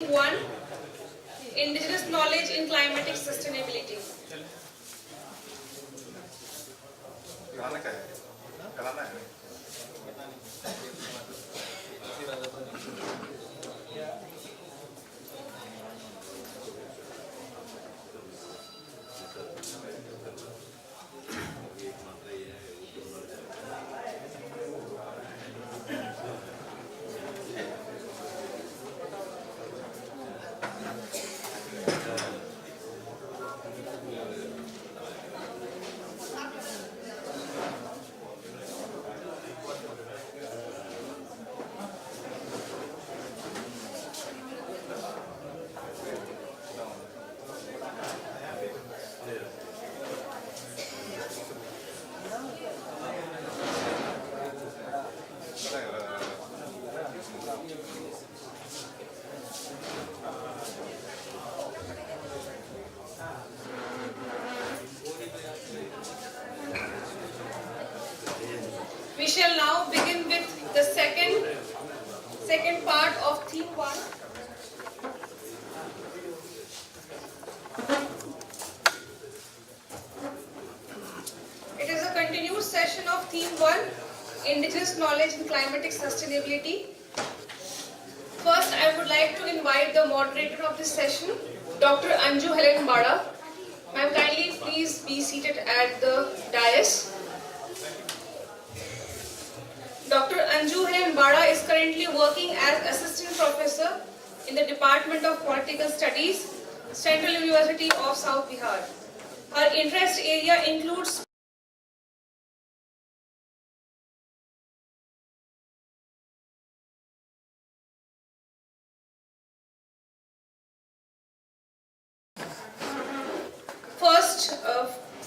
1. Indigenous knowledge in climatic sustainability. We shall now begin with the second part of theme 1. It is a continued session of theme 1, Indigenous knowledge in climatic sustainability. First, I would like to invite the moderator of this session, Dr. Anju Helen Bada. Ma'am, kindly please be seated at the dais. Dr. Anju Helen Bada is currently working as Assistant Professor in the Department of Political Studies, Central University of South Bihar. Her interest area includes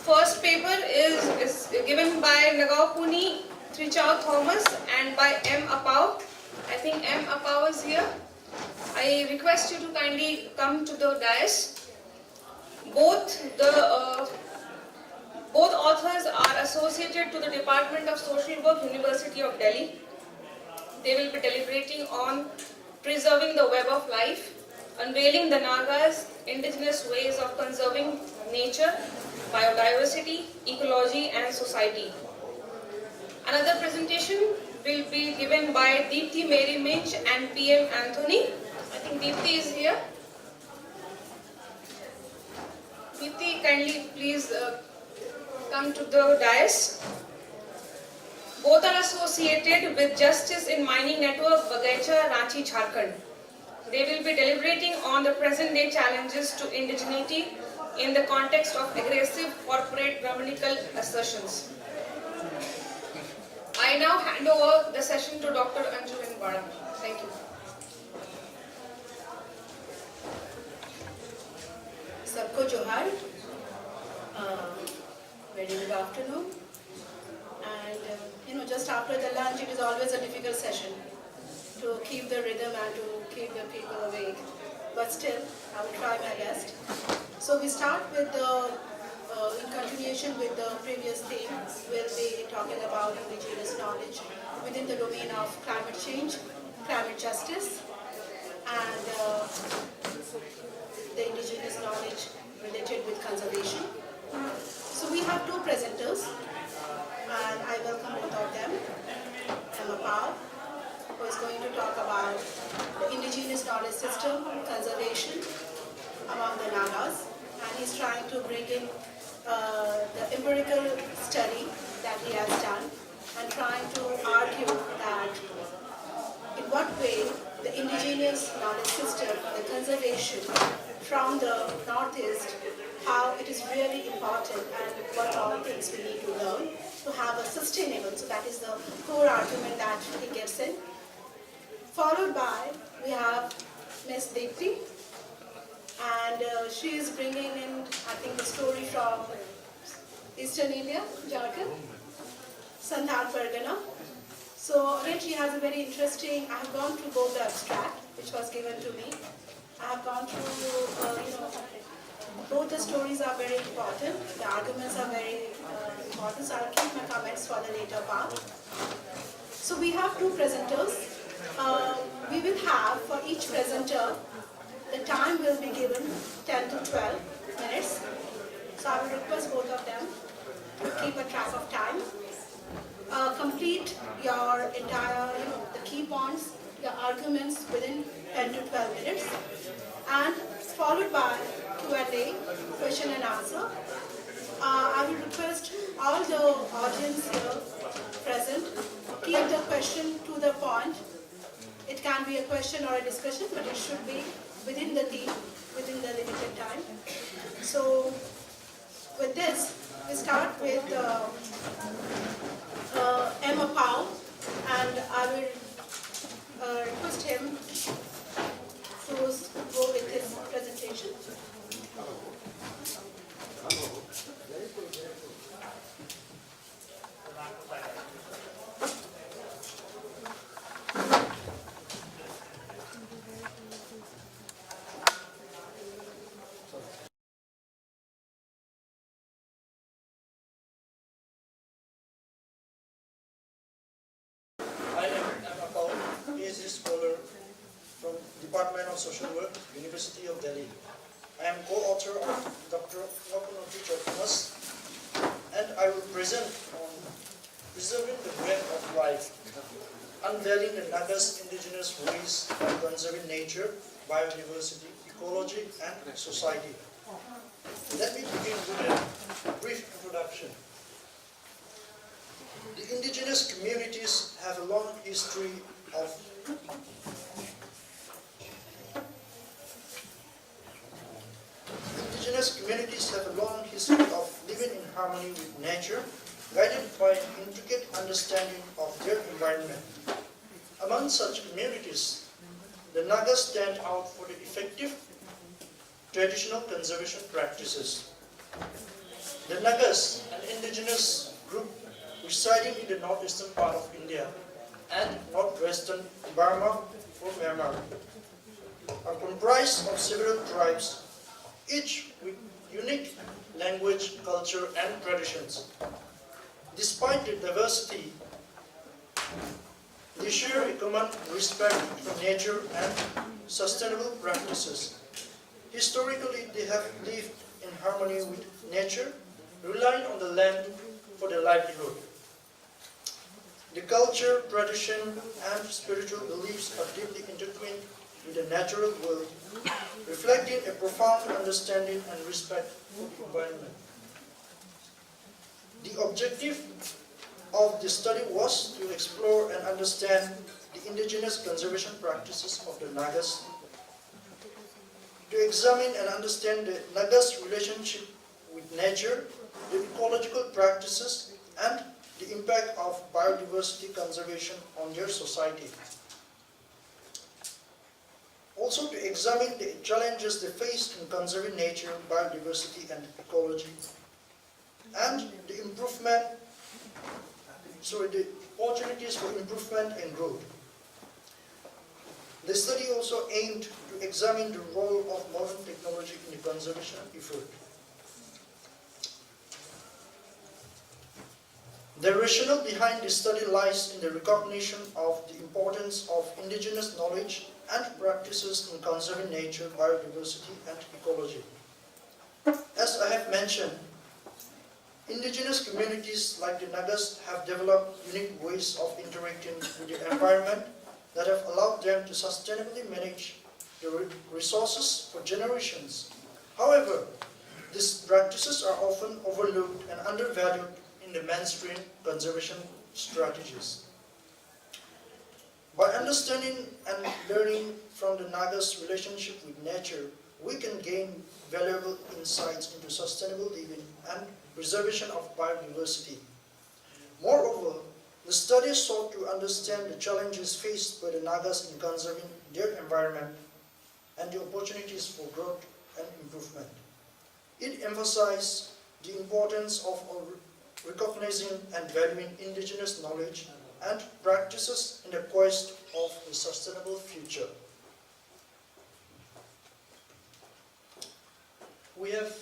first paper is given by Nagaupuni Trichao Thomas and by M. Apau. I think M. Apau is here. I request you to kindly come to the dais. Both authors are associated to the Department of Social Work, University of Delhi. They will be deliberating on preserving the web of life, unveiling the Nagas' indigenous ways of conserving nature, biodiversity, ecology and society. Another presentation will be given by Deepthi Mary Minch and PM Anthony. I think Deepthi is here. Deepthi, kindly please come to the dais. Both are associated with Justice in Mining Network, Bagaicha, Ranchi, Jharkhand. They will be deliberating on the present day challenges to indigeneity in the context of aggressive corporate Brahminical assertions. I now hand over the session to Dr. Anju Helen Bada. Thank you. Sabko Johar. Very good afternoon. And just after the lunch, it is always a difficult session to keep the rhythm and to keep the people awake. But still, I will try my best. So we start with in continuation with the previous theme. We'll be talking about indigenous knowledge within the domain of climate change, climate justice, and the indigenous knowledge related with conservation. So we have two presenters, and I welcome both of them. Emma Pao, who is going to talk about the indigenous knowledge system, conservation among the Nagas, and he's trying to bring in the empirical study that he has done and trying to argue that in what way the indigenous knowledge system, the conservation from the northeast, how it is really important and what all things we need to learn to have a sustainable, so that is the core argument that he gets in. Followed by, we have Ms. Deepthi, and she is bringing in, I think, the story from Eastern India, Jharkhand, Sandhar Pargana. So again, she has a very interesting, I have gone through both the abstract, which was given to me. I have gone through, both the stories are very important, the arguments are very important, so I'll keep my comments for the later part. So we have two presenters. We will have for each presenter 10 to 12 minutes. So I will request both of them to keep a track of time. Complete your entire, the key points, your arguments within 10 to 12 minutes, and followed by Q&A, question and answer. I will request all the audience here present, keep the question to the point. It can be a question or a discussion, but it should be within the theme, within the limited time. So with this, we start with Emma Powell, and I will request him to go with his presentation. I am Emma Powell, PhD scholar from Department of Social Work, University of Delhi. I am co-author of Dr. Wakunoti Chokmas, and I will present on preserving the web of life, unveiling the Nagas indigenous ways of conserving nature, biodiversity, ecology, and society. Let me begin with a brief introduction. The indigenous communities have a long history of living in harmony with nature, guided by an intricate understanding of their environment. Among such communities, the Nagas stand out for the effective traditional conservation practices. The Nagas, an indigenous group residing in the northeastern part of India and northwestern Burma or Myanmar, are comprised of several tribes, each with unique language, culture, and traditions. Despite the diversity, they share a common respect for nature and sustainable practices. Historically, they have lived in harmony with nature, relying on the land for their livelihood. The culture, tradition, and spiritual beliefs are deeply intertwined with the natural world, reflecting a profound understanding and respect for the environment. The objective of the study was to explore and understand the indigenous conservation practices of the Nagas, to examine and understand the Nagas' relationship with nature, the ecological practices, and the impact of biodiversity conservation on their society. Also to examine the challenges they face in conserving nature, biodiversity, and ecology, and the opportunities for improvement and growth. The study also aimed to examine the role of modern technology in the conservation effort. The rationale behind this study lies in the recognition of the importance of indigenous knowledge and practices in conserving nature, biodiversity, and ecology. As I have mentioned, indigenous communities like the Nagas have developed unique ways of interacting with the environment that have allowed them to sustainably manage the resources for generations. However, these practices are often overlooked and undervalued in the mainstream conservation strategies. By understanding and learning from the Nagas' relationship with nature, we can gain valuable insights into sustainable living and preservation of biodiversity. Moreover, the study sought to understand the challenges faced by the Nagas in conserving their environment and the opportunities for growth and improvement. It emphasized the importance of recognizing and valuing indigenous knowledge and practices in the quest of a sustainable future. We have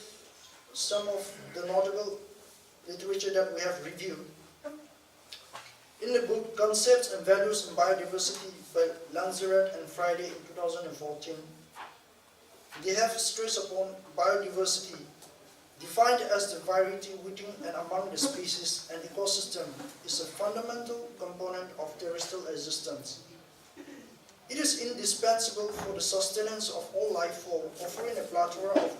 some of the notable literature that we have reviewed. In the book Concepts and Values in Biodiversity by Lanzaret and Friday in 2014, They have stressed upon biodiversity, defined as the variety within and among the species and ecosystem, is a fundamental component of terrestrial existence. It is indispensable for the sustenance of all life form, offering a plethora of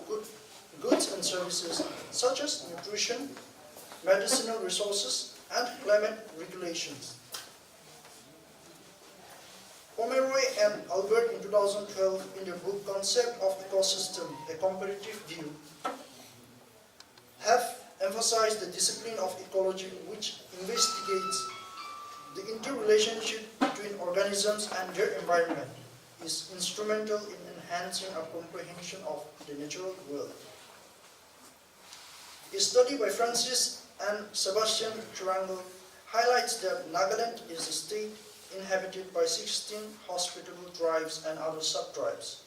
goods and services such as nutrition, medicinal resources, and climate regulations. Pomeroy and Albert in 2012 in their book Concept of Ecosystem, A Comparative View, have emphasized the discipline of ecology which investigates the interrelationship between organisms and their environment, is instrumental in enhancing our comprehension of the natural world. A study by Francis and Sebastian Triangle highlights that Nagaland is a state inhabited by 16 hospitable tribes and other sub-tribes.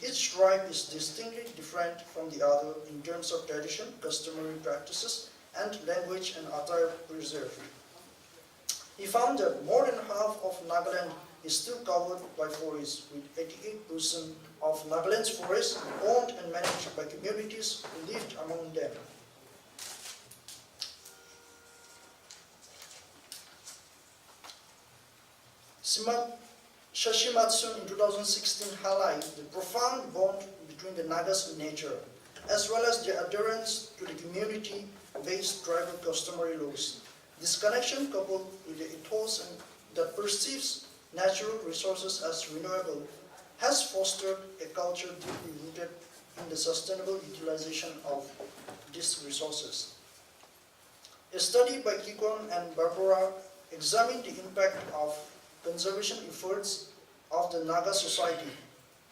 Each tribe is distinctly different from the other in terms of tradition, customary practices, and language and attire preserved. He found that more than half of Nagaland is still covered by forests, with 88% of Nagaland's forests owned and managed by communities who lived among them. Shashimatsu in 2016 highlighted the profound bond between the Nagas and nature, as well as their adherence to the community-based tribal customary laws. This connection, coupled with the ethos that perceives natural resources as renewable, has fostered a culture deeply rooted in the sustainable utilization of these resources. A study by Kikon and Barbara examined the impact of conservation efforts of the Naga society,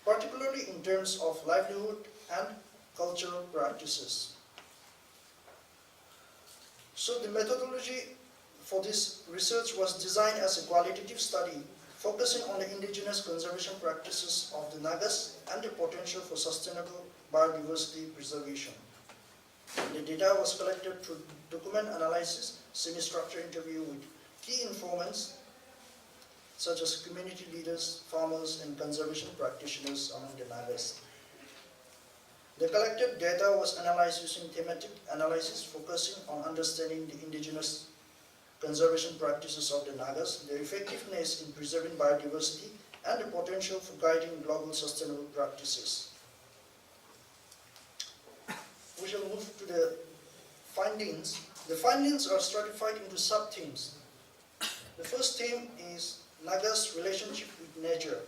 particularly in terms of livelihood and cultural practices. So the methodology for this research was designed as a qualitative study focusing on the indigenous conservation practices of the Nagas and the potential for sustainable biodiversity preservation. The data was collected through document analysis, semi-structured interview with key informants such as community leaders, farmers, and conservation practitioners among the Nagas. The collected data was analyzed using thematic analysis focusing on understanding the indigenous conservation practices of the Nagas, their effectiveness in preserving biodiversity, and the potential for guiding global sustainable practices. We shall move to the findings. The findings are stratified into sub-themes. The first theme is Nagas' relationship with nature.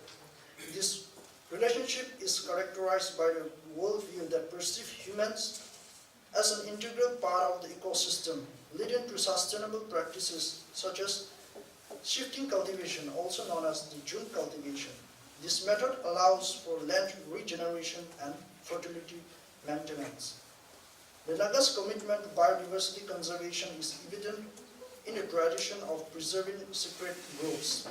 This relationship is characterized by the worldview that perceives humans as an integral part of the ecosystem, leading to sustainable practices such as shifting cultivation, also known as the June cultivation. This method allows for land regeneration and fertility maintenance. The Nagas' commitment to biodiversity conservation is evident in the tradition of preserving sacred groves,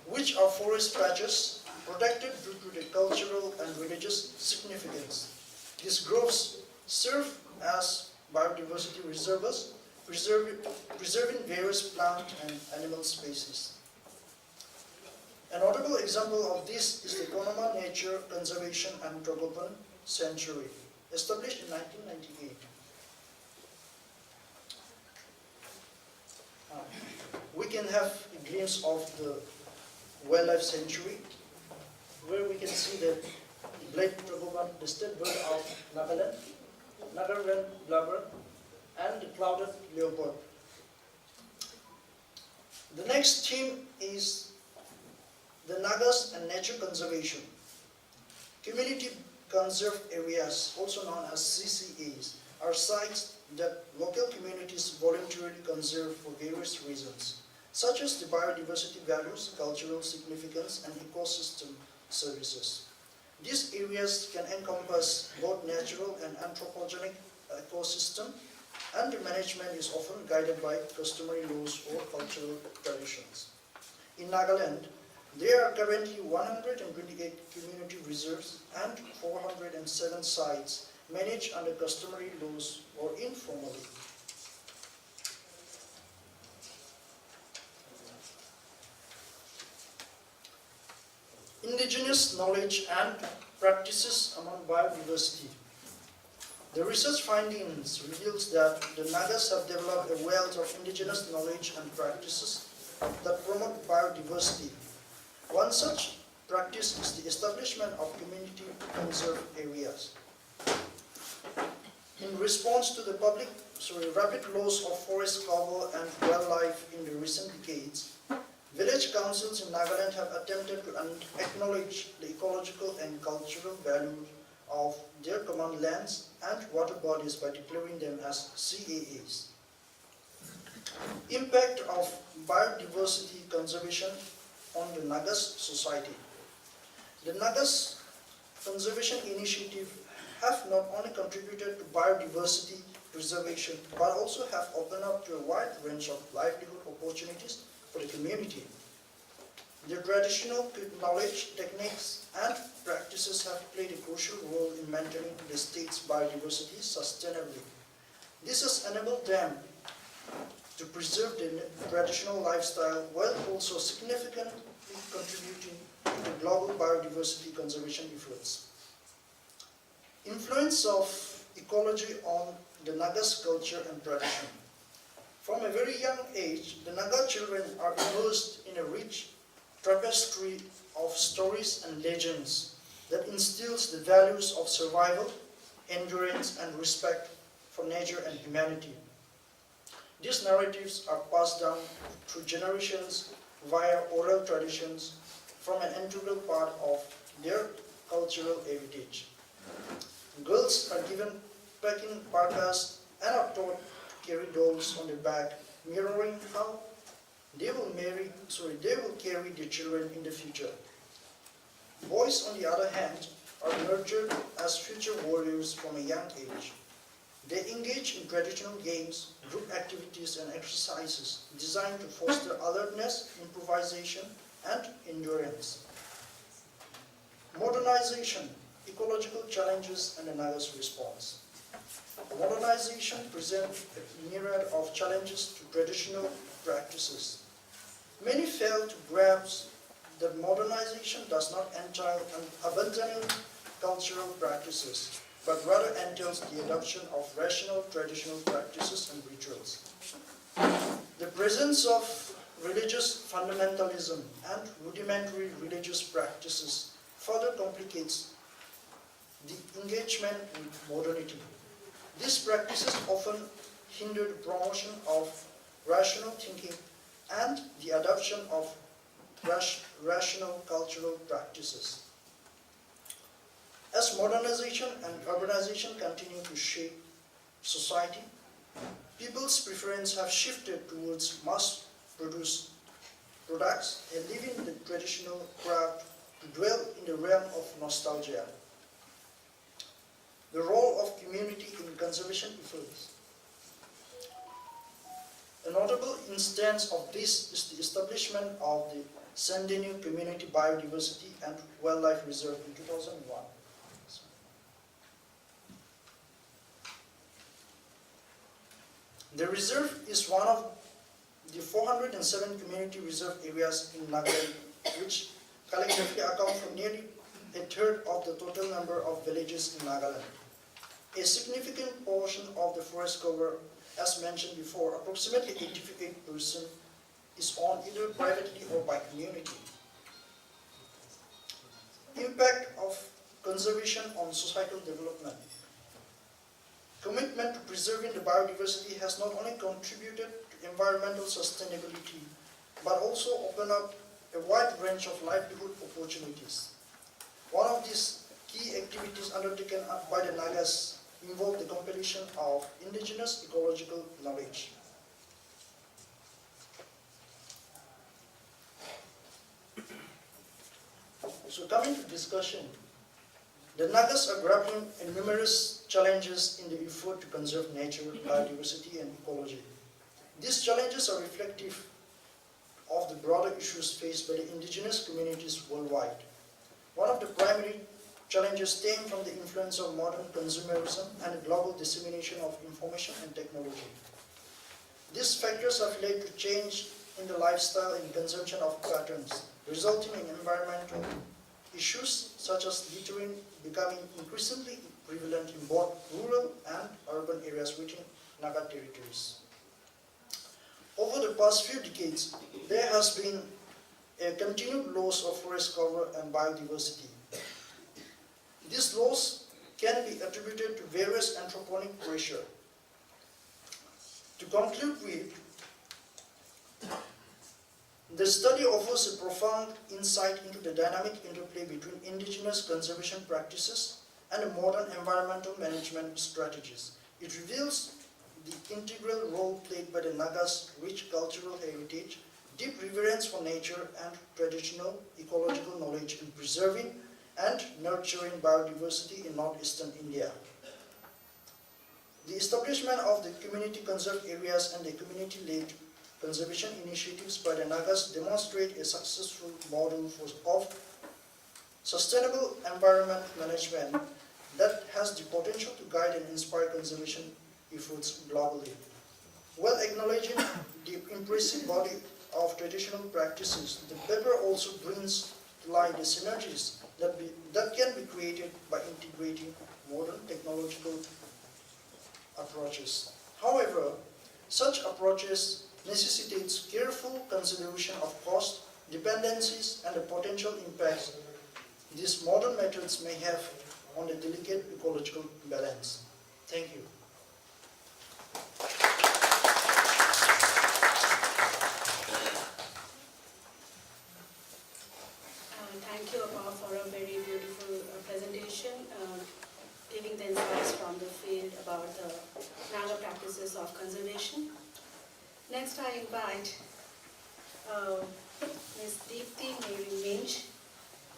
which are forest patches protected due to the cultural and religious significance. These groves serve as biodiversity reservoirs, preserving various plant and animal species. A notable example of this is the Konoma Nature Conservation and Tragopan Sanctuary, established in 1998. We can have a glimpse of the wildlife sanctuary, where we can see the blade tragopan, the state bird of Nagaland, Nagaland blubber, and the clouded leopard. The next theme is the Nagas and nature conservation. Community conserved areas, also known as CCAs, are sites that local communities voluntarily conserve for various reasons, such as the biodiversity values, cultural significance, and ecosystem services. These areas can encompass both natural and anthropogenic ecosystem, and the management is often guided by customary laws or cultural traditions. In Nagaland, there are currently 128 community reserves and 407 sites managed under customary laws or informally. Indigenous knowledge and practices among biodiversity. The research findings reveals that the Nagas have developed a wealth of indigenous knowledge and practices that promote biodiversity. One such practice is the establishment of community conserved areas. In response to the rapid loss of forest cover and wildlife in the recent decades, village councils in Nagaland have attempted to acknowledge the ecological and cultural value of their common lands and water bodies by declaring them as CAAs. Impact of biodiversity conservation on the Nagas society. The Nagas Conservation Initiative have not only contributed to biodiversity preservation, but also have opened up to a wide range of livelihood opportunities for the community. Their traditional knowledge, techniques, and practices have played a crucial role in maintaining the state's biodiversity sustainably. This has enabled them to preserve their traditional lifestyle while also significantly contributing to the global biodiversity conservation efforts. Influence of ecology on the Nagas culture and tradition. From a very young age, the Naga children are immersed in a rich tapestry of stories and legends that instills the values of survival, endurance, and respect for nature and humanity. These narratives are passed down through generations via oral traditions, from an integral part of their cultural heritage. Girls are given packing parkas and are taught to carry dolls on their back, mirroring how they will carry their children in the future. Boys, on the other hand, are nurtured as future warriors from a young age. They engage in traditional games, group activities, and exercises designed to foster alertness, improvisation, and endurance. Modernization, ecological challenges, and the Naga's response. Modernization presents a myriad of challenges to traditional practices. Many fail to grasp that modernization does not entail abandoning cultural practices, but rather entails the adoption of rational traditional practices and rituals. The presence of religious fundamentalism and rudimentary religious practices further complicates the engagement with modernity. These practices often hinder the promotion of rational thinking and the adoption of rational cultural practices. As modernization and urbanization continue to shape society, people's preferences have shifted towards mass-produced products and leaving the traditional craft to dwell in the realm of nostalgia. The role of community in conservation efforts. A notable instance of this is the establishment of the Sandenu Community Biodiversity and Wildlife Reserve in 2001. The reserve is one of the 407 community reserve areas in Nagaland, which collectively account for nearly a third of the total number of villages in Nagaland. A significant portion of the forest cover, as mentioned before, approximately 88%, is owned either privately or by community. Impact of conservation on societal development. Commitment to preserving the biodiversity has not only contributed to environmental sustainability, but also opened up a wide range of livelihood opportunities. One of these key activities undertaken by the Nagas involve the compilation of indigenous ecological knowledge. So coming to discussion, the Nagas are grappling with numerous challenges in the effort to conserve nature, biodiversity, and ecology. These challenges are reflective of the broader issues faced by the indigenous communities worldwide. One of the primary challenges stem from the influence of modern consumerism and the global dissemination of information and technology. These factors have led to change in the lifestyle and consumption of patterns, resulting in environmental issues such as littering becoming increasingly prevalent in both rural and urban areas within Naga territories. Over the past few decades, there has been a continued loss of forest cover and biodiversity. This loss can be attributed to various anthroponic pressure. To conclude with, the study offers a profound insight into the dynamic interplay between indigenous conservation practices and modern environmental management strategies. It reveals the integral role played by the Nagas' rich cultural heritage, deep reverence for nature, and traditional ecological knowledge in preserving and nurturing biodiversity in northeastern India. The establishment of the community conserved areas and the community-led conservation initiatives by the Nagas demonstrate a successful model of sustainable environment management that has the potential to guide and inspire conservation efforts globally. While acknowledging the impressive body of traditional practices, the paper also brings to light the synergies that can be created by integrating modern technological approaches. However, such approaches necessitates careful consideration of cost, dependencies, and the potential impacts these modern methods may have on the delicate ecological balance. Thank you. Thank you, Appa, for a very beautiful presentation, giving the insights from the field about the Naga practices of conservation. Next, I invite Ms. Deepthi Minch,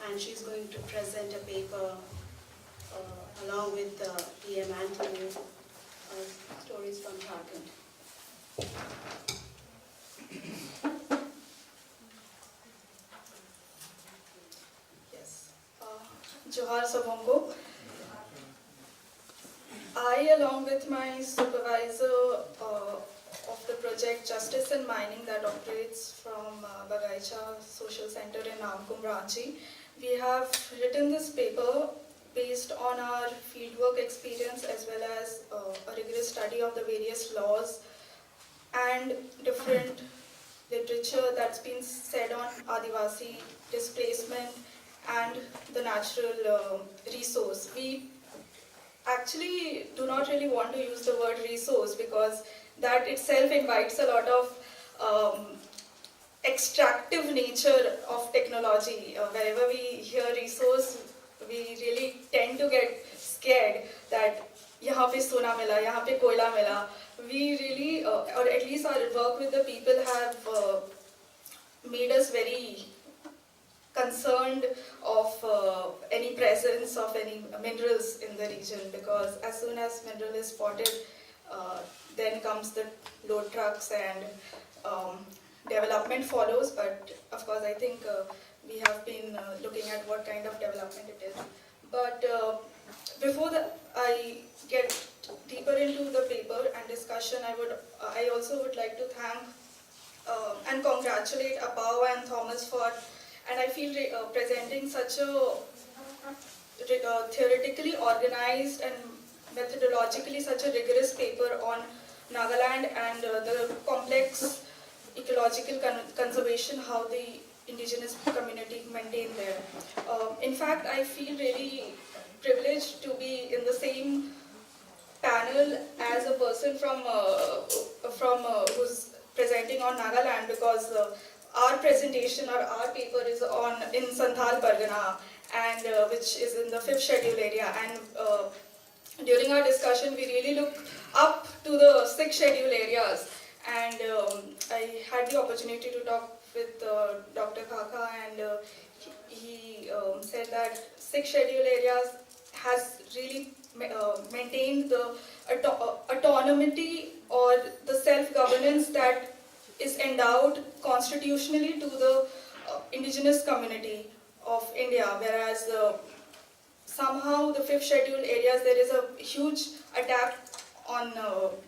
and she's going to present a paper along with P.M. Anthony, Stories from Jharkhand. Yes. Johar Sabongo. I, along with my supervisor of the project Justice in Mining that operates from Bagaicha Social Center in Namkum, Ranchi, we have written this paper based on our fieldwork experience as well as a rigorous study of the various laws and different literature that's been said on Adivasi displacement and the natural resource. We actually do not really want to use the word resource because that itself invites a lot of extractive nature of technology. Wherever we hear resource, we really tend to get scared that यहाँ पे सोना मिला, यहाँ पे कोयला मिला. We really, or at least our work with the people have made us very concerned of any presence of any minerals in the region, because as soon as mineral is spotted, then comes the load trucks and development follows. But of course, I think we have been looking at what kind of development it is. But before I get deeper into the paper and discussion, I also would like to thank and congratulate Apao and Thomas for, and I feel presenting such a theoretically organized and methodologically such a rigorous paper on Nagaland and the complex ecological conservation, how the indigenous community maintain there. In fact, I feel really privileged to be in the same panel as a person from who's presenting on Nagaland, because our presentation or our paper is in Santhal Pargana, and which is in the 5th schedule area, and during our discussion we really looked up to the 6th schedule areas, and I had the opportunity to talk with Dr. Kaka, and he said that 6th schedule areas has really maintained the autonomy or the self-governance that is endowed constitutionally to the indigenous community of India, whereas somehow the 5th schedule areas, there is a huge attack on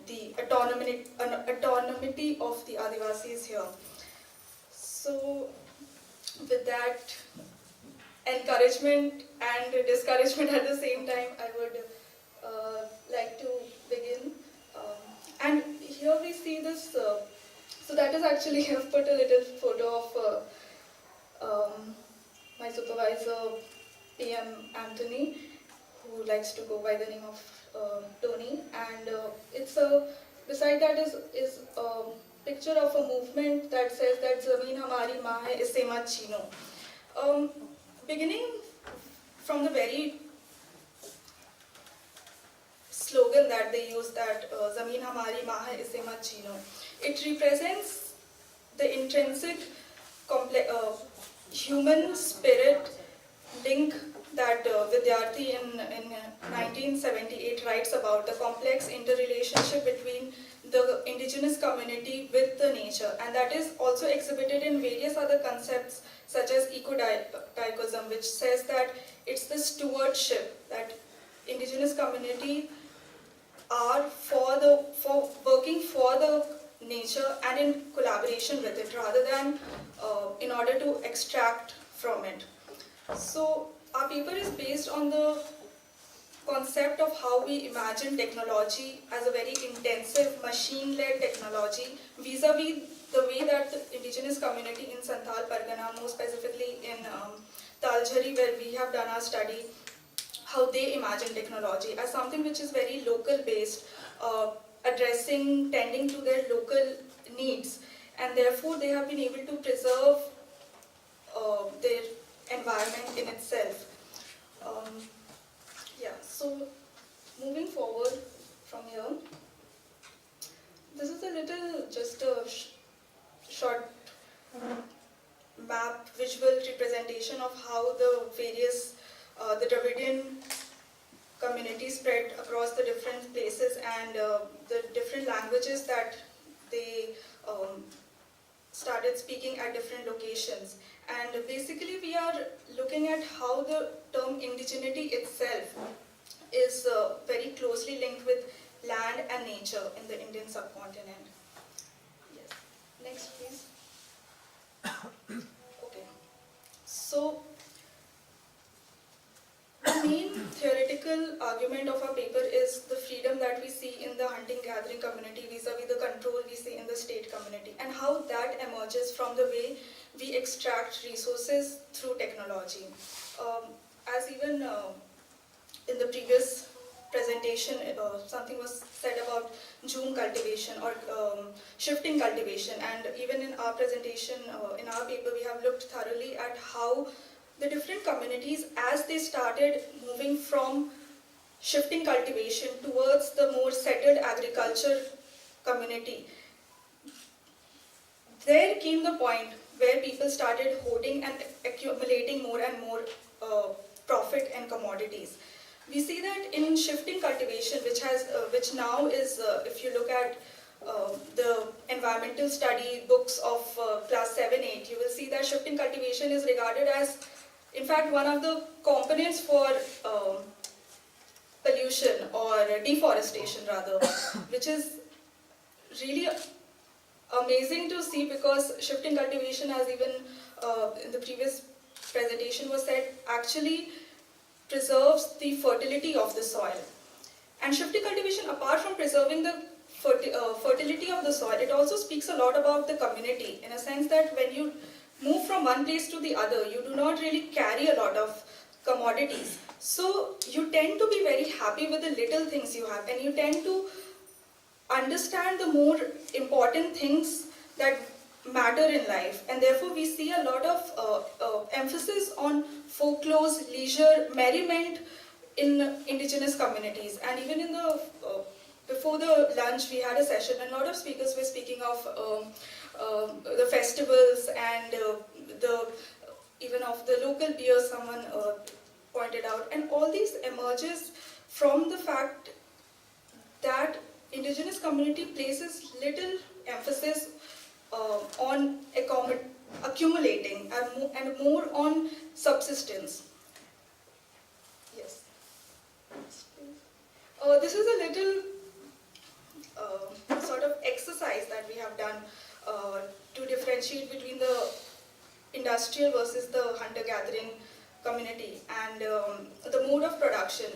the autonomy of the Adivasis here. So with that, encouragement and discouragement at the same time, I would like to begin. And here we see this, so that is actually, I've put a little photo of my supervisor, PM Anthony, who likes to go by the name of Tony. And it's a, beside that is a picture of a movement that says that Zameen Hamari Maa Hai, Isse Mat Chhino. Beginning from the very slogan that they use, that Zameen Hamari Maa Hai, Isse Mat Chhino, it represents the intrinsic human spirit link that Vidyarthi in 1978 writes about, the complex interrelationship between the indigenous community with the nature, and that is also exhibited in various other concepts such as ecodicosm, which says that it's the stewardship that indigenous community are for working for the nature and in collaboration with it, rather than in order to extract from it. So our paper is based on the concept of how we imagine technology as a very intensive machine-led technology vis-a-vis the way that the indigenous community in Santhal Pargana, more specifically in Taljhari, where we have done our study, how they imagine technology as something which is very local based, addressing, tending to their local needs, and therefore they have been able to preserve their environment in itself. So moving forward from here, this is a little, just a short map, visual representation of how the various, the Dravidian community spread across the different places, and the different languages that they started speaking at different locations. And basically we are looking at how the term indigeneity itself is very closely linked with land and nature in the Indian subcontinent. Yes. Next, please. Okay. So the main theoretical argument of our paper is the freedom that we see in the hunting-gathering community vis-a-vis the control we see in the state community, and how that emerges from the way we extract resources through technology. As even in the previous presentation, something was said about Zoom cultivation or shifting cultivation, and even in our presentation, in our paper, we have looked thoroughly at how the different communities, as they started moving from shifting cultivation towards the more settled agriculture community, there came the point where people started hoarding and accumulating more and more profit and commodities. We see that in shifting cultivation, which now is, if you look at the environmental study books of class 7-8, you will see that shifting cultivation is regarded as, in fact, one of the components for pollution or deforestation rather, which is really amazing to see, because shifting cultivation, as even in the previous presentation was said, actually preserves the fertility of the soil. And shifting cultivation, apart from preserving the fertility of the soil, it also speaks a lot about the community, in a sense that when you move from one place to the other, you do not really carry a lot of commodities. So you tend to be very happy with the little things you have, and you tend to understand the more important things that matter in life, and therefore we see a lot of emphasis on folklore, leisure, merriment in indigenous communities. And even in the before the lunch we had a session, and a lot of speakers were speaking of the festivals and even of the local beer, someone pointed out, and all these emerges from the fact that indigenous community places little emphasis on accumulating and more on subsistence. Yes. This is a little sort of exercise that we have done to differentiate between the industrial versus the hunter-gathering community and the mode of production,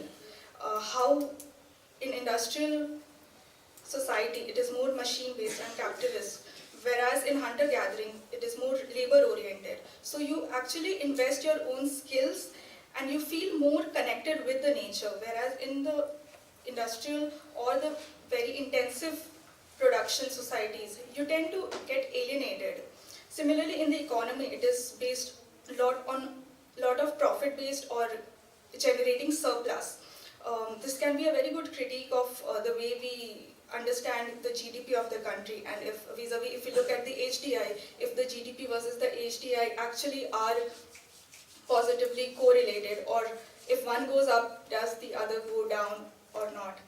how in industrial society it is more machine based and capitalist, whereas in hunter gathering it is more labor oriented. So you actually invest your own skills and you feel more connected with the nature, whereas in the industrial or the very intensive production societies you tend to get alienated. Similarly in the economy it is based lot of profit based or generating surplus. This can be a very good critique of the way we understand the GDP of the country, and if vis-a-vis if we look at the HDI, if the GDP versus the HDI actually are positively correlated, or if one goes up does the other go down or not.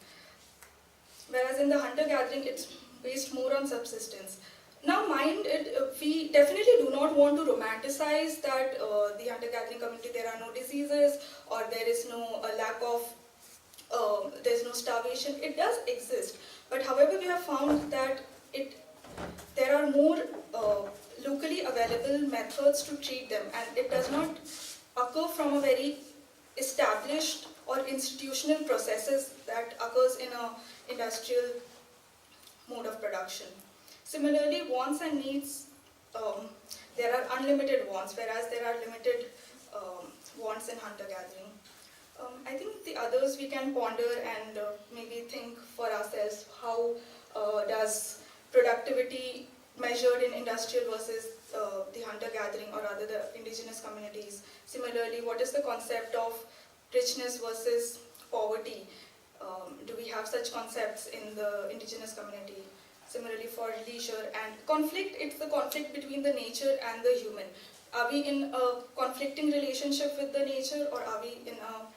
Whereas in the hunter gathering it's based more on subsistence. Now mind it, we definitely do not want to romanticize that the hunter gathering community there are no diseases or there is no lack of there's no starvation. It does exist, but however we have found that there are more locally available methods to treat them, and it does not occur from a very established or institutional processes that occurs in a industrial mode of production. Similarly, wants and needs, there are unlimited wants, whereas there are limited wants in hunter gathering. I think the others we can ponder and maybe think for ourselves. How does productivity measured in industrial versus the hunter-gathering or rather the indigenous communities? Similarly, what is the concept of richness versus poverty? Do we have such concepts in the indigenous community? Similarly for leisure and conflict, it's the conflict between the nature and the human. Are we in a conflicting relationship with the nature, or are we in a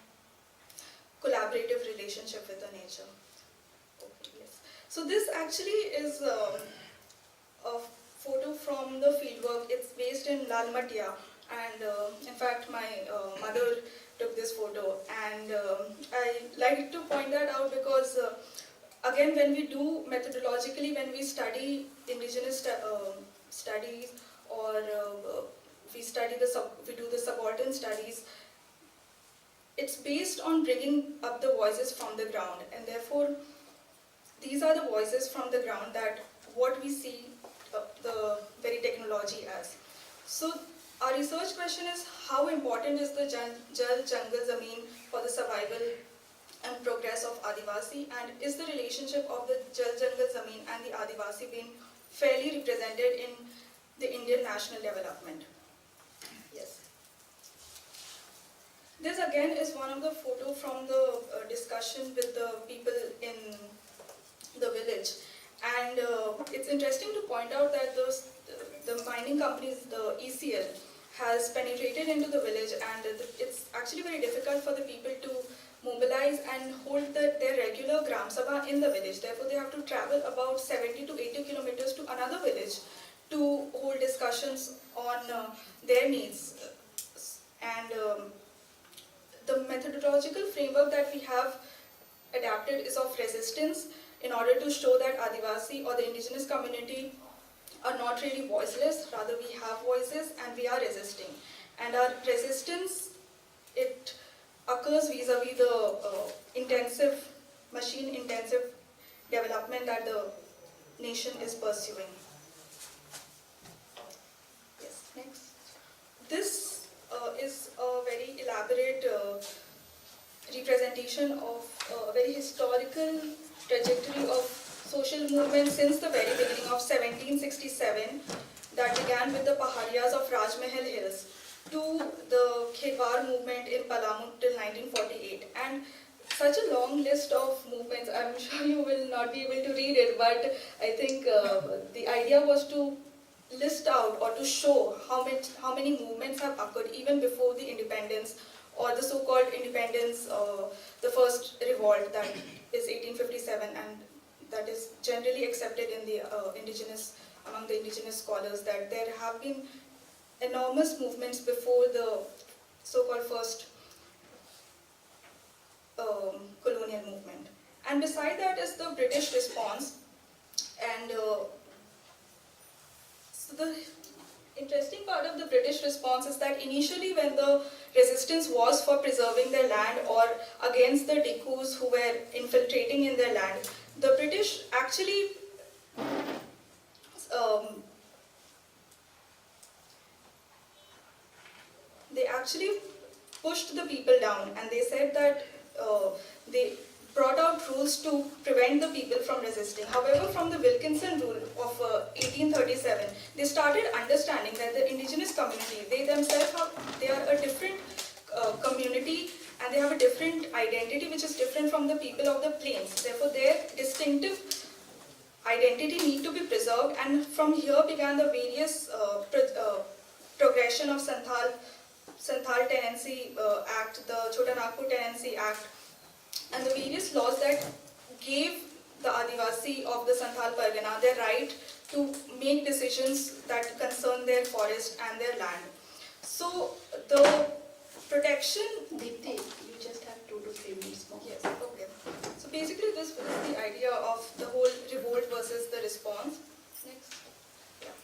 collaborative relationship with the nature? Okay, yes. So this actually is a photo from the fieldwork. It's based in Lalmatia, and in fact my mother took this photo, and I like to point that out because again, when we do methodologically, when we study indigenous studies, or we do the subaltern studies, it's based on bringing up the voices from the ground, and therefore these are the voices from the ground that what we see the very technology as. So our research question is, how important is the Jal Jungle Zameen for the survival and progress of Adivasi, and is the relationship of the Jal Jungle Zameen and the Adivasi being fairly represented in the Indian national development? Yes. This again is one of the photo from the discussion with the people in the village, and it's interesting to point out that the mining companies, the ECL, has penetrated into the village, and it's actually very difficult for the people to mobilize and hold their regular Gram Sabha in the village. Therefore, they have to travel about 70 to 80 kilometers to another village to hold discussions on their needs. And the methodological framework that we have adapted is of resistance, in order to show that Adivasi or the indigenous community are not really voiceless, rather we have voices and we are resisting. And our resistance, it occurs vis-a-vis the machine-intensive development that the nation is pursuing. Yes, next. This is a very elaborate representation of a very historical trajectory of social movement since the very beginning of 1767, that began with the Pahariyas of Rajmahal Hills to the Khedwar movement in Palamu till 1948. And such a long list of movements, I'm sure you will not be able to read it, but I think the idea was to list out or to show how many movements have occurred even before the independence, or the so-called independence, the first revolt, that is 1857, and that is generally accepted in the among the indigenous scholars, that there have been enormous movements before the so-called first colonial movement. And beside that is the British response, and so interesting part of the British response is that initially when the resistance was for preserving their land or against the Dicus who were infiltrating in their land, the British actually they actually pushed the people down, and they said that they brought out rules to prevent the people from resisting. However, from the Wilkinson rule of 1837, they started understanding that the indigenous community, they themselves they are a different community, and they have a different identity which is different from the people of the plains. Therefore, their distinctive identity need to be preserved, and from here began the various progression of Santhal Tenancy Act, the Chota Nagpur Tenancy Act, and the various laws that gave the Adivasi of the Santhal Pargana their right to make decisions that concern their forest and their land. So the protection... Deepti, you just have 2 to 3 minutes more. Yes, okay. So basically this is the idea of the whole revolt versus the response. Next. Yeah.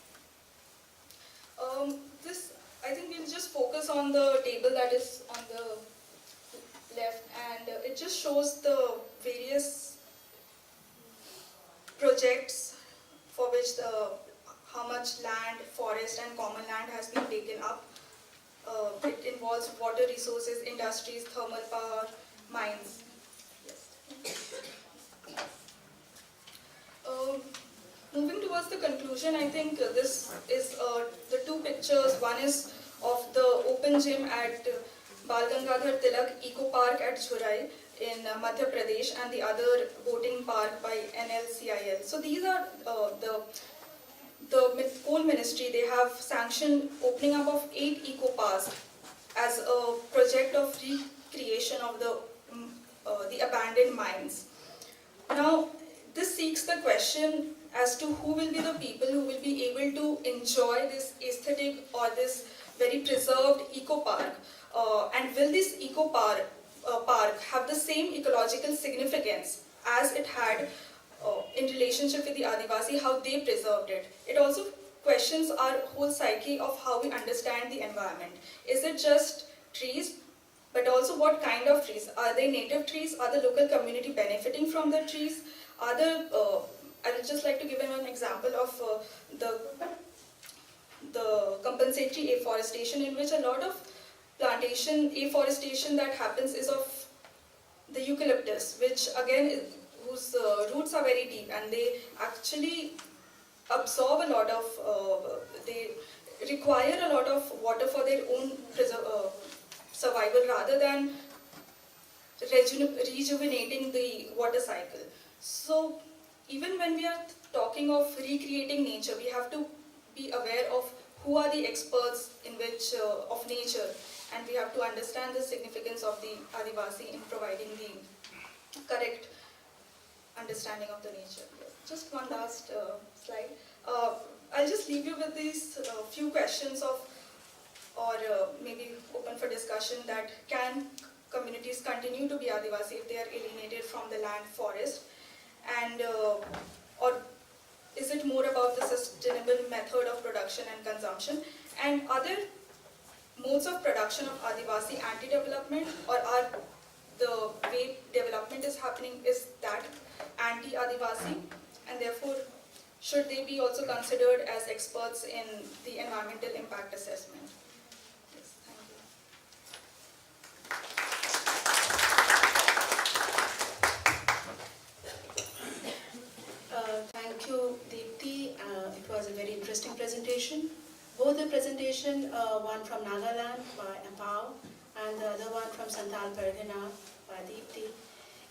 This, I think we'll just focus on the table that is on the left, and it just shows the various projects for which how much land, forest and common land has been taken up. It involves water resources, industries, thermal power, mines. Yes. Moving towards the conclusion, I think this is the 2 pictures. One is of the open gym at Bal Gangadhar Tilak Eco Park at Jhurai in Madhya Pradesh, and the other boating park by NLCIL. So these are the coal ministry. They have sanctioned opening up of 8 eco parks as a project of recreation of the abandoned mines. Now, this seeks the question as to who will be the people who will be able to enjoy this aesthetic or this very preserved eco park, and will this eco park have the same ecological significance as it had in relationship with the Adivasi, how they preserved it. It also questions our whole psyche of how we understand the environment. Is it just trees, but also what kind of trees? Are they native trees? Are the local community benefiting from the trees? Are the I would just like to give an example of the compensatory afforestation, in which a lot of plantation afforestation that happens is of the eucalyptus, which again whose roots are very deep, and they actually absorb a lot of, they require a lot of water for their own survival rather than rejuvenating the water cycle. So even when we are talking of recreating nature, we have to be aware of who are the experts in which of nature, and we have to understand the significance of the Adivasi in providing the correct understanding of the nature. Yes. Just one last slide. I'll just leave you with these few questions of, or maybe open for discussion, that can communities continue to be Adivasi if they are alienated from the land, forest, and or is it more about the sustainable method of production and consumption, and other modes of production of Adivasi anti-development, or are the way development is happening is that anti-Adivasi, and therefore should they be also considered as experts in the environmental impact assessment? Yes, thank you. Thank you, Deepti. It was a very interesting presentation. Both the presentation, one from Nagaland by Ampao and the other one from Santhal Pargana by Deepti,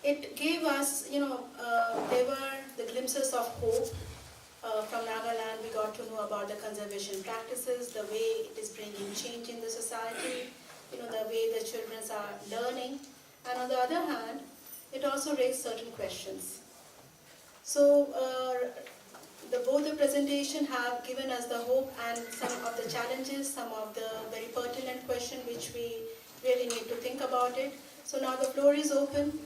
it gave us, they were the glimpses of hope. From Nagaland, we got to know about the conservation practices, the way it is bringing change in the society, the way the children are learning. And on the other hand, it also raised certain questions. So, both the presentation have given us the hope and some of the challenges, some of the very pertinent questions which we really need to think about it. So now the floor is open.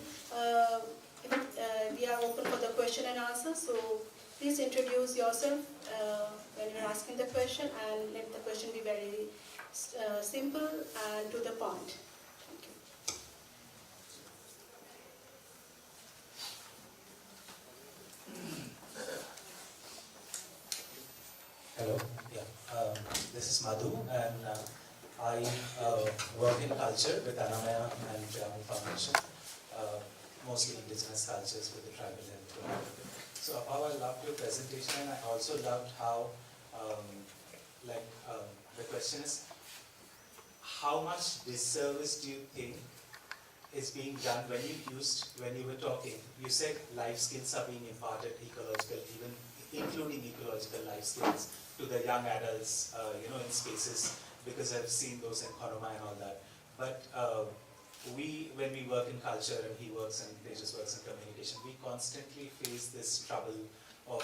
We are open for the question and answer. So Please introduce yourself when you're asking the question, and let the question be very simple and to the point. Thank you. Hello, yeah. This is Madhu, and I work in culture with Anamaya and Piramal Foundation, mostly indigenous cultures with the tribal health program. So, Apaw, I loved your presentation, and I also loved how, the question is, how much disservice do you think is being done when you were talking? You said life skills are being imparted, ecological, even including ecological life skills to the young adults, in spaces, because I've seen those in Konoma and all that. But when we work in culture, and he works and Tejas works in communication, we constantly face this trouble of,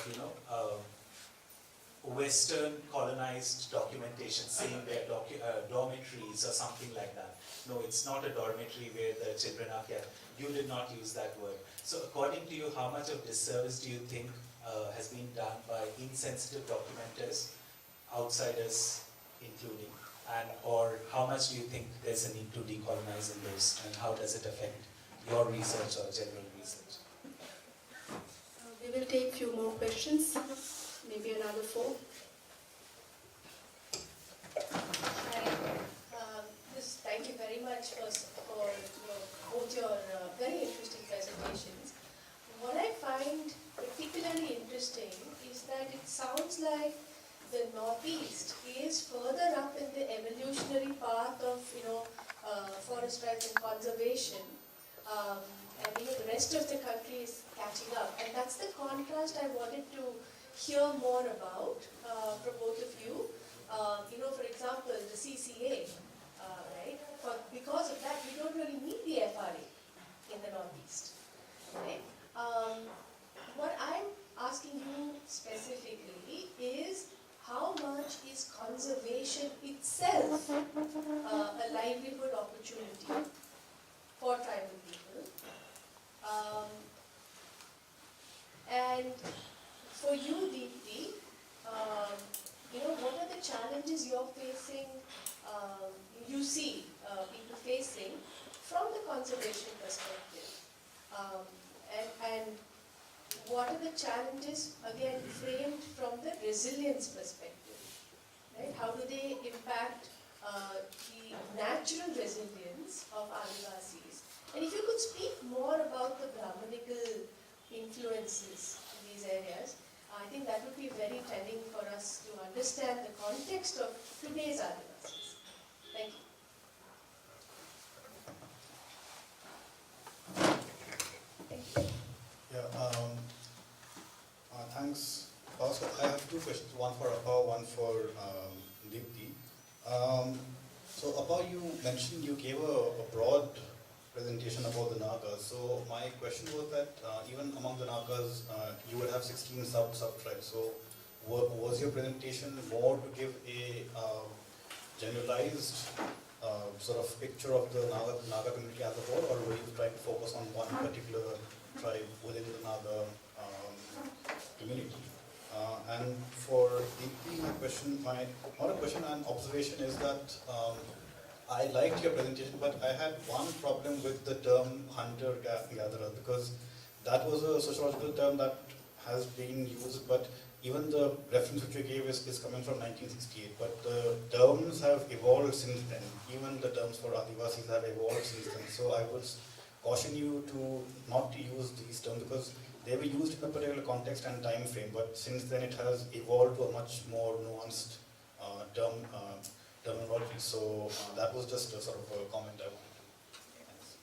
Western colonized documentation saying they're dormitories or something like that. No, it's not a dormitory where the children are kept. You did not use that word. So according to you, how much of disservice do you think has been done by insensitive documenters, outsiders including, or how much do you think there's a need to decolonize in those, and how does it affect your research or general research? We will take few more questions, maybe another 4. Thank you very much for both your very interesting presentations. What I find particularly interesting is that it sounds like the Northeast is further up in the evolutionary path of forest rights and conservation, and the rest of the country is catching up. And that's the contrast I wanted to hear more about from both of you. For example, the CCA, right? Because of that, we don't really need the FRA in the Northeast, right? What I'm asking you specifically is, how much is conservation itself a livelihood opportunity for tribal people? And for you, Deepti, what are the challenges you're facing, you see people facing from the conservation perspective? And what are the challenges, again, framed from the resilience perspective? Right? How do they impact the natural resilience of Adivasis? And if you could speak more about the Brahmanical influences in these areas, I think that would be very telling for us to understand the context of today's Adivasis. Thank you. Thanks. Also, I have 2 questions, one for Apaw, one for Deepti. So Apaw, you mentioned you gave a broad presentation about the Nagas. So my question was that even among the Nagas, you would have 16 sub-tribes. So was your presentation more to give a generalized sort of picture of the Naga community as a whole, or were you trying to focus on one particular tribe within the Naga community? And for Deepti, my question, not a question, an observation is that I liked your presentation, but I had one problem with the term hunter-gatherer, because that was a sociological term that has been used, but even the reference which you gave is coming from 1968, but the terms have evolved since then. Even the terms for Adivasis have evolved since then. So I would caution you to not use these terms, because they were used in a particular context and time frame, but since then it has evolved to a much more nuanced terminology. So that was just a sort of a comment I wanted to make. Thanks.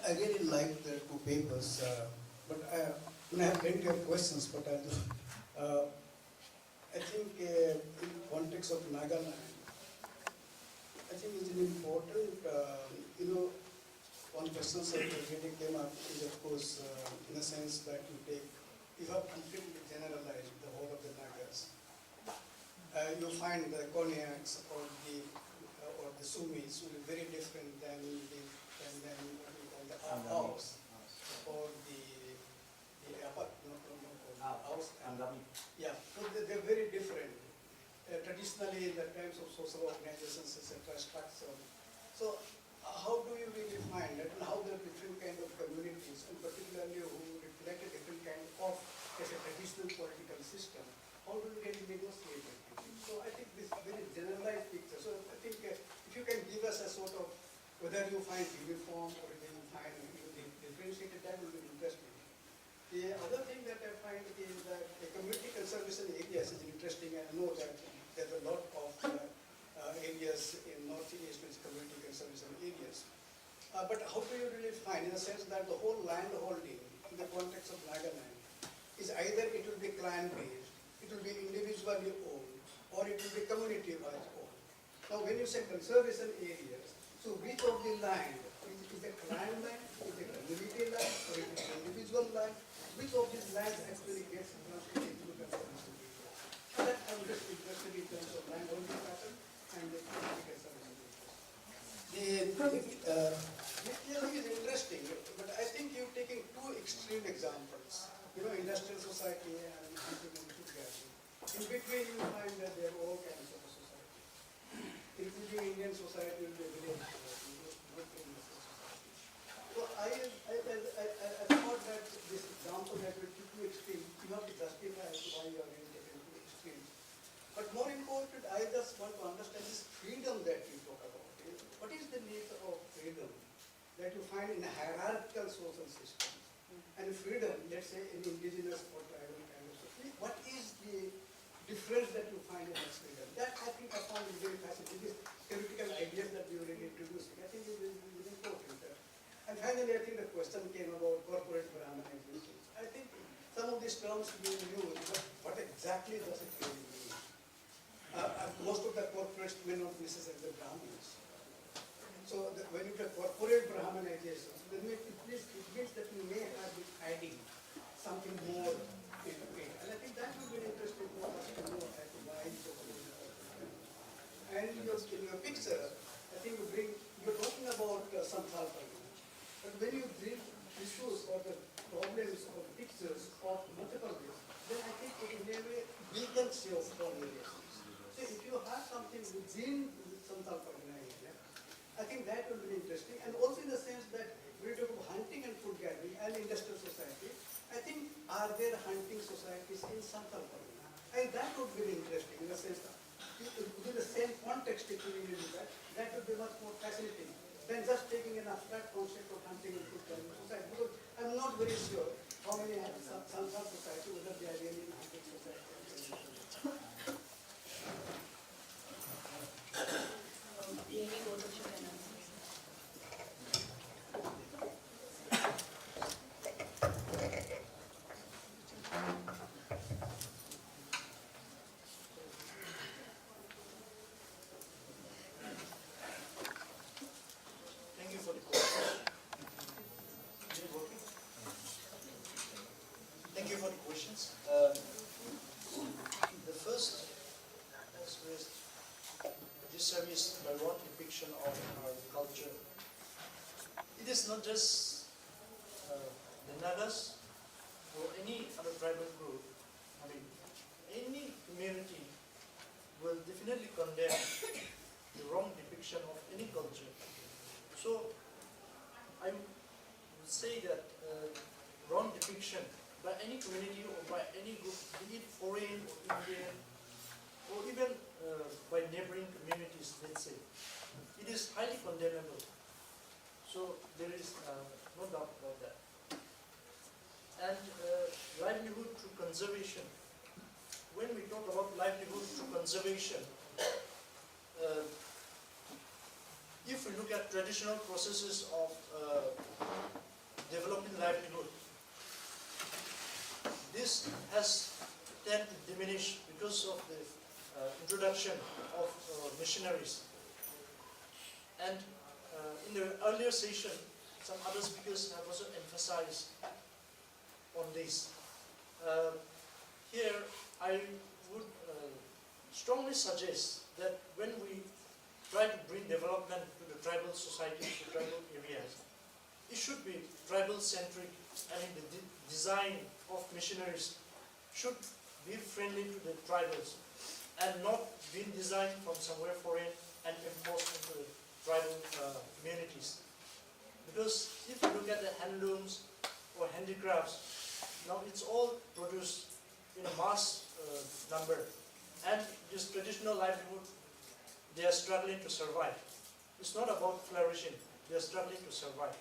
I really like the 2 papers, but I have plenty of questions, but I think in context of Nagaland, I think it's important, one question that really came up is, of course, in the sense that you have completely generalized the whole of the Nagas. You find the Koniaks or the Sumis will be very different than what we call the house or the house and yeah, so they're very different. Traditionally, in the times of social organizations, etc., structure. So, how do you really find that, and how there are different kind of communities, and particularly who reflect a different kind of, as a traditional political system, how do you really negotiate it? So, I think this very generalized picture. So, I think if you can give us a sort of, whether you find uniform or whether you find differentiated, that will be interesting. The other thing that I find is that the community conservation areas is interesting. I know that there are a lot of areas in Northeast which community conservation areas. But how do you really find, in a sense that the whole land holding in the context of Nagaland is either it will be clan-based, it will be individually owned, or it will be community-wise owned. Now when you say conservation areas, so which of the land, is it clan land, is it community land, or is it individual land? Which of these lands actually gets translated into conservation area? So that I'm just interested in terms of land holding pattern and the community conservation area. The thing is interesting, but I think you're taking two extreme examples. You know, industrial society and hunting and food gathering. In between you find that there are all kinds of society. Including Indian society will be a village society, not industrial society. So I thought that this example that will keep you extreme, you have to justify why you are really taken to extreme. But more important, I just want to understand this freedom that you talk about. What is the nature of freedom that you find in a hierarchical social system? And freedom, let's say, in indigenous or tribal kind of society, what is the difference that you find in this freedom? That I think I found is very fascinating. These theoretical ideas that you really introducing, I think it is important. And finally, I think the question came about corporate Brahmanization. I think some of these terms being used, but what exactly does it really mean? Most of the corporates may not necessarily be Brahmins. So when you get corporate Brahmanization, then it means that you may have been adding something more into it. And I think that would be interesting for us to know as to why so. And in your picture, I think you're talking about Santhal Pargana. But when you bring issues or the problems or pictures of multiple ways, then I think it in a way weakens your formulations. So if you have something within Santhal Pargana area, I think that will be interesting. And also in the sense that we talk about hunting and food gathering and industrial society, I think are there hunting societies in Santhal Pargana? And that would be interesting in the sense that within the same context if you really do that would be much more fascinating than just taking an abstract concept of hunting and food gathering society. Because I'm not very sure how many have Santhal society, whether they are really in hunting society. Maybe both of you can answer. Thank you for the question. Is it working? Thank you for the questions. The first, as raised, this service by one depiction of our culture. It is not just the Nagas or any other tribal group. I mean, any community will definitely condemn the wrong depiction of any culture. So, I would say that wrong depiction by any community or by any group, be it foreign or Indian, or even by neighboring communities, let's say, it is highly condemnable. So there is no doubt about that. And livelihood through conservation. When we talk about livelihood through conservation, if we look at traditional processes of developing livelihood, this has tended to diminish because of the introduction of missionaries. And in the earlier session, some other speakers have also emphasized on this. Here, I would strongly suggest that when we try to bring development to the tribal societies, to tribal areas, it should be tribal-centric, and in the design of missionaries should be friendly to the tribals and not being designed from somewhere foreign and imposed into the tribal communities. Because if you look at the handlooms or handicrafts, now it's all produced in a mass number, and this traditional livelihood, they are struggling to survive. It's not about flourishing, they are struggling to survive.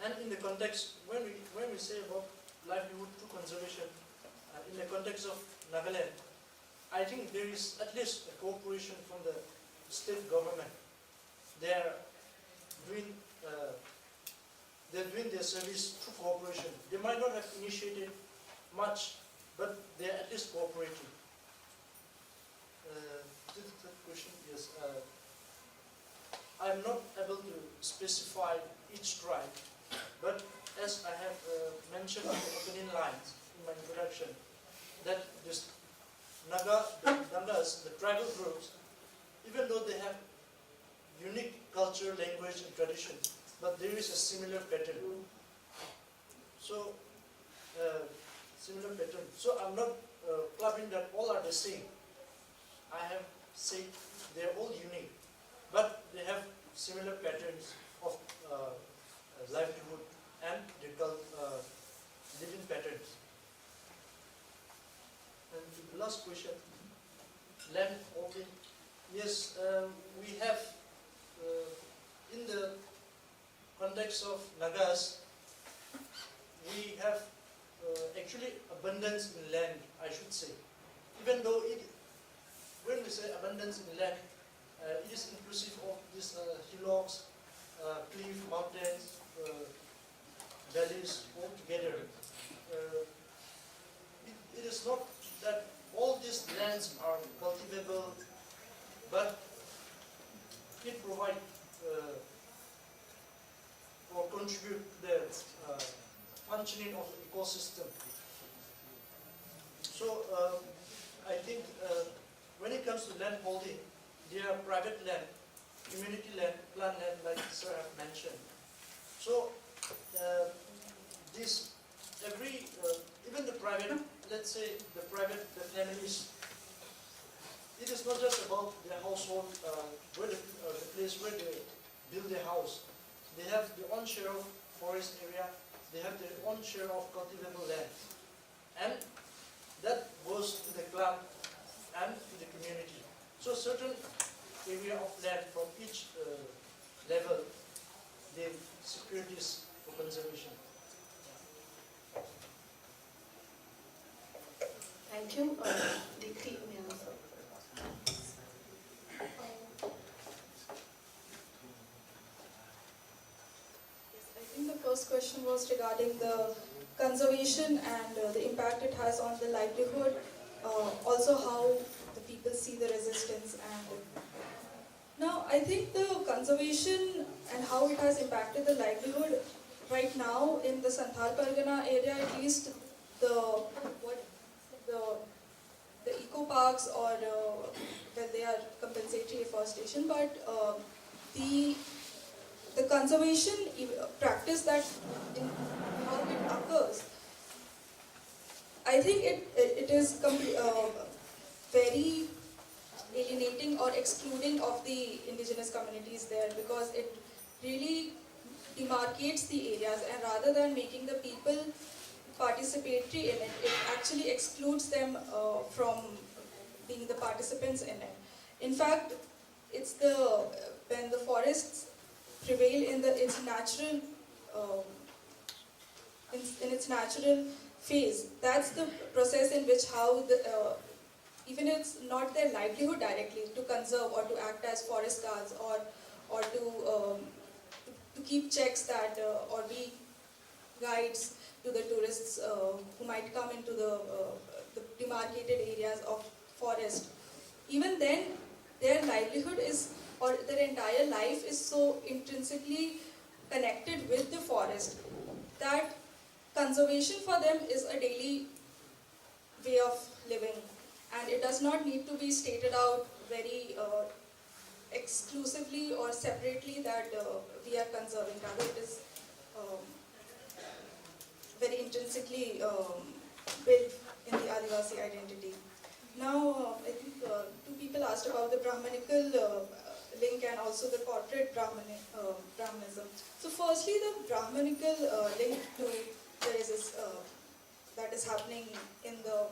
And in the context, when we say about livelihood through conservation, in the context of Nagaland, I think there is at least a cooperation from the state government. They are doing their service through cooperation. They might not have initiated much, but they are at least cooperating. The third question is, I am not able to specify each tribe, but as I have mentioned in the opening lines in my introduction, that this Nagas, the tribal groups, even though they have unique culture, language, and tradition, but there is a similar pattern. So, similar pattern. So I'm not clubbing that all are the same. I have said they are all unique, but they have similar patterns of livelihood and living patterns. And the last question, land holding. Yes, we have in the context of Nagas, we have actually abundance in land, I should say. Even though when we say abundance in land, it is inclusive of these hillocks, cliff, mountains, valleys all together. It is not that all these lands are cultivable, but it provides or contribute to the functioning of the ecosystem. So I think when it comes to land holding, they are private land, community land, plant land, like Sir have mentioned. So even the private, let's say the families, it is not just about their household, the place where they build their house. They have their own share of forest area, they have their own share of cultivable land. And that goes to the clan and to the community. So certain area of land from each level, they secure this for conservation. Thank you. Deepti, you may answer. I think the first question was regarding the conservation and the impact it has on the livelihood, also how the people see the resistance. And now I think the conservation and how it has impacted the livelihood right now in the Santhal Pargana area, at least the eco parks or where they are compensatory afforestation, but the conservation practice that how it occurs, I think it is very alienating or excluding of the indigenous communities there, because it really demarcates the areas, and rather than making the people participatory in it, it actually excludes them from being the participants in it. In fact, it's when the forests prevail in its natural in its natural phase. That's the process in which how even it's not their livelihood directly to conserve or to act as forest guards or to keep checks that or be guides to the tourists who might come into the demarcated areas of forest. Even then, their livelihood is, or their entire life is so intrinsically connected with the forest that conservation for them is a daily way of living, and it does not need to be stated out very exclusively or separately that we are conserving. Rather, it is um, very intrinsically built in the Adivasi identity. Now, I think two people asked about the Brahmanical link and also the corporate Brahmanism. So, firstly, the Brahmanical link to there is this, that is happening in the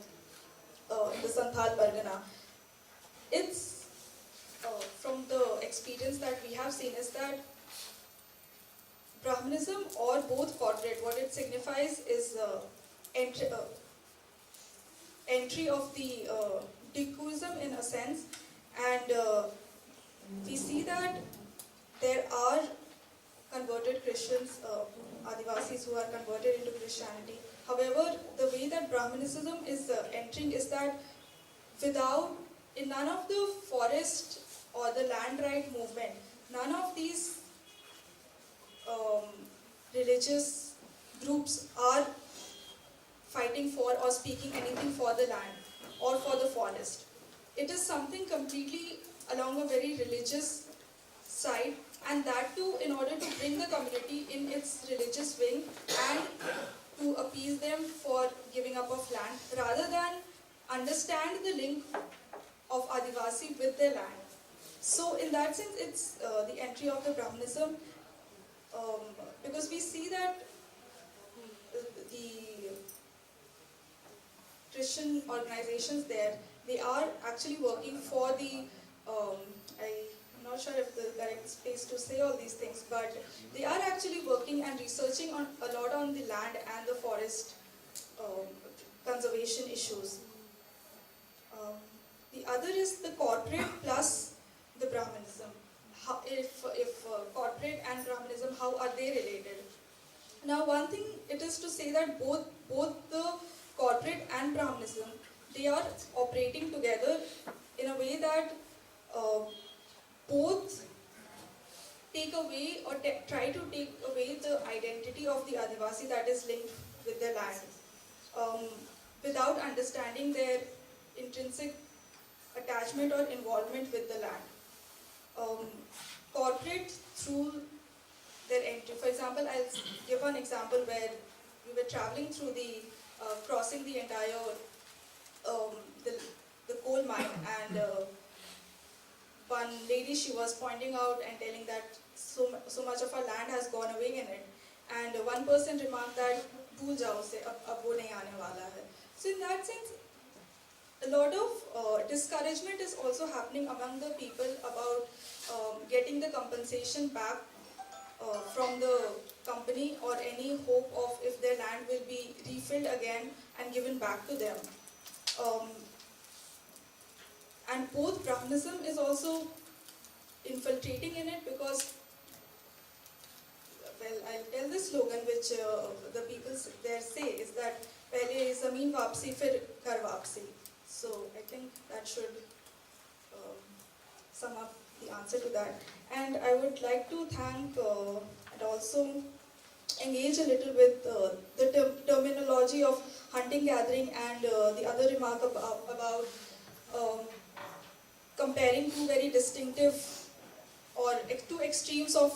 Santhal Pargana. It's from the experience that we have seen is that Brahmanism or both corporate, what it signifies is entry of the Dikuism in a sense, and we see that there are converted Christians, Adivasis who are converted into Christianity. However, the way that Brahmanism is entering is that in none of the forest or the land right movement, none of these religious groups are fighting for or speaking anything for the land or for the forest. It is something completely along a very religious side, and that too in order to bring the community in its religious wing and to appease them for giving up of land rather than understand the link of Adivasi with their land. So in that sense, it's the entry of the Brahmanism, because we see that the Christian organizations there, they are actually working for the, I'm not sure if the correct space to say all these things, but they are actually working and researching a lot on the land and the forest conservation issues. The other is the corporate plus the Brahmanism. If corporate and Brahmanism, how are they related? Now, one thing it is to say that both the corporate and Brahmanism, they are operating together in a way that both take away or try to take away the identity of the Adivasi that is linked with their land, without understanding their intrinsic attachment or involvement with the land. Corporate through their entry. For example, I'll give one example where we were traveling through crossing the entire the coal mine, and one lady, she was pointing out and telling that so much of our land has gone away in it, and one person remarked that bhul jao se ab wo nahi aane wala hai. So in that sense, a lot of discouragement is also happening among the people about getting the compensation back from the company, or any hope of if their land will be refilled again and given back to them. And both Brahmanism is also infiltrating in it, because, well, I'll tell the slogan which the people there say is that pehle zameen wapsi fir ghar wapsi. So I think that should sum up the answer to that. And I would like to thank and also engage a little with the terminology of hunting gathering and the other remark about comparing two very distinctive or two extremes of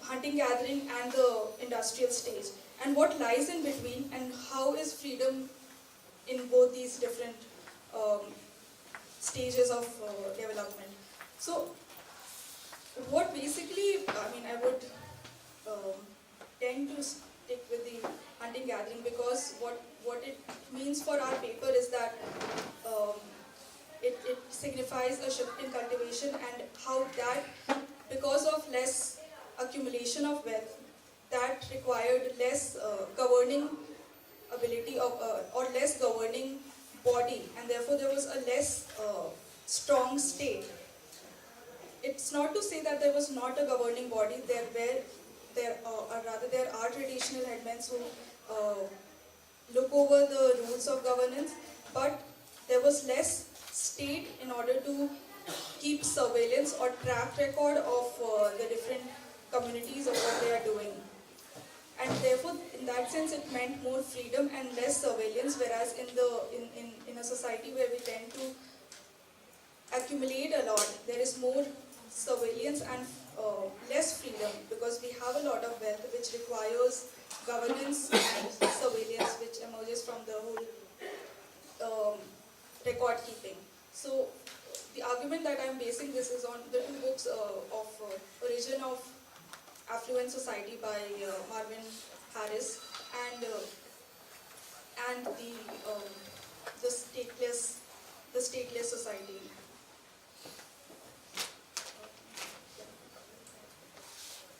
hunting gathering and the industrial stage, and what lies in between, and how is freedom in both these different stages of development. So what basically, I would tend to stick with the hunting gathering, because what it means for our paper is that it signifies a shift in cultivation, and how that, because of less accumulation of wealth, that required less governing ability of, or less governing body, and therefore there was a less strong state. It's not to say that there was not a governing body. There are traditional headmen who look over the rules of governance, but there was less state in order to keep surveillance or track record of the different communities of what they are doing. And therefore, in that sense, it meant more freedom and less surveillance, whereas in a society where we tend to accumulate a lot, there is more surveillance and less freedom, because we have a lot of wealth which requires governance and surveillance, which emerges from the whole record keeping. So the argument that I'm basing this is on the two books of Origin of Affluent Society by Marvin Harris and the stateless society.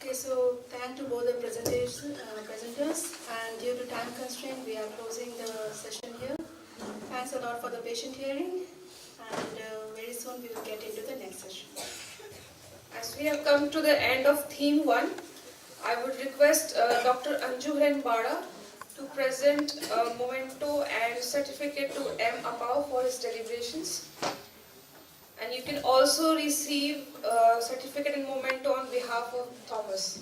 Okay, so thank to both the presenters, and due to time constraint, we are closing the session here. Thanks a lot for the patient hearing, and very soon we will get into the next session. As we have come to the end of theme 1, I would request Dr. Anju Bada to present a memento and certificate to M. Apau for his deliberations. And you can also receive a certificate and memento on behalf of Thomas.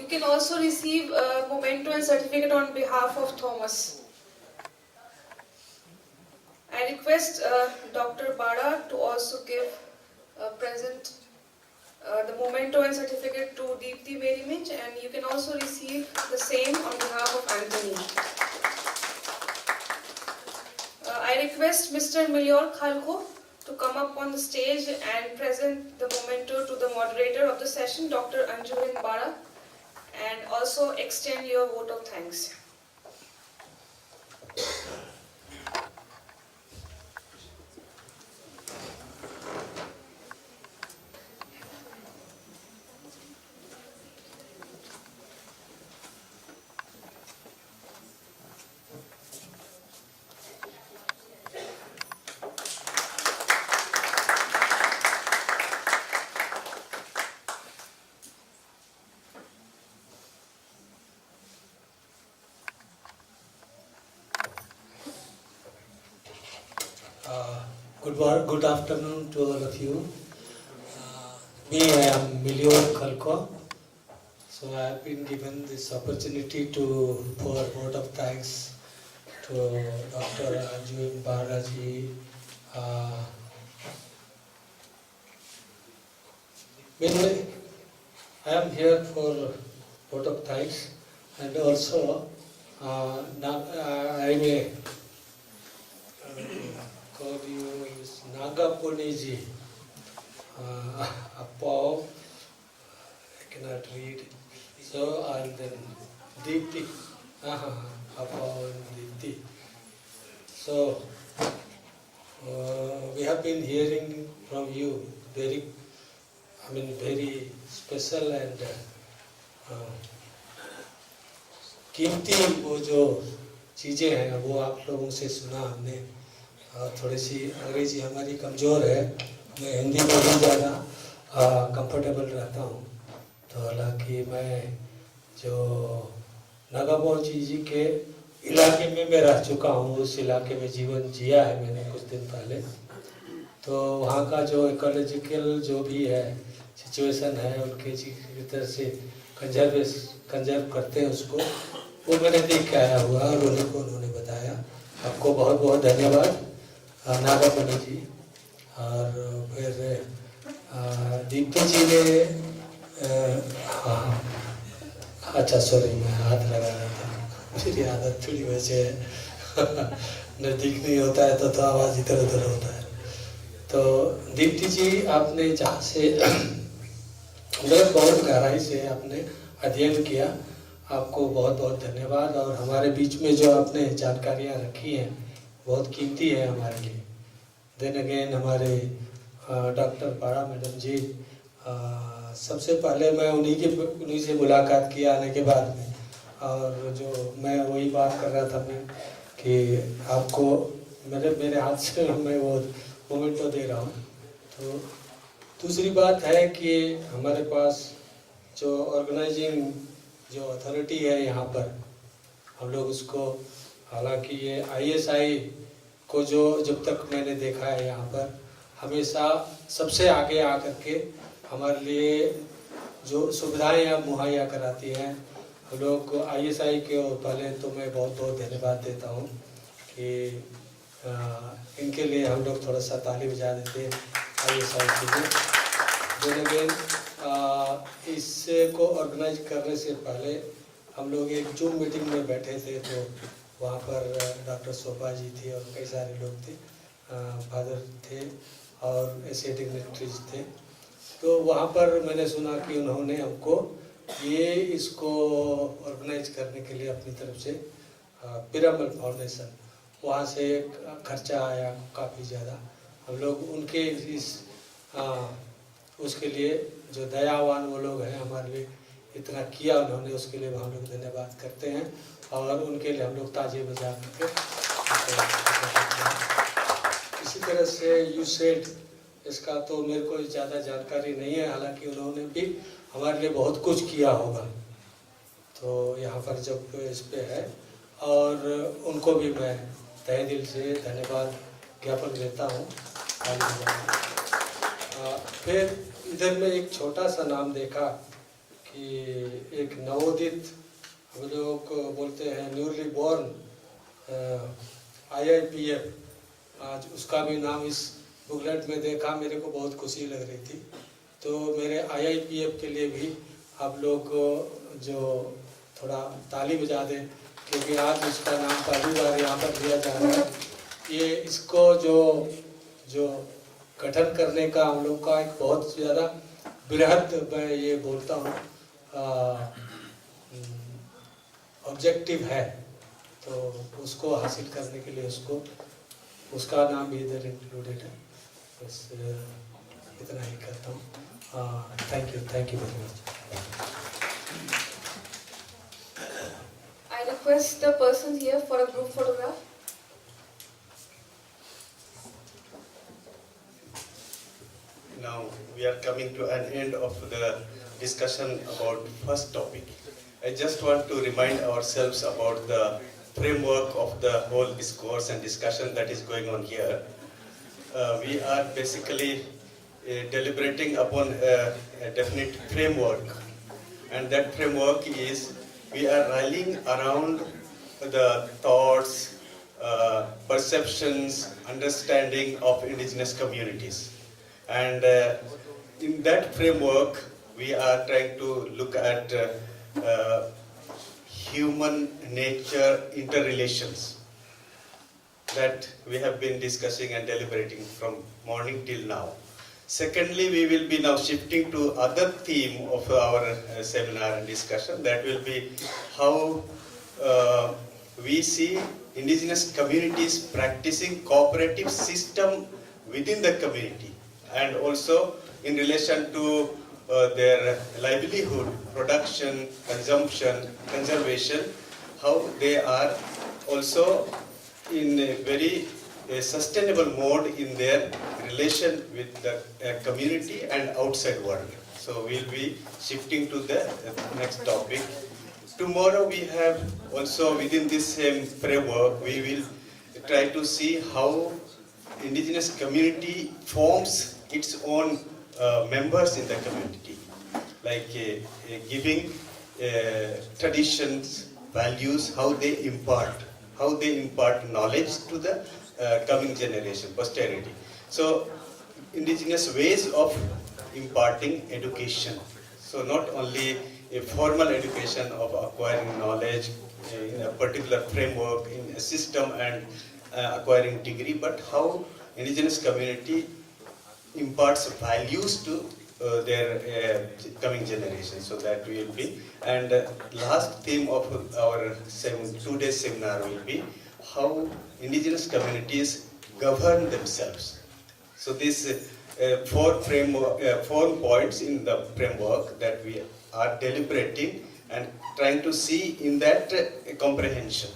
You can also receive a memento and certificate on behalf of Thomas. I request Dr. Bada to also present the memento and certificate to Deepthi Merimich, and you can also receive the same on behalf of Anthony. I request Mr. Milior Khalko to come up on the stage and present the memento to the moderator of the session, Dr. Anju Bada, and also extend your vote of thanks. Good afternoon to all of you. Me, I am Milior Khalko. So I have been given this opportunity to pour a vote of thanks to Dr. Anju Badaji. Mainly, I am here for vote of thanks, and also I may call you Naga Puniji. Apau, I cannot read. So, and then Deepthi. Apau and Deepthi. So, we have been hearing from you very special and कीमती वो जो चीज़ें हैं वो आप लोगों से सुना हमने। थोड़ी सी अंग्रेजी हमारी कमज़ोर है, मैं हिंदी में ही ज़्यादा कंफर्टेबल रहता हूँ। तो हालांकि मैं जो नागापोल जी के इलाके में मैं रह चुका हूँ, उस इलाके में जीवन जिया है मैंने कुछ दिन पहले। तो वहाँ का जो इकोलॉजिकल जो भी है सिचुएशन है, उनके जिस तरह से कंजर्व करते हैं उसको, वो मैंने देख के आया हुआ और उन्होंने बताया। आपको बहुत बहुत धन्यवाद नागापुनी जी। और फिर दीप्ति जी ने अच्छा सॉरी मैं हाथ लगा रहा था, मेरी आदत थोड़ी वैसे है नज़दीक नहीं होता है तो आवाज़ इधर उधर होता है। तो दीप्ति जी, आपने जहाँ से बहुत गहराई से आपने अध्ययन किया, आपको बहुत बहुत धन्यवाद। और हमारे बीच में जो आपने जानकारियाँ रखी हैं बहुत कीमती है हमारे लिए। देन अगेन हमारे डॉक्टर बाड़ा मैडम जी, सबसे पहले मैं उन्हीं से मुलाकात किया आने के बाद में, और जो मैं वही बात कर रहा था मैं कि आपको मेरे हाथ से मैं वो मोमेंटो दे रहा हूँ। तो दूसरी बात है कि हमारे पास जो ऑर्गेनाइजिंग जो अथॉरिटी है यहाँ पर, हम लोग उसको, हालांकि ये ISI को जो जब तक मैंने देखा है यहाँ पर हमेशा सबसे आगे आकर के हमारे लिए जो सुविधाएं आप मुहैया कराती हैं, हम लोग को ISI के पहले तो मैं बहुत बहुत धन्यवाद देता हूँ कि इनके लिए हम लोग थोड़ा सा ताली बजा देते हैं ISI के लिए। देन अगेन इससे को ऑर्गेनाइज करने से पहले हम लोग एक जूम मीटिंग में बैठे थे, तो वहाँ पर डॉक्टर शोभा जी थी और कई सारे लोग थे, फादर थे और ऐसे डिग्नेटरीज थे। तो वहाँ पर मैंने सुना कि उन्होंने हमको इसको ऑर्गेनाइज करने के लिए अपनी तरफ से पिरामल फाउंडेशन, वहाँ से खर्चा आया काफ़ी ज़्यादा। हम लोग उनके उसके लिए जो दयावान वो लोग हैं हमारे लिए इतना किया उन्होंने, उसके लिए हम लोग धन्यवाद करते हैं और उनके लिए हम लोग ताजे बजा करके। इसी तरह से यू सेड, इसका तो मेरे को ज़्यादा जानकारी नहीं है, हालांकि उन्होंने भी हमारे लिए बहुत कुछ किया होगा, तो यहाँ पर जब इस पे है और उनको भी मैं तहे दिल से धन्यवाद ज्ञापन देता हूँ। फिर इधर में एक छोटा सा नाम देखा कि एक नवोदित, हम लोग बोलते हैं न्यूली बॉर्न IIPF, आज उसका भी नाम इस बुकलेट में देखा, मेरे को बहुत खुशी लग रही थी। तो मेरे IIPF के लिए भी आप लोग जो थोड़ा ताली बजा दें, क्योंकि आज उसका नाम पहली बार यहाँ पर लिया जा रहा है। ये इसको जो गठन करने का हम लोग का एक बहुत ज़्यादा बृहद, मैं ये बोलता हूँ ऑब्जेक्टिव है, तो उसको हासिल करने के लिए उसका नाम भी इधर इंक्लूडेड है। बस इतना ही करता हूँ। Thank you very much. I request the person here for a group photograph. Now we are coming to an end of the discussion about first topic. I just want to remind ourselves about the framework of the whole discourse and discussion that is going on here. We are basically deliberating upon a definite framework, and that framework is we are rallying around the thoughts, perceptions, understanding of indigenous communities. And in that framework, we are trying to look at human nature interrelations that we have been discussing and deliberating from morning till now. Secondly, we will be now shifting to other theme of our seminar and discussion, that will be how we see indigenous communities practicing cooperative system within the community, and also in relation to their livelihood, production, consumption, conservation, how they are also in a very sustainable mode in their relation with the community and outside world. So we'll be shifting to the next topic. Tomorrow we have also within this same framework, we will try to see how indigenous community forms its own members in the community, like giving traditions, values, how they impart knowledge to the coming generation, posterity. So indigenous ways of imparting education. So not only a formal education of acquiring knowledge in a particular framework, in a system and acquiring degree, but how indigenous community imparts values to their coming generation. So that will be, and last theme of our today's seminar will be how indigenous communities govern themselves. So these four points in the framework that we are deliberating and trying to see in that comprehension.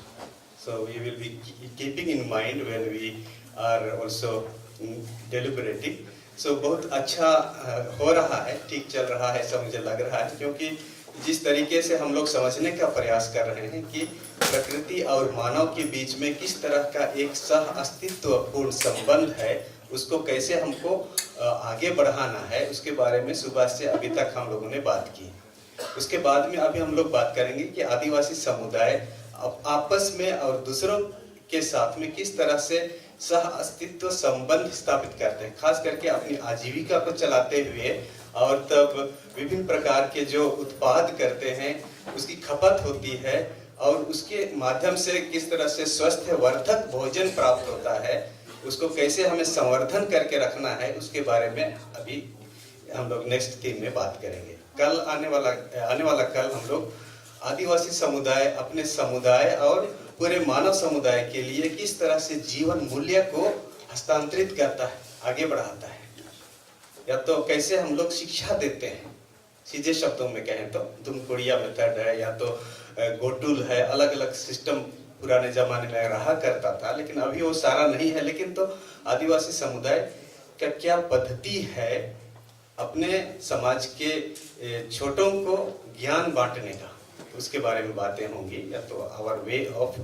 So we will be keeping in mind when we are also deliberating. So बहुत अच्छा हो रहा है, ठीक चल रहा है, सब मुझे लग रहा है, क्योंकि जिस तरीके से हम लोग समझने का प्रयास कर रहे हैं कि प्रकृति और मानव के बीच में किस तरह का एक सह अस्तित्वपूर्ण संबंध है, उसको कैसे हमको आगे बढ़ाना है, उसके बारे में सुबह से अभी तक हम लोगों ने बात की। उसके बाद में अभी हम लोग बात करेंगे कि आदिवासी समुदाय आपस में और दूसरों के साथ में किस तरह से सह अस्तित्व संबंध स्थापित करते हैं, खास करके अपनी आजीविका को चलाते हुए, और तब विभिन्न प्रकार के जो उत्पाद करते हैं उसकी खपत होती है, और उसके माध्यम से किस तरह से स्वस्थ वर्धक भोजन प्राप्त होता है, उसको कैसे हमें संवर्धन करके रखना है, उसके बारे में अभी हम लोग नेक्स्ट थीम में बात करेंगे। कल आने वाला कल हम लोग आदिवासी समुदाय अपने समुदाय और पूरे मानव समुदाय के लिए किस तरह से जीवन मूल्य को हस्तांतरित करता है, आगे बढ़ाता है, या तो कैसे हम लोग शिक्षा देते हैं। सीधे शब्दों में कहें तो दुमकुड़िया मेथड है, या तो गोटुल है, अलग अलग सिस्टम पुराने जमाने में रहा करता था, लेकिन अभी वो सारा नहीं है। लेकिन तो आदिवासी समुदाय का क्या पद्धति है अपने समाज के छोटों को ज्ञान बांटने का, उसके बारे में बातें होंगी, या तो our way of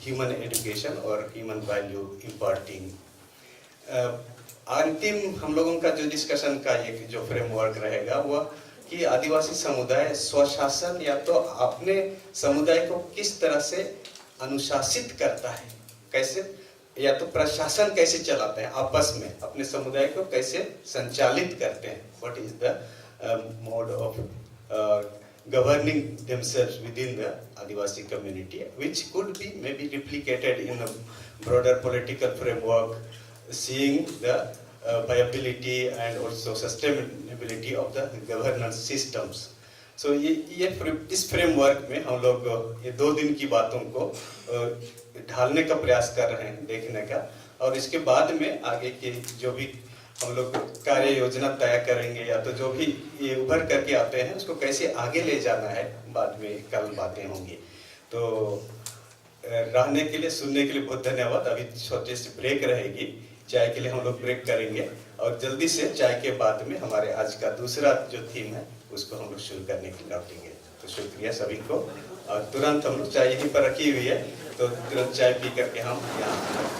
human education और ह्यूमन वैल्यू इम्पार्टिंग। अंतिम हम लोगों का जो डिस्कशन का एक जो फ्रेमवर्क रहेगा वह कि आदिवासी समुदाय स्वशासन या तो अपने समुदाय को किस तरह से अनुशासित करता है, कैसे, या तो प्रशासन कैसे चलाते हैं, आपस में अपने समुदाय को कैसे संचालित करते हैं, what is the mode of governing themselves within the Adivasi community, which could be maybe replicated in a broader political framework, seeing the viability and also sustainability of the governance systems. So इस framework में हम लोग ये 2 दिन की बातों को ढालने का प्रयास कर रहे हैं, देखने का, और इसके बाद में आगे के जो भी हम लोग कार्य योजना तय करेंगे, या तो जो भी ये उभर करके आते हैं उसको कैसे आगे ले जाना है, बाद में कल बातें होंगी। तो रहने के लिए, सुनने के लिए बहुत धन्यवाद। अभी छोटे से ब्रेक रहेगी, चाय के लिए हम लोग ब्रेक करेंगे, और जल्दी से चाय के बाद में हमारे आज का दूसरा जो थीम है उसको हम लोग शुरू करने के लिए लौटेंगे। तो शुक्रिया सभी को, और तुरंत हम लोग चाय यहीं पर रखी हुई है, तो तुरंत चाय पी करके हम यहाँ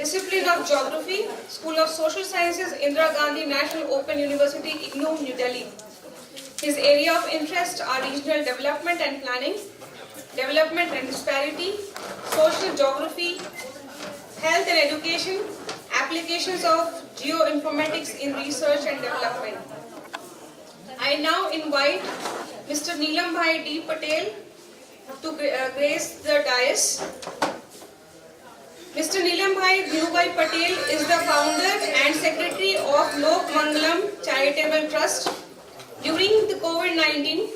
Discipline of Geography, School of Social Sciences, Indira Gandhi National Open University, IGNOU, New Delhi. His area of interest are regional development and planning, development and disparity, social geography, health and education, applications of geoinformatics in research and development. I now invite Mr. Neelam Bhai D. Patel to grace the dais. Mr. Neelam Bhai Dhirubhai Patel is the founder and secretary of Lok Mangalam Charitable Trust. During the COVID-19,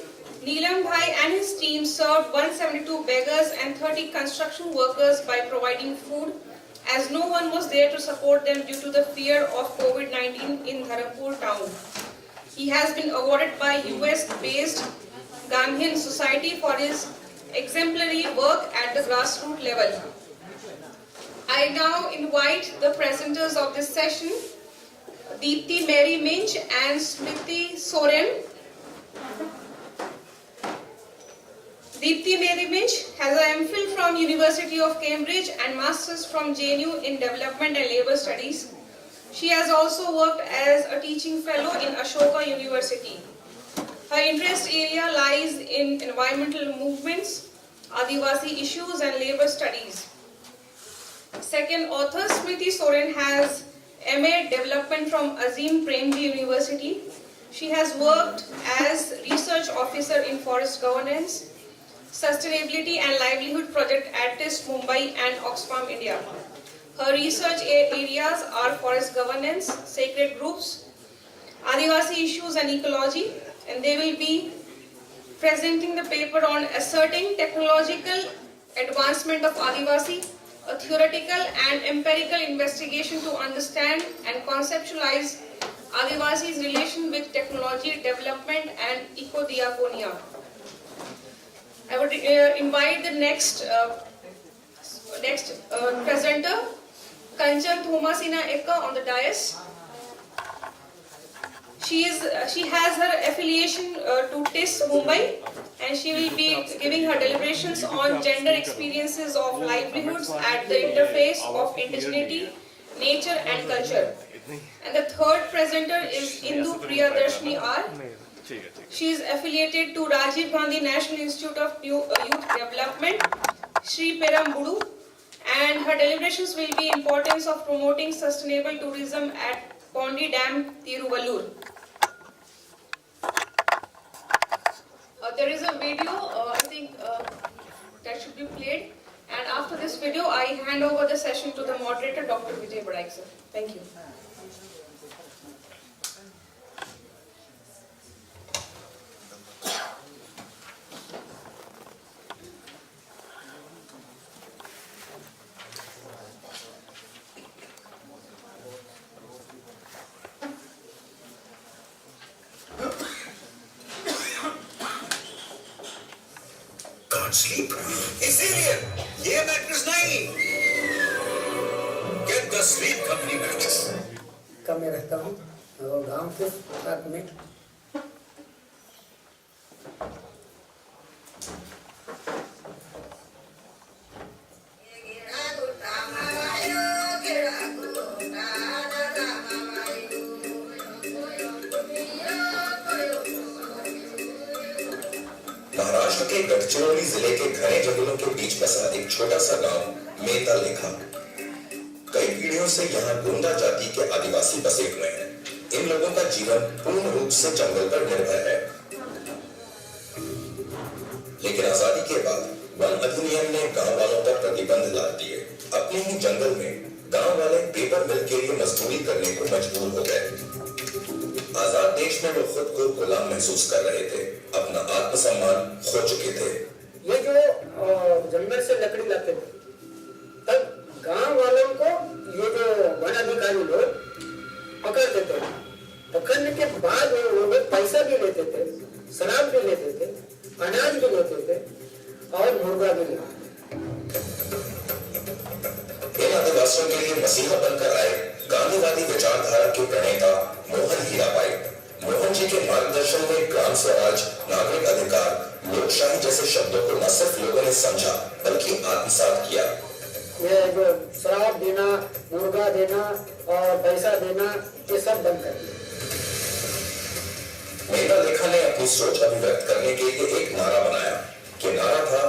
Neelam Bhai and his team served 172 beggars and 30 construction workers by providing food, as no one was there to support them due to the fear of COVID-19 in Dharampur town. He has been awarded by US-based Gandhian Society for his exemplary work at the grassroots level. I now invite the presenters of this session, Deepthi Mary Minch and Smriti Soren. Deepthi Mary Minch has an MPhil from University of Cambridge and Masters from JNU in Development and Labour Studies. She has also worked as a teaching fellow in Ashoka University. Her interest area lies in environmental movements, Adivasi issues and labour studies. Second author, Smriti Soren, has MA Development from Azim Premji University. She has worked as research officer in forest governance, sustainability and livelihood project at TIST Mumbai and Oxfam, India. Her research areas are forest governance, sacred groups, Adivasi issues and ecology, and they will be presenting the paper on asserting technological advancement of Adivasi, a theoretical and empirical investigation to understand and conceptualize Adivasi's relation with technology, development and eco-diaconia. I would invite the next presenter, Kanchan Thomasina Ekka, on the dais. She has her affiliation to TIST Mumbai, and she will be giving her deliberations on gender experiences of livelihoods at the interface of indigeneity, nature and culture. And the third presenter is Indu Priyadarshini R. She is affiliated to Rajiv Gandhi National Institute of Youth Development, Sri Peramburu, and her deliberations will be importance of promoting sustainable tourism at Pondi Dam, Tiruvallur. There is a video, I think, that should be played. And after this video, I hand over the session to the moderator, Dr. Vijay Badaik, sir. Thank you. Sleep. इसीलिए ये mattress नहीं. Get the Sleep Company mattress. कब मैं रहता हूँ और गांव के साथ में महाराष्ट्र के गढ़चिरौली जिले के घने जंगलों के बीच बसा एक छोटा सा गांव मेता लेखा. कई पीढ़ियों से यहाँ गोंडा जाति के आदिवासी बसे हुए हैं. इन लोगों का जीवन पूर्ण रूप से जंगल पर निर्भर है. लेकिन आजादी के बाद वन अधिनियम ने गांव वालों पर प्रतिबंध ला दिए. अपने ही जंगल में गांव वाले पेपर मिल के लिए मजदूरी करने को मजबूर हो गए. आजाद देश में वो खुद को गुलाम महसूस कर रहे थे. अपना आत्मसम्मान खो चुके थे. ये जो जंगल से लकड़ी लाते थे, तब गांव वालों को ये जो वन अधिकारी लोग पकड़ते थे. पकड़ने के बाद वो लोग पैसा भी लेते थे, शराब भी लेते थे, अनाज भी लेते थे और मुर्गा भी लेते थे. इन आदिवासियों के लिए मसीहा बनकर आए गांधीवादी विचारधारा के प्रणेता मोहन हीराबाई. मोहन जी के मार्गदर्शन में ग्राम स्वराज, नागरिक अधिकार, लोकशाही जैसे शब्दों को न सिर्फ लोगों ने समझा बल्कि आत्मसात किया. ये जो शराब देना, मुर्गा देना और पैसा देना, ये सब बंद कर दिया। मेधा लेखा ने अपनी सोच अभिव्यक्त करने के लिए एक नारा बनाया कि नारा था,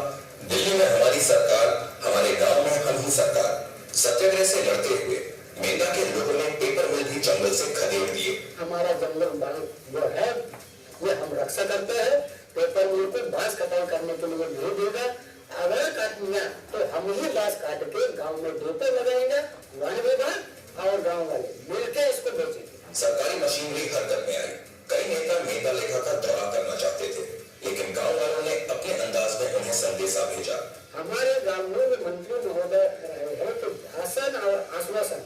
दिल्ली में हमारी सरकार, हमारे गांव में हम ही सरकार। सत्याग्रह से लड़ते हुए मेधा के लोगों ने पेपर मिल भी जंगल से खदेड़ दिए। हमारा जंगल जो है ये हम रक्षा करते हैं, पेपर मिल को बांस कटाई करने के लिए नहीं देगा। अगर काट लिया तो हम ही बांस काट के गांव में डेपो लगाएंगे, वन विभाग और गांव वाले मिलकर इसको बेचेंगे। सरकारी मशीनरी हरकत में आई। कई नेता मेधा लेखा का दौरा करना चाहते थे, लेकिन गांव वालों ने अपने अंदाज में उन्हें संदेशा भेजा। हमारे गांव में मंत्री महोदय रहे हैं तो भाषण और आश्वासन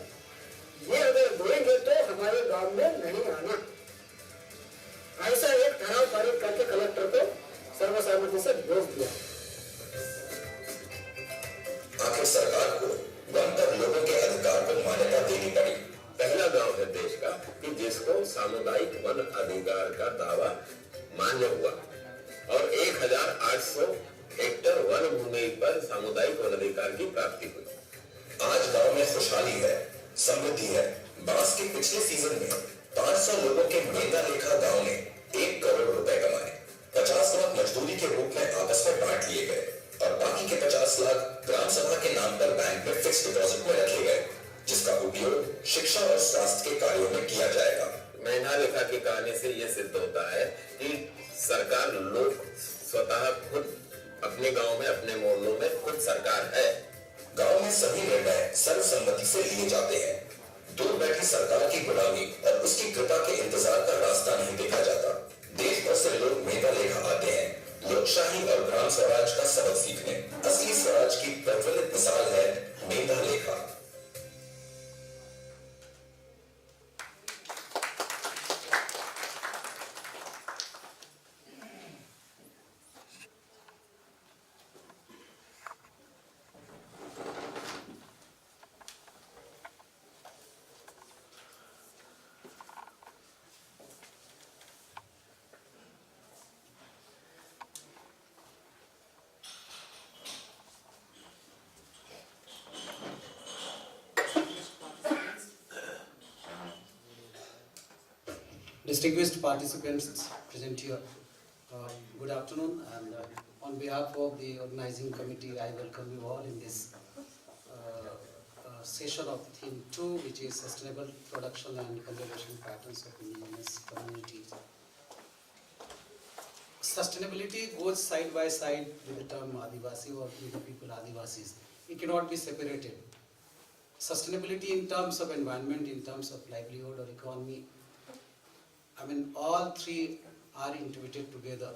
ये अगर देंगे तो हमारे गांव में नहीं आना, ऐसा एक ठराव पारित करके कलेक्टर को सर्वसम्मति से भेज दिया। आखिर सरकार को वन पर लोगों के अधिकार को मान्यता देनी पड़ी। पहला गांव है देश का कि जिसको सामुदायिक वन अधिकार का दावा मान्य हुआ और 1800 हेक्टेयर वन भूमि पर सामुदायिक वन अधिकार की प्राप्ति हुई। आज गांव में खुशहाली है, समृद्धि है। बांस के पिछले सीजन में 500 लोगों के मेधा लेखा गांव ने 1 करोड़ रुपए कमाए। 50 लाख मजदूरी के रूप में आपस में बांट लिए गए और बाकी के 50 लाख ग्राम सभा के नाम पर बैंक में फिक्स डिपॉजिट में रखे गए, जिसका उपयोग शिक्षा और स्वास्थ्य के कार्यों में किया जाएगा। मेधा लेखा की कहानी से यह सिद्ध होता है कि सरकार, लोग स्वतः खुद अपने गांव में, अपने मोहल्लों में खुद सरकार है। गांव में सभी निर्णय सर्वसम्मति से लिए जाते हैं। दूर बैठी सरकार की गुलामी और उसकी कृपा के इंतजार का रास्ता नहीं देखा जाता। देश भर से लोग मेधा लेखा आते हैं लोकशाही और ग्राम स्वराज का सबक सीखने। असली स्वराज की प्रज्वलित मिसाल है मेधा लेखा। Distinguished participants present here, good afternoon, and on behalf of the organizing committee, I welcome you all in this session of theme 2, which is sustainable production and conservation patterns of indigenous communities. Sustainability goes side by side with the term Adivasi or with the people Adivasis. It cannot be separated. Sustainability in terms of environment, in terms of livelihood or economy, I mean, all three are integrated together.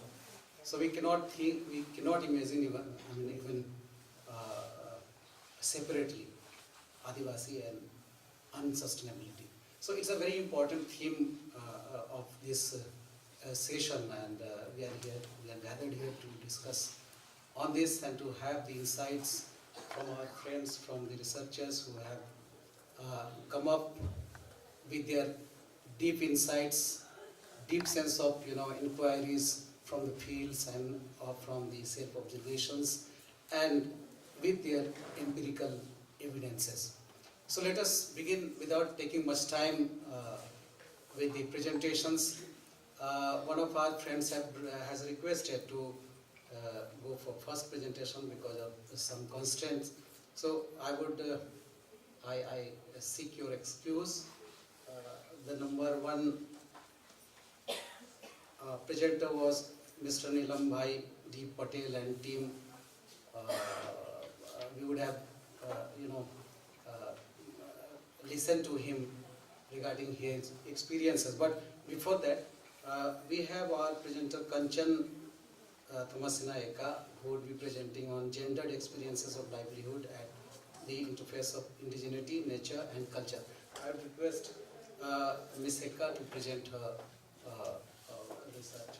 So we cannot think, we cannot imagine even separately Adivasi and unsustainability. So it's a very important theme of this session, and we are gathered here to discuss on this and to have the insights from our friends, from the researchers who have come up with their deep insights, deep sense of inquiries from the fields and from the self-observations and with their empirical evidences. So let us begin without taking much time with the presentations. One of our friends has requested to go for first presentation because of some constraints. So I would I seek your excuse. The number one presenter was Mr. Nilam Bhai D. Patel and team. We would have listened to him regarding his experiences. But before that, we have our presenter Kanchan Thomasina Eka, who would be presenting on gendered experiences of livelihood at the interface of indigeneity, nature and culture. I would request Ms. Eka to present her research.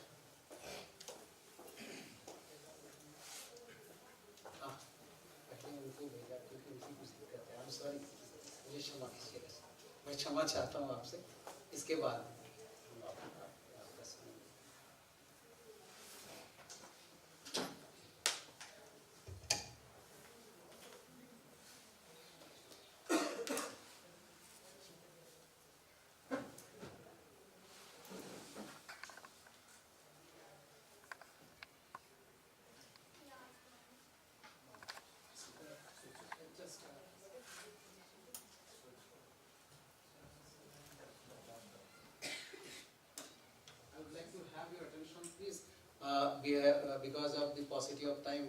I'm sorry, मुझे क्षमा कीजिएगा, मैं क्षमा चाहता हूँ आपसे। इसके बाद because of the paucity of time,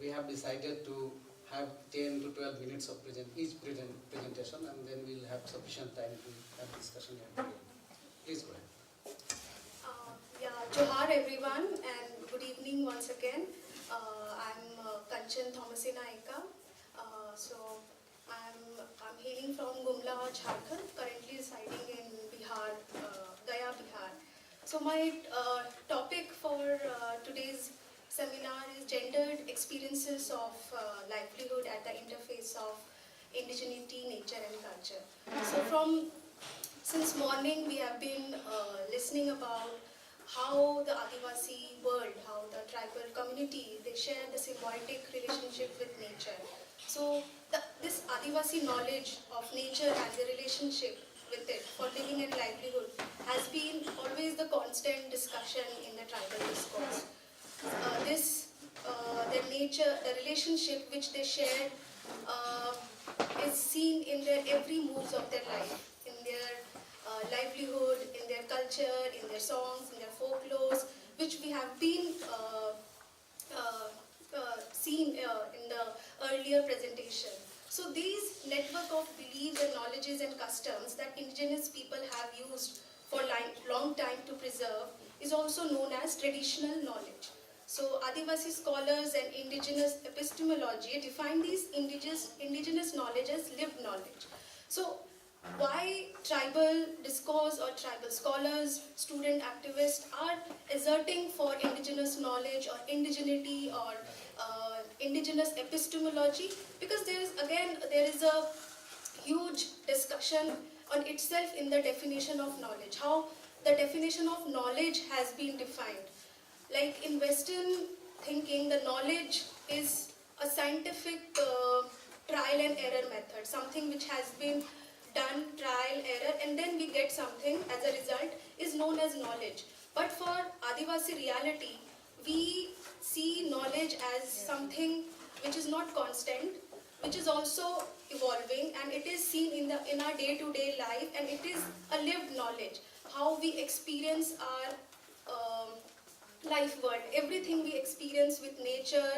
we have decided to have 10 to 12 minutes of presentation, and then we'll have sufficient time to have discussion at the end. Please go ahead. Johar everyone, and good evening once again. I'm Kanchan Thomasina Aika. So I'm hailing from Gumla, Jharkhand, currently residing in Bihar, Gaya, Bihar. So my topic for today's seminar is gendered experiences of livelihood at the interface of indigeneity, nature and culture. So since morning we have been listening about how the Adivasi world, how the tribal community, they share the symbiotic relationship with nature. So this Adivasi knowledge of nature and the relationship with it for living and livelihood has been always the constant discussion in the tribal discourse. The nature, the relationship which they share is seen in their every moves of their life, in their livelihood, in their culture, in their songs, in their folklores, which we have been seen in the earlier presentation. So these network of beliefs and knowledges and customs that indigenous people have used for long time to preserve is also known as traditional knowledge. So Adivasi scholars and indigenous epistemology define these indigenous knowledge as lived knowledge. So why tribal discourse or tribal scholars, student activists are asserting for indigenous knowledge or indigeneity or indigenous epistemology? Because there is a huge discussion on itself in the definition of knowledge, how the definition of knowledge has been defined. Like in Western thinking, the knowledge is a scientific trial and error method, something which has been done, trial, error, and then we get something as a result is known as knowledge. But for Adivasi reality, we see knowledge as something which is not constant, which is also evolving, and it is seen in our day-to-day life, and it is a lived knowledge, how we experience our life world, everything we experience with nature,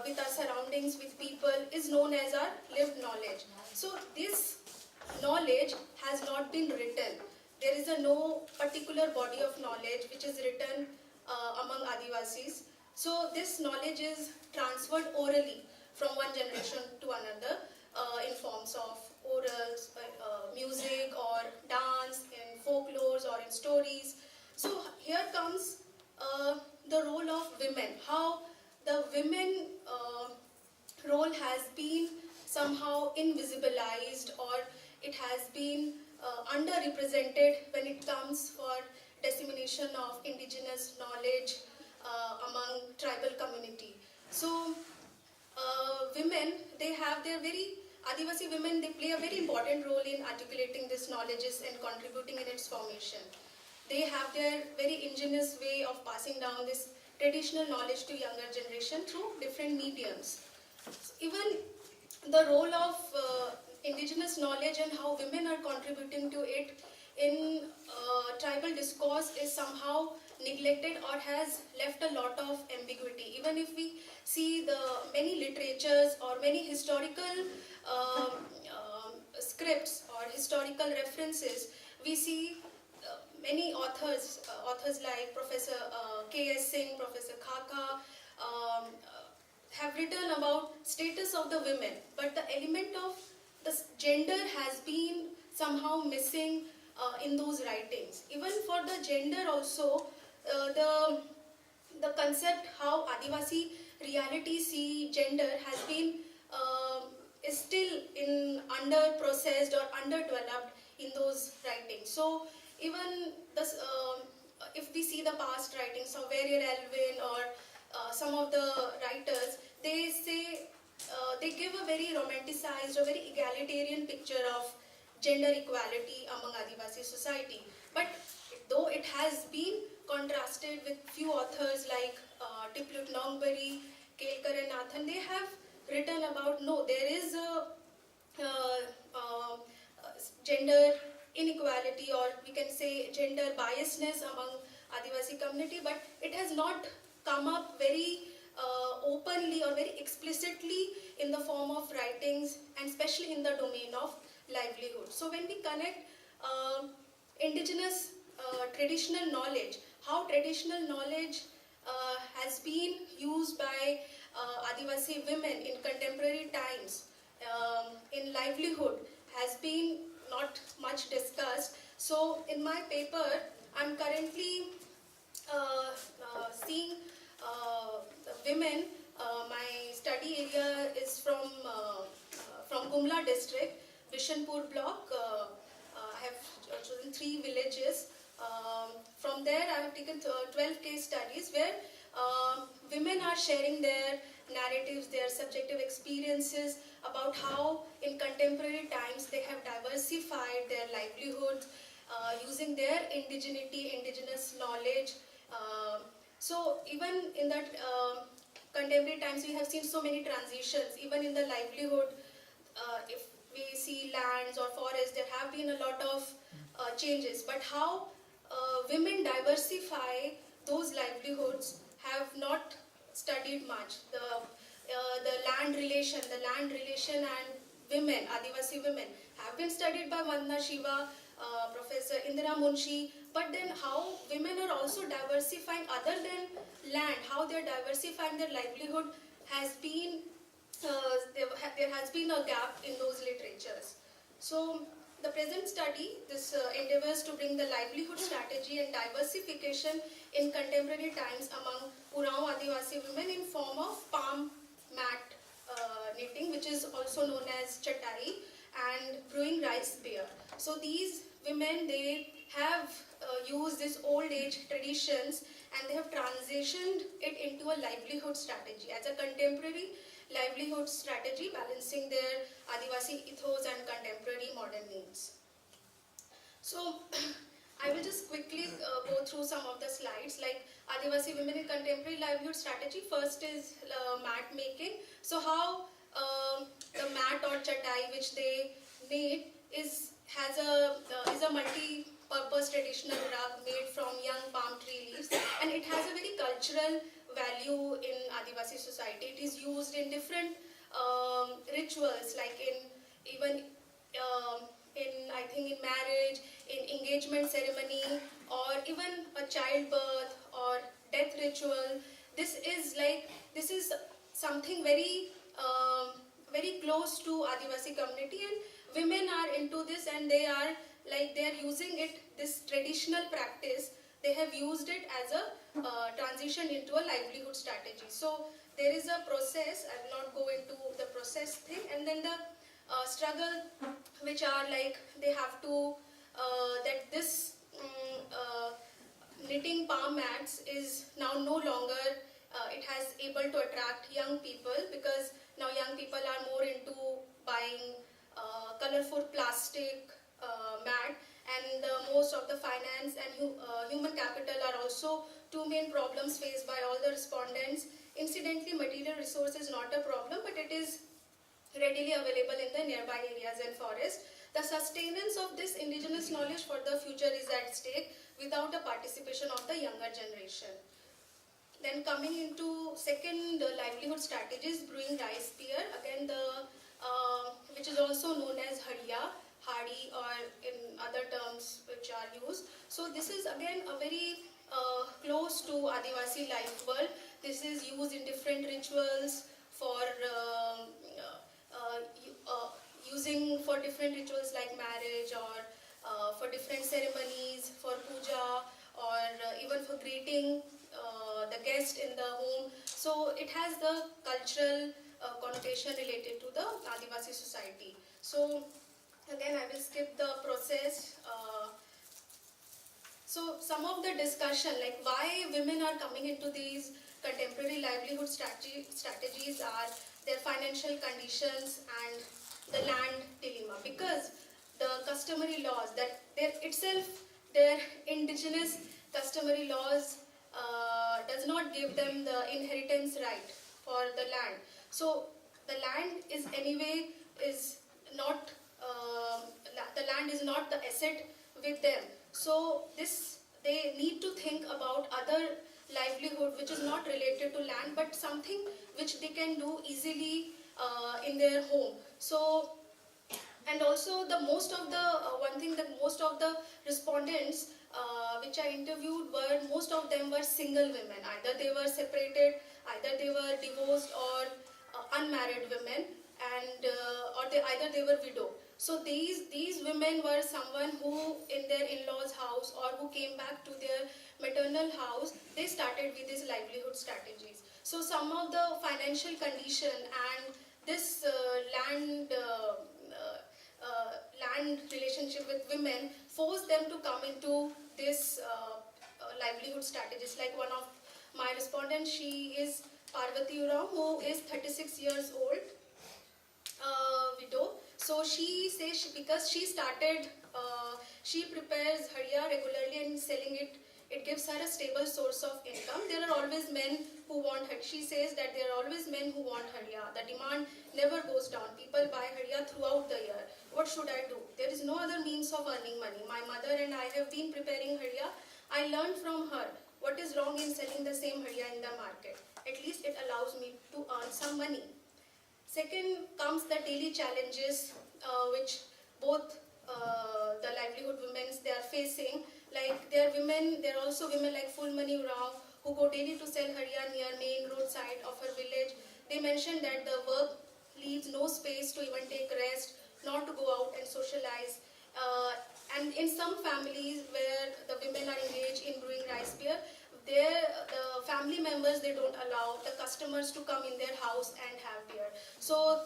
with our surroundings, with people, is known as our lived knowledge. So this knowledge has not been written. There is no particular body of knowledge which is written among Adivasis. So this knowledge is transferred orally from one generation to another in forms of orals, music or dance, in folklores or in stories. So here comes the role of women, how the women role has been somehow invisibilized, or it has been underrepresented when it comes for dissemination of indigenous knowledge among tribal community. So women, they have their Adivasi women, they play a very important role in articulating this knowledges and contributing in its formation. They have their very ingenious way of passing down this traditional knowledge to younger generation through different mediums. Even the role of indigenous knowledge and how women are contributing to it in tribal discourse is somehow neglected or has left a lot of ambiguity. Even if we see the many literatures or many historical scripts or historical references, we see many authors like Professor K.S. Singh, Professor Khaka, have written about status of the women, but the element of the gender has been somehow missing in those writings. Even for the gender also, the concept how Adivasi reality see gender has been is still under processed or underdeveloped in those writings. So even this, if we see the past writings of Verrier Elwin or some of the writers, they say they give a very romanticized or very egalitarian picture of gender equality among Adivasi society. But though it has been contrasted with few authors like Tiplut Nongbury, Kelkar and Nathan, they have written about no, there is a gender inequality, or we can say gender biasness among Adivasi community, but it has not come up very openly or very explicitly in the form of writings, and especially in the domain of livelihood. So when we connect indigenous traditional knowledge, how traditional knowledge has been used by Adivasi women in contemporary times in livelihood has been not much discussed. So in my paper, I'm currently seeing the women. My study area is from Gumla district, Bishanpur block. I have chosen 3 villages. From there, I have taken 12 case studies where women are sharing their narratives, their subjective experiences about how in contemporary times they have diversified their livelihoods using their indigeneity, indigenous knowledge. So even in that contemporary times, we have seen so many transitions. Even in the livelihood, if we see lands or forests, there have been a lot of changes. But how women diversify those livelihoods have not studied much. The land relation and women, Adivasi women, have been studied by Vandana Shiva, Professor Indira Munshi, but then how women are also diversifying other than land, how they are diversifying their livelihood has been, there has been a gap in those literatures. So the present study, this endeavors to bring the livelihood strategy and diversification in contemporary times among Urao Adivasi women in form of palm mat knitting, which is also known as chatai, and brewing rice beer. So these women, they have used these old age traditions and they have transitioned it into a livelihood strategy as a contemporary livelihood strategy, balancing their Adivasi ethos and contemporary modern needs. So I will just quickly go through some of the slides, like Adivasi women in contemporary livelihood strategy. First is mat making. So how the mat or chatai which they made is a multi-purpose traditional rug made from young palm tree leaves, and it has a very cultural value in Adivasi society. It is used in different rituals, like I think in marriage, in engagement ceremony, or even a childbirth or death ritual. This is something very very close to Adivasi community, and women are into this, and they are using it, this traditional practice. They have used it as a transition into a livelihood strategy. So there is a process. I will not go into the process thing, and then the struggle, which are like they have to that this knitting palm mats is now no longer it has able to attract young people, because now young people are more into buying colorful plastic mat, and most of the finance and human capital are also 2 main problems faced by all the respondents. Incidentally, material resource is not a problem, but it is readily available in the nearby areas and forests. The sustenance of this indigenous knowledge for the future is at stake without the participation of the younger generation. Then coming into second livelihood strategies, brewing rice beer, again which is also known as hadiya, hadi, or in other terms which are used. So this is again a very close to Adivasi life world. This is used in different rituals for using for different rituals like marriage, or for different ceremonies, for puja, or even for greeting the guest in the home. So it has the cultural connotation related to the Adivasi society. So again, I will skip the process. So some of the discussion, like why women are coming into these contemporary livelihood strategies, are their financial conditions and the land dilemma, because the customary laws that their indigenous customary laws does not give them the inheritance right for the land. So the land is anyway the land is not the asset with them. So this they need to think about other livelihood which is not related to land, but something which they can do easily in their home. So, and also the most of the one thing that most of the respondents which I interviewed were, most of them were single women. Either they were separated, either they were divorced, or unmarried women, and or either they were widow. So these women were someone who in their in-laws house or who came back to their maternal house, they started with these livelihood strategies. So some of the financial condition and this land relationship with women forced them to come into this livelihood strategies. Like one of my respondents, she is Parvati Rao, who is 36 years old, widow. So she says because she started, she prepares harya regularly and selling it. It gives her a stable source of income. There are always men who want her. She says that there are always men who want harya. The demand never goes down. People buy harya throughout the year. What should I do? There is no other means of earning money. My mother and I have been preparing harya. I learned from her what is wrong in selling the same harya in the market. At least it allows me to earn some money. Second comes the daily challenges which both the livelihood women they are facing. Like there are also women like Fulmani Rao who go daily to sell harya near main roadside of her village. They mentioned that the work leaves no space to even take rest, not to go out and socialize. And in some families where the women are engaged in brewing rice beer, the family members, they don't allow the customers to come in their house and have beer. So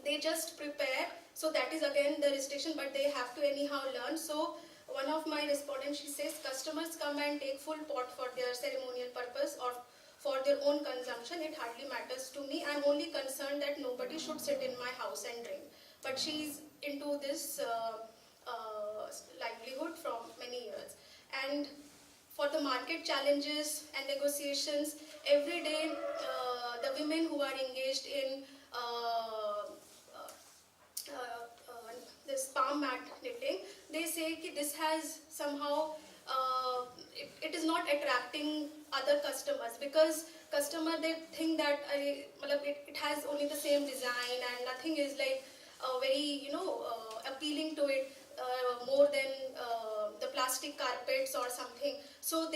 they just prepare. So that is again the restriction, but they have to anyhow learn. So one of my respondents, she says customers come and take full pot for their ceremonial purpose or for their own consumption. It hardly matters to me. I'm only concerned that nobody should sit in my house and drink. But she's into this livelihood from many years. And for the market challenges and negotiations, every day the women who are engaged in this palm mat knitting, they say that this has somehow, it is not attracting other customers, because customer, they think that it has only the same design and nothing is like very appealing to it more than the plastic carpets or something. So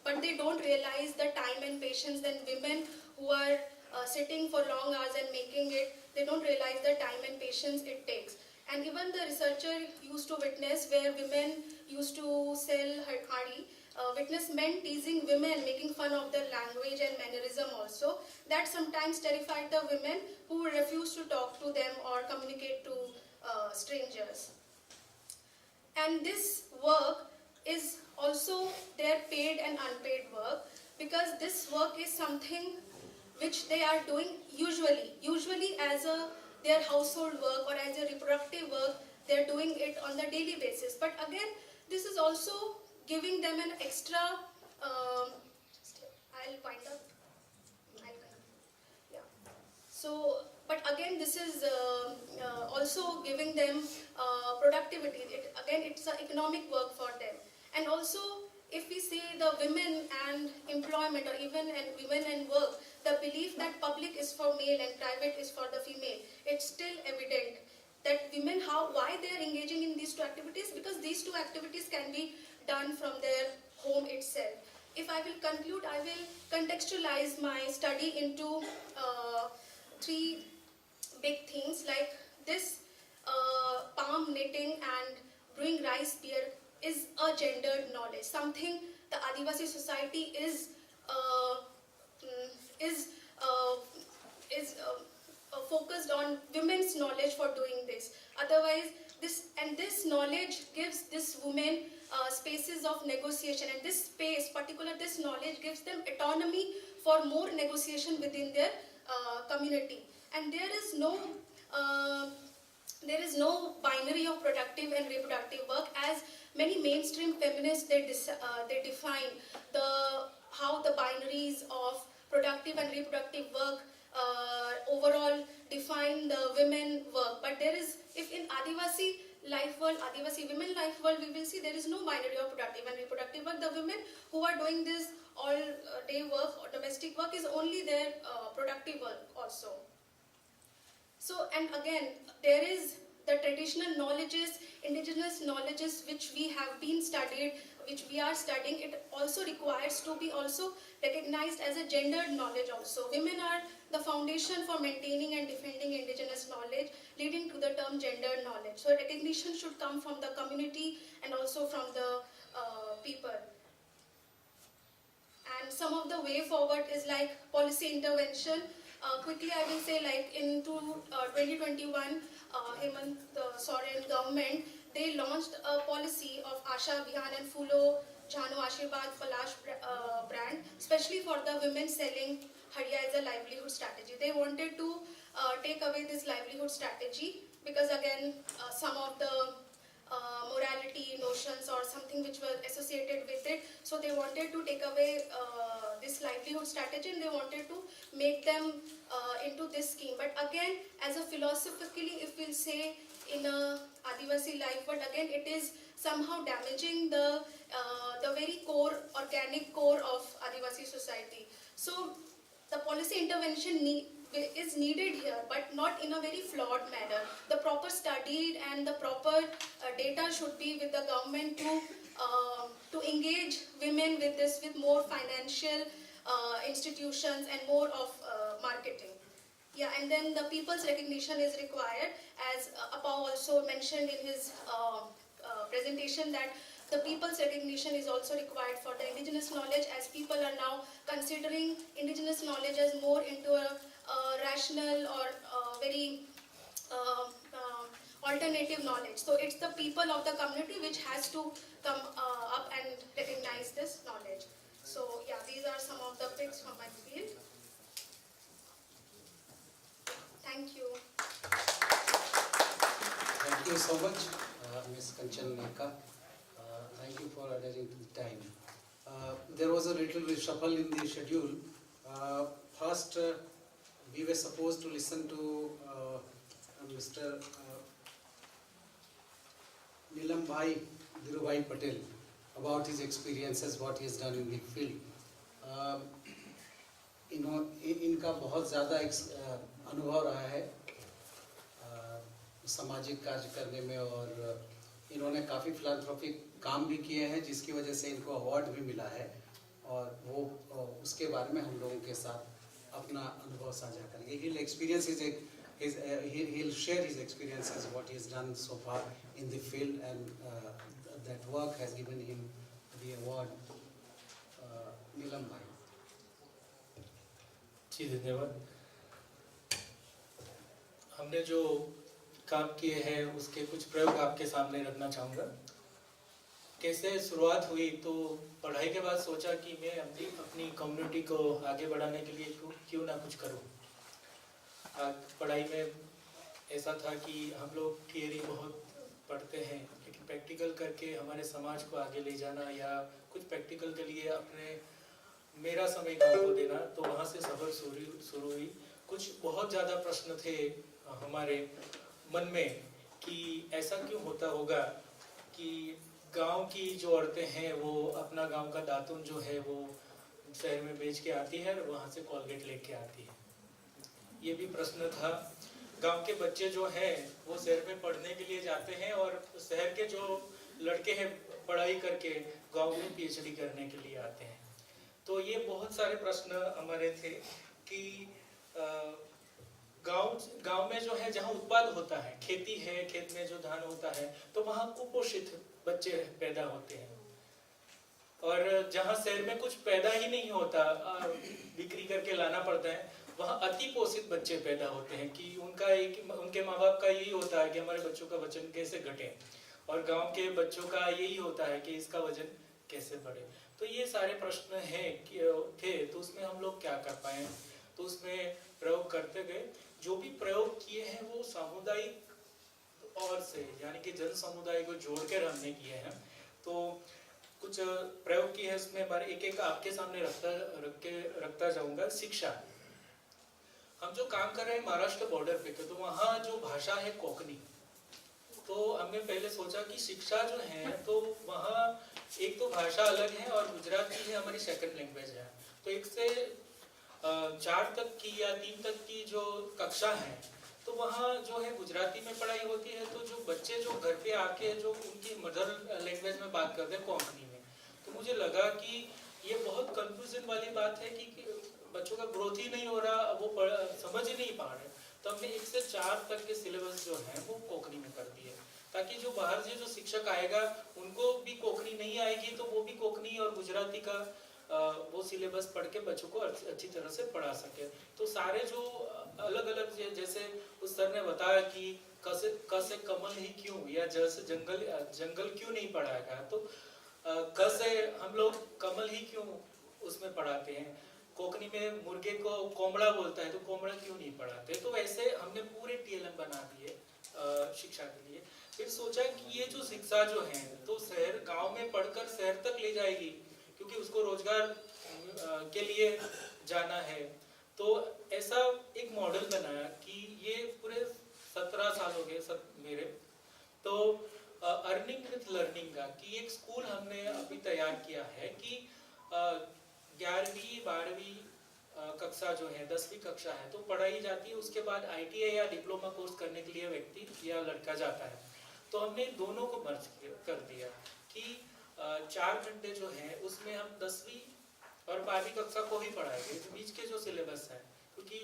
but they don't realize the time and patience. Then women who are sitting for long hours and making it, they don't realize the time and patience it takes. And even the researcher used to witness where women used to sell hari, witness men teasing women, making fun of their language and mannerism also. That sometimes terrified the women who refused to talk to them or communicate to strangers. And this work is also their paid and unpaid work, because this work is something which they are doing usually as their household work or as a reproductive work. They are doing it on the daily basis. But again, this is also giving them an extra. I'll wind up. Yeah. So, but again, this is also giving them productivity. It's an economic work for them. And also, if we see the women and employment, or even women and work, the belief that public is for male and private is for the female, it's still evident that women, why they are engaging in these two activities, because these two activities can be done from their home itself. If I will conclude, I will contextualize my study into three big things. Like this palm knitting and brewing rice beer is a gendered knowledge, something the Adivasi society is focused on women's knowledge for doing this. Otherwise, this knowledge gives this women spaces of negotiation, and this knowledge gives them autonomy for more negotiation within their community. And there is no binary of productive and reproductive work, as many mainstream feminists they define how the binaries of productive and reproductive work overall define the women work. But there is, if in Adivasi life world, Adivasi women life world, we will see there is no binary of productive and reproductive work. The women who are doing this all day work or domestic work is only their productive work also. So, and again, there is the traditional knowledges, indigenous knowledges which we have been studied, which we are studying, it also requires to be also recognized as a gendered knowledge also. Women are the foundation for maintaining and defending indigenous knowledge, leading to the term gendered knowledge. So recognition should come from the community and also from the people. And some of the way forward is like policy intervention. Quickly I will say, like in 2021, Hemant Soren government, they launched a policy of Asha Abhiyan and Fulo Jhanu Ashirwad Palash brand, especially for the women selling Hadiya as a livelihood strategy. They wanted to take away this livelihood strategy because again, some of the morality notions or something which were associated with it. So they wanted to take away this livelihood strategy and they wanted to make them into this scheme. But again, as a philosophically, if we'll say in a Adivasi life, but again it is somehow damaging the very core, organic core of Adivasi society. So the policy intervention is needed here, but not in a very flawed manner. The proper studied and the proper data should be with the government to engage women with this, with more financial institutions and more of marketing. Yeah, and then the people's recognition is required, as Apau also mentioned in his presentation, that the people's recognition is also required for the indigenous knowledge, as people are now considering indigenous knowledge as more into a rational or very alternative knowledge. So it's the people of the community which has to come up and recognize this knowledge. So yeah, these are some of the picks from my field. Thank you. Thank you so much, Ms. Kanchan Neka. Thank you for adhering to the time. There was a little reshuffle in the schedule. First, we were supposed to listen to Mr. Nilam Dhirubhai Patel about his experiences, what he has done in the field. इनका बहुत ज़्यादा अनुभव रहा है सामाजिक कार्य करने में, और इन्होंने काफ़ी फिलांथ्रोपिक काम भी किए हैं, जिसकी वजह से इनको अवार्ड भी मिला है, और वो उसके बारे में हम लोगों के साथ अपना अनुभव साझा करेंगे. He'll share his experiences, what he has done so far in the field, and that work has given him the award. Nilam bhai. जी धन्यवाद. हमने जो काम किए हैं उसके कुछ प्रयोग आपके सामने रखना चाहूँगा. कैसे शुरुआत हुई, तो पढ़ाई के बाद सोचा कि मैं अपनी कम्युनिटी को आगे बढ़ाने के लिए क्यों ना कुछ करूँ. पढ़ाई में ऐसा था कि हम लोग थियरी बहुत पढ़ते हैं, लेकिन प्रैक्टिकल करके हमारे समाज को आगे ले जाना या कुछ प्रैक्टिकल के लिए मेरा समय गाँव को देना, तो वहाँ से सफर शुरू हुई. कुछ बहुत ज़्यादा प्रश्न थे हमारे मन में कि ऐसा क्यों होता होगा कि गांव की जो औरतें हैं वो अपना गांव का दातुन जो है वो शहर में बेच के आती है और वहाँ से कॉलगेट लेके आती है. ये भी प्रश्न था. गांव के बच्चे जो हैं वो शहर में पढ़ने के लिए जाते हैं और शहर के जो लड़के हैं पढ़ाई करके गांव में पीएचडी करने के लिए आते हैं. तो ये बहुत सारे प्रश्न हमारे थे कि गांव में जो है जहाँ उत्पाद होता है, खेती है, खेत में जो धान होता है, तो वहाँ कुपोषित बच्चे पैदा होते हैं, और जहाँ शहर में कुछ पैदा ही नहीं होता, बिक्री करके लाना पड़ता है, वहाँ अति पोषित बच्चे पैदा होते हैं कि उनके माँ बाप का यही होता है कि हमारे बच्चों का वजन कैसे घटे, और गांव के बच्चों का यही होता है कि इसका वजन कैसे बढ़े. तो ये सारे प्रश्न थे. तो उसमें हम लोग क्या कर पाए, तो उसमें प्रयोग करते गए. जो भी प्रयोग किए हैं वो सामुदायिक और से, यानी कि जन समुदाय को जोड़कर हमने किए हैं. तो कुछ प्रयोग किए हैं, उसमें एक एक आपके सामने रखता जाऊंगा. शिक्षा, हम जो काम कर रहे हैं महाराष्ट्र बॉर्डर पे, तो वहाँ जो भाषा है कोंकणी, तो हमने पहले सोचा कि शिक्षा जो है तो वहाँ एक तो भाषा अलग है और गुजराती है हमारी सेकंड लैंग्वेज है। तो 1 से 4 तक की या 3 तक की जो कक्षा है तो वहाँ जो है गुजराती में पढ़ाई होती है। तो जो बच्चे जो घर पे आके जो उनकी मदर लैंग्वेज में बात करते हैं कोंकणी में, तो मुझे लगा कि ये बहुत कंफ्यूजन वाली बात है कि बच्चों का ग्रोथ ही नहीं हो रहा, वो समझ ही नहीं पा रहे। तो हमने 1 से 4 तक के सिलेबस जो है वो कोंकणी में कर दिए, ताकि जो बाहर से जो शिक्षक आएगा उनको भी कोंकणी नहीं आएगी तो वो भी कोंकणी और गुजराती का वो सिलेबस पढ़ के बच्चों को अच्छी तरह से पढ़ा सके। तो सारे जो अलग अलग जैसे उस सर ने बताया कि क से कमल ही क्यों, या ज से जंगल क्यों नहीं पढ़ाया गया, तो क से हम लोग कमल ही क्यों उसमें पढ़ाते हैं, कोंकणी में मुर्गे को कोमड़ा बोलता है तो कोमड़ा क्यों नहीं पढ़ाते। तो वैसे हमने पूरे टीएलएम बना दिए शिक्षा के लिए। फिर सोचा कि ये जो शिक्षा जो है तो शहर गांव में पढ़कर शहर तक ले जाएगी, क्योंकि उसको रोजगार के लिए जाना है। तो ऐसा एक मॉडल बनाया कि ये पूरे 17 साल हो गए मेरे, तो अर्निंग विथ लर्निंग का कि एक स्कूल हमने अभी तैयार किया है कि 11वीं 12वीं कक्षा जो है 10वीं कक्षा है तो पढ़ाई जाती है, उसके बाद आईटीआई या डिप्लोमा कोर्स करने के लिए व्यक्ति या लड़का जाता है। तो हमने दोनों को मर्ज कर दिया कि 4 घंटे जो है उसमें हम 10वीं और 12वीं कक्षा को ही पढ़ाएंगे, बीच के जो सिलेबस है क्योंकि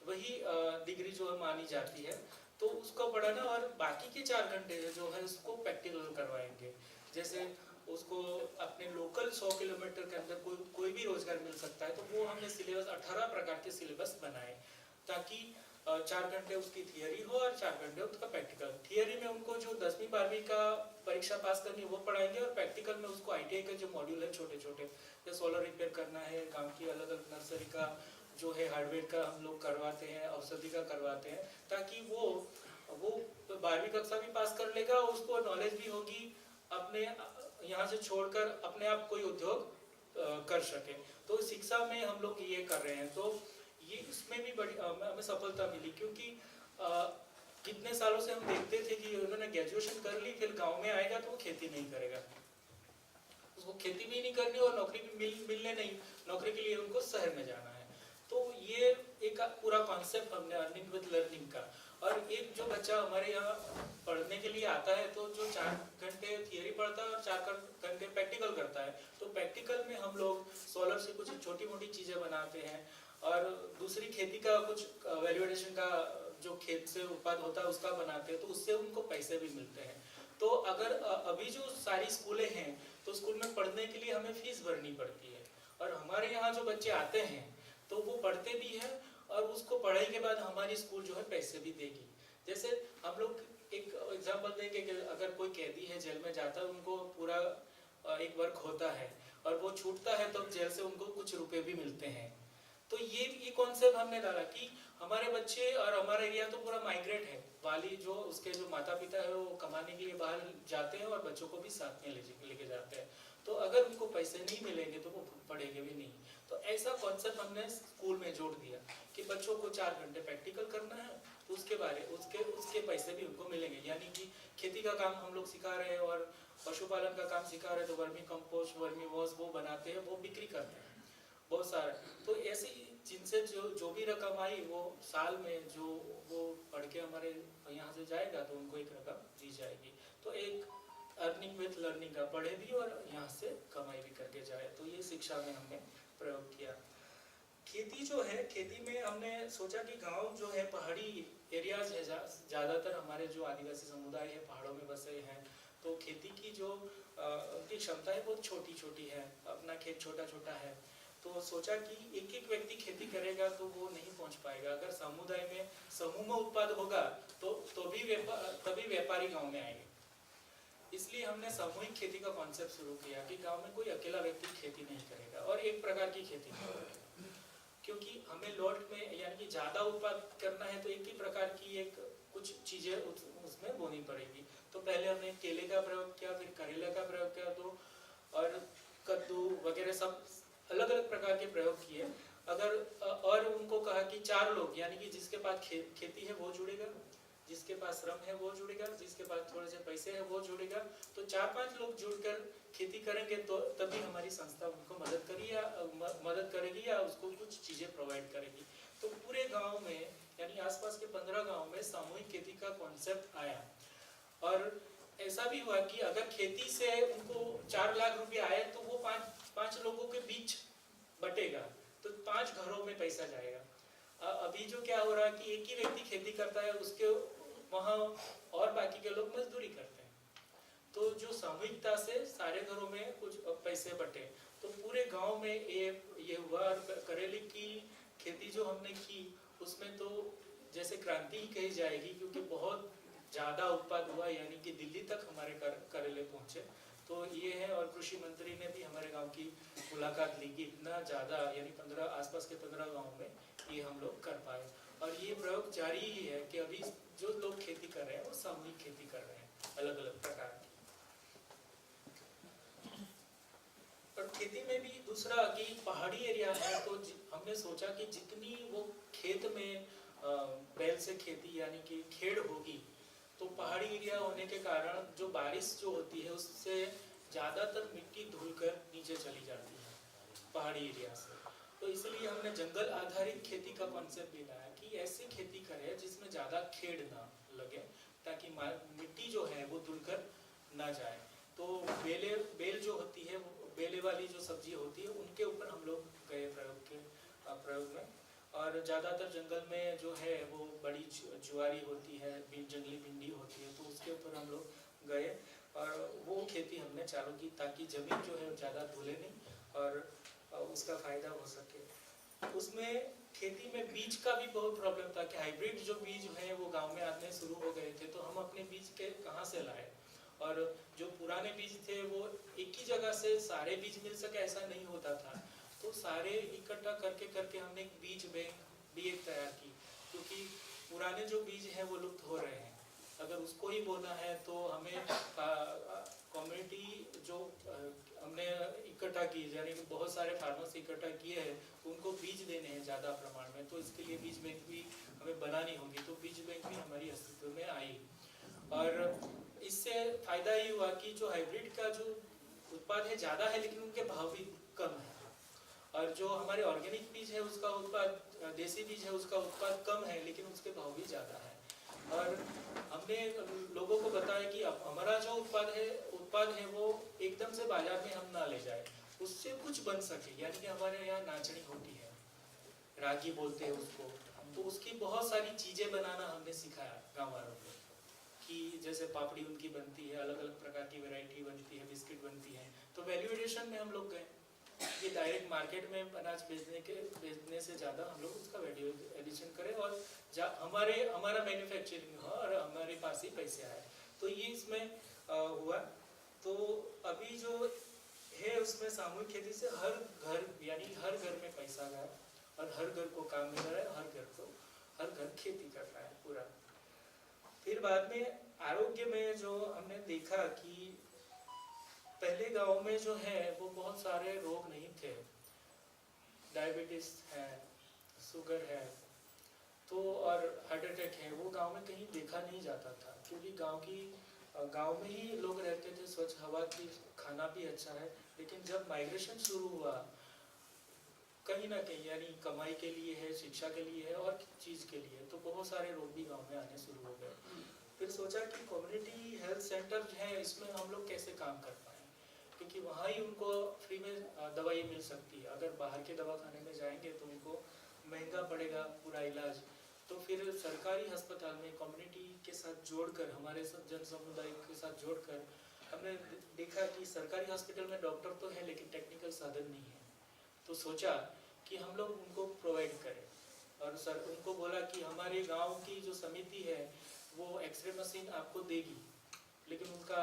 वही डिग्री जो है मानी जाती है, तो उसको पढ़ाना, और बाकी के 4 घंटे जो है उसको प्रैक्टिकल करवाएंगे। जैसे उसको अपने लोकल 100 किलोमीटर के अंदर कोई भी रोजगार मिल सकता है, तो वो हमने सिलेबस 18 प्रकार के सिलेबस बनाए ताकि 4 घंटे उसकी थियरी हो और 4 घंटे उसका प्रैक्टिकल। थियरी में उनको जो 10वीं 12वीं का परीक्षा पास करनी है वो पढ़ाएंगे, और प्रैक्टिकल में उसको आईटीआई का जो मॉड्यूल है छोटे छोटे, जैसे सोलर रिपेयर करना है, गांव की अलग अलग नर्सरी का जो है हार्डवेयर का हम लोग करवाते हैं, औषधि का करवाते हैं, ताकि वो 12वीं कक्षा भी पास कर लेगा, उसको नॉलेज भी होगी, अपने यहाँ से छोड़कर अपने आप कोई उद्योग कर सके। तो शिक्षा में हम लोग ये कर रहे हैं, तो ये इसमें भी बड़ी हमें सफलता मिली, क्योंकि कितने सालों से हम देखते थे कि उन्होंने ग्रेजुएशन कर ली, फिर गांव में आएगा तो वो खेती नहीं करेगा, उसको खेती भी नहीं करनी और नौकरी भी मिलने नहीं, नौकरी के लिए उनको शहर में जाना है। तो ये एक पूरा कॉन्सेप्ट हमने अर्निंग विद लर्निंग का। और एक जो बच्चा हमारे यहाँ पढ़ने के लिए आता है तो जो 4 घंटे थियरी पढ़ता है और 4 घंटे प्रैक्टिकल करता है, तो प्रैक्टिकल में हम लोग सोलर से कुछ छोटी मोटी चीजें बनाते हैं, और दूसरी खेती का कुछ वैल्यूएडिशन का जो खेत से उत्पाद होता है उसका बनाते हैं, तो उससे उनको पैसे भी मिलते हैं। तो अगर अभी जो सारी स्कूलें हैं तो स्कूल में पढ़ने के लिए हमें फीस भरनी पड़ती है, और हमारे यहाँ जो बच्चे आते हैं तो वो पढ़ते भी हैं, और उसको पढ़ाई के बाद हमारी स्कूल जो है पैसे भी देगी। जैसे हम लोग एक एग्जांपल देंगे कि अगर कोई कैदी है जेल में जाता है, उनको पूरा एक वर्क होता है और वो छूटता है तो जेल से उनको कुछ रुपए भी मिलते हैं। तो ये कॉन्सेप्ट हमने डाला कि हमारे बच्चे और हमारा एरिया तो पूरा माइग्रेट है, वाली जो उसके जो माता पिता है वो कमाने के लिए बाहर जाते हैं और बच्चों को भी साथ में लेके जाते हैं। तो अगर उनको पैसे नहीं मिलेंगे तो वो पढ़ेंगे भी नहीं। तो ऐसा कॉन्सेप्ट हमने स्कूल में जोड़ दिया कि बच्चों को 4 घंटे प्रैक्टिकल करना है, तो उसके पैसे भी उनको मिलेंगे। यानी कि खेती का काम हम लोग सिखा रहे हैं और पशुपालन का काम सिखा रहे हैं, तो वर्मी कंपोस्ट वर्मी वॉश वो बनाते हैं, वो बिक्री करते हैं बहुत सारा। तो ऐसी जिनसे जो भी रकम आई वो साल में जो वो पढ़ के हमारे यहाँ से जाएगा तो उनको एक रकम दी जाएगी। तो एक अर्निंग विथ लर्निंग का, पढ़े भी और यहाँ से कमाई भी करके जाए। तो ये शिक्षा में हमने प्रयोग किया। खेती जो है, खेती में हमने सोचा कि गांव जो है पहाड़ी एरियाज है, ज़्यादातर हमारे जो आदिवासी समुदाय है पहाड़ों में बसे हैं, तो खेती की जो उनकी क्षमता है बहुत छोटी छोटी है, अपना खेत छोटा छोटा है। तो सोचा कि एक एक व्यक्ति खेती करेगा तो वो नहीं पहुंच पाएगा। अगर समुदाय में समूह में उत्पाद होगा तो तभी व्यापारी गांव में आएंगे। इसलिए हमने सामूहिक खेती का कॉन्सेप्ट शुरू किया कि गांव में कोई अकेला व्यक्ति खेती नहीं करेगा और एक प्रकार की खेती करेगा, क्योंकि हमें लॉट में यानी कि ज्यादा उत्पाद करना है तो एक ही प्रकार की एक कुछ चीजें उसमें बोनी पड़ेगी। तो पहले हमने केले का प्रयोग किया, फिर करेला का प्रयोग किया, तो और कद्दू वगैरह सब अलग अलग प्रकार के प्रयोग किए। अगर और उनको कहा कि 4 लोग यानी कि जिसके पास खेती है वो जुड़ेगा, जिसके पास श्रम है वो जुड़ेगा, जिसके पास थोड़े से पैसे है वो जुड़ेगा, तो 4-5 लोग जुड़कर खेती करेंगे तो तभी हमारी संस्था उनको मदद करेगी या उसको कुछ चीजें प्रोवाइड करेगी। तो पूरे गांव में यानी आसपास के 15 गांव में सामूहिक खेती का कॉन्सेप्ट आया और ऐसा भी हुआ कि अगर खेती से उनको 4 लाख रुपए आए तो वो 5 लोगों के बीच बटेगा, तो 5 घरों में पैसा जाएगा। अभी जो क्या हो रहा है कि एक ही व्यक्ति खेती करता है, उसके वहाँ और बाकी के लोग मजदूरी करते हैं, तो जो सामूहिकता से सारे घरों में कुछ पैसे बटे, तो पूरे गांव में ये हुआ। करेले की खेती जो हमने की उसमें तो जैसे क्रांति ही कही जाएगी, क्योंकि बहुत ज़्यादा उत्पाद हुआ, यानी कि दिल्ली तक हमारे करेले पहुँचे। तो ये है, और कृषि मंत्री ने भी हमारे गांव की मुलाकात ली कि इतना ज़्यादा यानी आसपास के 15 गांव में ये हम लोग कर पाए। और ये प्रयोग जारी ही है कि अभी जो लोग खेती कर रहे हैं वो सामूहिक खेती कर रहे हैं अलग अलग प्रकार की। और खेती में भी दूसरा कि पहाड़ी एरिया है, तो हमने सोचा कि जितनी वो खेत में बैल से खेती यानी कि खेड़ होगी, तो पहाड़ी एरिया होने के कारण जो बारिश जो होती है उससे ज़्यादातर मिट्टी धुलकर नीचे चली जाती है पहाड़ी एरिया से। तो इसलिए हमने जंगल आधारित खेती का कॉन्सेप्ट भी लाया कि ऐसी खेती करें जिसमें ज़्यादा खेड़ ना लगे, ताकि मिट्टी जो है वो धुलकर ना जाए। तो बेल जो होती है, बेले वाली जो सब्जी होती है, उनके ऊपर हम लोग गए प्रयोग में। और ज़्यादातर जंगल में जो है वो बड़ी ज्वारी होती है, जंगली भिंडी होती है, तो उसके ऊपर हम लोग गए और वो खेती हमने चालू की, ताकि ज़मीन जो है ज़्यादा धुले नहीं और उसका फ़ायदा हो सके। उसमें खेती में बीज का भी बहुत प्रॉब्लम था कि हाइब्रिड जो बीज हैं वो गांव में आने शुरू हो गए थे, तो हम अपने बीज के कहाँ से लाए, और जो पुराने बीज थे वो एक ही जगह से सारे बीज मिल सके ऐसा नहीं होता था। तो सारे इकट्ठा करके हमने एक बीज बैंक भी एक तैयार की, क्योंकि पुराने जो बीज हैं वो लुप्त हो रहे हैं। अगर उसको ही बोना है तो हमें कम्युनिटी जो हमने इकट्ठा की, यानी कि बहुत सारे फार्मर्स इकट्ठा किए हैं, उनको बीज देने हैं ज़्यादा प्रमाण में, तो इसके लिए बीज बैंक भी हमें बनानी होगी। तो बीज बैंक भी हमारी अस्तित्व में आई और इससे फ़ायदा ये हुआ कि जो हाइब्रिड का जो उत्पाद है ज़्यादा है, लेकिन उनके भाव भी कम है, और जो हमारे ऑर्गेनिक बीज है उसका उत्पाद, देसी बीज है उसका उत्पाद कम है, लेकिन उसके भाव भी ज़्यादा है। और हमने लोगों को बताया कि अब हमारा जो उत्पाद है वो एकदम से बाजार में हम ना ले जाए, उससे कुछ बन सके। यानी कि हमारे यहाँ नाचनी होती है, रागी बोलते हैं उसको, तो उसकी बहुत सारी चीज़ें बनाना हमने सिखाया गाँव वालों को, कि जैसे पापड़ी उनकी बनती है, अलग अलग प्रकार की वैरायटी बनती है, बिस्किट बनती है। तो वैल्यू एडिशन में हम लोग गए कि डायरेक्ट मार्केट में अनाज बेचने से ज़्यादा हम लोग उसका वैल्यू एडिशन करें और हमारा मैन्युफैक्चरिंग हो और हमारे पास ही पैसे आए। तो ये इसमें हुआ। तो अभी जो है उसमें सामूहिक खेती से हर घर में पैसा गया और हर घर को काम मिल रहा है, हर घर खेती कर रहा है पूरा। फिर बाद में आरोग्य में जो हमने देखा कि पहले गांव में जो है वो बहुत सारे रोग नहीं थे, डायबिटीज है, शुगर है, तो और हार्ट अटैक है, वो गांव में कहीं देखा नहीं जाता था, क्योंकि गांव में ही लोग रहते थे, स्वच्छ हवा की, खाना भी अच्छा है। लेकिन जब माइग्रेशन शुरू हुआ कहीं ना कहीं, यानी कमाई के लिए है, शिक्षा के लिए है और चीज़ के लिए, तो बहुत सारे रोग भी गाँव में आने शुरू हो गए। फिर सोचा कि कम्युनिटी हेल्थ सेंटर है, इसमें हम लोग कैसे काम कर पाए, क्योंकि वहाँ ही उनको फ्री में दवाई मिल सकती है। अगर बाहर के दवाखाने में जाएंगे तो उनको महंगा पड़ेगा पूरा इलाज। तो फिर सरकारी अस्पताल में कम्युनिटी के साथ जोड़कर, हमारे जन समुदाय के साथ जोड़कर हमने देखा कि सरकारी हॉस्पिटल में डॉक्टर तो है लेकिन टेक्निकल साधन नहीं है। तो सोचा कि हम लोग उनको प्रोवाइड करें, और उनको बोला कि हमारे गाँव की जो समिति है वो एक्सरे मशीन आपको देगी, लेकिन उनका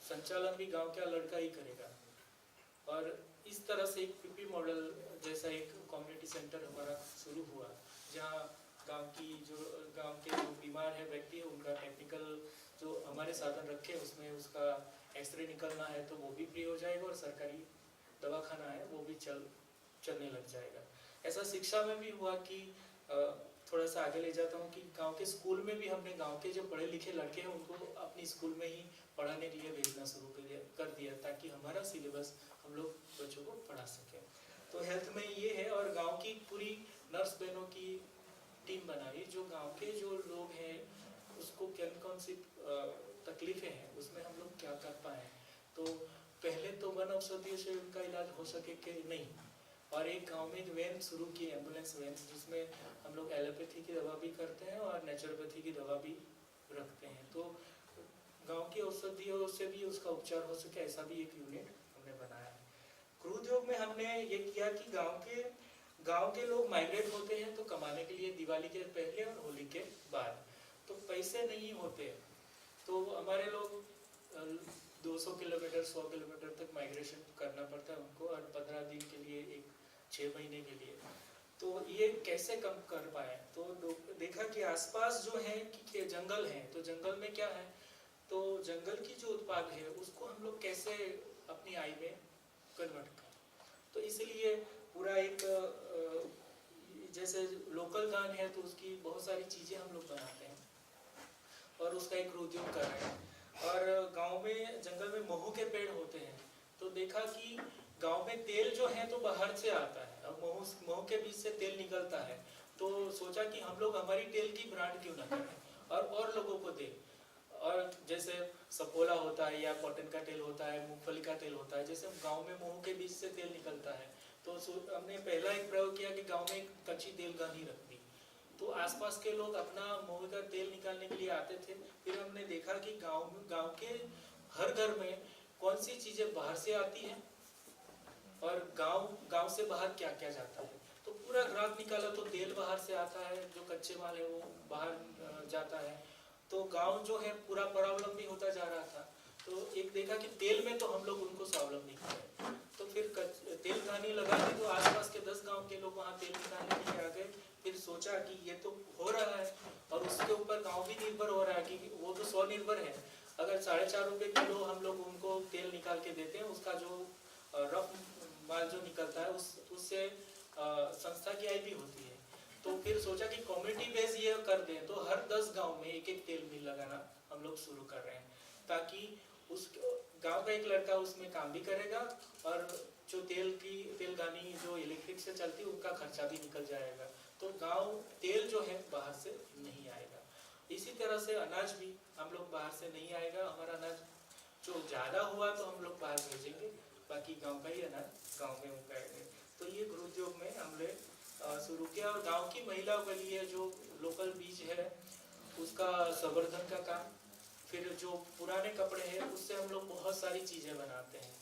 संचालन भी गांव का लड़का ही करेगा। और इस तरह से एक पीपी मॉडल जैसा एक कम्युनिटी सेंटर हमारा शुरू हुआ, जहां गांव के जो बीमार है व्यक्ति है, उनका टेक्निकल जो हमारे साधन रखे उसमें उसका एक्सरे निकलना है तो वो भी फ्री हो जाएगा, और सरकारी दवाखाना है वो भी चलने लग जाएगा। ऐसा शिक्षा में भी हुआ कि थोड़ा सा आगे ले जाता हूँ कि गांव के स्कूल में भी हमने गांव के जो पढ़े लिखे लड़के हैं उनको अपनी स्कूल में ही पढ़ाने के लिए भेजना शुरू कर दिया ताकि हमारा सिलेबस हम लोग बच्चों को पढ़ा सकें। तो हेल्थ में ये है, और गांव की पूरी नर्स बहनों की टीम बनाई जो गांव के जो लोग हैं उसको कौन सी तकलीफें हैं उसमें हम लोग क्या कर पाए। तो पहले तो वन औषधियों से उनका इलाज हो सके कि नहीं, और एक गांव में वैन शुरू की, एम्बुलेंस वैन, जिसमें हम लोग एलोपैथी की दवा भी करते हैं और नेचुरोपैथी की दवा भी रखते हैं। तो गांव की औषधियों से भी उसका उपचार हो सके, ऐसा भी एक यूनिट हमने बनाया है। क्रू उद्योग में हमने ये किया कि गांव के लोग माइग्रेट होते हैं तो कमाने के लिए दिवाली के पहले और होली के बाद, तो पैसे नहीं होते तो हमारे लोग 200 किलोमीटर 100 किलोमीटर तक माइग्रेशन करना पड़ता है उनको, और 15 दिन के लिए 6 महीने के लिए। तो ये कैसे कम कर पाए, तो देखा कि आसपास जो है कि जंगल है, तो जंगल में क्या है, तो जंगल की जो उत्पाद है उसको हम लोग कैसे अपनी आय में कन्वर्ट करें। तो इसलिए पूरा एक जैसे लोकल गान है तो उसकी बहुत सारी चीज़ें हम लोग बनाते हैं और उसका एक उद्योग कर रहे हैं। और गांव में जंगल में महू के पेड़ होते हैं, तो देखा कि गांव में तेल जो है तो बाहर से आता है, अब महू के बीच से तेल निकलता है, तो सोचा कि हम लोग हमारी तेल की ब्रांड क्यों ना करें और लोगों को दें। और जैसे सपोला होता है या कॉटन का तेल होता है, मूंगफली का तेल होता है, जैसे गांव में महू के बीच से तेल निकलता है, तो हमने पहला एक प्रयोग किया कि गांव में एक कच्ची तेल गानी रख दी, तो आसपास के लोग अपना महू का तेल निकालने के लिए आते थे। फिर हमने देखा कि गांव के हर घर में कौन सी चीजें बाहर से आती हैं और गांव से बाहर क्या क्या जाता है, तो पूरा ग्राफ निकाला तो तेल बाहर से आता है, जो कच्चे माल है वो बाहर जाता है, तो गांव जो है पूरा परावलंबी होता जा रहा था। तो एक देखा कि तेल में तो हम लोग उनको स्वावलंबी करें, तो फिर तेल खाने लगा दी, तो आसपास के 10 गांव के लोग वहाँ तेल निकालने के लिए आ गए। फिर सोचा कि ये तो हो रहा है और उसके ऊपर गांव भी निर्भर हो रहा है कि वो तो स्वनिर्भर है, अगर 4.5 रुपये किलो हम लोग उनको तेल निकाल के देते हैं, उसका जो रफ माल जो निकलता है उससे संस्था की आय भी होती है। तो फिर सोचा कि कम्युनिटी बेस ये कर दें, तो हर 10 गांव में एक तेल मिल लगाना हम लोग शुरू कर रहे हैं, ताकि उस गांव का एक लड़का उसमें काम भी करेगा और जो तेल गानी जो इलेक्ट्रिक से चलती है उनका खर्चा भी निकल जाएगा, तो गांव तेल जो है बाहर से नहीं आएगा। इसी तरह से अनाज भी हम लोग बाहर से नहीं आएगा, हमारा अनाज जो ज़्यादा हुआ तो हम लोग बाहर भेजेंगे, बाकी गांव का ही अनाज गांव में उगाएंगे। तो ये गृह उद्योग में हमने शुरू किया, और गांव की महिलाओं के लिए जो लोकल बीज है उसका संवर्धन का काम, फिर जो पुराने कपड़े हैं उससे हम लोग बहुत सारी चीज़ें बनाते हैं,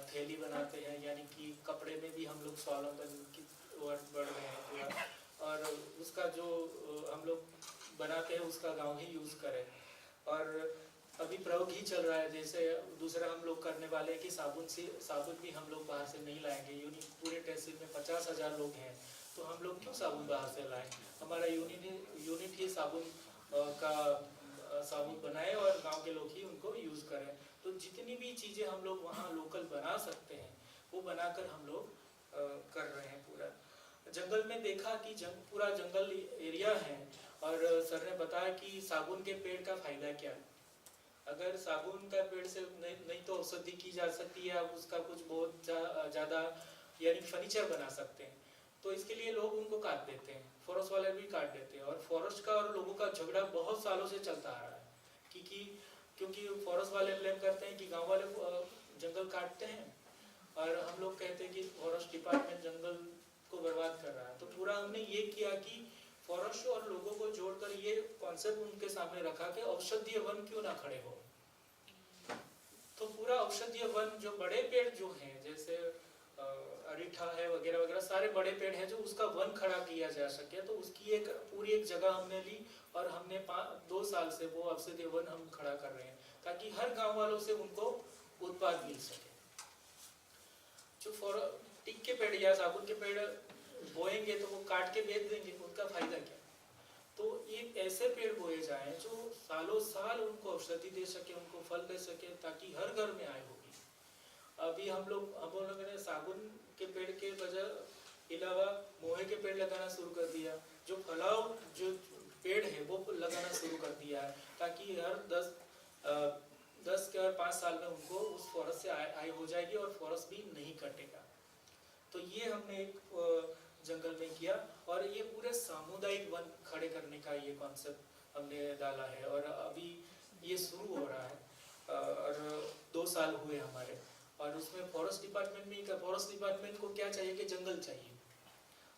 थैली बनाते हैं, यानी कि कपड़े में भी हम लोग स्वावलंबन की ओर बढ़ रहे हैं पूरा, और उसका जो हम लोग बनाते हैं उसका गांव ही यूज़ करें। और अभी प्रयोग ही चल रहा है, जैसे दूसरा हम लोग करने वाले हैं कि साबुन भी हम लोग बाहर से नहीं लाएंगे। पूरे तहसील में 50,000 लोग हैं, तो हम लोग क्यों साबुन बाहर से लाएं, हमारा यूनिट ही साबुन का साबुन बनाए और गांव के लोग ही उनको यूज़ करें। तो जितनी भी चीज़ें हम लोग वहाँ लोकल बना सकते हैं वो बनाकर हम लोग कर रहे हैं। पूरा जंगल में देखा कि पूरा जंगल एरिया है, और सर ने बताया कि साबुन के पेड़ का फायदा क्या है। अगर साबुन का पेड़ से नहीं तो औषधि की जा सकती है, आप उसका कुछ बहुत ज़्यादा यानी फर्नीचर बना सकते हैं, तो इसके लिए लोग उनको काट देते हैं, फॉरेस्ट वाले भी काट देते हैं, और फॉरेस्ट का और लोगों का झगड़ा बहुत सालों से चलता आ रहा है, क्योंकि फॉरेस्ट वाले ब्लेम करते हैं कि गांव वाले जंगल काटते हैं, और हम लोग कहते हैं कि फॉरेस्ट डिपार्टमेंट जंगल को बर्बाद कर रहा है। तो पूरा हमने ये किया कि फॉरेस्ट और लोगों को जोड़कर ये कॉन्सेप्ट उनके सामने रखा कि औषधीय वन क्यों ना खड़े हो। तो पूरा औषधीय वन जो बड़े पेड़ जो हैं, जैसे अरीठा है वगैरह वगैरह, सारे बड़े पेड़ हैं जो उसका वन खड़ा किया जा सके, तो उसकी एक पूरी एक जगह हमने ली, और हमने 2 साल से वो औषधीय वन हम खड़ा कर रहे हैं, ताकि हर गांव वालों से उनको उत्पाद मिल सके। जो टिक के पेड़ या साबुन के पेड़ बोएंगे तो वो काट के बेच देंगे, उनका फायदा क्या। तो ये ऐसे पेड़ बोए जाएं जो सालों साल उनको औषधि दे सके, उनको फल दे सके, ताकि हर घर में आय होगी। अभी हम लोगों ने साबुन के पेड़ के बजाय अलावा मोहे के पेड़ लगाना शुरू कर दिया, जो फलाव जो पेड़ है वो लगाना शुरू कर दिया है, ताकि हर 10 के और 5 साल में उनको उस फॉरेस्ट से आय हो जाएगी और फॉरेस्ट भी नहीं कटेगा। तो ये हमने एक जंगल में किया, और ये पूरे सामुदायिक वन खड़े करने का ये कॉन्सेप्ट हमने डाला है, और अभी ये शुरू हो रहा है, और 2 साल हुए हमारे। और उसमें फॉरेस्ट डिपार्टमेंट में क्या, फॉरेस्ट डिपार्टमेंट को क्या चाहिए कि जंगल चाहिए,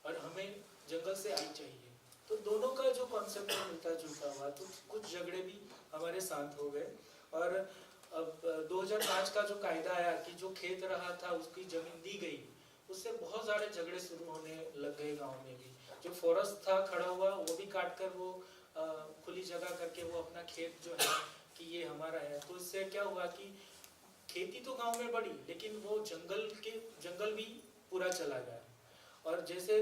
और हमें जंगल से आई चाहिए। तो दोनों का जो कॉन्सेप्ट मिलता जुलता हुआ, तो कुछ झगड़े भी हमारे शांत हो गए। और अब 2005 का जो कायदा आया कि जो खेत रहा था उसकी जमीन दी गई, उससे बहुत सारे झगड़े शुरू होने लग गए गांव में भी। जो फॉरेस्ट था खड़ा हुआ वो भी काट कर वो खुली जगह करके वो अपना खेत जो है कि ये हमारा है। तो इससे क्या हुआ कि खेती तो गांव में बढ़ी, लेकिन वो जंगल भी पूरा चला गया। और जैसे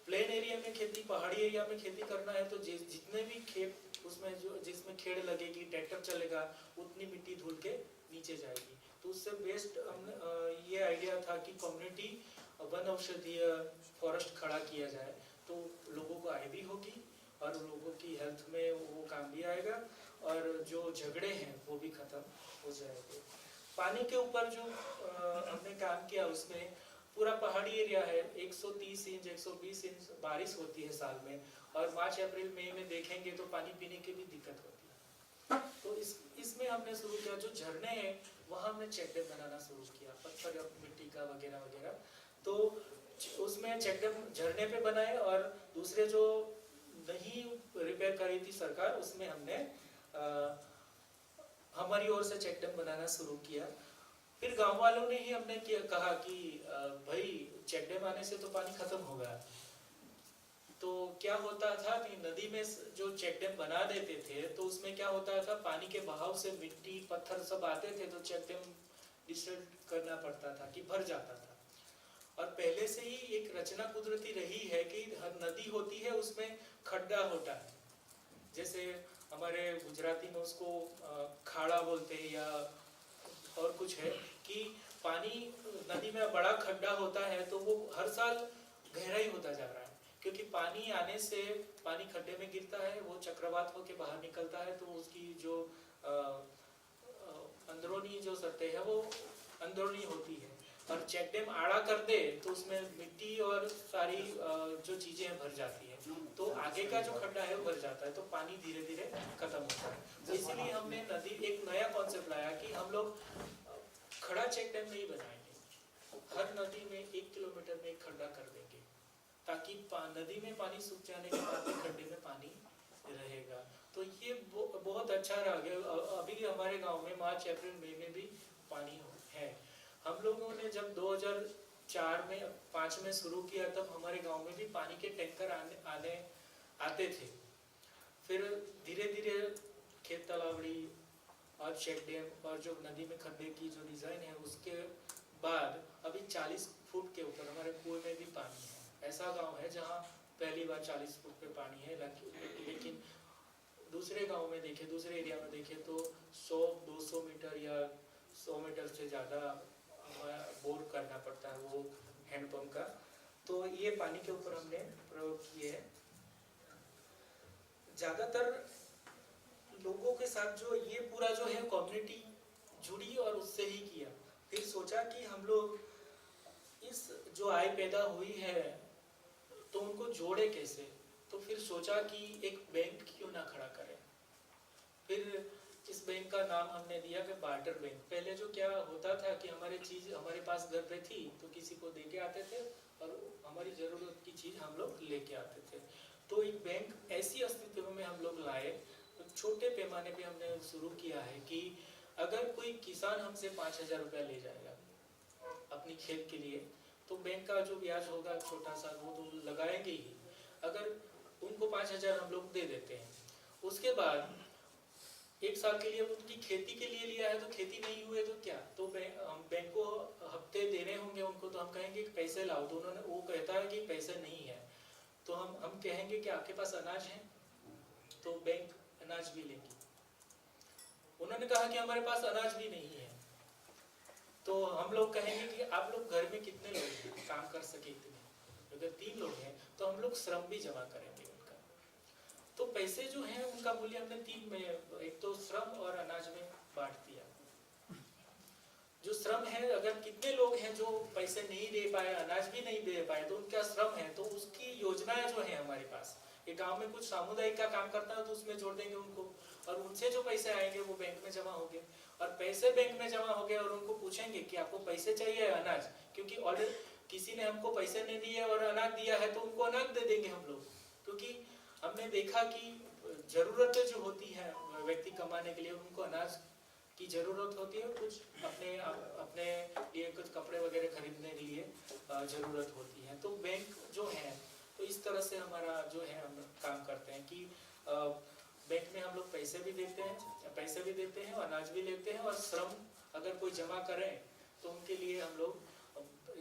प्लेन एरिया में खेती, पहाड़ी एरिया में खेती करना है, तो जितने भी खेत उसमें जो जिसमें खेड़ लगेगी, ट्रैक्टर चलेगा, उतनी मिट्टी धुल के नीचे जाएगी। तो उससे बेस्ट ये आइडिया था कि कम्युनिटी वन औषधीय फॉरेस्ट खड़ा किया जाए, तो लोगों को आय भी होगी और लोगों की हेल्थ में वो काम भी आएगा, और जो झगड़े हैं वो भी खत्म हो जाएंगे। पानी के ऊपर जो हमने काम किया, उसमें पूरा पहाड़ी एरिया है, 130 इंच 120 इंच बारिश होती है साल में, और मार्च अप्रैल मई में देखेंगे तो पानी पीने की भी दिक्कत होती है। तो इसमें हमने शुरू किया, जो झरने हैं वहाँ हमने चेक डैम बनाना शुरू किया, पत्थर मिट्टी का वगैरह वगैरह। तो उसमें चेक डैम झरने पे बनाए, और दूसरे जो नहीं रिपेयर करी थी सरकार, उसमें हमने हमारी ओर से चेक डैम बनाना शुरू किया। फिर गांव वालों ने ही हमने कहा कि भाई चेक डैम आने से तो पानी खत्म होगा। तो क्या होता था कि नदी में जो चेक डैम बना देते थे, तो उसमें क्या होता था, पानी के बहाव से मिट्टी पत्थर सब आते थे, तो चेक डैम डिस्ट्रक्ट करना पड़ता था कि भर जाता था। और पहले से ही एक रचना कुदरती रही है कि हर नदी होती है उसमें खड्डा होता है, जैसे हमारे गुजराती में उसको खाड़ा बोलते हैं या और कुछ है, कि पानी नदी में बड़ा खड्डा होता है तो वो हर साल गहरा ही होता जा रहा है, क्योंकि पानी आने से पानी खड्डे में गिरता है, वो चक्रवात होकर बाहर निकलता है, तो उसकी जो अंदरूनी जो सतह है वो अंदरूनी होती है। और चेक डैम आड़ा कर दे तो उसमें मिट्टी और सारी जो चीजें हैं भर जाती है, तो आगे का जो खड्डा है वो भर जाता है, तो पानी धीरे धीरे खत्म होता है। तो इसीलिए हमने नदी एक नया कॉन्सेप्ट लाया कि हम लोग खड़ा चेक डैम नहीं बनाएंगे, हर नदी में 1 किलोमीटर में एक खड्डा कर देंगे, ताकि नदी में पानी सूख जाने के बाद भी खड्डे में पानी रहेगा। तो ये बहुत अच्छा रहा गया। अभी हमारे गांव में मार्च अप्रैल मई में भी पानी है। हम लोगों ने जब 2004 में 5 में शुरू किया, तब हमारे गांव में भी पानी के टैंकर आते थे। फिर धीरे धीरे खेत तालाबड़ी और चेक डैम और जो नदी में खड्डे की जो डिज़ाइन है, उसके बाद अभी 40 फुट के ऊपर हमारे कुएं में भी पानी है। ऐसा गांव है जहां पहली बार 40 फुट पे पानी है, लेकिन दूसरे गांव में देखे, दूसरे एरिया में देखे तो 100-200 मीटर या 100 मीटर से ज़्यादा बोर करना पड़ता है वो हैंडपम्प का। तो ये पानी के ऊपर हमने प्रयोग किए हैं। ज़्यादातर लोगों के साथ जो ये पूरा जो है कम्युनिटी जुड़ी और उससे ही किया। फिर सोचा कि हम लोग इस जो आय पैदा हुई है तो उनको जोड़े कैसे, तो फिर सोचा कि एक बैंक क्यों ना खड़ा करें। फिर इस बैंक का नाम हमने दिया कि बार्टर बैंक। पहले जो क्या होता था कि हमारी चीज़ हमारे पास घर पे थी तो किसी को दे के आते थे और हमारी ज़रूरत की चीज़ हम लोग लेके आते थे। तो एक बैंक ऐसी अस्तित्व में हम लोग लाए, तो छोटे पैमाने पे हमने शुरू किया है कि अगर कोई किसान हमसे 5,000 रुपया ले जाएगा अपनी खेत के लिए, तो बैंक का जो ब्याज होगा छोटा सा वो तो लगाएंगे ही। अगर उनको 5,000 हम लोग दे देते हैं, उसके बाद 1 साल के लिए उनकी खेती के लिए लिया है, तो खेती नहीं हुए तो क्या, तो हम बैंक को हफ्ते देने होंगे उनको, तो हम कहेंगे कि पैसे लाओ, तो उन्होंने वो कहता है कि पैसे नहीं है, तो हम कहेंगे कि आपके पास अनाज है, तो बैंक अनाज भी लेंगे। उन्होंने कहा कि हमारे पास अनाज भी नहीं है, तो हम लोग कहेंगे कि आप लोग घर में कितने लोग हैं काम कर सके इतने, अगर 3 लोग हैं तो हम लोग श्रम भी जमा करेंगे उनका। तो पैसे जो हैं उनका मूल्य हमने 3 में, एक तो श्रम और अनाज में बांट दिया। जो श्रम है, अगर कितने लोग हैं जो पैसे नहीं दे पाए, अनाज भी नहीं दे पाए, तो उनका श्रम है, तो उसकी योजनाएं जो है हमारे पास, एक गांव में कुछ सामुदायिक का काम करता है तो उसमें जोड़ देंगे उनको, और उनसे जो पैसे आएंगे वो बैंक में जमा होंगे, और पैसे बैंक में जमा हो गए और उनको पूछेंगे कि आपको पैसे चाहिए अनाज, क्योंकि ऑर्डर किसी ने हमको पैसे नहीं दिए और अनाज दिया है तो उनको अनाज दे देंगे हम लोग, क्योंकि हमने देखा कि जरूरतें जो होती है व्यक्ति कमाने के लिए, उनको अनाज की जरूरत होती है, कुछ अपने लिए कुछ कपड़े वगैरह खरीदने के लिए जरूरत होती है। तो बैंक जो है, तो इस तरह से हमारा जो है हम काम करते हैं कि बैंक में हम लोग पैसे भी देते हैं, अनाज भी लेते हैं, और श्रम अगर कोई जमा करें तो उनके लिए हम लोग,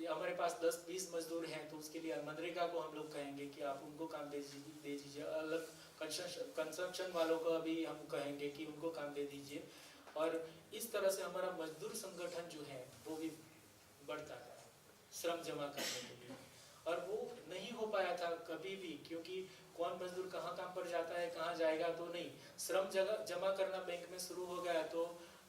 हमारे पास 10-20 मजदूर हैं तो उसके लिए मनरेगा को हम लोग कहेंगे कि आप उनको काम दे दीजिए, अलग कंस्ट्रक्शन वालों को भी हम कहेंगे कि उनको काम दे दीजिए, और इस तरह से हमारा मजदूर संगठन जो है वो भी बढ़ता है श्रम जमा करने के लिए। और वो नहीं हो पाया था कभी भी, क्योंकि कौन मजदूर कहाँ काम पर जाता है, कहाँ जाएगा, तो नहीं, श्रम जमा करना बैंक में शुरू हो गया तो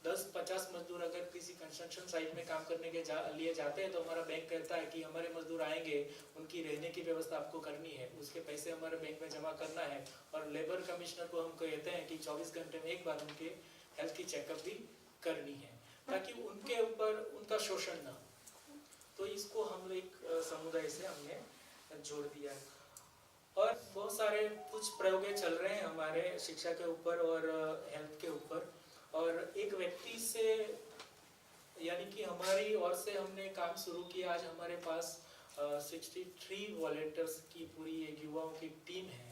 10-50 मजदूर अगर किसी कंस्ट्रक्शन साइट में काम करने के लिए जाते हैं तो हमारा बैंक कहता है कि हमारे मजदूर आएंगे, उनकी रहने की व्यवस्था आपको करनी है, उसके पैसे हमारे बैंक में जमा करना है, और लेबर कमिश्नर को हम कहते हैं कि 24 घंटे में एक बार उनके हेल्थ की चेकअप भी करनी है, ताकि उनके ऊपर उनका शोषण ना हो। तो इसको हम एक समुदाय से हमने जोड़ दिया है, और बहुत सारे कुछ प्रयोग चल रहे हैं हमारे शिक्षा के ऊपर और हेल्थ के ऊपर, और एक व्यक्ति से, यानी कि हमारी ओर से हमने काम शुरू किया। आज हमारे पास 63 वॉलंटियर्स की पूरी एक युवाओं की टीम है,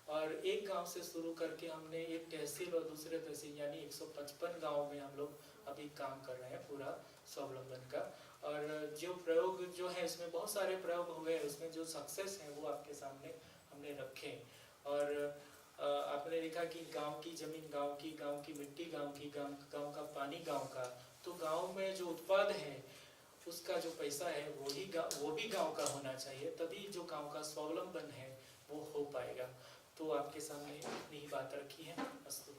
और एक गांव से शुरू करके हमने एक तहसील और दूसरे तहसील यानी 155 गांव में हम लोग अभी काम कर रहे हैं पूरा स्वावलंबन का। और जो प्रयोग जो है इसमें बहुत सारे प्रयोग हुए, उसमें जो सक्सेस है वो आपके सामने हमने रखे। और आपने देखा कि गांव की जमीन गांव की मिट्टी गांव की, गांव का पानी गांव का, तो गांव में जो उत्पाद है उसका जो पैसा है वो भी गांव का होना चाहिए, तभी जो गांव का स्वावलंबन है वो हो पाएगा। तो आपके सामने इतनी ही बात रखी है। अस्तु।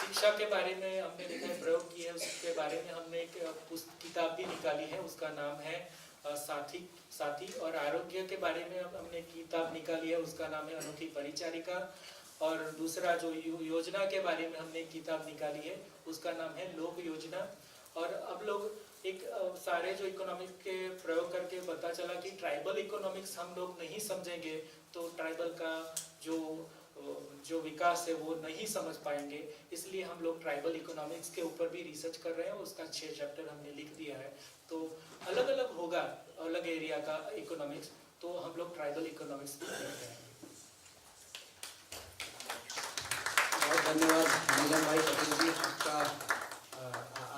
शिक्षा के बारे में हमने देखा प्रयोग की है, उसके बारे में हमने एक किताब भी निकाली है, उसका नाम है साथी, और आरोग्य के बारे में हमने किताब निकाली है, उसका नाम है अनोखी परिचारिका, और दूसरा जो योजना के बारे में हमने किताब निकाली है उसका नाम है लोक योजना। और अब लोग एक सारे जो इकोनॉमिक्स के प्रयोग करके पता चला कि ट्राइबल इकोनॉमिक्स हम लोग नहीं समझेंगे तो ट्राइबल का जो विकास है वो नहीं समझ पाएंगे, इसलिए हम लोग ट्राइबल इकोनॉमिक्स के ऊपर भी रिसर्च कर रहे हैं, उसका 6 चैप्टर हमने लिख दिया है। तो अलग अलग होगा, अलग एरिया का इकोनॉमिक्स, तो हम लोग ट्राइबल इकोनॉमिक्स भी लिख रहे हैं। बहुत धन्यवाद नीलम भाई पटेल जी,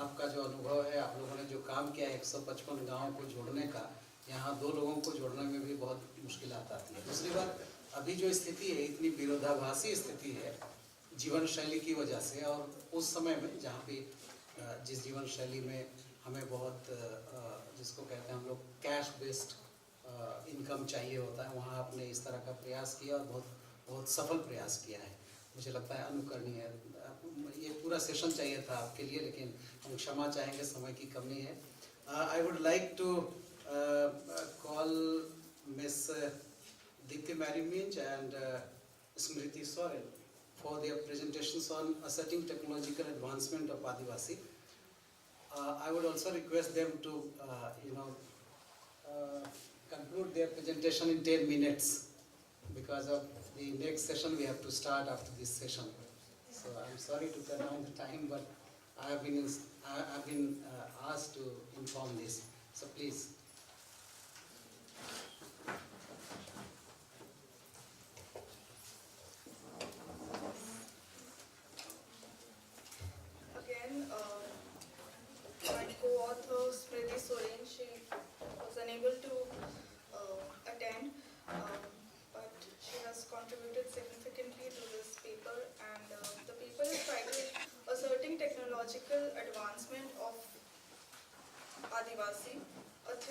आपका जो अनुभव है, आप लोगों ने जो काम किया है 155 गाँव को जोड़ने का, यहाँ 2 लोगों को जोड़ने में भी बहुत मुश्किल आती है। दूसरी बात, अभी जो स्थिति है इतनी विरोधाभासी स्थिति है जीवन शैली की वजह से, और उस समय में जहाँ पे जिस जीवन शैली में हमें बहुत जिसको कहते हैं हम लोग कैश बेस्ड इनकम चाहिए होता है, वहाँ आपने इस तरह का प्रयास किया और बहुत सफल प्रयास किया है, मुझे लगता है अनुकरणीय है। ये पूरा सेशन चाहिए था आपके लिए, लेकिन हम क्षमा चाहेंगे, समय की कमी है। I would like to call miss Dipti Mariminch and Smriti Soren for their presentations on asserting technological advancement of Adivasi. I would also request them to, conclude their presentation in 10 minutes because of the next session we have to start after this session. So I'm sorry to cut down the time, but I have been asked to inform this. So please. My co-author Smriti Soren, she was unable to attend, but she has contributed significantly to this paper, and the paper is titled Asserting Technological Advancement of Adivasi.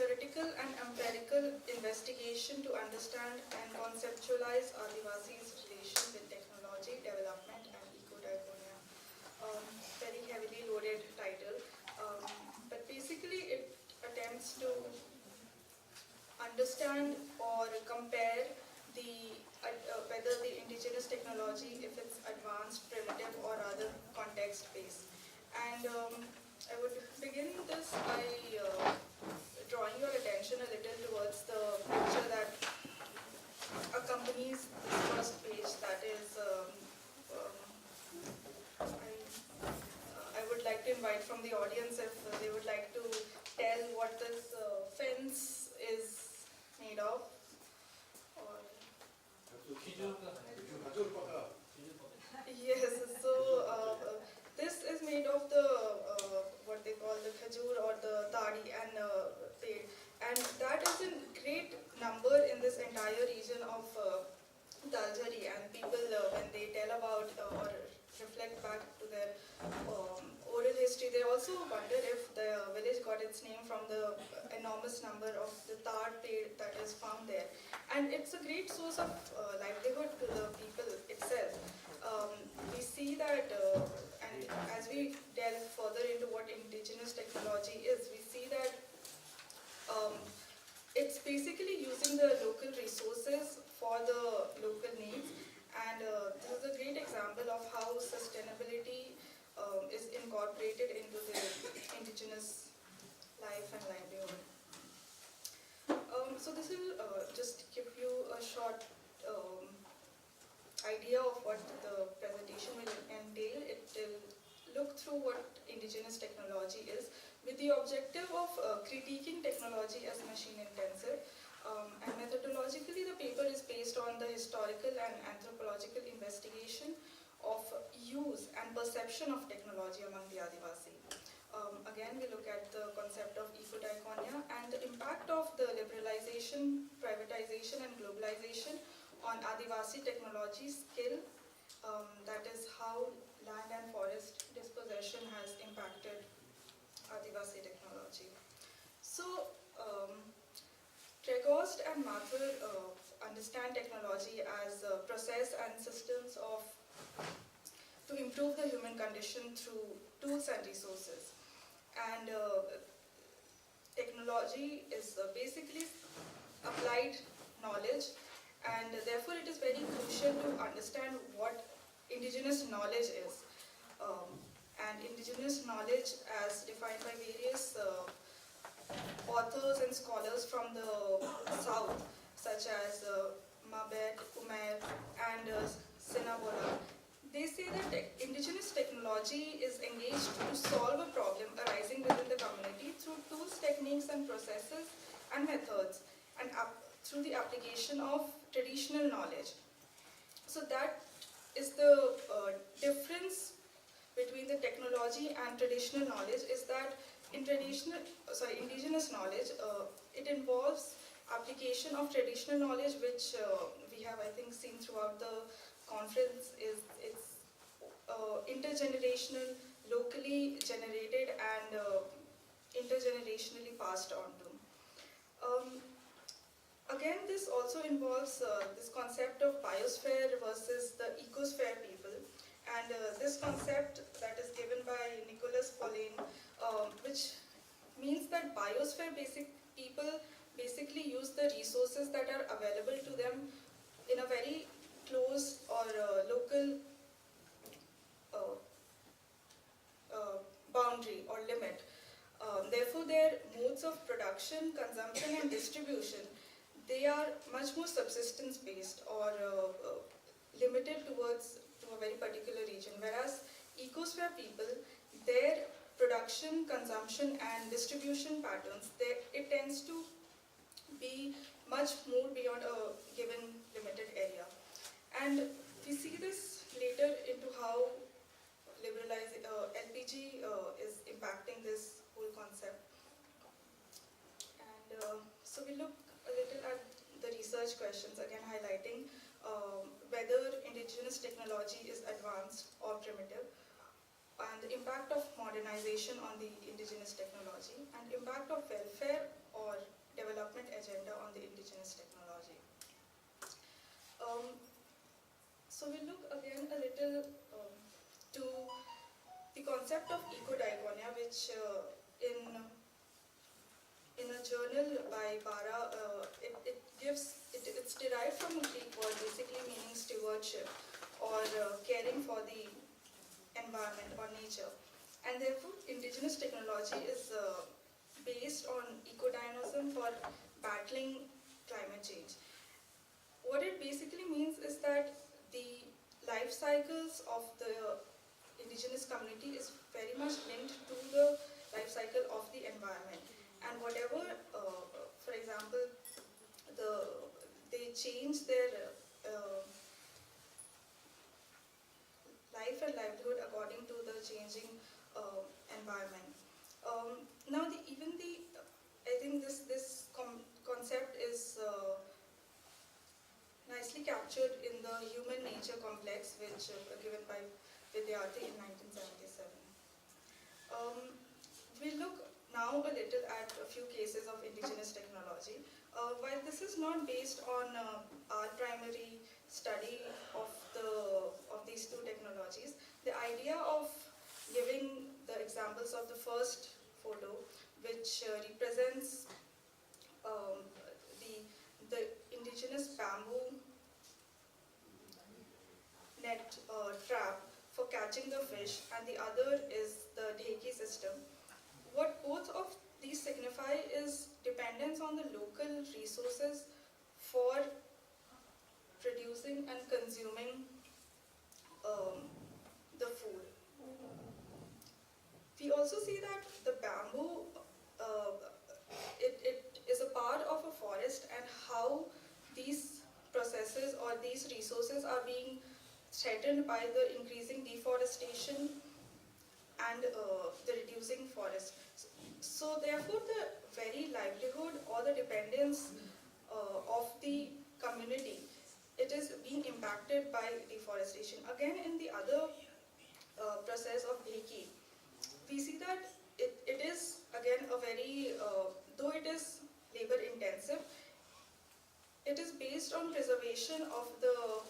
theoretical and empirical investigation to understand and conceptualize Adivasi's relation with technology, development and eco-diaconia. Very heavily loaded title, but basically it attempts to understand or compare the whether the indigenous technology, if it's advanced, primitive or rather context-based. And I would begin this by drawing your attention a little towards the picture that accompanies this first page, that is I would like to invite from the audience if they would like to tell what this fence is made of. Or yes, so this is made of the what they call the khajur or the tadi and ped, and that is in great number in this entire region of Daljari, and people when they tell about or reflect back to their oral history, they also wonder if the village got its name from the enormous number of the tar ped that is found there. And it's a great source of livelihood to the people itself. We see that, and as we delve further into what indigenous technology is, we see that it's basically using the local resources for the local needs, and this is a great example of how sustainability is incorporated into the indigenous life and livelihood. So this will just give you a short idea of what the presentation will entail. It will look through what indigenous technology is, with the objective of critiquing technology as machine intensive. And methodologically, the paper is based on the historical and anthropological investigation of use and perception of technology among the Adivasi. Again, we look at the concept of eco-diaconia and the impact of the liberalization, privatization and globalization on Adivasi technology skill. That is how land and forest dispossession has impacted Adivasi technology. So, Tregost and Mathur understand technology as a process and systems of to improve the human condition through tools and resources. And technology is basically applied knowledge, and therefore it is very crucial to understand what indigenous knowledge is. And indigenous knowledge, as defined by various authors and scholars from the south, such as Mabed, Umair and Sinabola, they say that indigenous technology is engaged to solve a problem arising within the community through tools, techniques and processes and methods, and through the application of traditional knowledge. So that is the difference between the technology and traditional knowledge, is that in indigenous knowledge, it involves application of traditional knowledge, which we have, I think, seen throughout the conference. It's intergenerational, locally generated and intergenerationally passed on to. Again, this also involves this concept of biosphere versus the ecosphere people. And this concept that is given by Nicholas Pauline, which means that biosphere people basically use the resources that are available to them in a very close or local boundary or limit. Therefore, their modes of production, consumption and distribution, they are much more subsistence based or limited towards a very particular region, whereas ecosphere people, their production, consumption and distribution patterns, it tends to be much more beyond a given limited area. And we see this later into how LPG is impacting this whole concept. And so we look a little at the research questions, again highlighting whether indigenous technology is advanced or primitive, and the impact of modernization on the indigenous technology, and impact of welfare or development agenda on the indigenous technology. So we look again a little to the concept of eco-diagonia, which in a journal by Bara, it's derived from a Greek word basically meaning stewardship or caring for the environment or nature. And therefore, indigenous technology is based on eco-dynamism for battling climate change. What it basically means is that the life cycles of the indigenous community is very much linked to the life cycle of the environment. And whatever, for example, they change their life and livelihood according to the changing environment. Now, I think this concept is nicely captured in the Human Nature Complex, which given by Vidyarthi in 1977. We look now a little at a few cases of indigenous technology. While this is not based on our primary study of these two technologies, the idea of giving the examples of the first photo, which represents the indigenous bamboo net trap for catching the fish, and the other is the dheki system. What both of these signify is dependence on the local resources for producing and consuming the food. We also see that the bamboo, it is a part of a forest, and how these processes or these resources are being threatened by the increasing deforestation and the reducing forest. So therefore, the very livelihood or the dependence of the community, it is being impacted by deforestation. Again, in the other process of dheki, we see that it is again a very, though it is labor intensive, it is based on preservation of the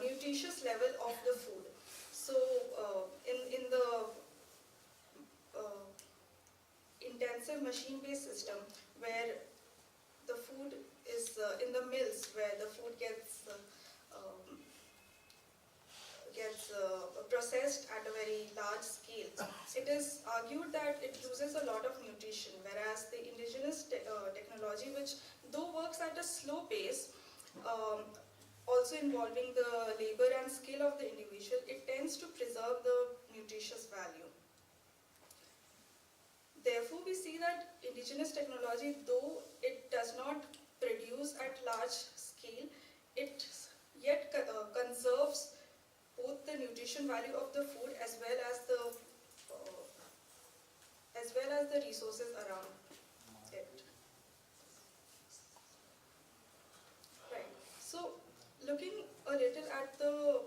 nutritious level of the food. So in the intensive machine-based system, where the food is in the mills, where the food gets processed at a very large scale, it is argued that it loses a lot of nutrition, whereas the indigenous technology, which though works at a slow pace, also involving the labor and skill of the individual, it tends to preserve the nutritious value. Therefore, we see that indigenous technology, though it does not produce at large scale, it yet conserves both the nutrition value of the food as well as the resources around it. Right. So, looking a little at the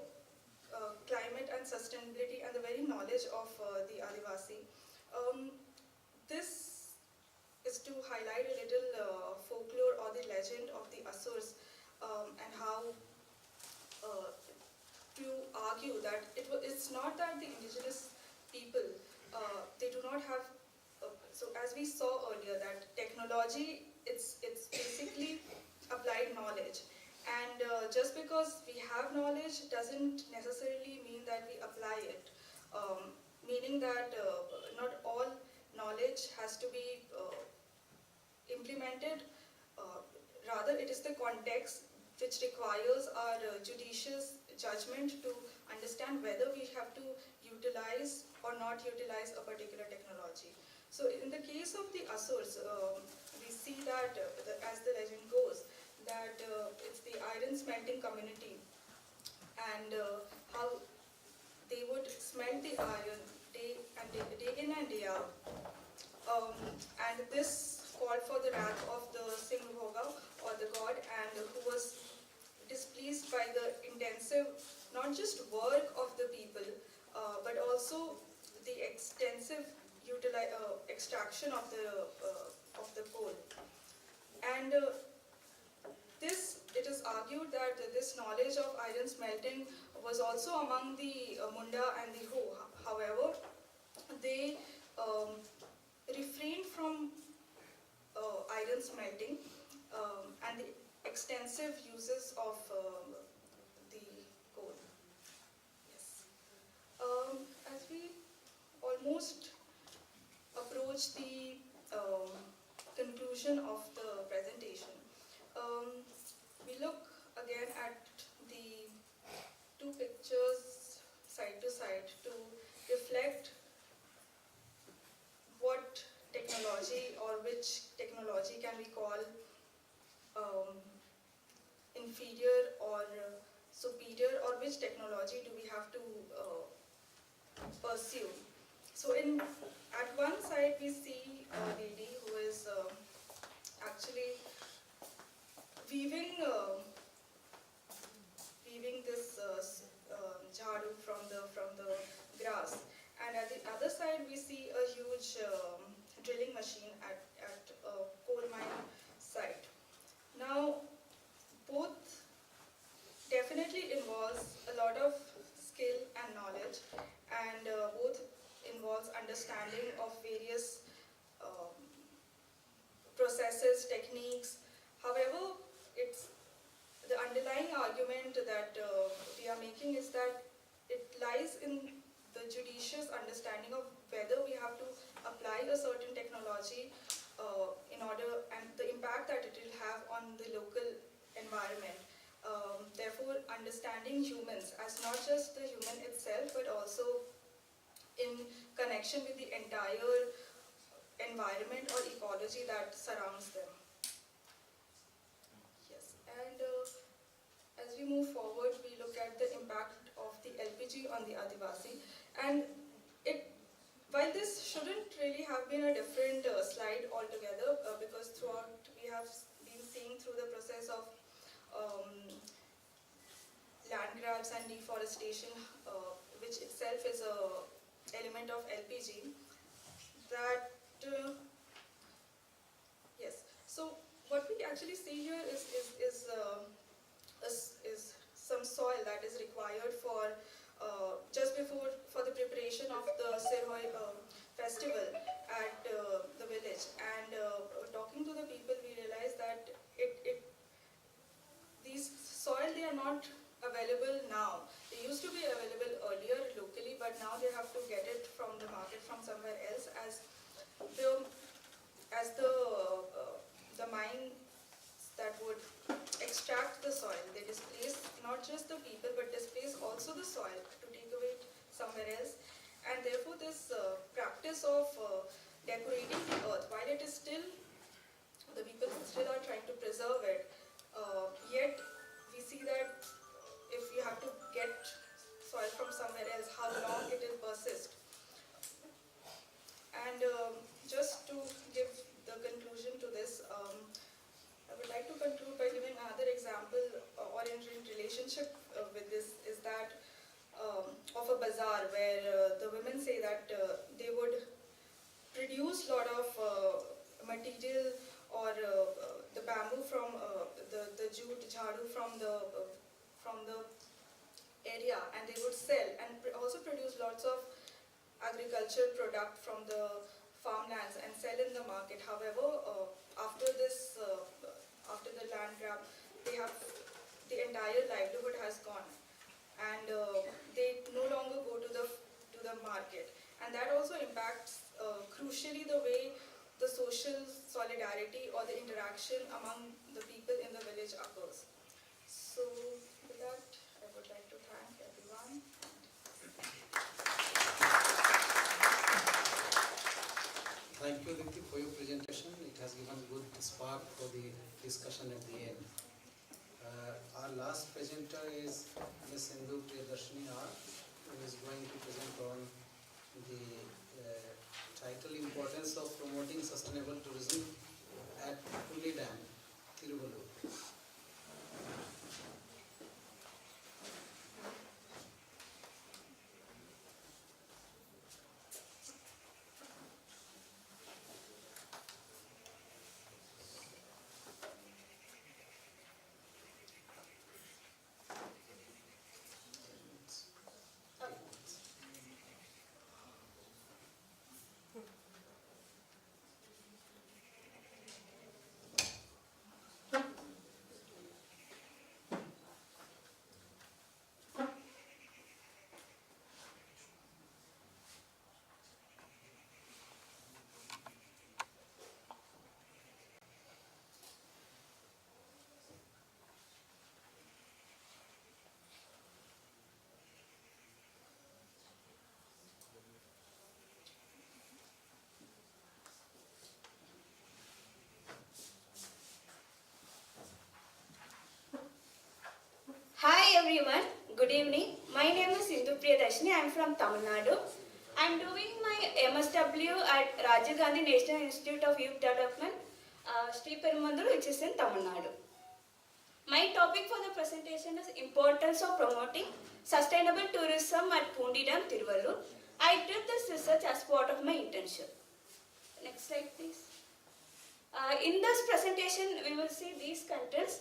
climate and sustainability and the very knowledge of the Adivasi, this is to highlight a little folklore or the legend of the Asurs, and how to argue that it's not that the indigenous people, they do not have, so as we saw earlier, that technology, it's basically applied knowledge. And just because we have knowledge doesn't necessarily mean that we apply it. Meaning that not all knowledge has to be implemented. Rather, it is the context which requires our judicious judgment to understand whether we have to utilize or not utilize a particular technology. So in the case of the Asurs, we see that, as the legend goes, that it's the iron smelting community, and how they would smelt the iron day in and day out. And this called for the wrath of the Singhbhoga, or the god, and who was displeased by the intensive, not just work of the people, but also the extensive extraction of the coal. argued that this knowledge of iron smelting was also among the Munda and the Ho. However, they refrained from iron smelting and the extensive uses of the coal. Yes. As we almost approach the conclusion of the presentation, we look again at the two pictures side to side to reflect what technology or which technology can we call inferior or superior, or which technology do we have to pursue. So at one side we see a lady who is actually weaving this jhadu from the grass, and at the other side we see a huge drilling machine at a coal mine site. Now both definitely involves a lot of skill and knowledge, and both involves understanding of various processes, techniques. However, it's the underlying argument that we are making is that it lies in the judicious understanding of whether we have to apply a certain technology in order, and the impact that it will have on the local environment. Therefore, understanding humans as not just the human itself, but also in connection with the entire environment or ecology that surrounds them. Yes, and as we move forward, we look at the impact of the LPG on the Adivasi, and while this shouldn't really have been a different slide altogether, because throughout we have been seeing through the process of land grabs and deforestation, which itself is a element of LPG, that yes. So what we actually see here is some soil that is required for just for the preparation of the Sirhoi festival at the village. And talking to the people, we realized that these soil, they are not available now. They used to be available earlier locally, but now they have to get it from the market from somewhere else, as the mine that would extract the soil, they displace not just the people but displace also the soil to take away it somewhere else. And therefore this practice of decorating the earth, while it is still, the people still are trying to preserve it, yet we see that if we have to get soil from somewhere else, how long it will persist. And just to give the conclusion to this, I would like to conclude by giving another example or in relationship with this, is that of a bazaar where the women say that they would produce a lot of material or the bamboo from the jute jhadu from the area, and they would sell and also produce lots of agriculture product from the farmlands and sell in the market. However, after the land grab, the entire livelihood has gone, and they no longer go to the market, and that also impacts crucially the way the social solidarity or the interaction among the people in the village occurs. So with that, I would like to thank everyone. Thank you, Dipti, for your presentation. It has given good spark for the discussion at the end. Our last presenter is Ms. Sindhu Priyadarshini R, who is going to present on the title Importance of Promoting Sustainable Tourism at Pulli Dam, Tiruvallur. everyone, good evening. My name is Indhu Priyadashini. I am from Tamil Nadu. I am doing my MSW at Rajiv Gandhi National Institute of Youth Development, Sri Perumandur, which is in Tamil Nadu. My topic for the presentation is importance of promoting sustainable tourism at Pundi Dam, Tiruvallur. I did this research as part of my internship. Next slide, please. In this presentation, we will see these contents: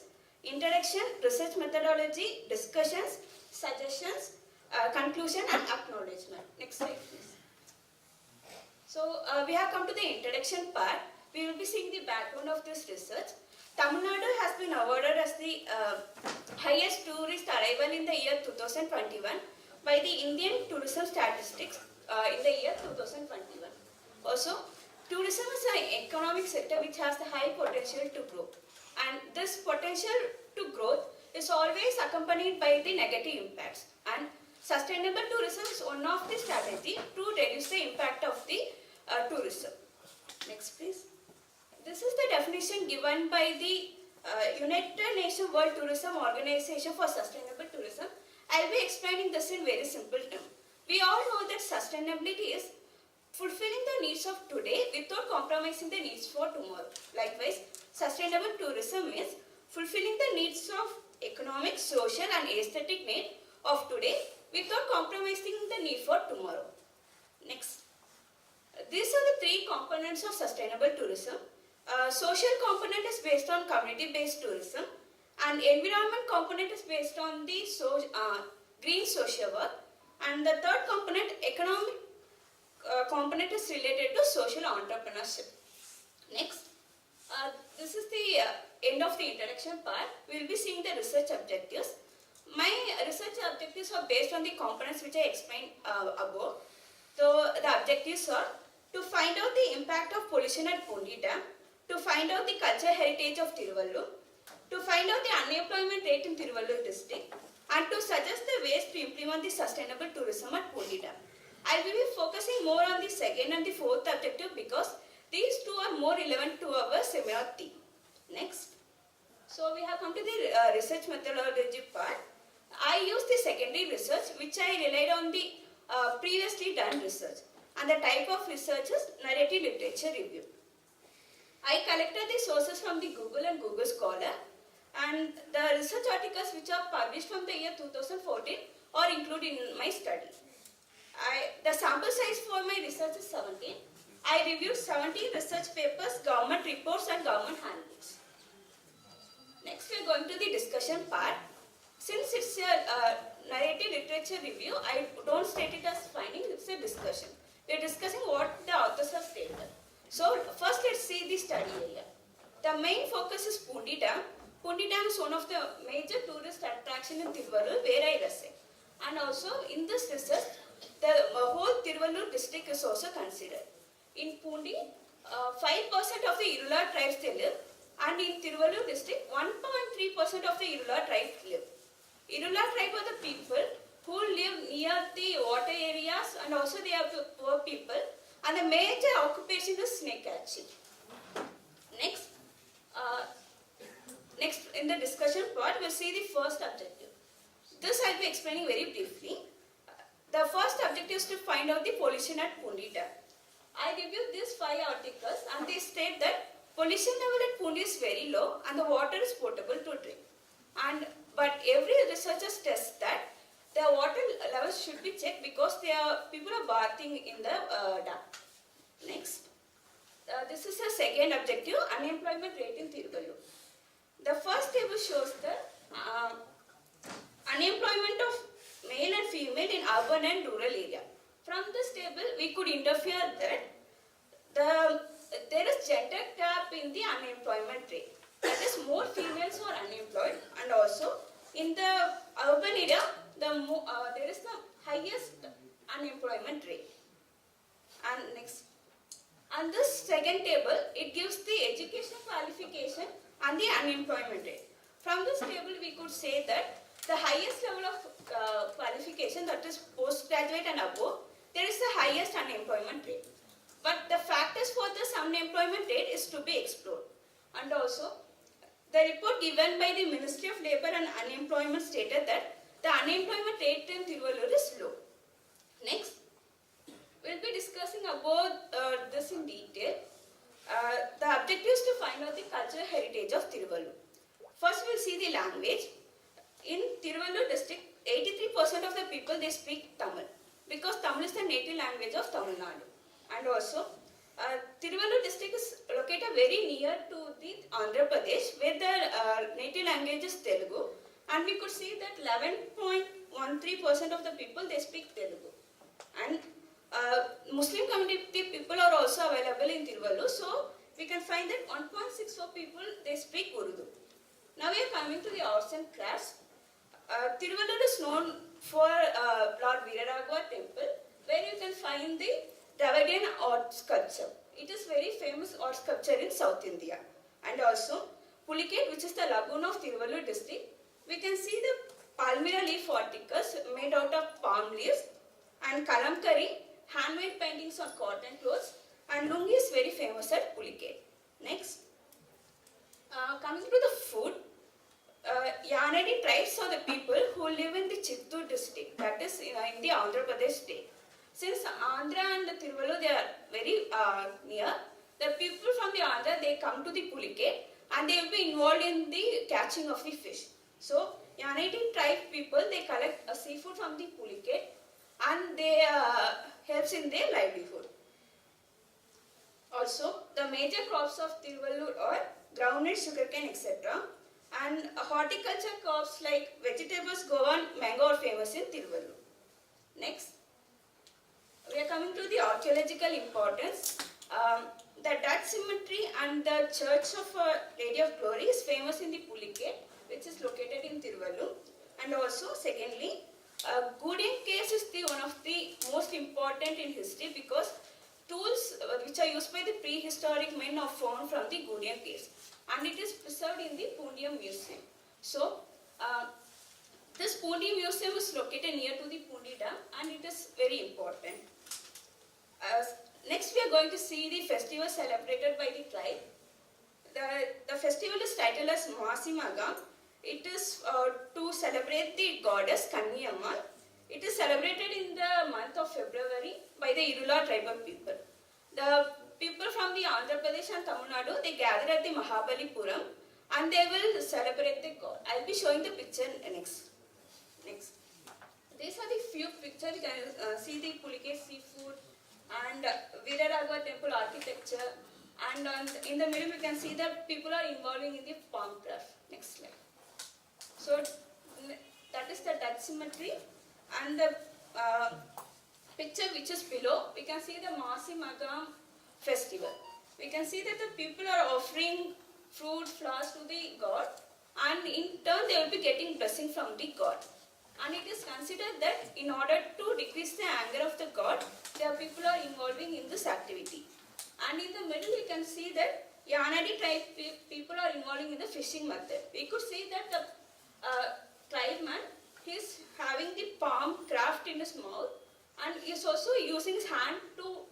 introduction, research methodology, discussions, suggestions, conclusion and acknowledgement. Next slide, please. So we have come to the introduction part. We will be seeing the background of this research. Tamil Nadu has been awarded as the highest tourist arrival in the year 2021 by the Indian Tourism Statistics in the year 2021. Also, tourism is an economic sector which has the high potential to grow. And this potential to growth is always accompanied by the negative impacts. And sustainable tourism is one of the strategies to reduce the impact of the tourism. Next, please. This is the definition given by the United Nations World Tourism Organization for Sustainable Tourism. I will be explaining this in very simple terms. We all know that sustainability is fulfilling the needs of today without compromising the needs for tomorrow. Likewise, sustainable tourism is fulfilling the needs of economic, social and aesthetic need of today without compromising the need for tomorrow. Next. These are the three components of sustainable tourism. Social component is based on community-based tourism, and environment component is based on the green social work, and the third component, economic component, is related to social entrepreneurship. Next, this is the end of the introduction part. We will be seeing the research objectives. My research objectives are based on the components which I explained above. So the objectives are to find out the impact of pollution at Pundi Dam, to find out the cultural heritage of Tiruvallur, to find out the unemployment rate in Tiruvallur district, and to suggest the ways to implement the sustainable tourism at Pundi Dam. I will be focusing more on the second and the fourth objective because these two are more relevant to our seminar theme. Next. So we have come to the research methodology part. I used the secondary research which I relied on the previously done research, and the type of research is narrative literature review. I collected the sources from the Google and Google Scholar, and the research articles which are published from the year 2014 are included in my study. The sample size for my research is 17. I reviewed 17 research papers, government reports and government handbooks. Next, we are going to the discussion part. Since it's a narrative literature review, I don't state it as findings, it's a discussion. We are discussing what the authors have stated. So, first let's see the study area. The main focus is Pundi Dam. Pundi Dam is one of the major tourist attractions in Tiruvallur where I reside. And also in this research, the whole Tiruvallur district is also considered. In Pundi, 5% of the Irula tribes they live, and in Tiruvallur district, 1.3% of the Irula tribes live. Irula tribe are the people who live near the water areas, and also they are the poor people, and the major occupation is snake catching. Next, in the discussion part, we'll see the first objective. This I'll be explaining very briefly. The first objective is to find out the pollution at Pundi Dam. I reviewed these 5 articles and they state that pollution level at Pundi is very low and the water is potable to drink. But every researcher tests that the water levels should be checked because people are bathing in the dam. Next, this is the second objective, unemployment rate in Tiruvallur. The first table shows the unemployment of male and female in urban and rural area. From this table, we could infer that there is gender gap in the unemployment rate. That is, more females are unemployed, and also in the urban area, there is the highest unemployment rate. And next, and this second table, it gives the education qualification and the unemployment rate. From this table, we could say that the highest level of qualification, that is postgraduate and above, there is the highest unemployment rate. But the factors for this unemployment rate is to be explored. And also, the report given by the Ministry of Labour and Unemployment stated that the unemployment rate in Tiruvallur is low. Next, we'll be discussing about this in detail. The objective is to find out the cultural heritage of Tiruvallur. First, we'll see the language. In Tiruvallur district, 83% of the people they speak Tamil because Tamil is the native language of Tamil Nadu. And also, Tiruvallur district is located very near to the Andhra Pradesh where the native language is Telugu, and we could see that 11.13% of the people they speak Telugu. And Muslim community people are also available in Tiruvallur, so we can find that 1.64 people they speak Urdu. Now we are coming to the arts and crafts. Tiruvallur is known for Lord Veeraraghavar temple, where you can find the Dravidian art sculpture. It is very famous art sculpture in South India. And also Puliket, which is the lagoon of Tiruvallur district, we can see the palmyra leaf articles made out of palm leaves, and kalamkari, handmade paintings on cotton clothes, and lungi is very famous at Puliket. Next, coming to the food, Yanadi tribes are the people who live in the Chittoor district, that is in the Andhra Pradesh state. Since Andhra and Tiruvallur they are very near, the people from the Andhra they come to the Puliket and they will be involved in the catching of the fish. So Yanadi tribe people they collect seafood from the Puliket and they helps in their livelihood. Also, the major crops of Tiruvallur are groundnut, sugarcane, etc. And horticulture crops like vegetables, guava and mango are famous in Tiruvallur. Next, we are coming to the archaeological importance. The Dutch cemetery and the Church of Lady of Glory is famous in the Puliket, which is located in Tiruvallur. And also, secondly, Gudian case is one of the most important in history because tools which are used by the prehistoric men are found from the Gudian case, and it is preserved in the Pundiam Museum. So, this Pundi Museum is located near to the Pundi Dam and it is very important. Next, we are going to see the festival celebrated by the tribe. The festival is titled as Masimagam. It is to celebrate the goddess Kanniyamma. It is celebrated in the month of February by the Irula tribal people. The people from the Andhra Pradesh and Tamil Nadu, they gather at the Mahabalipuram and they will celebrate the god. I will be showing the picture next. These are the few pictures. You can see the Puliket seafood and Veeraraghavar temple architecture, and in the middle you can see that people are involving in the palm craft. Next slide. So that is the Dutch cemetery, and the picture which is below, we can see the Masimagam festival. We can see that the people are offering fruits, flowers to the god, and in turn they will be getting blessing from the god. And it is considered that in order to decrease the anger of the god, the people are involving in this activity. And in the middle you can see that Yanadi tribe people are involving in the fishing method. We could see that the tribeman, he is having the palm craft in his mouth and he is also using his hand to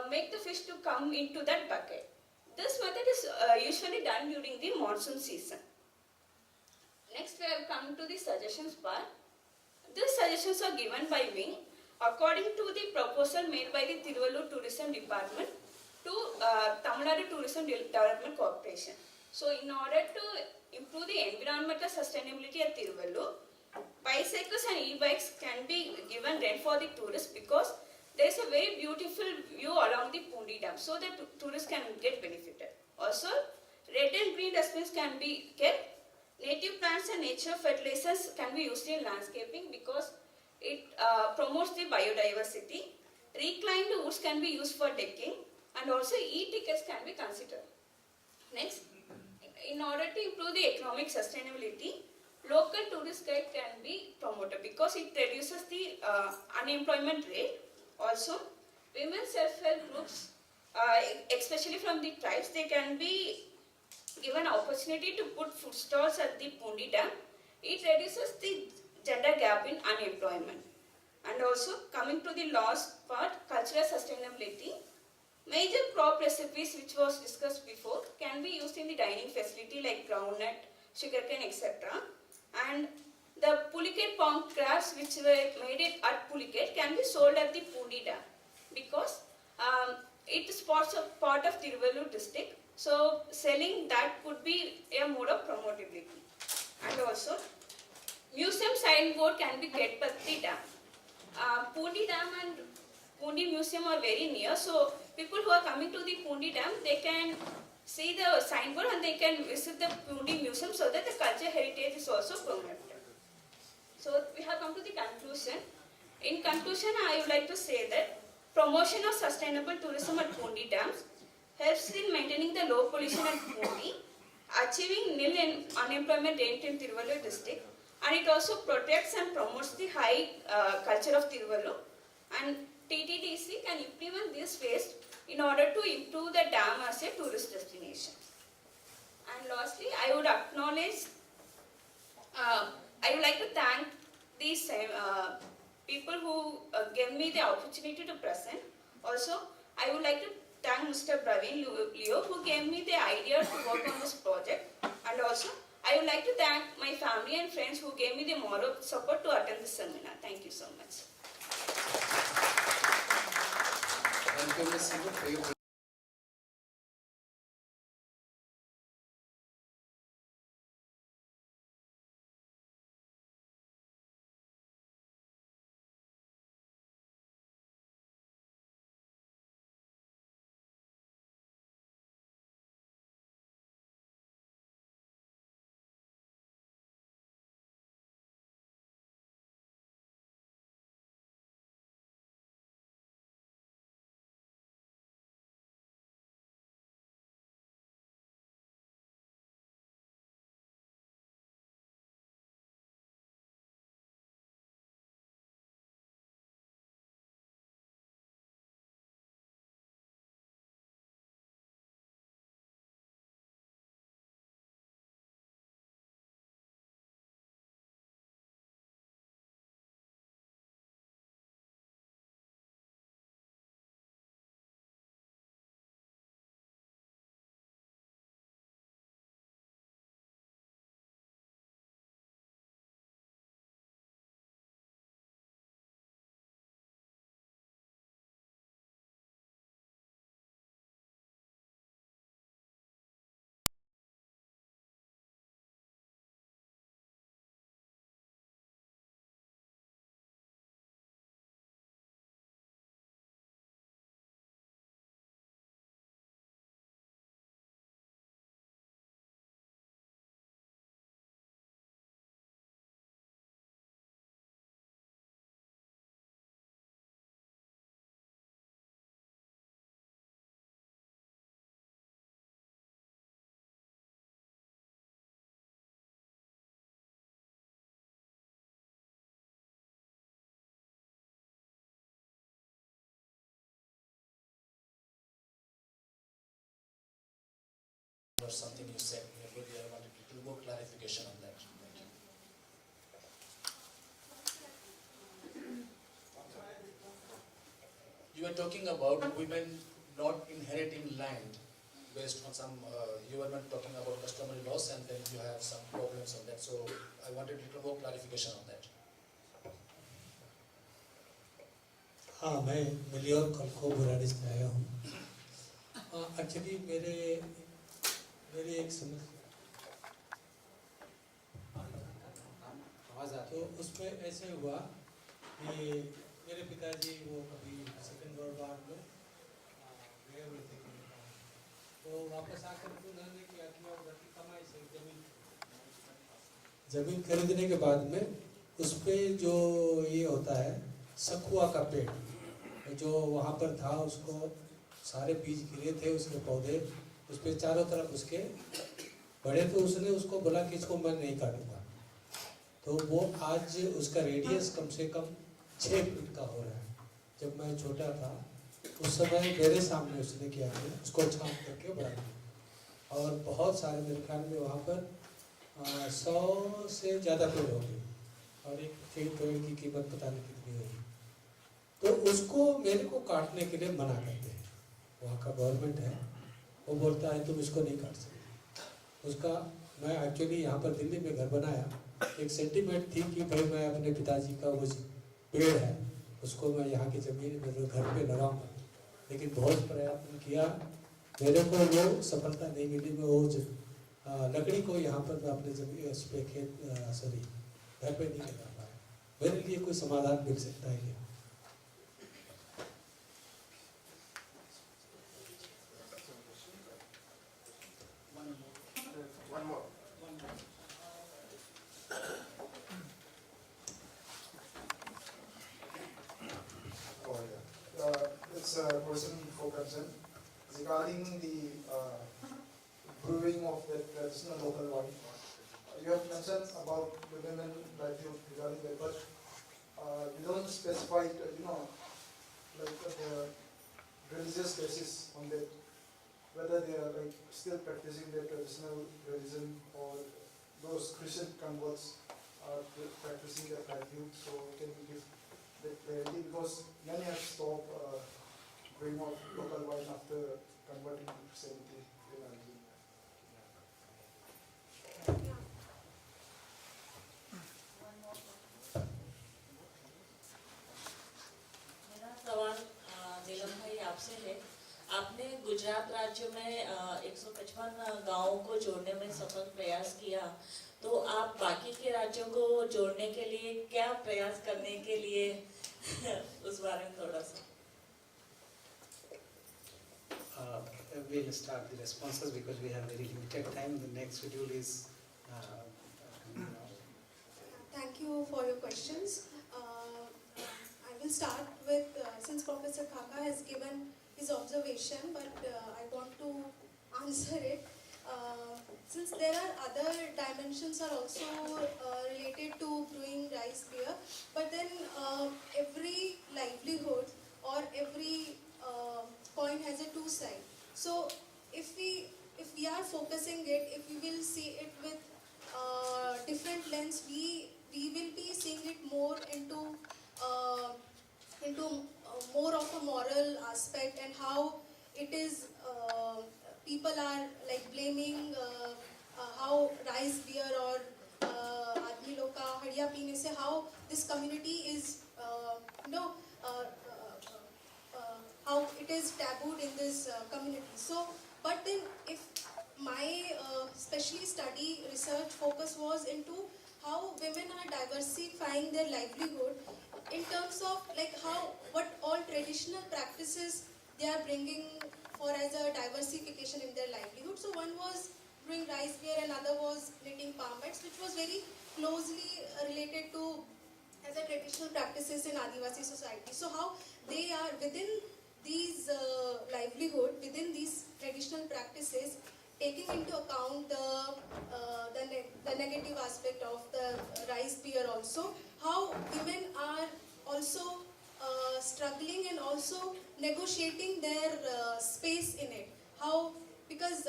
make the fish to come into that bucket. This method is usually done during the monsoon season. Next, we have come to the suggestions part. These suggestions are given by me according to the proposal made by the Tiruvallur Tourism Department to Tamil Nadu Tourism Development Corporation. So, in order to improve the environmental sustainability at Tiruvallur, bicycles and e-bikes can be given rent for the tourists because there is a very beautiful view along the Pundi Dam, so that tourists can get benefited. Also, red and green dustbins can be kept. Native plants and nature fertilizers can be used in landscaping because it promotes the biodiversity. Reclined woods can be used for decking, and also e-tickets can be considered. Next, in order to improve the economic sustainability, local tourist guide can be promoted because it reduces the unemployment rate. Also, women self-help groups, especially from the tribes, they can be given opportunity to put food stalls at the Pundi Dam. It reduces the gender gap in unemployment. And also, coming to the last part, cultural sustainability. Major crop recipes which was discussed before can be used in the dining facility like groundnut, sugarcane, etc. And the Pulicat palm crafts which were made at Pulicat can be sold at the Pundi Dam because it is part of Tiruvallur district. So selling that could be a mode of promotability. And also, museum signboard can be kept at the dam. Pundi Dam and Pundi Museum are very near, so people who are coming to the Pundi Dam, they can see the signboard and they can visit the Pundi Museum so that the cultural heritage is also promoted. So we have come to the conclusion. In conclusion, I would like to say that promotion of sustainable tourism at Pundi Dams helps in maintaining the low pollution at Pundi, achieving nil unemployment rate in Tiruvallur district, and it also protects and promotes the high culture of Tiruvallur. And TTDC can implement this phase in order to improve the dam as a tourist destination. And lastly, I would acknowledge, I would like to thank these people who gave me the opportunity to present. Also, I would like to thank Mr. Praveen Leo who gave me the idea to work on this project. And also, I would like to thank my family and friends who gave me the moral support to attend this seminar. Thank you so much. Thank you, Ms. Sindhu, for your or something you said. Maybe I wanted a little more clarification on that. Thank you. You were talking about women not inheriting land based on some, you were not talking about customary laws and then you have some problems on that. So I wanted a little more clarification on that. हाँ, मैं मिलियोर कल को बुराड़ी से आया हूँ। Actually मेरी एक समस्या तो उसमें ऐसे हुआ कि मेरे पिताजी वो कभी सेकंड वर्ल्ड वार में गए हुए थे, तो वापस आकर के उन्होंने क्या किया, घर की कमाई से जमीन खरीदने के बाद में उस पे जो ये होता है सखुआ का पेड़ जो वहाँ पर था, उसको सारे बीज गिरे थे उसके पौधे, उस पर चारों तरफ उसके बड़े, तो उसने उसको बोला कि इसको मैं नहीं काटूंगा। तो वो आज उसका रेडियस कम से कम 6 फीट का हो रहा है। जब मैं छोटा था उस समय मेरे सामने उसने क्या किया, उसको छाप करके बढ़ा दिया और बहुत सारे मेरे ख्याल में वहाँ पर 100 से ज़्यादा पेड़ हो गए और एक पेड़ की कीमत पता नहीं कितनी होगी। तो उसको मेरे को काटने के लिए मना करते हैं, वहाँ का गवर्नमेंट है, वो बोलता है तुम इसको नहीं काट सकते। उसका मैं एक्चुअली यहाँ पर दिल्ली में घर बनाया, एक सेंटिमेंट थी कि भाई मैं अपने पिताजी का वो पेड़ है उसको मैं यहाँ की ज़मीन में घर पे लगाऊंगा, लेकिन बहुत प्रयत्न किया, मेरे को वो सफलता नहीं मिली। मैं वो लकड़ी को यहाँ पर अपने जमीन उस पे खेत घर पे नहीं लगा पाया। मेरे लिए कोई समाधान मिल सकता है क्या? One more. Oh yeah. It's a question for concern regarding the brewing of the traditional local wine. You have mentioned about the women livelihood regarding that, but you don't specify, like the religious basis on that, whether they are like still practicing their traditional religion or those Christian converts are practicing their livelihood. So can you give that clarity? Because many have stopped brewing of local wine after converting to Christianity. मेरा सवाल नीलम भाई आपसे है। आपने गुजरात राज्य में 155 गांवों को जोड़ने में सफल प्रयास किया, तो आप बाकी के राज्यों को जोड़ने के लिए क्या प्रयास करने के लिए उस बारे में थोड़ा सा। We'll start the responses because we have very limited time. The next schedule is. Thank you for your questions. I will start with, since Professor Khaka has given his observation, but I want to answer it. Since there are other dimensions are also related to brewing rice beer, but then every livelihood or every coin has a two sides. So if we are focusing it, if we will see it with different lens, we will be seeing it more into more of a moral aspect, and how it is people are like blaming how rice beer or aadmi log ka hadiya peene se how this community is how it is tabooed in this community. So but then if my specially study research focus was into how women are diversifying their livelihood in terms of like what all traditional practices they are bringing for as a diversification in their livelihood. So one was brewing rice beer, another was knitting palm mats, which was very closely related to as a traditional practices in Adivasi society. So how they are within these livelihood, within these traditional practices, taking into account the negative aspect of the rice beer also, how women are also struggling and also negotiating their space in it. How, because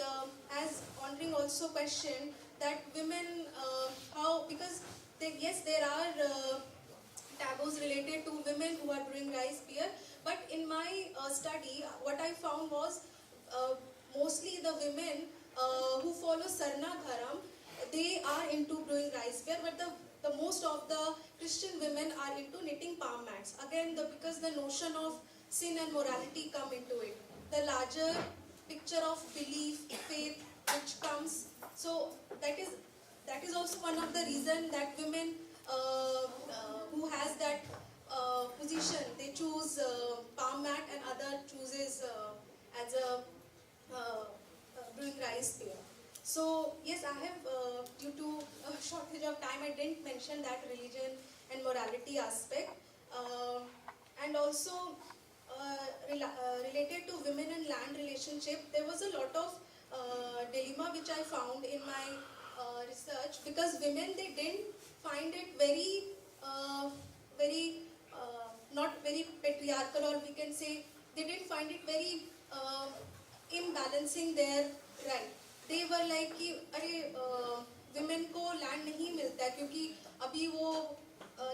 as Honoring also questioned that women, how, because yes, there are taboos related to women who are brewing rice beer, but in my study, what I found was mostly the women who follow Sarna Dharam, they are into brewing rice beer, but the most of the Christian women are into knitting palm mats. Again, because the notion of sin and morality come into it. The larger picture of belief, faith, which comes. So that is also one of the reasons that women who has that position, they choose palm mat, and other chooses as a brewing rice beer. So yes, I have, due to a shortage of time, I didn't mention that religion and morality aspect. And also related to women and land relationship, there was a lot of dilemma which I found in my research, because women, they didn't find it very not very patriarchal, or we can say they didn't find it very imbalancing their right. They were like कि अरे women को land नहीं मिलता है क्योंकि अभी वो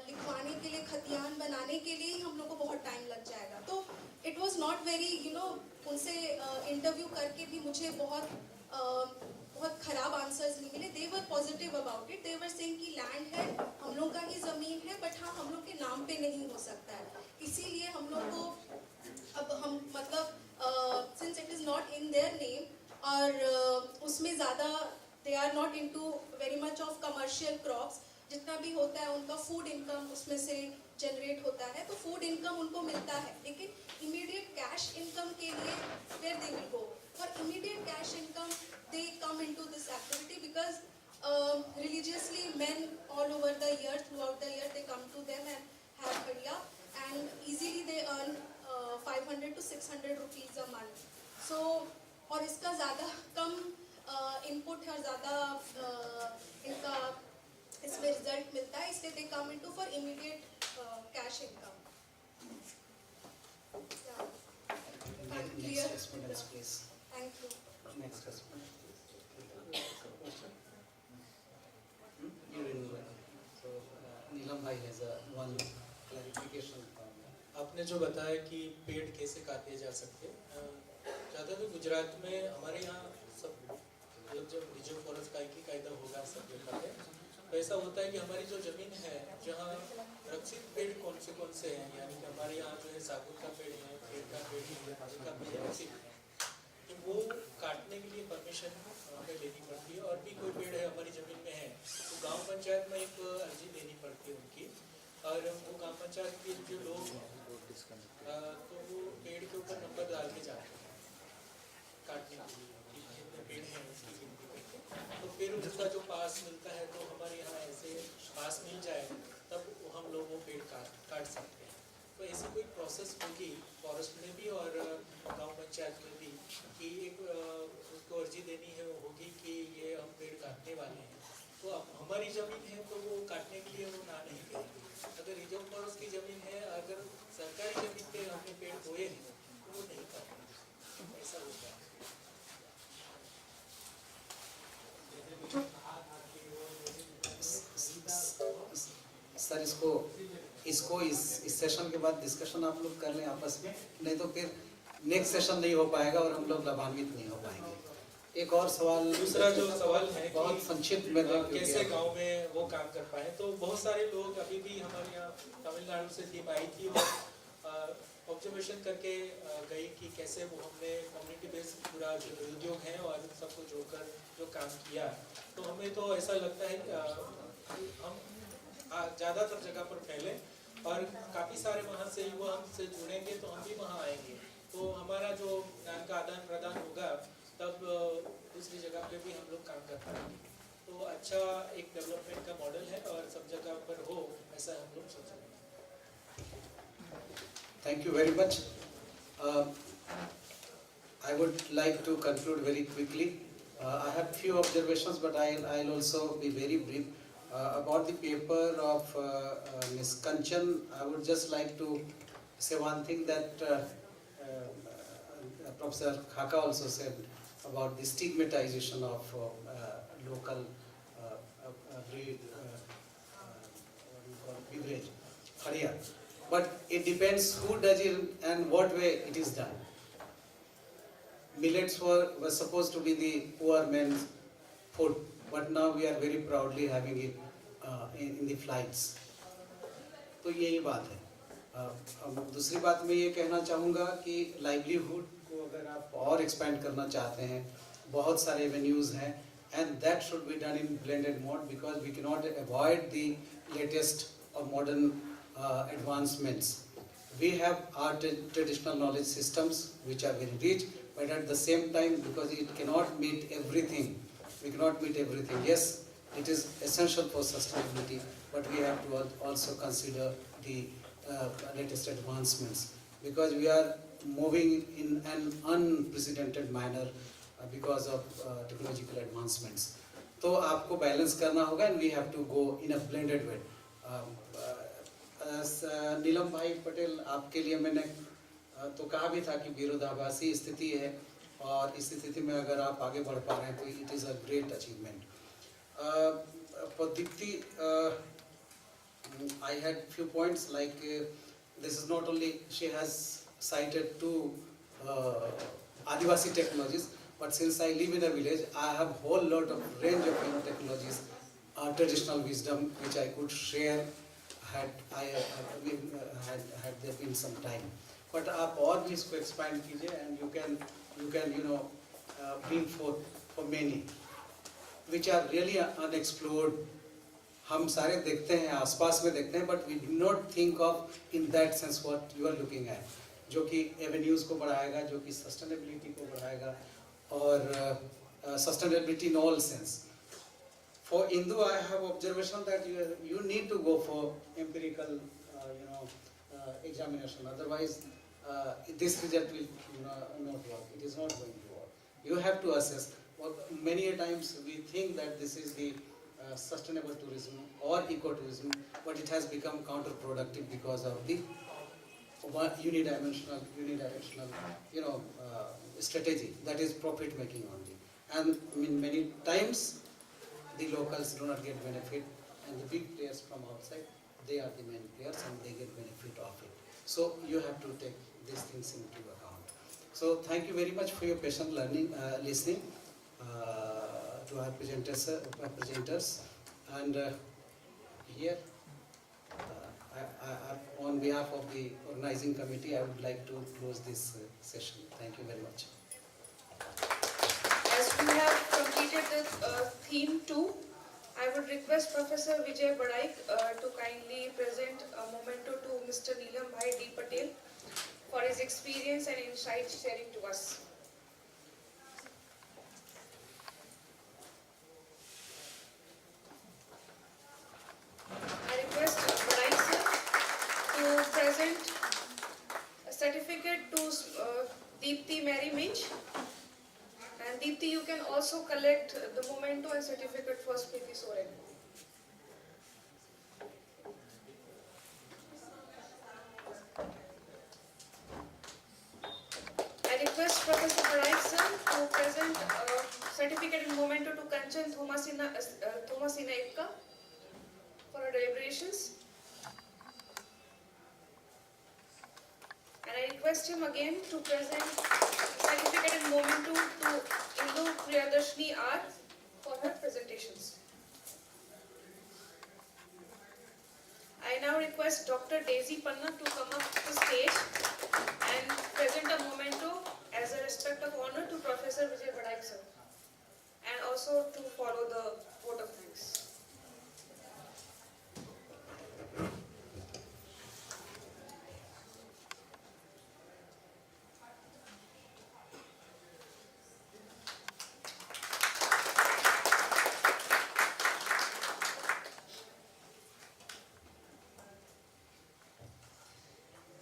लिखवाने के लिए, खतियान बनाने के लिए ही हम लोग को बहुत टाइम लग जाएगा. तो it was not very, उनसे इंटरव्यू करके भी मुझे बहुत बहुत खराब आंसर्स नहीं मिले. They were positive about it. They were saying कि लैंड है, हम लोग का ही ज़मीन है, बट हाँ हम लोग के नाम पे नहीं हो सकता है. इसीलिए हम लोग को अब हम मतलब since it is not in their name और उसमें ज़्यादा they are not into very much of commercial crops. जितना भी होता है उनका फूड इनकम उसमें से जनरेट होता है, तो फूड इनकम उनको मिलता है. लेकिन इमीडिएट कैश इनकम के लिए where they will go for immediate cash income. They come into this activity because religiously men all over the year, throughout the year, they come to them and have bhaiya, and easily they earn 500 to 600 rupees a month. So और इसका ज़्यादा कम input है और ज़्यादा इनका इसमें result मिलता है, इसलिए they come into for immediate cash income. Next respondents, please. Thank you. Next respondent. You're in. So Neelam bhai has one clarification. आपने जो बताया कि पेड़ कैसे काटे जा सकते हैं, ज़्यादा तो गुजरात में हमारे यहाँ सब मतलब जब रिजर्व फॉरेस्ट कायदा होगा सब जगह पे, तो ऐसा होता है कि हमारी जो ज़मीन है जहाँ रक्षित पेड़ कौन से हैं, यानी कि हमारे यहाँ जो है सागुन का पेड़ है, पेड़ का पेड़ है, आम का पेड़ रक्षित है, तो वो काटने के लिए परमिशन हमें लेनी पड़ती है. और भी कोई पेड़ है हमारी ज़मीन में है तो गांव पंचायत में एक अर्जी देनी पड़ती है उनकी, और वो गांव पंचायत के जो लोग हैं तो वो पेड़ के ऊपर नंबर डाल के जाते हैं काटने के लिए कि जितने पेड़ हैं उसकी गिनती करके, तो फिर उसका जो पास मिलता है, तो हमारे यहाँ ऐसे पास मिल जाए तब हम लोग वो पेड़ काट सकते हैं. तो ऐसी कोई प्रोसेस होगी फॉरेस्ट में भी और गांव पंचायत में भी कि एक उसको अर्जी देनी है होगी कि ये हम पेड़ काटने वाले हैं, तो अब हमारी ज़मीन है तो वो काटने के लिए वो ना नहीं करेंगे. अगर रिजर्व फॉरेस्ट की ज़मीन है, अगर सरकारी ज़मीन पे हमने पेड़ बोए हैं तो वो नहीं काटेंगे. ऐसा होता है. सर इसको इस सेशन के बाद डिस्कशन आप लोग कर लें आपस में, नहीं तो फिर नेक्स्ट सेशन नहीं हो पाएगा और हम लोग लाभान्वित नहीं हो पाएंगे. एक और सवाल, दूसरा जो सवाल है बहुत संक्षिप्त में कैसे गांव में वो काम कर पाए, तो बहुत सारे लोग अभी भी हमारे यहाँ तमिलनाडु से टीम आई थी, वो ऑब्जर्वेशन करके गई कि कैसे वो हमने कम्युनिटी बेस्ड पूरा जो उद्योग है और सबको जोड़कर जो काम किया, तो हमें तो ऐसा लगता है कि हम ज़्यादातर जगह पर फैले और काफ़ी सारे वहाँ से युवा हमसे जुड़ेंगे तो हम भी वहाँ आएंगे, तो हमारा जो ज्ञान का आदान प्रदान होगा तब दूसरी जगह पे भी हम लोग काम कर पाएंगे. तो अच्छा एक डेवलपमेंट का मॉडल है और सब जगह पर हो ऐसा हम लोग सोच रहे हैं. Thank you very much. I would like to conclude very quickly. I have few observations, but I'll also be very brief. About the paper of Ms. Kanchan, I would just like to say one thing that Professor Khaka also said about the stigmatization of local breed, beverage, Haria. But it depends who does it and what way it is done. Millets were supposed to be the poor man's food, but now we are very proudly having it in the flights. तो यही बात है. दूसरी बात मैं ये कहना चाहूँगा कि लाइवलीहुड को अगर आप और एक्सपेंड करना चाहते हैं, बहुत सारे एवेन्यूज़ हैं, and that should be done in blended mode because we cannot avoid the latest or modern advancements. We have our traditional knowledge systems which are very rich, but at the same time, because it cannot meet everything, we cannot meet everything. Yes, it is essential for sustainability, but we have to also consider the latest advancements because we are moving in an unprecedented manner because of technological advancements. तो आपको balance करना होगा and we have to go in a blended way. नीलम भाई पटेल, आपके लिए मैंने तो कहा भी था कि विरोधाभासी स्थिति है और इस स्थिति में अगर आप आगे बढ़ पा रहे हैं तो it is a great achievement. For Dipti, I had few points like this is not only she has cited two Adivasi technologies, But since I live in a village, I have whole lot of range of technologies, traditional wisdom which I could share had there been some time. But आप और भी इसको expand कीजिए and you can bring forth for many which are really unexplored. हम सारे देखते हैं आसपास में देखते हैं but we do not think of in that sense what you are looking at, जो कि avenues को बढ़ाएगा, जो कि sustainability को बढ़ाएगा और sustainability in all sense. For Hindu, I have observation that you need to go for empirical examination. Otherwise, this result will not work. It is not going to work. You have to assess. Many a times we think that this is the sustainable tourism or ecotourism, but it has become counterproductive because of the unidimensional strategy that is profit making only. And I mean, many times the locals do not get benefit, and the big players from outside, they are the main players and they get benefit of it. So you have to take these things into account. So thank you very much for your patient listening to our presenters. And here, on behalf of the organizing committee, I would like to close this session. Thank you very much. As we have completed the theme 2, I would request Professor Vijay Badaik to kindly present a memento to Mr. Neelam Bhai D. Patel for his experience and insights sharing to us. I request Badaik sir to present a certificate to Deepti Mary Minch. And Deepti, you can also collect the memento and certificate for Smriti Soren. I request Professor Badaik sir to present a certificate and memento to Kanchan Thomasina Ekka for her deliberations. And I request him again to present certificate and memento to Indu Priyadarshini R for her presentations. I now request Dr. Daisy Panna to come up to the stage and present a memento as a respect of honor to Professor Vijay Badaik sir, and also to follow the vote of thanks.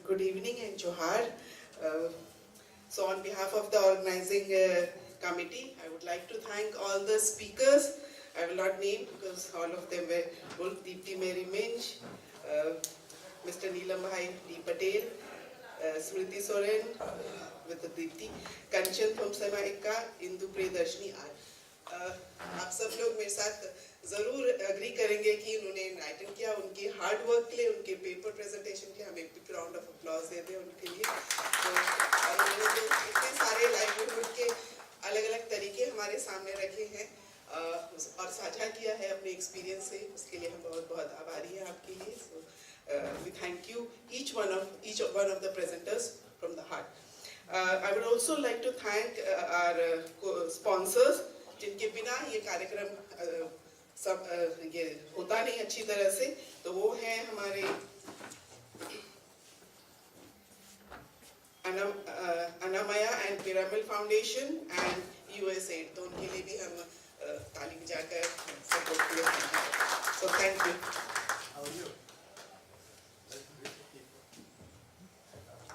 Good evening and Johar. So on behalf of the organizing committee, I would like to thank all the speakers. I will not name because all of them were both Deepti Mary Minch, Mr. Neelam Bhai D. Patel, Smriti Soren with the Deepti, Kanchan Thomasina Ekka, Indu Priyadarshini R. आप सब लोग मेरे साथ ज़रूर agree करेंगे कि उन्होंने enlighten किया, उनके हार्ड वर्क के लिए, उनके पेपर प्रेजेंटेशन के लिए हम एक बिग राउंड ऑफ अप्लॉज देते हैं उनके लिए। तो उन्होंने जो इतने सारे लाइवलीहुड के अलग अलग तरीके हमारे सामने रखे हैं और साझा किया है अपने एक्सपीरियंस से, उसके लिए हम बहुत बहुत आभारी हैं आपके लिए। So we thank you each one of the presenters from the heart. I would also like to thank our sponsors, जिनके बिना ये कार्यक्रम सब ये होता नहीं अच्छी तरह से, तो वो हैं हमारे Anamaya and pyramid foundation and USAID, तो उनके लिए भी हम ताली बजाकर सपोर्ट किए। So thank you.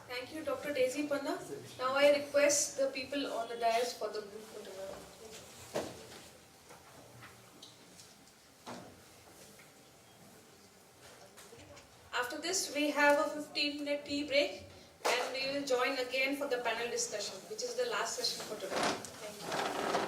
Thank you, Dr. Daisy Panna. Now I request the people on the dais for the group photograph. After this, we have a 15-minute tea break, and we will join again for the panel discussion, which is the last session for today. Thank you.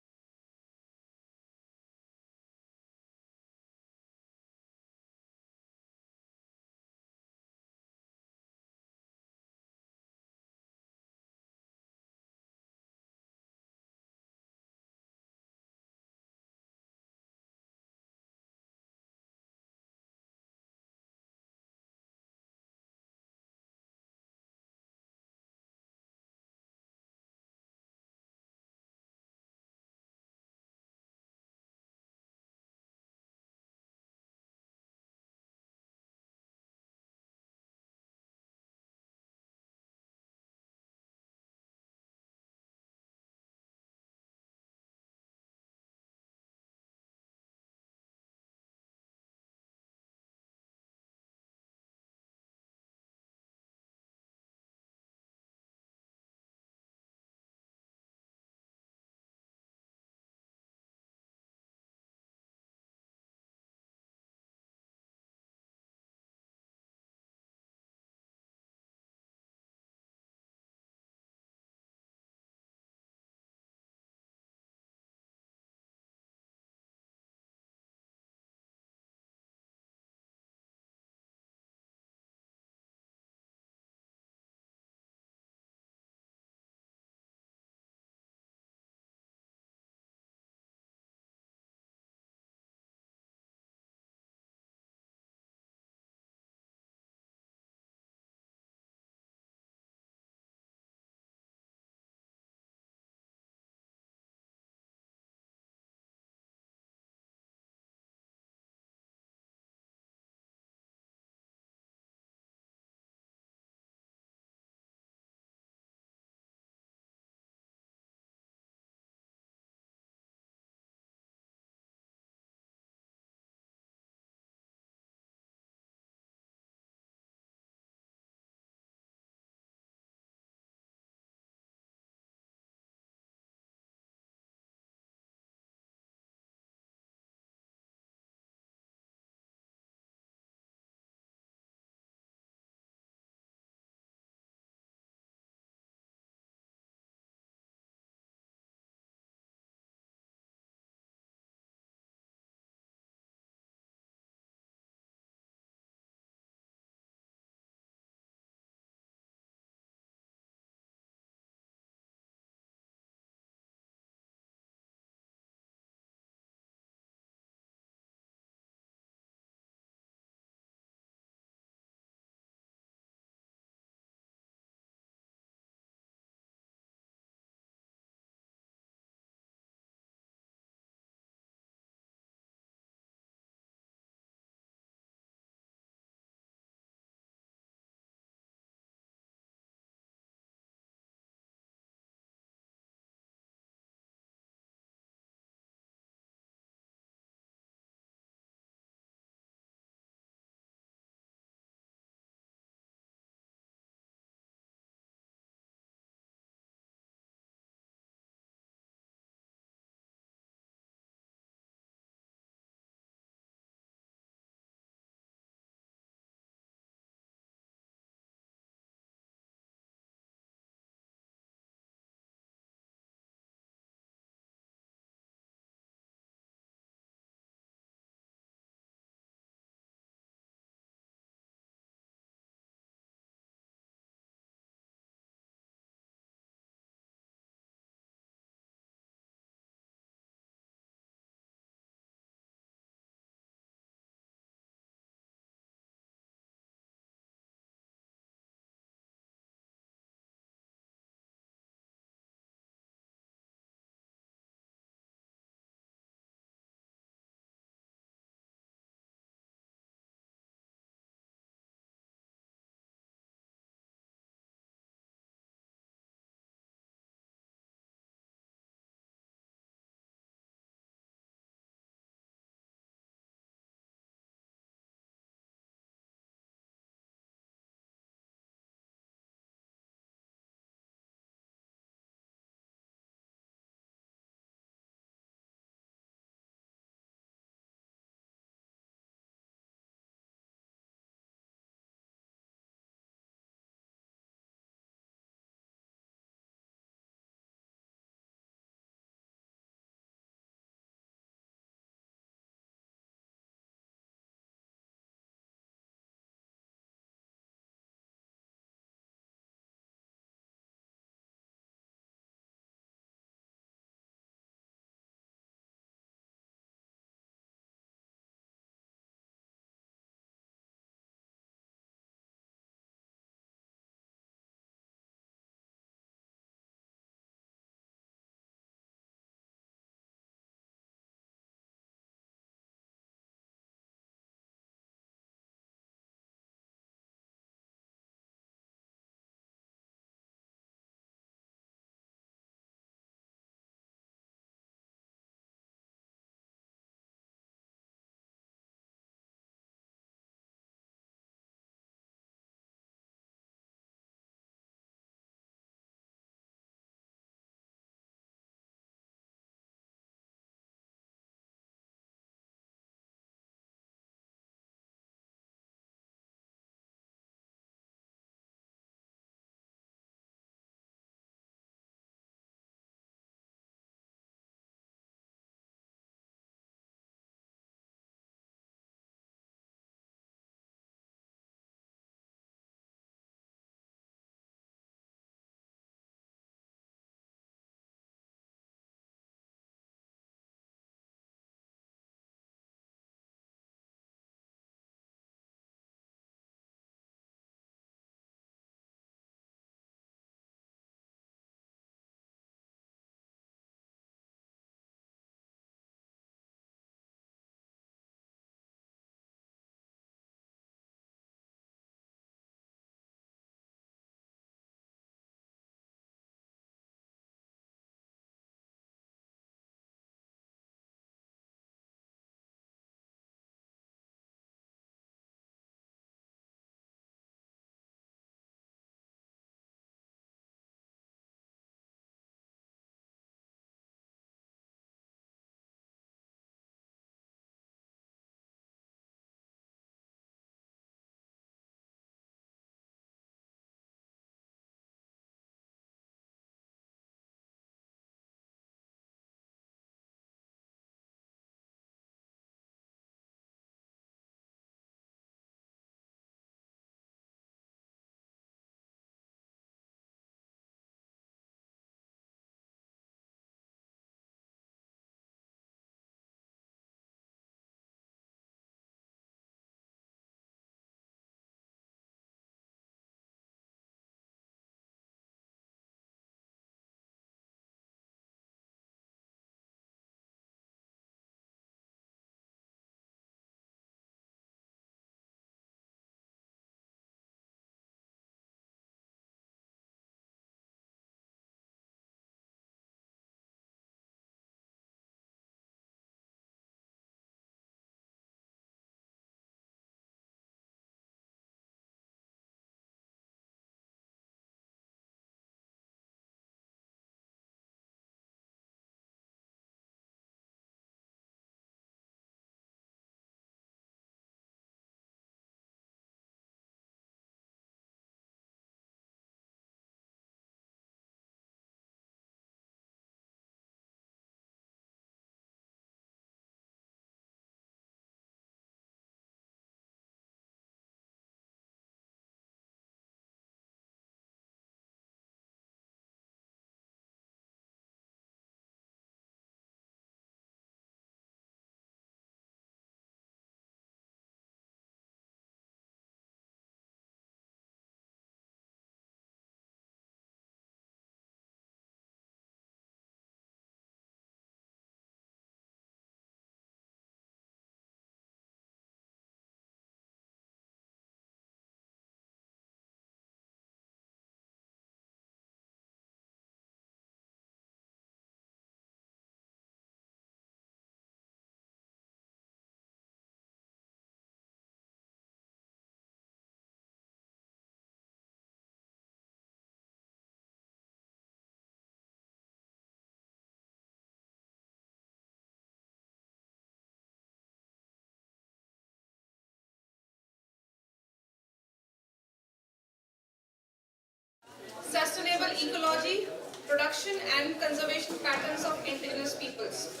ecology, production and conservation patterns of indigenous peoples.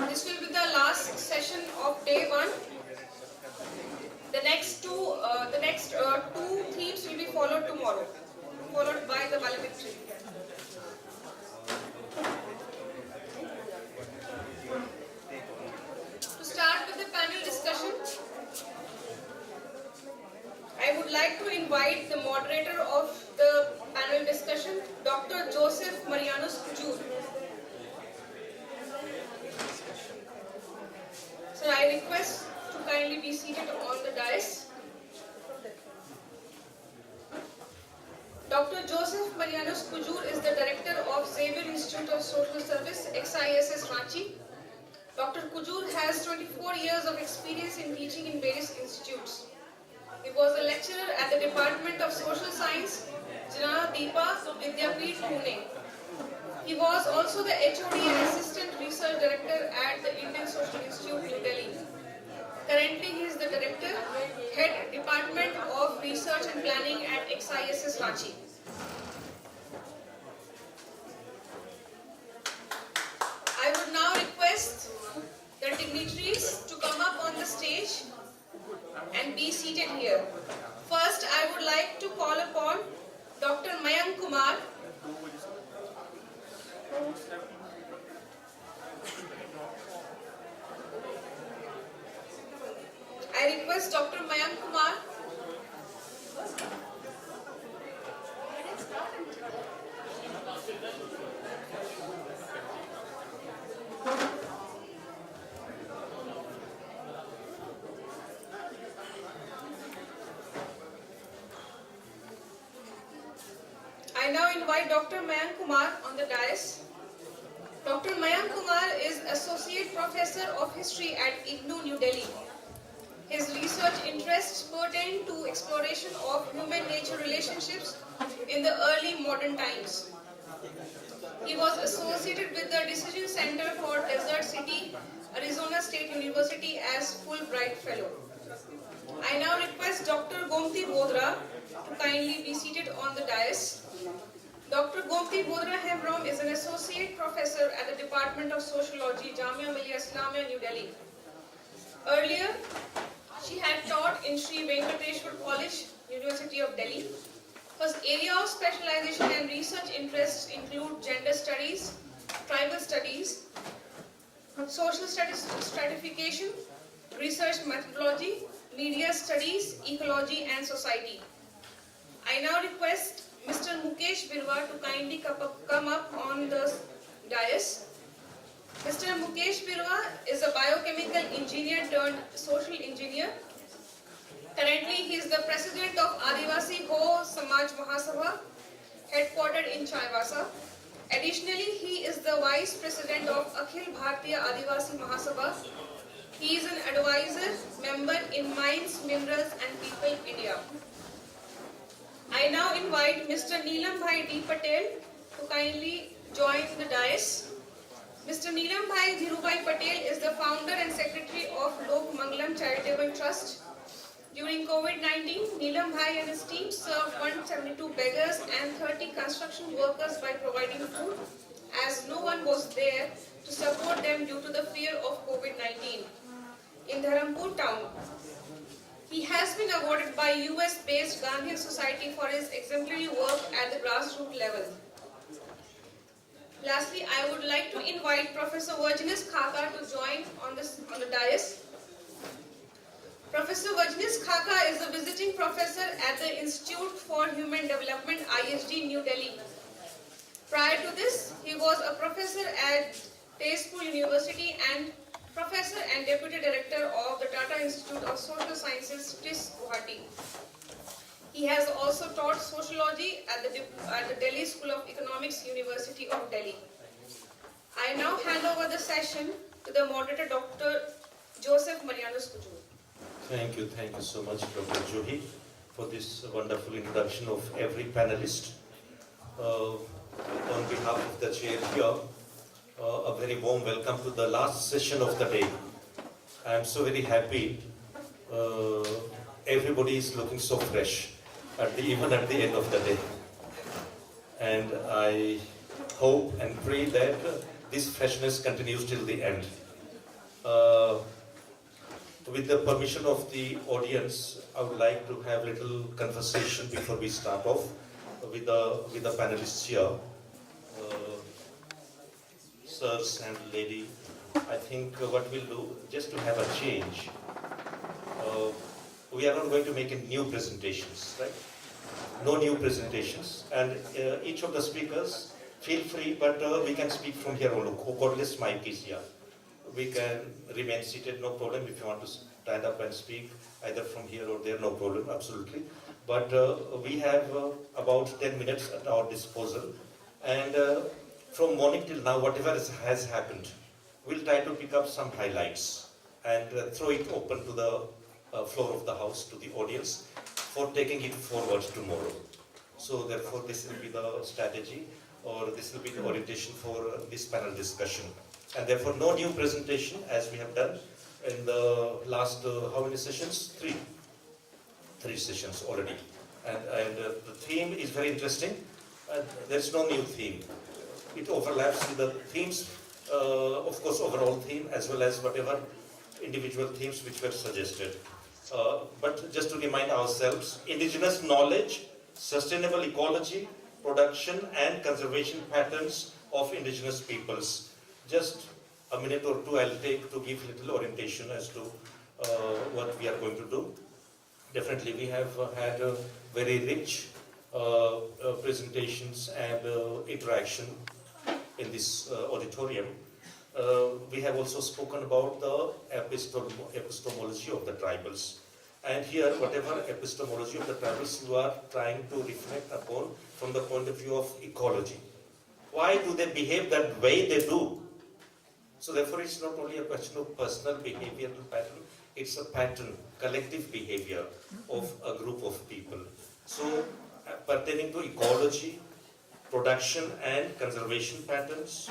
This will be the last session of day 1. The next two themes will be followed tomorrow, followed by the valedictory. To start with the panel discussion, I would like to invite the moderator of the panel discussion, Dr. Joseph Marianus Kuchur. So I request to kindly be seated on the dais. Dr. Joseph Marianus Kujur is the director of Xavier Institute of Social Service, XISS Ranchi. Dr. Kujur has 24 years of experience in teaching in various institutes. He was a lecturer at the Department of Social Science, Jnanadeepa Vidyapeeth, Pune. He was also the HOD and Assistant Research Director at the Indian Social Institute, New Delhi. Currently, he is the Director, Head Department of Research and Planning at XISS Ranchi. I would now request the dignitaries to come up on the stage and be seated here. First, I would like to call upon Dr. Mayank Kumar. I request Dr. Mayank Kumar. I now invite Dr. Mayank Kumar on the dais. Dr. Mayank Kumar is Associate Professor of History at IGNOU, New Delhi. His research interests pertain to exploration of human-nature relationships in the early modern times. He was associated with the Decision Center for Desert City, Arizona State University as Fulbright Fellow. I now request Dr. Gomti Bodra to kindly be seated on the dais. Dr. Gomti Bodra Hemrom is an Associate Professor at the Department of Sociology, Jamia Millia Islamia, New Delhi. Earlier, she had taught in Sri Venkateshwar College, University of Delhi. Her area of specialization and research interests include gender studies, tribal studies, social studies stratification, research methodology, media studies, ecology and society. I now request Mr. Mukesh Birwa to kindly come up on the dais. Mr. Mukesh Birwa is a biochemical engineer turned social engineer. Currently, he is the president of Adivasi Ho Samaj Mahasabha, headquartered in Chaivasa. Additionally, he is the vice president of Akhil Bharatiya Adivasi Mahasabha. He is an advisor member in Mines, Minerals and People, India. I now invite Mr. Neelam Bhai D. Patel to kindly join the dais. Mr. Neelam Bhai Dhirubhai Patel is the founder and secretary of Lok Mangalam Charitable Trust. During COVID-19, Neelam Bhai and his team served 172 beggars and 30 construction workers by providing food, as no one was there to support them due to the fear of COVID-19. In Dharampur town, he has been awarded by US-based Gandhian Society for his exemplary work at the grassroots level. Lastly, I would like to invite Professor Virginis Khaka to join on the dais. Professor Virginis Khaka is a visiting professor at the Institute for Human Development, ISD, New Delhi. Prior to this, he was a professor at Tezpur University and professor and deputy director of the Tata Institute of Social Sciences, TIS, Guwahati. He has also taught sociology at the Delhi School of Economics, University of Delhi. I now hand over the session to the moderator, Dr. Joseph Marianus Kujur. Thank you so much, Dr. Johi, for this wonderful introduction of every panelist. On behalf of the chair here, a very warm welcome to the last session of the day. I am so very happy everybody is looking so fresh, even at the end of the day. And I hope and pray that this freshness continues till the end. With the permission of the audience, I would like to have a little conversation before we start off with the panelists here. Sirs and lady, I think what we'll do, just to have a change, we are not going to make any new presentations, right? No new presentations, and each of the speakers, feel free, but we can speak from here only. Cordless mic is here. We can remain seated, no problem. If you want to stand up and speak, either from here or there, no problem, absolutely. But we have about 10 minutes at our disposal, and from morning till now, whatever has happened, we'll try to pick up some highlights and throw it open to the floor of the house, to the audience, for taking it forward tomorrow. So therefore, this will be the strategy, or this will be the orientation for this panel discussion. And therefore, no new presentation, as we have done in the last, how many sessions? Three sessions already. And the theme is very interesting. There's no new theme. It overlaps with the themes, of course, overall theme, as well as whatever individual themes which were suggested. But just to remind ourselves, indigenous knowledge, sustainable ecology, production and conservation patterns of indigenous peoples. Just a minute or two I'll take to give little orientation as to what we are going to do. Definitely we have had very rich presentations and interaction in this auditorium. We have also spoken about the epistemology of the tribals. And here, whatever epistemology of the tribals you are trying to reflect upon from the point of view of ecology. Why do they behave that way they do? So therefore, it's not only a question of personal behavioral pattern, it's a pattern, collective behavior of a group of people. So, pertaining to ecology, production and conservation patterns,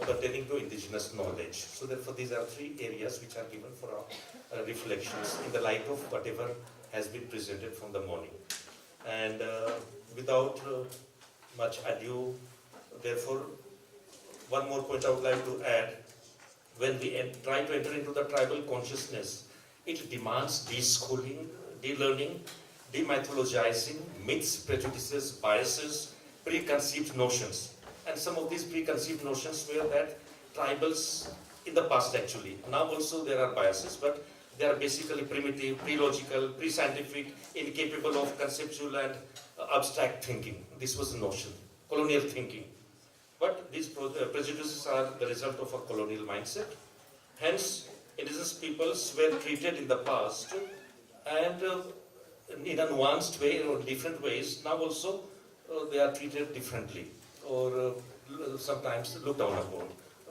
pertaining to indigenous knowledge. So therefore, these are three areas which are given for our reflections in the light of whatever has been presented from the morning. And without much ado, therefore, one more point I would like to add. When we try to enter into the tribal consciousness, it demands deschooling, de-learning, demythologizing, myths, prejudices, biases, preconceived notions. And some of these preconceived notions were that tribals, in the past actually, now also there are biases, but they are basically primitive, pre-logical, pre-scientific, incapable of conceptual and abstract thinking. This was the notion, colonial thinking. But these prejudices are the result of a colonial mindset. Hence, indigenous peoples were treated in the past and in a nuanced way or different ways. Now also they are treated differently or sometimes looked down upon.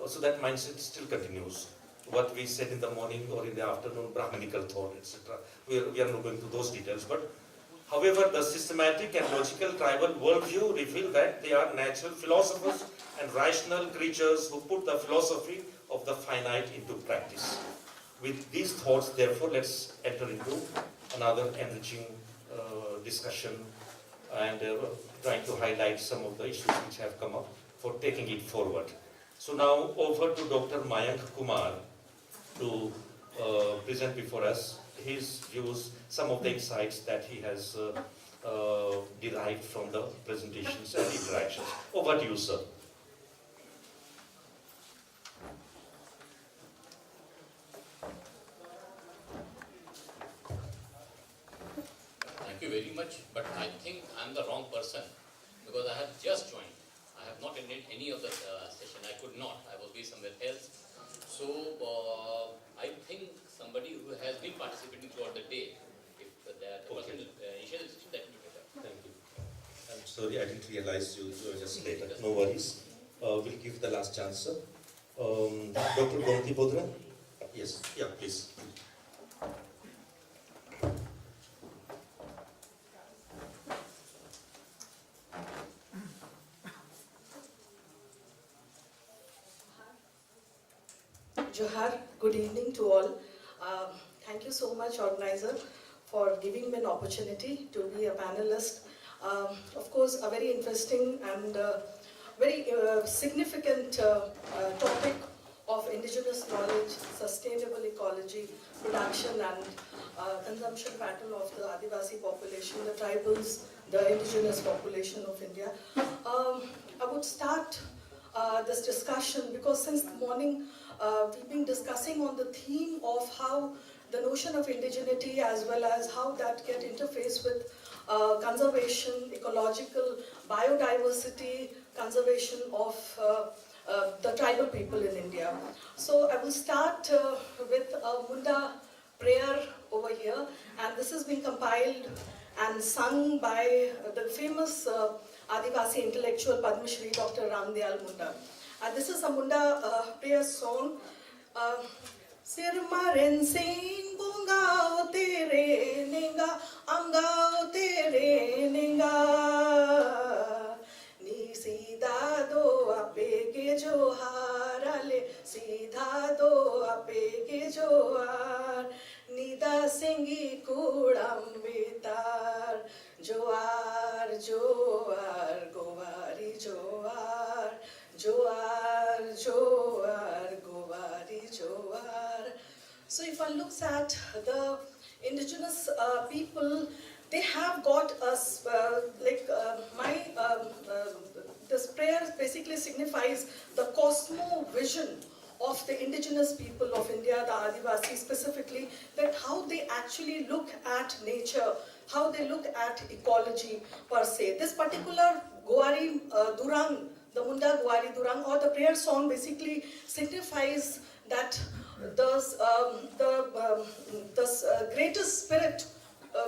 So that mindset still continues. What we said in the morning or in the afternoon, Brahmanical thought, etc. We are not going to those details. But however, the systematic and logical tribal worldview reveal that they are natural philosophers and rational creatures who put the philosophy of the finite into practice. With these thoughts, therefore, let's enter into another enriching discussion and trying to highlight some of the issues which have come up for taking it forward. So now over to Dr. Mayank Kumar to present before us his views, some of the insights that he has derived from the presentations and interactions. Over to you, sir. Thank you very much, but I think I'm the wrong person because I have just joined. I have not attended any of the session. I could not. I was be somewhere else. So I think somebody who has been participating throughout the day, if that person initial decision, that would be better. Thank you. I'm sorry, I didn't realize you were just later. No worries. We'll give the last chance, sir. Dr. Gomti Bodra? Yes. Yeah, please. Johar, good evening to all. Thank you so much, organizer, for giving me an opportunity to be a panelist. Of course, a very interesting and very significant topic of indigenous knowledge, sustainable ecology, production and consumption pattern of the Adivasi population, the tribals, the indigenous population of India. I would start this discussion because since the morning we've been discussing on the theme of how the notion of indigeneity as well as how that get interfaced with conservation, ecological, biodiversity, conservation of the tribal people in India. So I will start with a Munda prayer over here, and this has been compiled and sung by the famous Adivasi intellectual Padma Shri Dr. Ramdayal Munda. And this is a Munda prayer song. Sirmaren sing bungao tere ninga amgao tere ninga ni sida do apege johar ale sida do apege johar nida singi kudam vitar joar joar govari joar joar joar govari joar. So if one looks at the indigenous people, they have got us this prayer basically signifies the cosmo-vision of the indigenous people of India, the Adivasi specifically, that how they actually look at nature, how they look at ecology per se. This particular Guwari Durang, the Munda Guwari Durang, or the prayer song basically signifies that the greatest spirit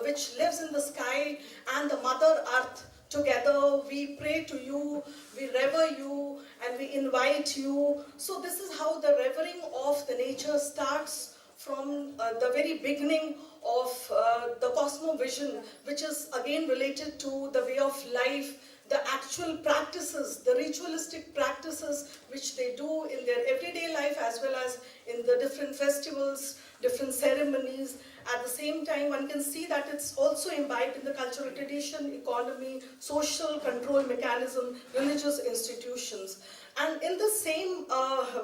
which lives in the sky and the Mother Earth, together we pray to you, we revere you, and we invite you. So this is how the revering of the nature starts from the very beginning of the cosmovision, which is again related to the way of life, the actual practices, the ritualistic practices which they do in their everyday life as well as in the different festivals, different ceremonies. At the same time, one can see that it's also imbibed in the cultural tradition, economy, social control mechanism, religious institutions. And in the same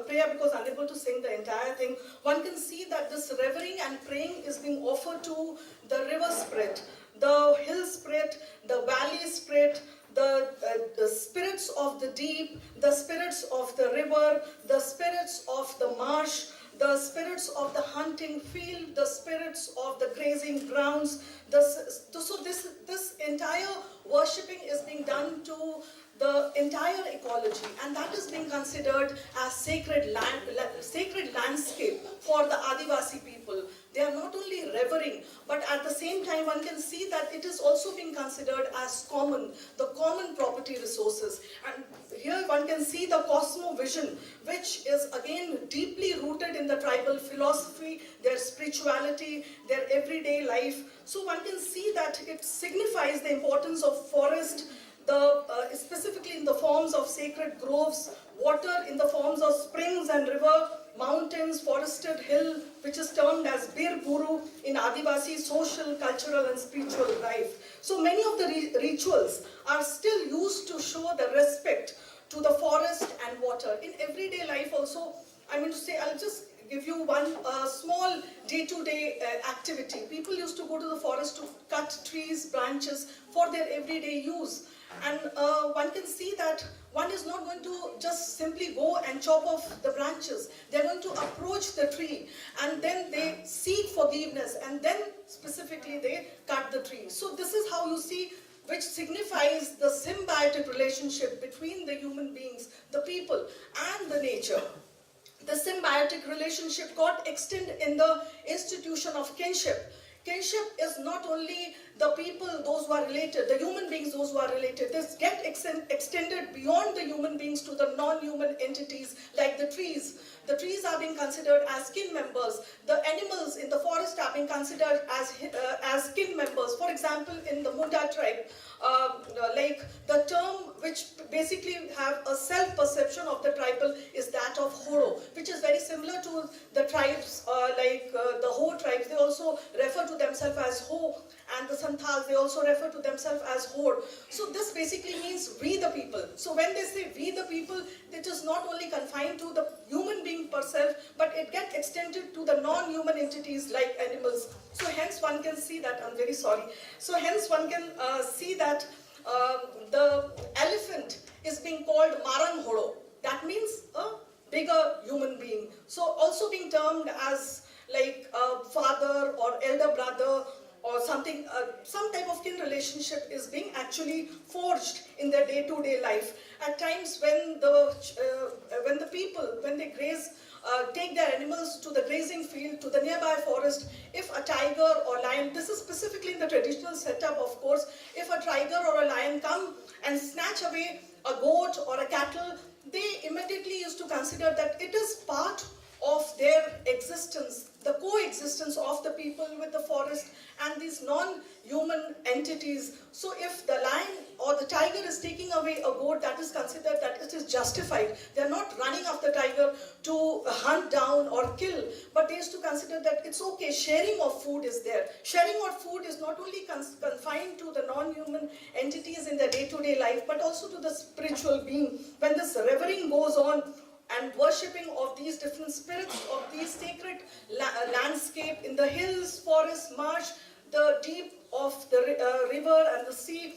prayer, because I'm unable to sing the entire thing, one can see that this revering and praying is being offered to the river spirit, the hill spirit, the valley spirit, the spirits of the deep, the spirits of the river, the spirits of the marsh, the spirits of the hunting field, the spirits of the grazing grounds. So this entire worshipping is being done to the entire ecology, and that is being considered as sacred landscape for the Adivasi people. They are not only revering, but at the same time one can see that it is also being considered as common, the common property resources. And here one can see the cosmovision, which is again deeply rooted in the tribal philosophy, their spirituality, their everyday life. So one can see that it signifies the importance of forest, specifically in the forms of sacred groves, water in the forms of springs and river, mountains, forested hill, which is termed as Bir Buru in Adivasi social, cultural and spiritual life. So many of the rituals are still used to show the respect to the forest and water. In everyday life also, I mean to say, I'll just give you one small day-to-day activity. People used to go to the forest to cut trees, branches for their everyday use. And one can see that one is not going to just simply go and chop off the branches. They're going to approach the tree and then they seek forgiveness and then specifically they cut the tree. So this is how you see, which signifies the symbiotic relationship between the human beings, the people and the nature. The symbiotic relationship got extended in the institution of kinship. Kinship is not only the people, those who are related, the human beings, those who are related. This get extended beyond the human beings to the non-human entities like the trees. The trees are being considered as kin members. The animals in the forest are being being considered as kin members. For example, in the Munda tribe, like the term which basically have a self-perception of the tribal is that of Horo, which is very similar to the tribes the Ho tribes. They also refer to themselves as Ho, and the Santhals, they also refer to themselves as Hor. So this basically means we the people. So when they say we the people, it is not only confined to the human being per se, but it gets extended to the non-human entities like animals. So hence one can see that, I'm very sorry. So hence one can see that the elephant is being called Marang Horo. That means a bigger human being. So also being termed as like a father or elder brother or something, some type of kin relationship is being actually forged in their day-to-day life. At times when the people, when they graze, take their animals to the grazing field, to the nearby forest, if a tiger or lion, this is specifically in the traditional setup of course, if a tiger or a lion come and snatch away a goat or a cattle, they immediately used to consider that it is part of their existence, the coexistence of the people with the forest and these non-human entities. So if the lion or the tiger is taking away a goat, that is considered that it is justified. They are not running after the tiger to hunt down or kill, but they used to consider that it's okay, sharing of food is there. Sharing of food is not only confined to the non-human entities in their day-to-day life, but also to the spiritual being. When this revering goes on, and worshipping of these different spirits of these sacred landscape in the hills, forest, marsh, the deep of the river and the sea,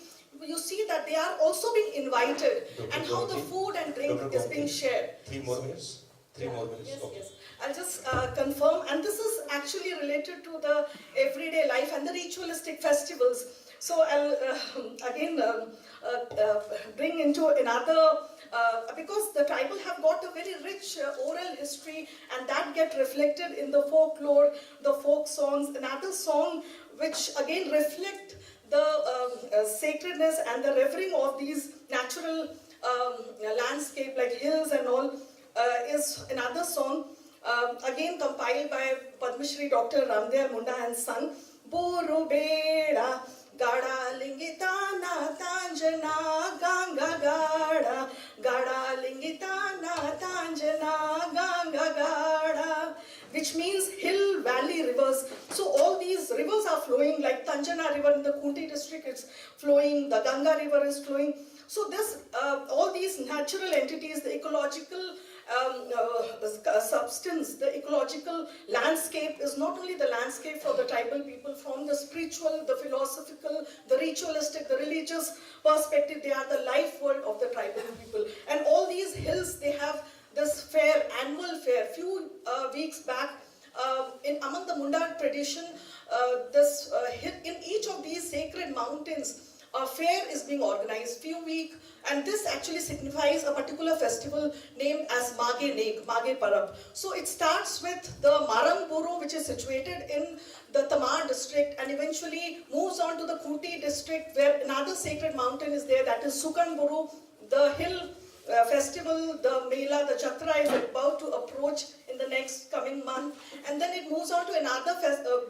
you see that they are also being invited, and how the food and drink is being shared. 3 more minutes? 3 more minutes? Yes, Okay. yes. I'll just confirm, and this is actually related to the everyday life and the ritualistic festivals. So I'll again bring into another, because the tribal have got a very rich oral history, and that get reflected in the folklore, the folk songs. Another song which again reflect the sacredness and the revering of these natural landscape like hills and all, is another song, again compiled by Padma Shri Dr. Ramdayal Munda and son. Buru Beda Gada Lingitana Tanjana Ganga Gada Gada Lingitana Tanjana Ganga Gada, which means hill, valley, rivers. So all these rivers are flowing, like Tanjana river in the Kunti district is flowing, the Ganga river is flowing. So this, all these natural entities, the ecological substance, the ecological landscape is not only the landscape for the tribal people from the spiritual, the philosophical, the ritualistic, the religious perspective, they are the life world of the tribal people. And all these hills, they have this fair, annual fair. Few weeks back, among the Munda tradition, in each of these sacred mountains, a fair is being organized few weeks, and this actually signifies a particular festival named as Mage Nek, Mage Parab. So it starts with the Marang Buru, which is situated in the Tamar district, and eventually moves on to the Kuti district, where another sacred mountain is there, that is Sukan Buru. The hill festival, the Mela, the Jatra is about to approach in the next coming month, and then it moves on to another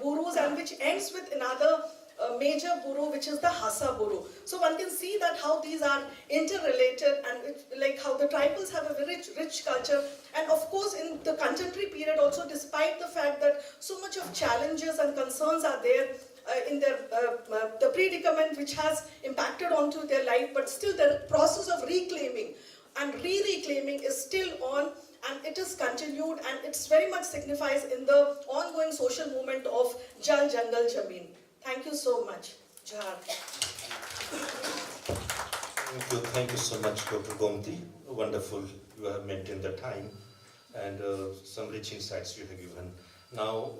Burus, and which ends with another major Buru, which is the Hasa Buru. So one can see that how these are interrelated, and like how the tribals have a very rich culture. And of course in the contemporary period also, despite the fact that so much of challenges and concerns are there in their the predicament which has impacted onto their life, but still the process of reclaiming and re-reclaiming is still on, and it is continued, and it's very much signifies in the ongoing social movement of Jal Jangal Jameen. Thank you so much. Jhar. Thank you so much, Dr. Gomti. Wonderful, you have maintained the time, and some rich insights you have given. Now,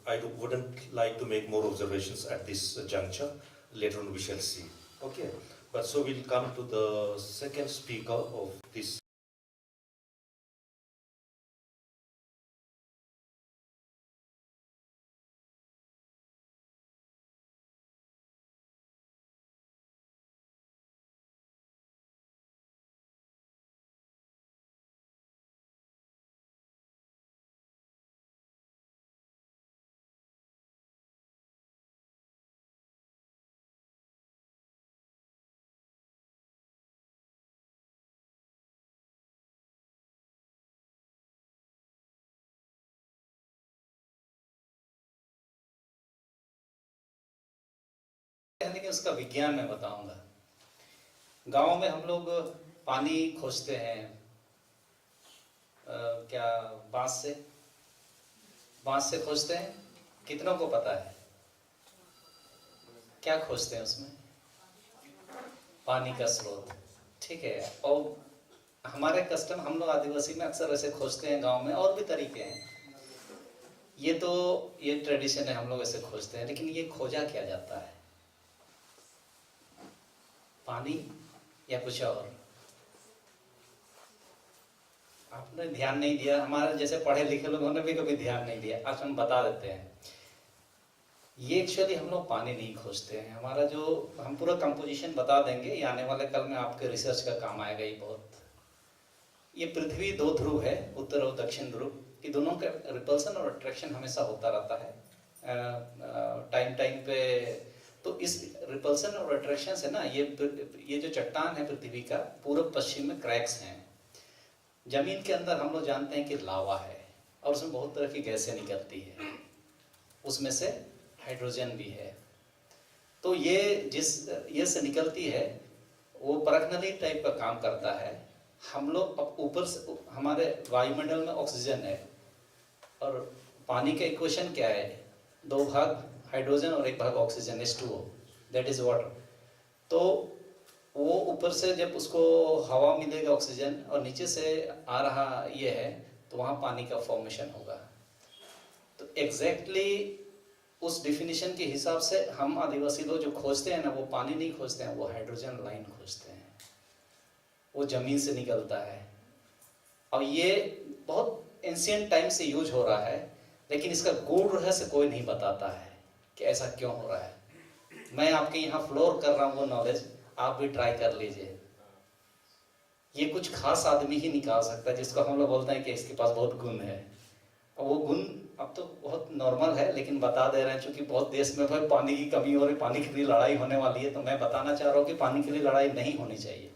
I wouldn't like to make more observations at this juncture. Later on we shall see. Okay, but so we'll come to the second speaker of this हैं, लेकिन उसका विज्ञान मैं बताऊंगा। गांव में हम लोग पानी खोजते हैं क्या बांस से खोजते हैं। कितनों को पता है क्या खोजते हैं उसमें? पानी का स्रोत, ठीक है। और हमारे कस्टम, हम लोग आदिवासी में अक्सर ऐसे खोजते हैं गांव में, और भी तरीके हैं। ये ट्रेडिशन है, हम लोग ऐसे खोजते हैं। लेकिन ये खोजा क्या जाता है? पानी या कुछ और? आपने ध्यान नहीं दिया। हमारे जैसे पढ़े लिखे लोगों ने भी कभी ध्यान नहीं दिया। आज हम बता देते हैं। ये एक्चुअली हम लोग पानी नहीं खोजते हैं। हमारा जो, हम पूरा कंपोजिशन बता देंगे, ये आने वाले कल में आपके रिसर्च का काम आएगा ये बहुत। ये पृथ्वी 2 ध्रुव है, उत्तर और दक्षिण ध्रुव, कि दोनों का रिपल्सन और अट्रैक्शन हमेशा होता रहता है टाइम पे। तो इस रिपल्सन और अट्रैक्शन से ना, ये जो चट्टान है पृथ्वी का, पूर्व पश्चिम में क्रैक्स हैं। जमीन के अंदर हम लोग जानते हैं कि लावा है, और उसमें बहुत तरह की गैसें निकलती है, उसमें से हाइड्रोजन भी है। तो ये से निकलती है, वो परखनली टाइप का काम करता है। हम लोग अब ऊपर से, हमारे वायुमंडल में ऑक्सीजन है, और पानी का इक्वेशन क्या है? 2 भाग हाइड्रोजन और 1 भाग oxygen, H2O, that is water. तो वो ऊपर से जब उसको हवा मिलेगा ऑक्सीजन, और नीचे से आ रहा ये है, तो वहाँ पानी का फॉर्मेशन होगा। तो एग्जैक्टली उस डिफिनीशन के हिसाब से हम आदिवासी लोग जो खोजते हैं ना, वो पानी नहीं खोजते हैं, वो हाइड्रोजन लाइन खोजते हैं। वो जमीन से निकलता है, और ये बहुत एंशिएंट टाइम से यूज हो रहा है। लेकिन इसका गूढ़ रहस्य कोई नहीं बताता है कि ऐसा क्यों हो रहा है। मैं आपके यहाँ फ्लोर कर रहा हूँ वो नॉलेज, आप भी ट्राई कर लीजिए। ये कुछ खास आदमी ही निकाल सकता है, जिसको हम लोग बोलते हैं कि इसके पास बहुत गुण है। और वो गुण अब तो बहुत नॉर्मल है, लेकिन बता दे रहे हैं, क्योंकि बहुत देश में भाई पानी की कमी हो रही, पानी के लिए लड़ाई होने वाली है। तो मैं बताना चाह रहा हूँ कि पानी के लिए लड़ाई नहीं होनी चाहिए।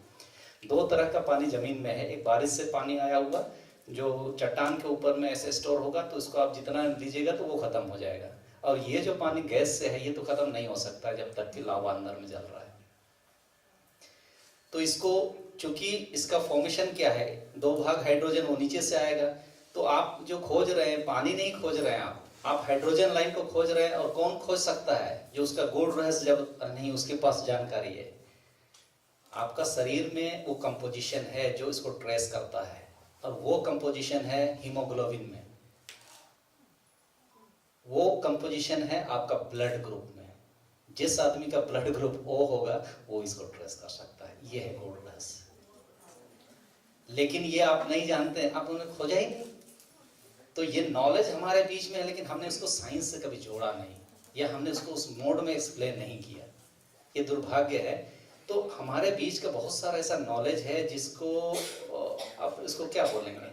2 तरह का पानी जमीन में है। एक बारिश से पानी आया हुआ, जो चट्टान के ऊपर में ऐसे स्टोर होगा, तो उसको आप जितना लीजिएगा तो वो खत्म हो जाएगा। और ये जो पानी गैस से है, ये तो खत्म नहीं हो सकता जब तक कि लावा अंदर में जल रहा है। तो इसको, चूंकि इसका फॉर्मेशन क्या है, 2 भाग हाइड्रोजन, वो नीचे से आएगा। तो आप जो खोज रहे हैं, पानी नहीं खोज रहे हैं आप हाइड्रोजन लाइन को खोज रहे हैं। और कौन खोज सकता है? जो उसका गूढ़ रहस्य जब नहीं उसके पास जानकारी है। आपका शरीर में वो कंपोजिशन है जो इसको ट्रेस करता है, और वो कंपोजिशन है हीमोग्लोबिन में। वो कंपोजिशन है आपका ब्लड ग्रुप में। जिस आदमी का ब्लड ग्रुप O होगा, वो इसको ट्रेस कर सकता है। ये है गूढ़ रहस्य। लेकिन ये आप नहीं जानते, आपने खोजा ही नहीं। तो ये नॉलेज हमारे बीच में है, लेकिन हमने इसको साइंस से कभी जोड़ा नहीं, या हमने इसको उस मोड में एक्सप्लेन नहीं किया। ये दुर्भाग्य है। तो हमारे बीच का बहुत सारा ऐसा नॉलेज है जिसको आप इसको क्या बोलेंगे,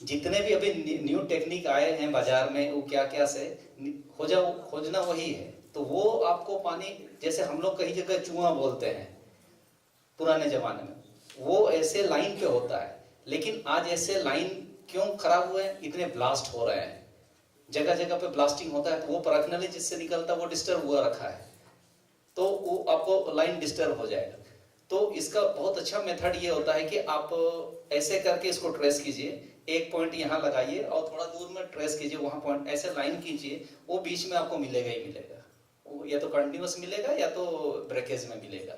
जितने भी अभी न्यू टेक्निक आए हैं बाजार में, वो क्या क्या से खोजना वही है। तो वो आपको पानी, जैसे हम लोग कई जगह चूहा बोलते हैं पुराने जमाने में, वो ऐसे लाइन पे होता है। लेकिन आज ऐसे लाइन क्यों खराब हुए हैं? इतने ब्लास्ट हो रहे हैं, जगह जगह पे ब्लास्टिंग होता है। तो वो परखनली जिससे निकलता है वो डिस्टर्ब हुआ रखा है, तो वो आपको लाइन डिस्टर्ब हो जाएगा। तो इसका बहुत अच्छा मेथड ये होता है कि आप ऐसे करके इसको ट्रेस कीजिए। एक पॉइंट यहाँ लगाइए और थोड़ा दूर में ट्रेस कीजिए, वहाँ पॉइंट ऐसे लाइन कीजिए, वो बीच में आपको मिलेगा ही मिलेगा। वो या तो कंटिन्यूस मिलेगा या तो ब्रेकेज में मिलेगा,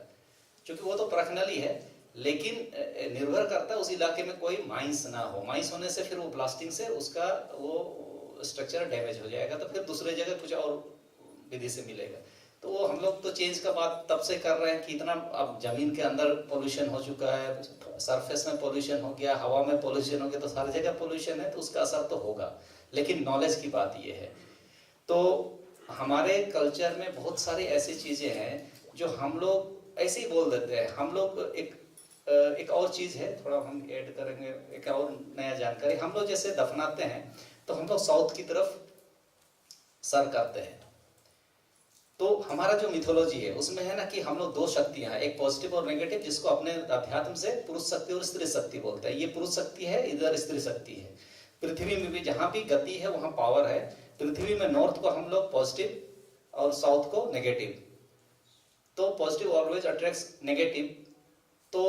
क्योंकि वो तो परखनली है। लेकिन निर्भर करता है उस इलाके में कोई माइंस ना हो। माइंस होने से फिर वो ब्लास्टिंग से उसका वो स्ट्रक्चर डैमेज हो जाएगा, तो फिर दूसरे जगह कुछ और विधि से मिलेगा। तो वो हम लोग तो चेंज का बात तब से कर रहे हैं कि इतना अब जमीन के अंदर पोल्यूशन हो चुका है, सरफेस में पोल्यूशन हो गया, हवा में पोल्यूशन हो गया, तो सारी जगह पोल्यूशन है, तो उसका असर तो होगा। लेकिन नॉलेज की बात ये है। तो हमारे कल्चर में बहुत सारी ऐसी चीज़ें हैं जो हम लोग ऐसे ही बोल देते हैं। हम लोग एक और चीज़ है, थोड़ा हम ऐड करेंगे, एक और नया जानकारी। हम लोग जैसे दफनाते हैं तो हम लोग साउथ की तरफ सर करते हैं। तो हमारा जो मिथोलॉजी है उसमें है ना कि हम लोग 2 शक्तियां हैं, एक पॉजिटिव और नेगेटिव, जिसको अपने अध्यात्म से पुरुष शक्ति और स्त्री शक्ति बोलते हैं। ये पुरुष शक्ति है, इधर स्त्री शक्ति है। पृथ्वी में भी जहाँ भी गति है वहाँ पावर है। पृथ्वी में नॉर्थ को हम लोग पॉजिटिव और साउथ को नेगेटिव तो पॉजिटिव ऑलवेज अट्रैक्ट्स नेगेटिव। तो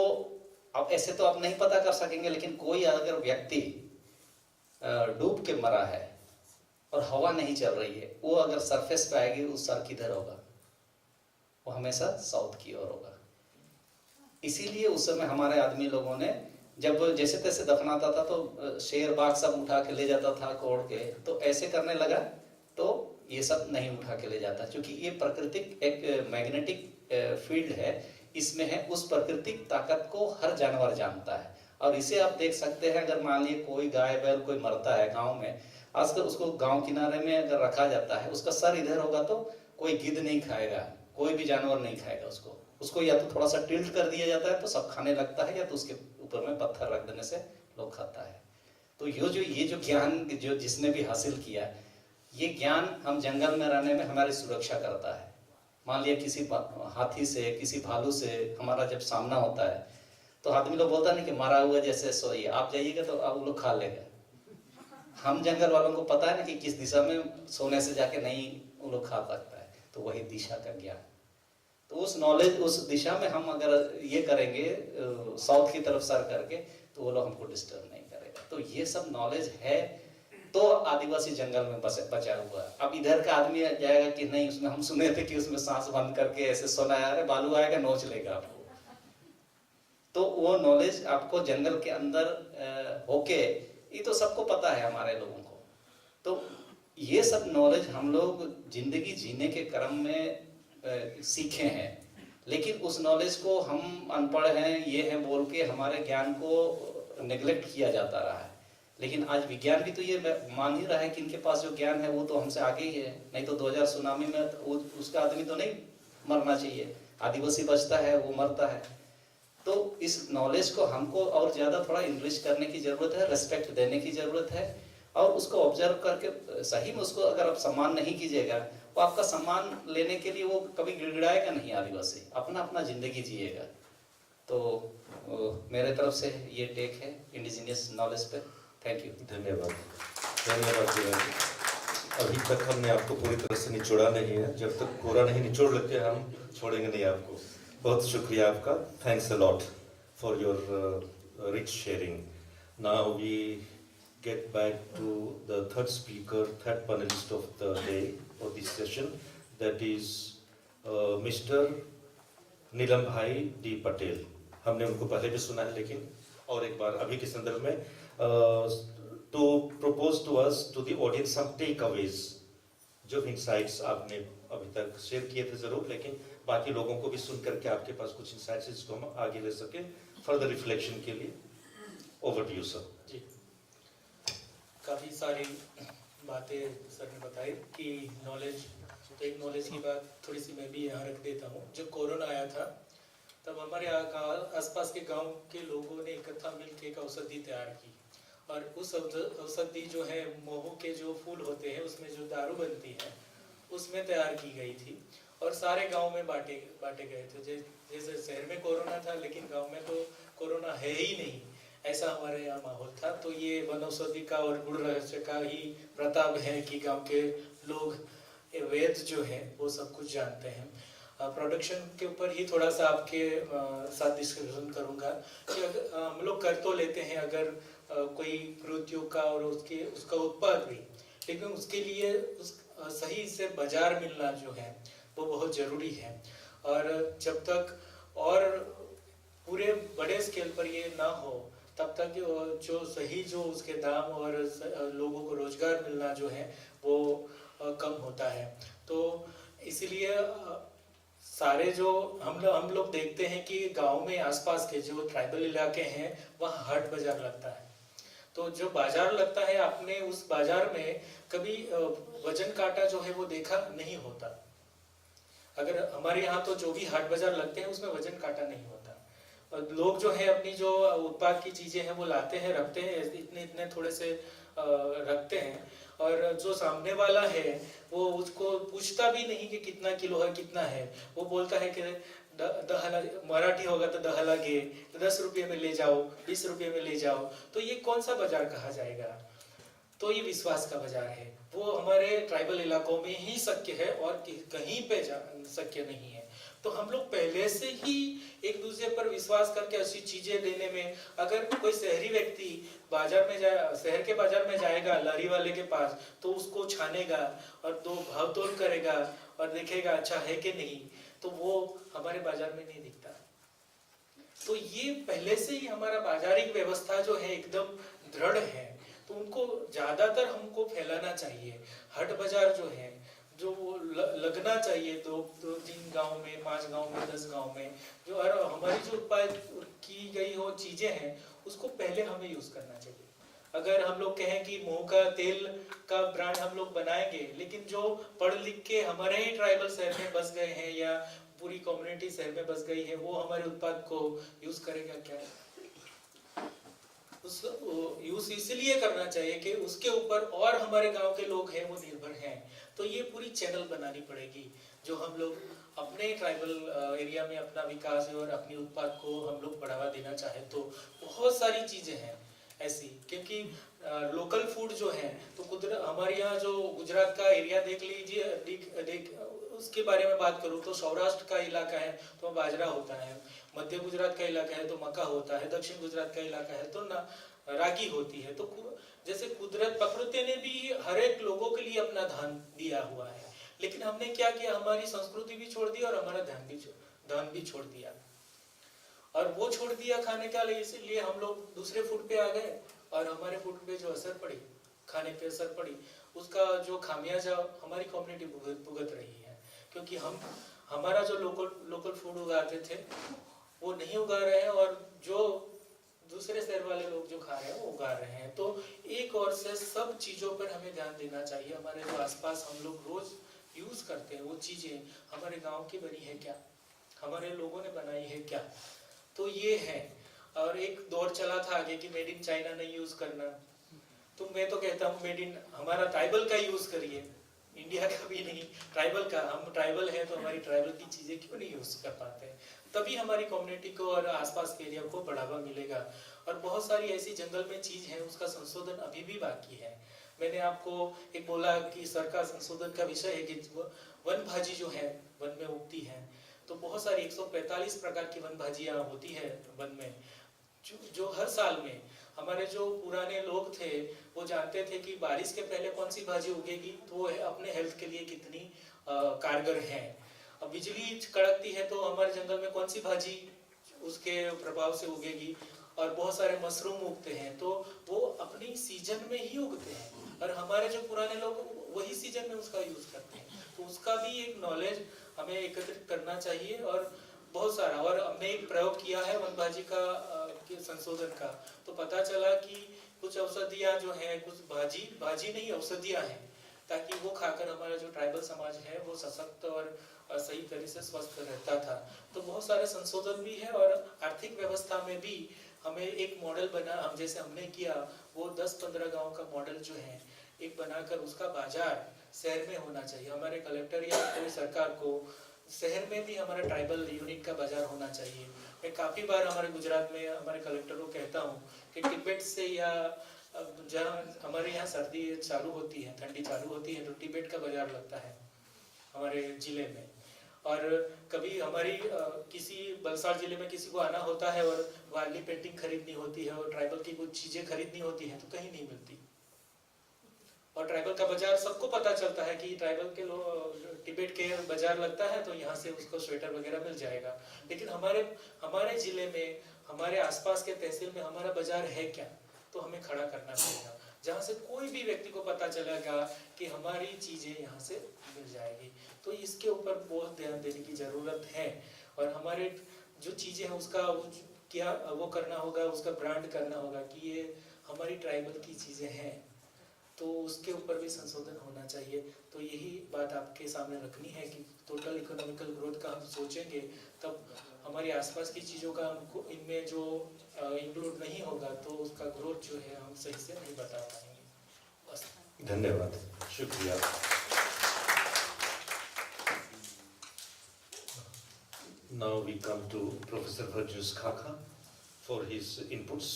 अब ऐसे तो आप नहीं पता कर सकेंगे, लेकिन कोई अगर व्यक्ति डूब के मरा है और हवा नहीं चल रही है, वो अगर सरफेस पे आएगी, उस सर किधर होगा? वो हमेशा साउथ की ओर होगा। इसीलिए उस समय हमारे आदमी लोगों ने जब जैसे तैसे दफनाता था तो शेर बाघ सब उठा के ले जाता था कोड़ के, तो ऐसे करने लगा तो ये सब नहीं उठा के ले जाता, क्योंकि ये प्राकृतिक एक मैग्नेटिक फील्ड है, इसमें है, उस प्राकृतिक ताकत को हर जानवर जानता है। और इसे आप देख सकते हैं, अगर मान लीजिए कोई गाय बैल कोई मरता है गांव में, आजकल उसको गांव किनारे में अगर रखा जाता है, उसका सर इधर होगा तो कोई गिद्ध नहीं खाएगा, कोई भी जानवर नहीं खाएगा उसको या तो थोड़ा सा टिल्ट कर दिया जाता है तो सब खाने लगता है, या तो उसके ऊपर में पत्थर रख देने से लोग खाता है। तो ये जो ज्ञान जो जिसने भी हासिल किया, ये ज्ञान हम जंगल में रहने में हमारी सुरक्षा करता है। मान लिया किसी हाथी से, किसी भालू से हमारा जब सामना होता है, तो आदमी लोग बोलता नहीं कि मारा हुआ जैसे सोइए, आप जाइएगा तो वो लोग खा लेगा। हम जंगल वालों को पता है ना कि किस दिशा में सोने से जाके नहीं वो लोग खा सकता है, तो वही दिशा का ज्ञान। तो उस नॉलेज, उस दिशा में हम अगर ये करेंगे साउथ की तरफ सर करके, तो वो लोग हमको डिस्टर्ब नहीं करेगा। तो ये सब नॉलेज है, तो आदिवासी जंगल में बचा हुआ है। अब इधर का आदमी जाएगा कि नहीं, उसमें हम सुने थे कि उसमें सांस बंद करके ऐसे सोना है, अरे बालू आएगा नोच लेगा आपको। तो वो नॉलेज आपको जंगल के अंदर होके, ये तो सबको पता है हमारे लोगों को। तो ये सब नॉलेज हम लोग जिंदगी जीने के क्रम में सीखे हैं, लेकिन उस नॉलेज को हम अनपढ़ हैं ये हैं बोल के हमारे ज्ञान को नेग्लेक्ट किया जाता रहा है। लेकिन आज विज्ञान भी तो ये मान ही रहा है कि इनके पास जो ज्ञान है वो तो हमसे आगे ही है, नहीं तो 2000 सुनामी में उसका आदमी तो नहीं मरना चाहिए, आदिवासी बचता है, वो मरता है। तो इस नॉलेज को हमको और ज़्यादा थोड़ा इनरिच करने की ज़रूरत है, रेस्पेक्ट देने की ज़रूरत है, और उसको ऑब्जर्व करके सही में उसको अगर आप सम्मान नहीं कीजिएगा, वो आपका सम्मान लेने के लिए वो कभी गिड़गिड़ाएगा नहीं। आदिवासी अपना अपना ज़िंदगी जिएगा। तो मेरे तरफ से ये टेक है इंडिजिनियस नॉलेज पे। Thank you. धन्यवाद, धन्यवाद जी। अभी तक हमने आपको पूरी तरह से निचोड़ा नहीं है, जब तक पूरा नहीं निचोड़ लेते हम छोड़ेंगे नहीं आपको। बहुत शुक्रिया आपका, thanks a lot for your rich sharing. Now we get back to the third speaker, third panelist of the day or this session, that is Mr. नीलम भाई डी पटेल। हमने उनको पहले भी सुना है, लेकिन और एक बार अभी के संदर्भ में to propose to us, to the audience, some takeaways, जो insights आपने अभी तक शेयर किए थे जरूर, लेकिन बाकी लोगों को भी सुन करके आपके पास कुछ insights जिसको हम आगे ले सके further reflection के लिए। Over to you, sir. जी, काफ़ी सारी बातें सर ने बताई कि नॉलेज, तो एक नॉलेज की बात थोड़ी सी मैं भी यहाँ रख देता हूँ। जब कोरोना आया था तब हमारे आसपास के गांव के लोगों ने इकट्ठा मिलकर एक औषधि तैयार की, और उस औषधि जो है मोह के जो फूल होते हैं उसमें जो दारू बनती है उसमें तैयार की गई थी, और सारे गांव में बांटे गए थे। जैसे शहर में कोरोना था, लेकिन गांव में तो कोरोना है ही नहीं, ऐसा हमारे यहाँ माहौल था। तो ये वनौषधि का और गुड़ रहस्य का ही प्रताप है कि गांव के लोग वेद जो है वो सब कुछ जानते हैं। प्रोडक्शन के ऊपर ही थोड़ा सा आपके साथ डिस्कशन करूंगा कि हम लोग कर तो लेते हैं अगर कोई कृत्यों का और उसका उत्पाद भी, लेकिन उसके लिए सही से बाजार मिलना जो है वो बहुत ज़रूरी है। और जब तक और पूरे बड़े स्केल पर ये ना हो तब तक जो सही जो उसके दाम और लोगों को रोजगार मिलना जो है वो कम होता है। तो इसीलिए सारे जो हम लोग देखते हैं कि गांव में आसपास के जो ट्राइबल इलाके हैं वहाँ हाट बाजार लगता है। तो जो बाजार लगता है आपने उस बाजार में कभी वजन काटा जो है वो देखा नहीं होता। अगर हमारे यहाँ तो जो भी हाट बाजार लगते हैं उसमें वजन काटा नहीं होता। लोग जो है अपनी जो उत्पाद की चीजें हैं वो लाते हैं, रखते हैं, इतने थोड़े से रखते हैं, और जो सामने वाला है वो उसको पूछता भी नहीं कि कितना किलो है कितना है। वो बोलता है कि मराठी होगा तो 10 लागे, 10 रुपये में ले जाओ, 20 रुपये में ले जाओ। तो ये कौन सा बाजार कहा जाएगा? तो ये विश्वास का बाजार है। वो हमारे ट्राइबल इलाकों में ही शक्य है और कहीं पे शक्य नहीं है। तो हम लोग पहले से ही एक दूसरे पर विश्वास करके ऐसी चीजें देने में, अगर कोई शहरी व्यक्ति बाजार में जाए, शहर के बाजार में जाएगा लारी वाले के पास, तो उसको छानेगा और दो भाव तोल करेगा और देखेगा अच्छा है कि नहीं, तो वो हमारे बाजार में नहीं दिखता। तो ये पहले से ही हमारा बाजारिक व्यवस्था जो है एकदम दृढ़ है, तो उनको ज्यादातर हमको फैलाना चाहिए। हट बाजार जो है, जो लगना चाहिए 2-3 गांव में, 5 गांव में, 10 गांव में, जो हमारी जो उत्पाद की गई हो चीजें हैं, उसको पहले हमें यूज करना चाहिए। अगर हम लोग कहें कि मूंग का तेल का ब्रांड हम लोग बनाएंगे, लेकिन जो पढ़ लिख के हमारे ही ट्राइबल शहर में बस गए हैं या पूरी कम्युनिटी शहर में बस गई है, वो हमारे उत्पाद को यूज करेगा क्या? उस यूज इसलिए करना चाहिए कि उसके ऊपर और हमारे गांव के लोग हैं वो निर्भर हैं। तो ये पूरी चैनल बनानी पड़ेगी, जो हम लोग अपने ट्राइबल एरिया में अपना विकास और अपनी उत्पाद को हम लोग बढ़ावा देना चाहे तो बहुत सारी चीजें हैं ऐसी। क्योंकि लोकल फूड जो है, तो हमारे यहाँ जो गुजरात का एरिया देख लीजिए, उसके बारे में बात करूँ तो सौराष्ट्र का इलाका है तो बाजरा होता है, मध्य गुजरात का इलाका है तो मक्का होता है, दक्षिण गुजरात का इलाका है तो रागी होती है। तो जैसे कुदरत प्रकृति ने भी हर एक लोगों के लिए अपना धान दिया हुआ है, लेकिन हमने क्या किया, हमारी संस्कृति भी छोड़ दी और हमारा धान भी छोड़ दिया, और वो छोड़ दिया खाने का, इसलिए हम लोग दूसरे फूड पे आ गए और हमारे फूड पे जो असर पड़ी, खाने पे असर पड़ी, उसका जो खामियाजा हमारी कम्युनिटी भुगत रही है। क्योंकि हमारा जो लोकल फूड उगाते थे वो नहीं उगा रहे हैं, और जो दूसरे शहर वाले लोग जो खा रहे हैं वो उगा रहे हैं। तो एक और से सब चीजों पर हमें ध्यान देना चाहिए। हमारे जो आसपास हम लोग रोज यूज करते हैं वो चीजें हमारे गांव की बनी है क्या, हमारे लोगों ने बनाई है क्या, तो ये है। और एक दौर चला था आगे कि मेड इन चाइना नहीं यूज करना, तो मैं तो कहता हूँ मेड इन हमारा ट्राइबल का यूज करिए, इंडिया का भी नहीं, ट्राइबल का। हम ट्राइबल है तो हमारी ट्राइबल की चीजें क्यों नहीं यूज कर पाते हैं, तभी हमारी कम्युनिटी को और आसपास के एरिया को बढ़ावा मिलेगा। और बहुत सारी ऐसी जंगल में चीज है उसका संशोधन अभी भी बाकी है। मैंने आपको एक बोला कि सरकार संशोधन का विषय है कि वन भाजी जो है वन में उगती है, तो बहुत सारी 145 प्रकार की वन भाजियां होती है वन में, जो हर साल में हमारे जो पुराने लोग थे वो जानते थे कि बारिश के पहले कौन सी भाजी उगेगी, तो वो अपने हेल्थ के लिए कितनी कारगर है। अब बिजली कड़कती है तो हमारे जंगल में कौन सी भाजी उसके प्रभाव से उगेगी, और बहुत सारे मशरूम उगते हैं तो वो अपनी सीजन में ही उगते हैं, और हमारे जो पुराने लोग वही सीजन में उसका यूज करते हैं। तो उसका भी एक नॉलेज हमें एकत्रित करना चाहिए, और बहुत सारा। और हमने एक प्रयोग किया है वन भाजी का संशोधन का, तो पता चला कि कुछ औषधियां जो हैं, कुछ भाजी नहीं औषधियां हैं, ताकि वो खाकर हमारा जो ट्राइबल समाज है वो सशक्त और सही तरह से स्वस्थ रहता था। तो बहुत सारे संशोधन भी है, और आर्थिक व्यवस्था में भी हमें एक मॉडल बना, हम जैसे हमने किया वो 10-15 गांव का मॉडल जो है एक बनाकर उसका बाजार शहर में होना चाहिए। हमारे कलेक्टर या कोई सरकार को शहर में भी हमारा ट्राइबल यूनिट का बाजार होना चाहिए। मैं काफ़ी बार हमारे गुजरात में हमारे कलेक्टर को कहता हूँ कि तिब्बत से या जहाँ हमारे यहाँ सर्दी चालू होती है, ठंडी चालू होती है, तो तिब्बत का बाजार लगता है हमारे ज़िले में। और कभी हमारी किसी बलसाड़ जिले में किसी को आना होता है और वारली पेंटिंग खरीदनी होती है और ट्राइबल की कुछ चीज़ें खरीदनी होती हैं तो कहीं नहीं मिलती। और ट्राइबल का बाजार सबको पता चलता है कि ट्राइबल के लोग तिब्बत के बाजार लगता है तो यहाँ से उसको स्वेटर वगैरह मिल जाएगा। लेकिन हमारे जिले में, हमारे आसपास के तहसील में हमारा बाजार है क्या, तो हमें खड़ा करना पड़ेगा, जहाँ से कोई भी व्यक्ति को पता चलेगा कि हमारी चीज़ें यहाँ से मिल जाएगी। तो इसके ऊपर बहुत ध्यान देने की ज़रूरत है, और हमारे जो चीज़ें हैं उसका क्या वो करना होगा, उसका ब्रांड करना होगा कि ये हमारी ट्राइबल की चीज़ें हैं, तो उसके ऊपर भी संशोधन होना चाहिए। तो यही बात आपके सामने रखनी है कि टोटल इकोनॉमिकल ग्रोथ का हम सोचेंगे तब हमारी आसपास की चीज़ों का हमको इनमें जो इंक्लूड नहीं होगा तो उसका ग्रोथ जो है हम सही से नहीं बता पाएंगे। बस धन्यवाद, शुक्रिया। Now we come to Professor Virjus Khaka for his inputs,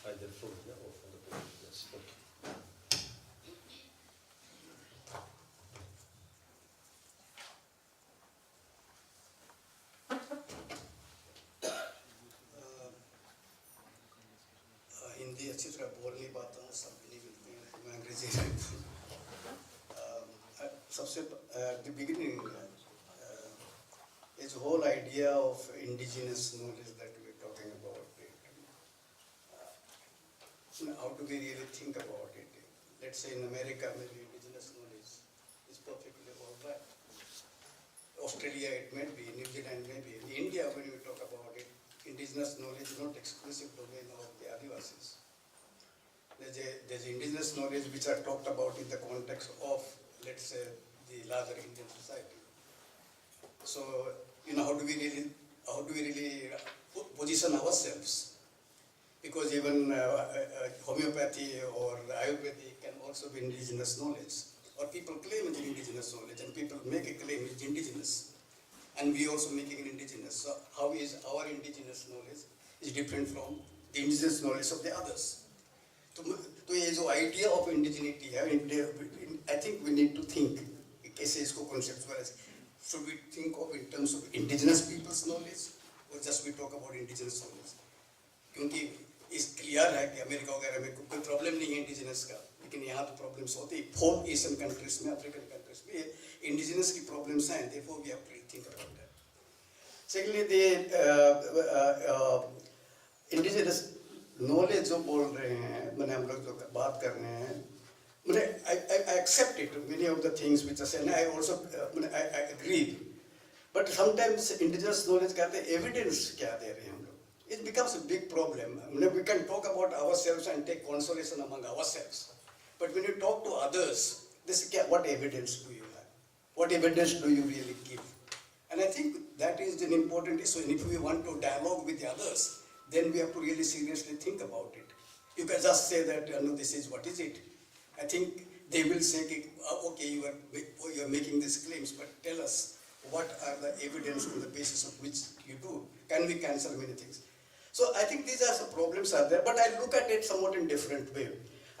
either from here or from the podium. Yes, okay. अच्छी तरह बोल नहीं पाता हूँ, सब नहीं मिलते हैं, तो मैं अंग्रेजी सबसे the beginning is whole idea of indigenous knowledge that we're talking about. How do we really think about it? Let's say in America, maybe indigenous knowledge is perfectly all right. Australia, it may be, New Zealand, maybe. In India, when we talk about it, indigenous knowledge is not exclusive domain of the Adivasis. There's indigenous knowledge which are talked about in the context of, let's say, the larger Indian society. So, how do we really position ourselves? Because even homeopathy or Ayurvedic can also be indigenous knowledge. Or people claim it's indigenous knowledge, and people make a claim it's indigenous. And we also making it indigenous. So how is our indigenous knowledge is different from the indigenous knowledge of the others? So ये जो idea of indigeneity है, I think we need to think कैसे इसको conceptualize. Should we think of in terms of indigenous people's knowledge, or just we talk about indigenous knowledge? क्योंकि इस clear है कि America वगैरह में कोई problem नहीं है indigenous का, लेकिन यहाँ तो problems होते हैं. 4 Asian countries में, African countries में indigenous की problems हैं, therefore we have to think about that. Secondly, the indigenous knowledge जो बोल रहे हैं, मैंने हम लोग जो बात कर रहे हैं, I accept it, many of the things which are said, and I also I agree. But sometimes indigenous knowledge कहते हैं evidence क्या दे रहे हैं हम लोग? It becomes a big problem. We can talk about ourselves and take consolation among ourselves. But when you talk to others, they say, what evidence do you have? What evidence do you really give? And I think that is an important issue. And if we want to dialogue with the others, then we have to really seriously think about it. You can just say that, no, this is what is it. I think they will say, okay, you are making these claims, but tell us what are the evidence on the basis of which you do. Can we cancel many things? So I think these are some problems are there, but I look at it somewhat in different way.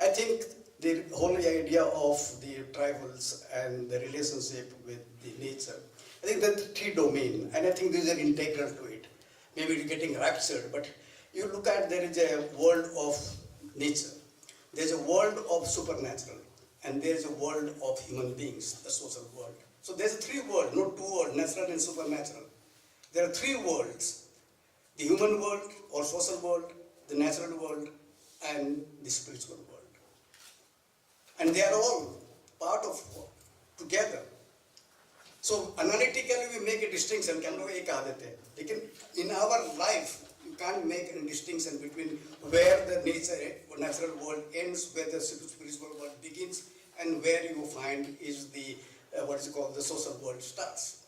I think the whole idea of the tribals and the relationship with the nature, I think that's three domain, and I think these are integral to it. Maybe it's getting raptured, but you look at there is a world of nature. There's a world of supernatural, and there's a world of human beings, the social world. So there's three worlds, not two worlds, natural and supernatural. There are three worlds: the human world or social world, the natural world, and the spiritual world. And they are all part of together. So analytically we make a distinction, but in our life, you can't make a distinction between where the natural world ends, where the spiritual world begins, and where you find is the the social world starts.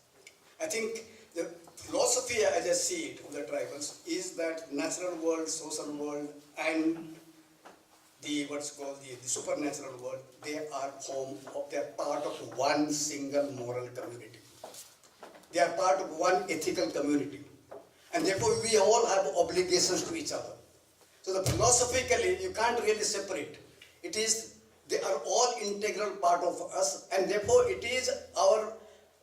I think the philosophy, as I see it, of the tribals is that natural world, social world, and the the supernatural world, they are part of one single moral community. They are part of one ethical community. And therefore we all have obligations to each other. So philosophically, you can't really separate. They are all integral part of us, and therefore it is our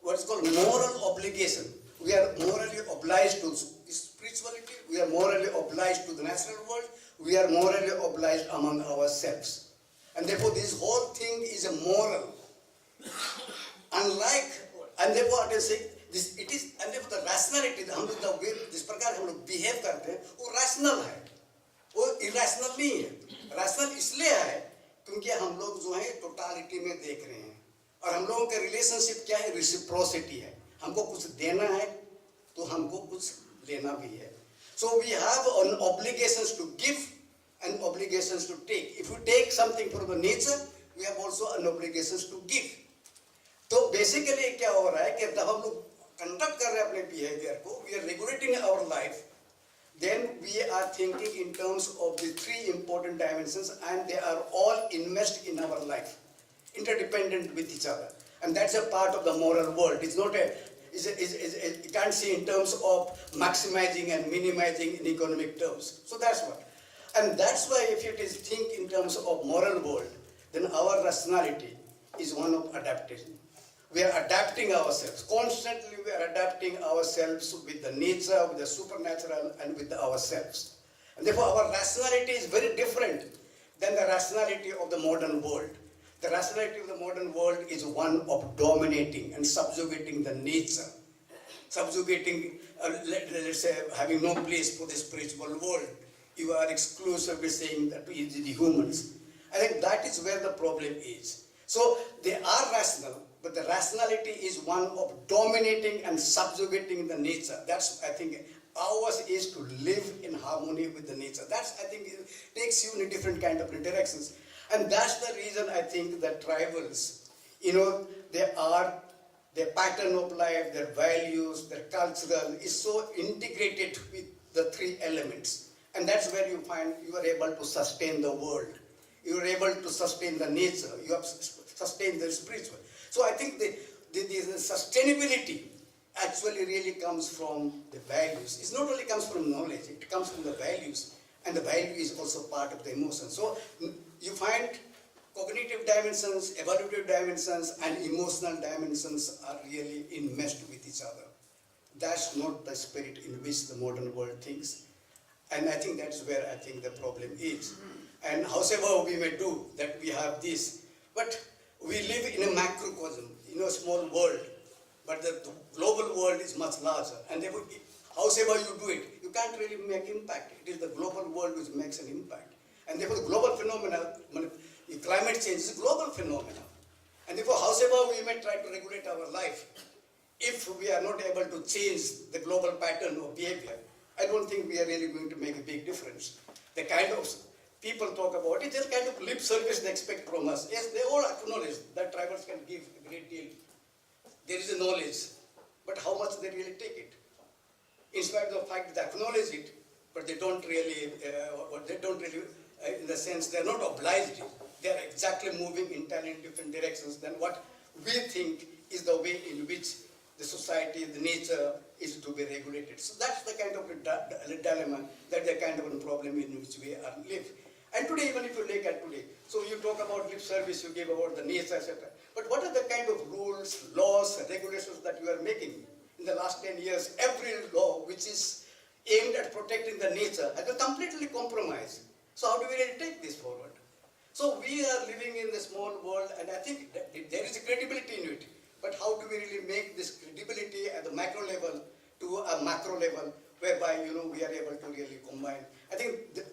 moral obligation. We are morally obliged to spirituality, we are morally obliged to the natural world, we are morally obliged among ourselves. And therefore this whole thing is a moral. And therefore I say, and therefore the rationality, the way जिस प्रकार हम लोग behave करते हैं, वो rational है, वो irrational नहीं है. Rational इसलिए है क्योंकि हम लोग जो है totality में देख रहे हैं, और हम लोगों का relationship क्या है? Reciprocity है. हमको कुछ देना है, तो हमको कुछ लेना भी है. So we have an obligations to give and obligations to take. If we take something from the nature, we have also an obligations to give. तो basically क्या हो रहा है कि जब हम लोग conduct कर रहे हैं अपने behavior को, we are regulating our life, then we are thinking in terms of the three important dimensions, and they are all enmeshed in our life, interdependent with each other. And that's a part of the moral world. It's not you can't see in terms of maximizing and minimizing in economic terms. So that's what. And that's why if it is think in terms of moral world, then our rationality is one of adaptation. We are adapting ourselves. Constantly we are adapting ourselves with the nature, with the supernatural, and with ourselves. And therefore our rationality is very different than the rationality of the modern world. The rationality of the modern world is one of dominating and subjugating the nature, subjugating, let's say, having no place for the spiritual world. You are exclusively saying that it is the humans. I think that is where the problem is. So they are rational, but the rationality is one of dominating and subjugating the nature. That's, I think, ours is to live in harmony with the nature. That's, I think, it takes you in a different kind of directions. And that's the reason I think that tribals, their pattern of life, their values, their cultural is so integrated with the three elements. And that's where you find you are able to sustain the world. You are able to sustain the nature. You have sustained the spiritual. So I think the sustainability actually really comes from the values. It not only comes from knowledge, it comes from the values. And the value is also part of the emotion. So you find cognitive dimensions, evaluative dimensions, and emotional dimensions are really enmeshed with each other. That's not the spirit in which the modern world thinks. And I think that's where I think the problem is. And however we may do that, we have this, but we live in a macrocosm, in a small world, but the global world is much larger. And therefore, however you do it, you can't really make impact. It is the global world which makes an impact. And therefore, the global phenomena, climate change is a global phenomenon. And therefore, however we may try to regulate our life, if we are not able to change the global pattern of behavior, I don't think we are really going to make a big difference. The kind of people talk about it, just kind of lip service they expect from us. Yes, they all acknowledge that tribals can give a great deal. There is a knowledge, but how much they really take it? In spite of the fact that they acknowledge it, but they don't really, in the sense, they're not obliged. They're exactly moving entirely in different directions than what we think is the way in which the society, the nature is to be regulated. So that's the kind of a dilemma, that's the kind of a problem in which we live. And today, even if you look at today, so you talk about lip service, you give about the nature, etc. But what are the kind of rules, laws, regulations that you are making? In the last 10 years, every law which is aimed at protecting the nature has been completely compromised. So how do we really take this forward? So we are living in the small world, and I think that there is a credibility in it. But how do we really make this credibility at the macro level to a macro level, whereby we are able to really combine? I think the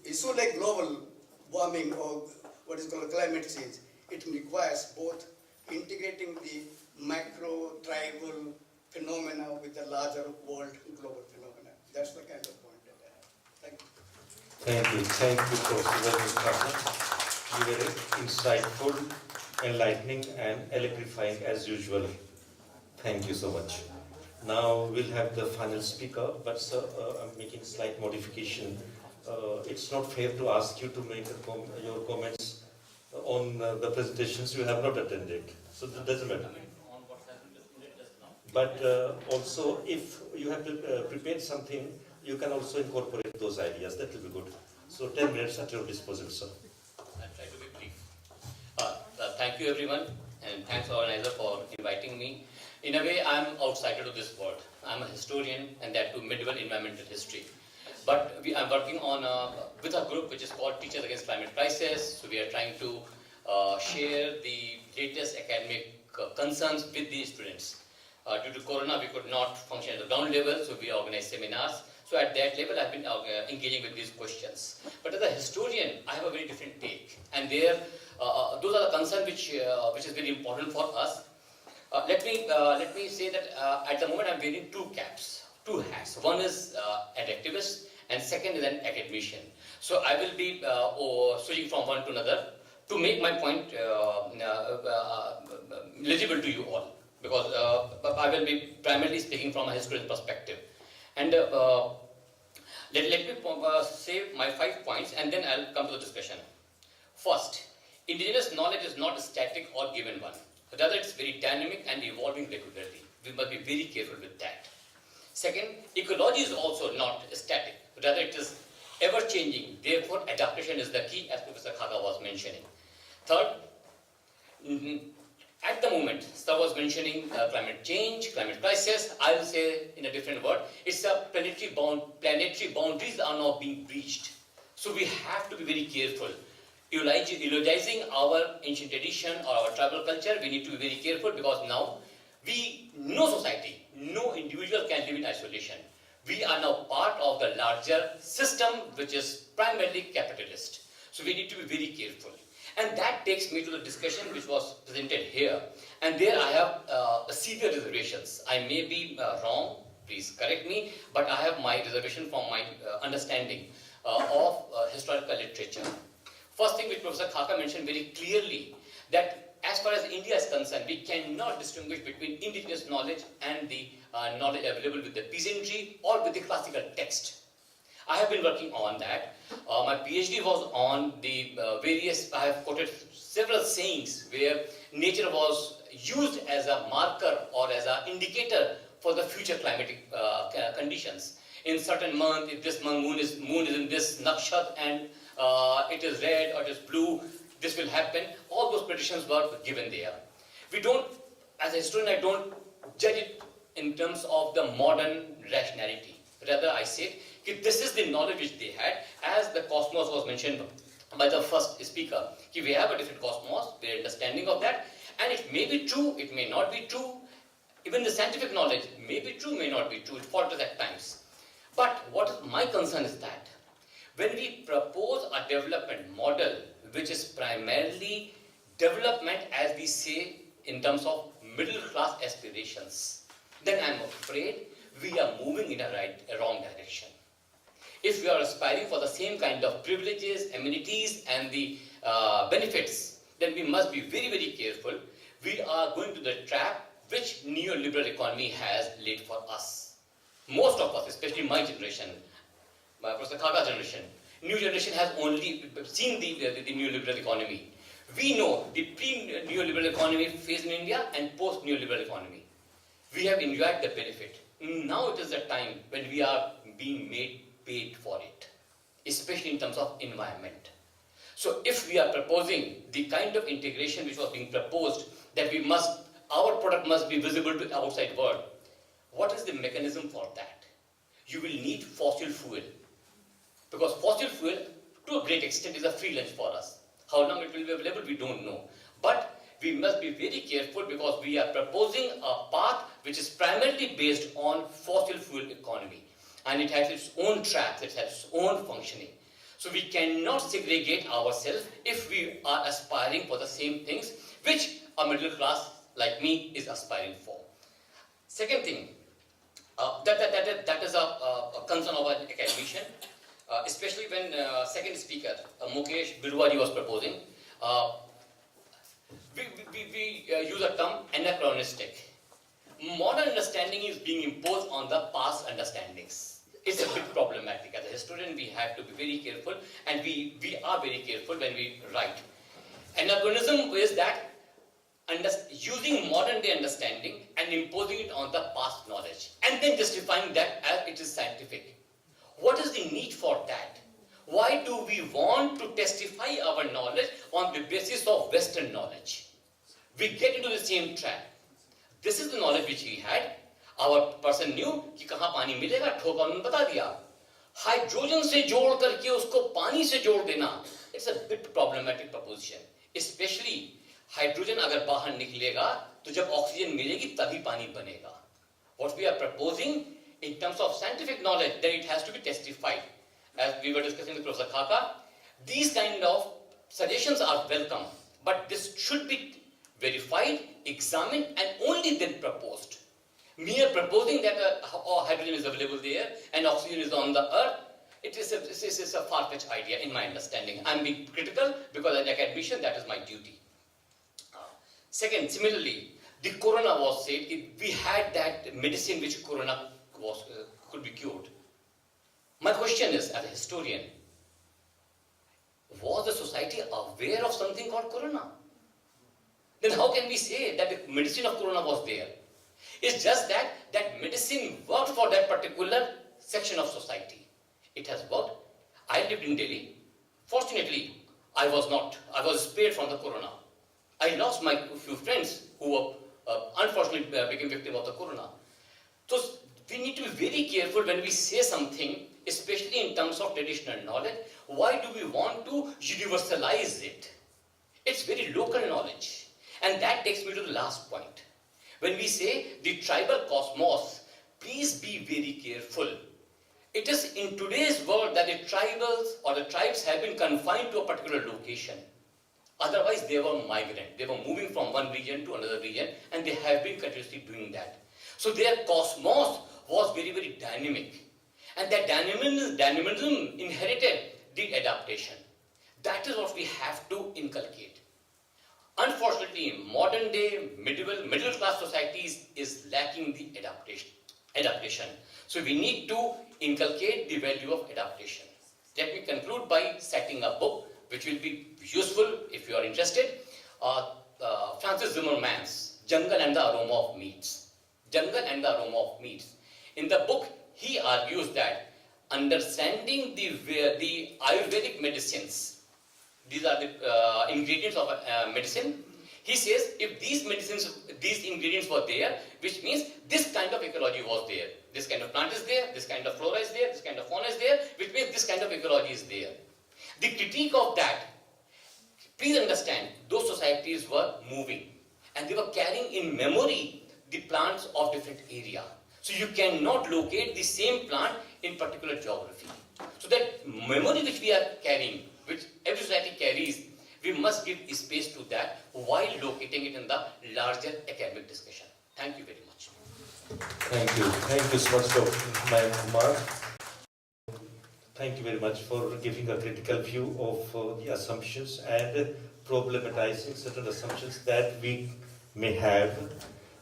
issue like global warming or what is called climate change, it requires both integrating the macro tribal phenomena with the larger world global phenomena. That's the kind of point that I have. Thank you. Thank you, Professor Mustapha. You were insightful, enlightening, and electrifying as usual. Thank you so much. Now we'll have the final speaker, but sir, I'm making slight modification. It's not fair to ask you to make your comments on the presentations you have not attended. So that doesn't matter. But also, if you have prepared something, you can also incorporate those ideas. That will be good. So 10 minutes at your disposal, sir. I'll try to be brief. Thank you, everyone, and thanks, organizer, for inviting me. In a way, I'm outsider to this world. I'm a historian, and that too medieval environmental history. But I'm working on with a group which is called Teachers Against Climate Crisis. So we are trying to share the latest academic concerns with these students. Due to Corona, we could not function at the ground level, so we organized seminars. So at that level, I've been engaging with these questions. But as a historian, I have a very different take. And there, those are the concerns which is very important for us. Let me say that at the moment I'm wearing two caps, two hats. One is an activist, and second is an academician. So I will be switching from one to another to make my point legible to you all, because I will be primarily speaking from a historical perspective. And let me say my 5 points, and then I'll come to the discussion. First, indigenous knowledge is not a static or given one. Rather, it's very dynamic and evolving regularly. We must be very careful with that. Second, ecology is also not static. Rather, it is ever-changing. Therefore, adaptation is the key, as Professor Khaga was mentioning. Third, at at the moment, Sir was mentioning climate change, climate crisis. I'll say in a different word, it's a planetary boundaries are now being breached. So we have to be very careful. Eulogizing our ancient tradition or our tribal culture, we need to be very careful because now no society, no individual can live in isolation. We are now part of the larger system which is primarily capitalist. So we need to be very careful. And that takes me to the discussion which was presented here. And there I have severe reservations. I may be wrong, please correct me, but I have my reservation from my understanding of historical literature. First thing which Professor Khaka mentioned very clearly, that as far as India is concerned, we cannot distinguish between indigenous knowledge and the knowledge available with the peasantry or with the classical text. I have been working on that. My PhD was on the various, I have quoted several sayings where nature was used as a marker or as an indicator for the future climatic conditions. In certain month, if this month moon is in this nakshat and it is red or it is blue, this will happen. All those predictions were given there. We don't, as a historian, I don't judge it in terms of the modern rationality. Rather, I said, this is the knowledge which they had, as the cosmos was mentioned by the first speaker. We have a different cosmos, their understanding of that, and it may be true, it may not be true. Even the scientific knowledge may be true, may not be true, it falters at times. But what my concern is that when we propose a development model which is primarily development, as we say, in terms of middle class aspirations, then I'm afraid we are moving in a wrong direction. If we are aspiring for the same kind of privileges, amenities and the benefits, then we must be very, very careful. We are going to the trap which neoliberal economy has laid for us. Most of us, especially my generation, my Professor Khaka's generation, new generation has only seen the neoliberal economy. We know the pre-neoliberal economy phase in India and post-neoliberal economy. We have enjoyed the benefit. Now it is the time when we are being made paid for it, especially in terms of environment. So if we are proposing the kind of integration which was being proposed, that our product must be visible to the outside world, what is the mechanism for that? You will need fossil fuel, because fossil fuel to a great extent is a free lunch for us. How long it will be available, we don't know. But we must be very careful because we are proposing a path which is primarily based on fossil fuel economy. And it has its own traps, it has its own functioning. So we cannot segregate ourselves if we are aspiring for the same things which a middle class like me is aspiring for. Second thing, that is a concern of an academician, especially when second speaker, Mukesh Birwari, was proposing. We use a term anachronistic. Modern understanding is being imposed on the past understandings. It's a bit problematic. As a historian, we have to be very careful, and we are very careful when we write. Anachronism is that using modern day understanding and imposing it on the past knowledge, and then justifying that as it is scientific. What is the need for that? Why do we want to testify our knowledge on the basis of Western knowledge? We get into the same trap. This is the knowledge which we had. Our person knew कि कहाँ पानी मिलेगा, ठोका उन्होंने बता दिया. Hydrogen से जोड़ करके उसको पानी से जोड़ देना, it's a bit problematic proposition. Especially hydrogen अगर बाहर निकलेगा तो जब ऑक्सीजन मिलेगी तभी पानी बनेगा. What we are proposing in terms of scientific knowledge, then it has to be testified. As we were discussing with Professor Khaka, these kind of suggestions are welcome, but this should be verified, examined, and only then proposed. Mere proposing that hydrogen is available there and oxygen is on the earth, it is a far-fetched idea in my understanding. I am being critical because as an academician, that is my duty. Second, similarly, the corona was said, we had that medicine which corona could be cured. My question is, as a historian, was the society aware of something called corona? Then how can we say that the medicine of corona was there? It's just that that medicine worked for that particular section of society. It has worked. I lived in Delhi. Fortunately, I was not. I was spared from the corona. I lost my few friends who were unfortunately became victim of the corona. So we need to be very careful when we say something, especially in terms of traditional knowledge. Why do we want to universalize it? It's very local knowledge. And that takes me to the last point. When we say the tribal cosmos, please be very careful. It is in today's world that the tribals or the tribes have been confined to a particular location. Otherwise, they were migrant. They were moving from one region to another region, and they have been continuously doing that. So their cosmos was very, very dynamic. And that dynamism inherited the adaptation. That is what we have to inculcate. Unfortunately, in modern day, middle class societies is lacking the adaptation. So we need to inculcate the value of adaptation. Let me conclude by citing a book which will be useful if you are interested. Francis Zimmerman's Jungle and the Aroma of Meats. Jungle and the Aroma of Meats. In the book, he argues that understanding the Ayurvedic medicines, these are the ingredients of medicine. He says if these ingredients were there, which means this kind of ecology was there. This kind of plant is there, this kind of flora is there, this kind of fauna is there, which means this kind of ecology is there. The critique of that, please understand, those societies were moving and they were carrying in memory the plants of different area. So you cannot locate the same plant in particular geography. So that memory which we are carrying, which every society carries, we must give space to that while locating it in the larger academic discussion. Thank you very much. Thank you. Thank you so much, Dr. Mayank Kumar. Thank you very much for giving a critical view of the assumptions and problematizing certain assumptions that we may have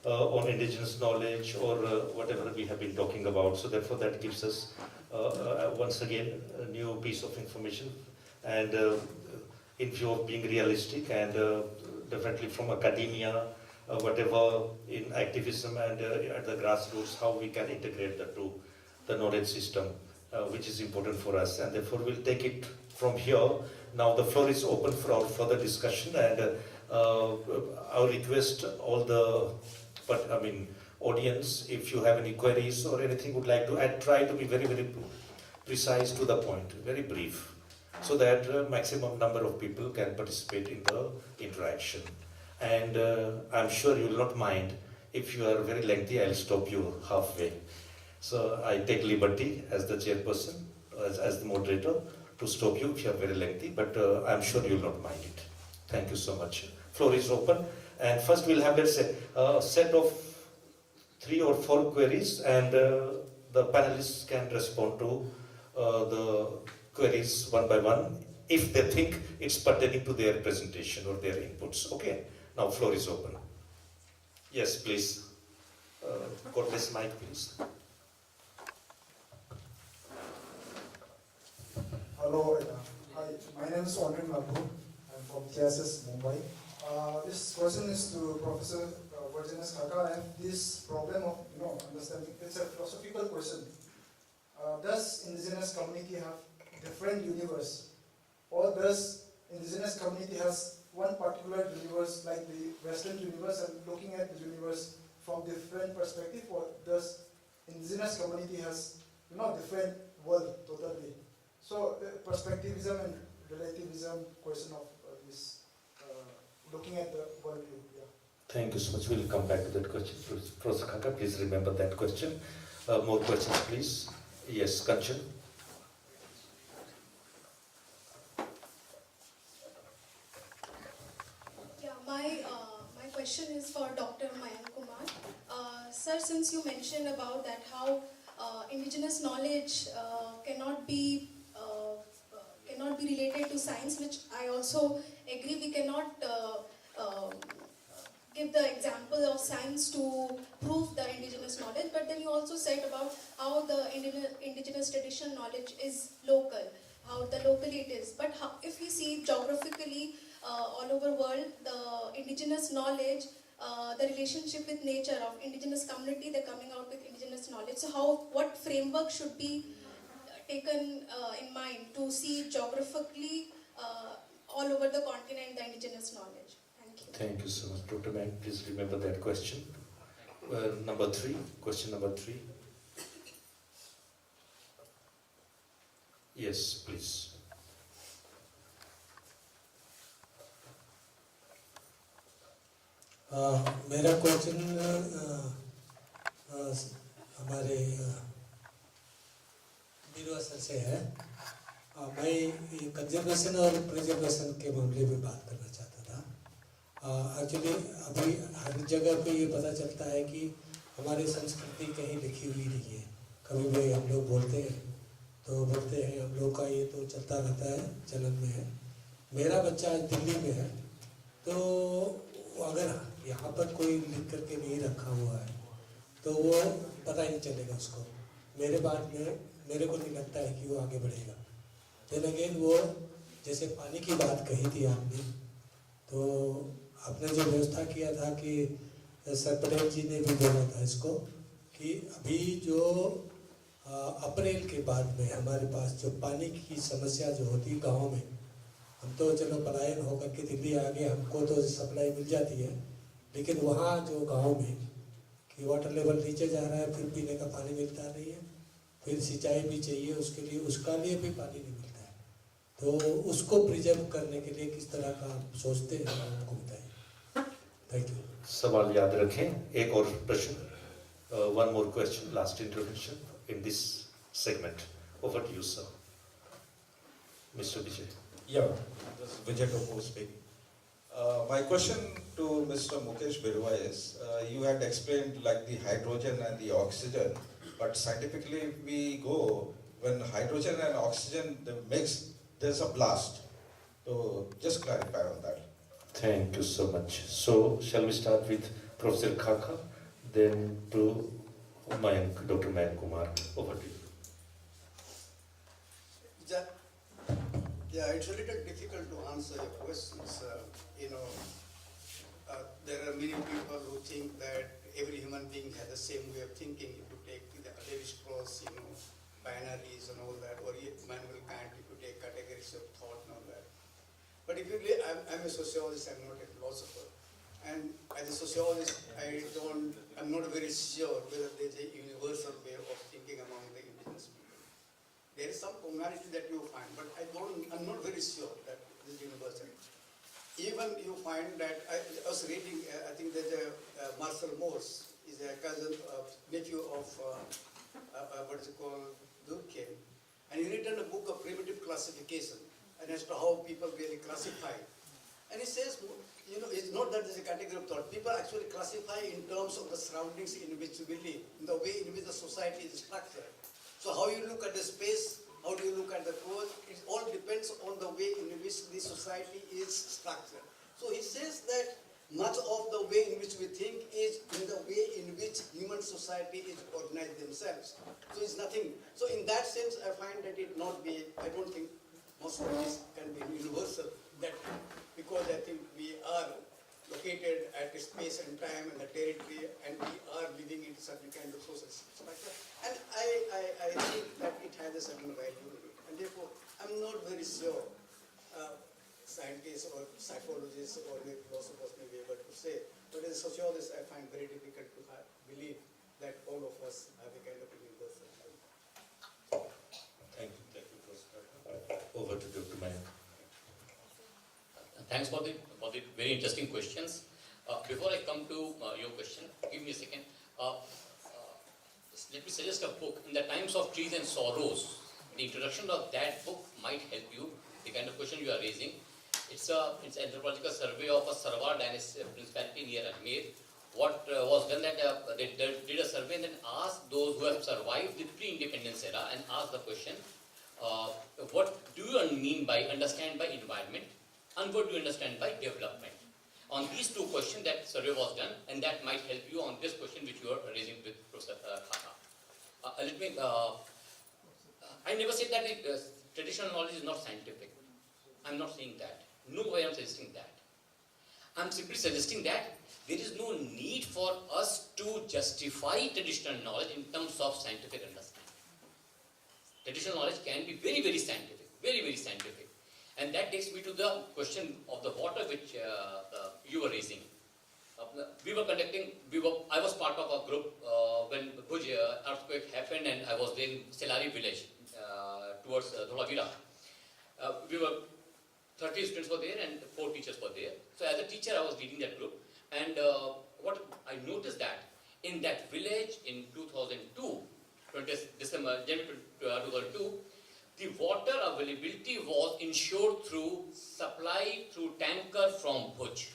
on indigenous knowledge or whatever we have been talking about. So therefore that gives us once again a new piece of information, and in view of being realistic and definitely from academia, whatever in activism and at the grassroots, how we can integrate the knowledge system, which is important for us. And therefore we'll take it from here. Now the floor is open for our further discussion, and I'll request all the audience, if you have any queries or anything would like to add, try to be very, very precise, to the point, very brief, so that maximum number of people can participate in the interaction. And I'm sure you will not mind if you are very lengthy. I'll stop you halfway. So I take liberty as the chairperson, as the moderator, to stop you if you are very lengthy, but I'm sure you will not mind it. Thank you so much. Floor is open. And first we'll have, let's say, a set of 3 or 4 queries, and the panelists can respond to the queries one by one if they think it's pertaining to their presentation or their inputs. Okay, now floor is open. Yes, please. God bless mic, please. Hello, hi. My name is Onrin Nagbu. I'm from TSS Mumbai. This question is to Professor Virginis Kaka, and this problem of understanding, it's a philosophical question. Does indigenous community have different universe, or does indigenous community has one particular universe like the Western universe and looking at the universe from different perspective, or does indigenous community has different world totally? So perspectivism and relativism question of this looking at the world view. Yeah. Thank you so much. We'll come back to that question. Professor Kaka, please remember that question. More questions, please. Yes, Kanchan. Yeah, my question is for Dr. Mayank Kumar. Sir, since you mentioned about that how indigenous knowledge cannot be related to science, which I also agree, we cannot give the example of science to prove the indigenous knowledge, but then you also said about how the indigenous traditional knowledge is local, how the locally it is. But how, if we see geographically all over world, the indigenous knowledge, the relationship with nature of indigenous community, they're coming out with indigenous knowledge. So what framework should be taken in mind to see geographically all over the continent the indigenous knowledge? Thank you. Thank you so much, Dr. Mann. Please remember that question. Number 3, question number 3. Yes, please. मेरा question हमारे बीरवा sir से है। मैं conservation और preservation के मामले में बात करना चाहता था। एक्चुअली अभी हर जगह पे ये पता चलता है कि हमारी संस्कृति कहीं लिखी हुई नहीं है। कभी भी हम लोग बोलते हैं तो बोलते हैं, हम लोग का ये तो चलता रहता है, चलन में है। मेरा बच्चा दिल्ली में है, तो अगर यहाँ पर कोई लिख करके नहीं रखा हुआ है तो वो पता ही नहीं चलेगा उसको। मेरे बाद में मेरे को नहीं लगता है कि वो आगे बढ़ेगा। देन अगेन वो जैसे पानी की बात कही थी आपने, तो आपने जो व्यवस्था किया था कि सर पटेल जी ने भी बोला था इसको कि अभी जो अप्रैल के बाद में हमारे पास जो पानी की समस्या जो होती गाँव में, हम तो चलो पलायन होकर के दिल्ली आ गए, हमको तो सप्लाई मिल जाती है, लेकिन वहाँ जो गांव में कि वाटर लेवल नीचे जा रहा है, फिर पीने का पानी मिलता नहीं है, फिर सिंचाई भी चाहिए उसके लिए, उसका लिए भी पानी नहीं मिलता है। तो उसको प्रिजर्व करने के लिए किस तरह का आप सोचते हैं, आपको बताइए। Thank you. सवाल याद रखें। एक और प्रश्न, one more question, last introduction in this segment. Over to you, sir. Mr. Vijay. Yeah, this is Vijay Topo speaking. My question to Mr. Mukesh Birwa is, you had explained like the hydrogen and the oxygen, but scientifically we go, when hydrogen and oxygen they mix, there's a blast. So just clarify on that. Thank you so much. So, shall we start with Professor Khaka, then to Dr. Mayank Kumar. Over to you. Yeah, it's a little difficult to answer your questions. There are many people who think that every human being has the same way of thinking. If you take the Levi-Strauss, binaries and all that, or Immanuel Kant, if you take categories of thought and all that. But if you, I'm a sociologist, I'm not a philosopher. And as a sociologist, I'm not very sure whether there's a universal way of thinking among the indigenous people. There is some commonality that you find, but I'm not very sure that this is universal. Even you find that, I was reading, I think there's a Marcel Morse, is a cousin, nephew of, what is it called, Durkheim. And he written a book of primitive classification, and as to how people really classify. And he says, it's not that there's a category of thought. People actually classify in terms of the surroundings in which we live, in the way in which the society is structured. So how you look at the space, how do you look at the clothes, it all depends on the way in which the society is structured. So he says that much of the way in which we think is in the way in which human society is organized themselves. So it's nothing. So in that sense, I find that it not be, I don't think most of this can be universal, that because I think we are located at a space and time and the territory, and we are living in certain kind of social structure. And I think that it has a certain value in it. And therefore, I'm not very sure scientists or psychologists or maybe philosophers may be able to say. But as a sociologist, I find very difficult to believe that all of us have a kind of universal value. Thank you, Professor. Over to Dr. Mayank. Thanks for the very interesting questions. Before I come to your question, give me a second. Let me suggest a book, In the Times of Trees and Sorrows. The introduction of that book might help you, the kind of question you are raising. It's an anthropological survey of a Sarwar dynasty principality near Ajmer. What was done that they did a survey and then asked those who have survived the pre-independence era and asked the question, what do you mean by understand by environment? And what do you understand by development? On these two questions, that survey was done, and that might help you on this question which you are raising with Professor Khaka. I never said that traditional knowledge is not scientific. I'm not saying that. No way I'm suggesting that. I'm simply suggesting that there is no need for us to justify traditional knowledge in terms of scientific understanding. Traditional knowledge can be very, very scientific, very, very scientific. And that takes me to the question of the water which you were raising. I was part of a group when Bhuj earthquake happened, and I was there in Selari village towards Dholavira. We were 30 students were there and 4 teachers were there. So as a teacher, I was leading that group, and what I noticed that in that village in 2002, 20th December, January 2002, the water availability was ensured through supply through tanker from Bhuj.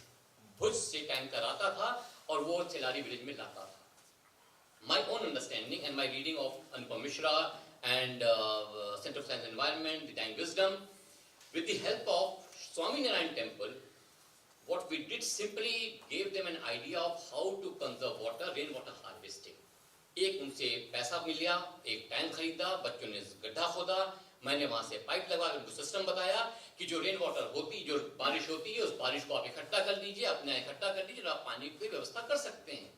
भुज से tanker आता था और वो चेलारी village में लाता था. My own understanding and my reading of Anupam Mishra and Center for Science and Environment, the Dying Wisdom, with the help of Swami Narayan Temple, what we did simply gave them an idea of how to conserve water, rainwater harvesting. एक उनसे पैसा मिला, एक tank खरीदा, बच्चों ने गड्ढा खोदा, मैंने वहां से पाइप लगा उनको सिस्टम बताया कि जो रेन वाटर होती, जो बारिश होती है, उस बारिश को आप इकट्ठा कर लीजिए, अपने इकट्ठा कर लीजिए, आप पानी की व्यवस्था कर सकते हैं.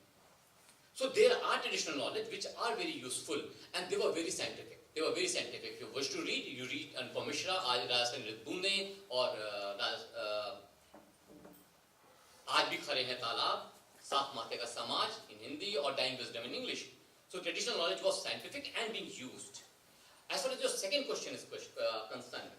So there are traditional knowledge which are very useful and they were very scientific. They were very scientific. If you wish to read, you read Anupam Mishra, आज राजस्थान बूंदे और आज भी खड़े हैं तालाब, साफ माथे का समाज in Hindi or Dying Wisdom in English. So traditional knowledge was scientific and being used. As far as your second question is concerned,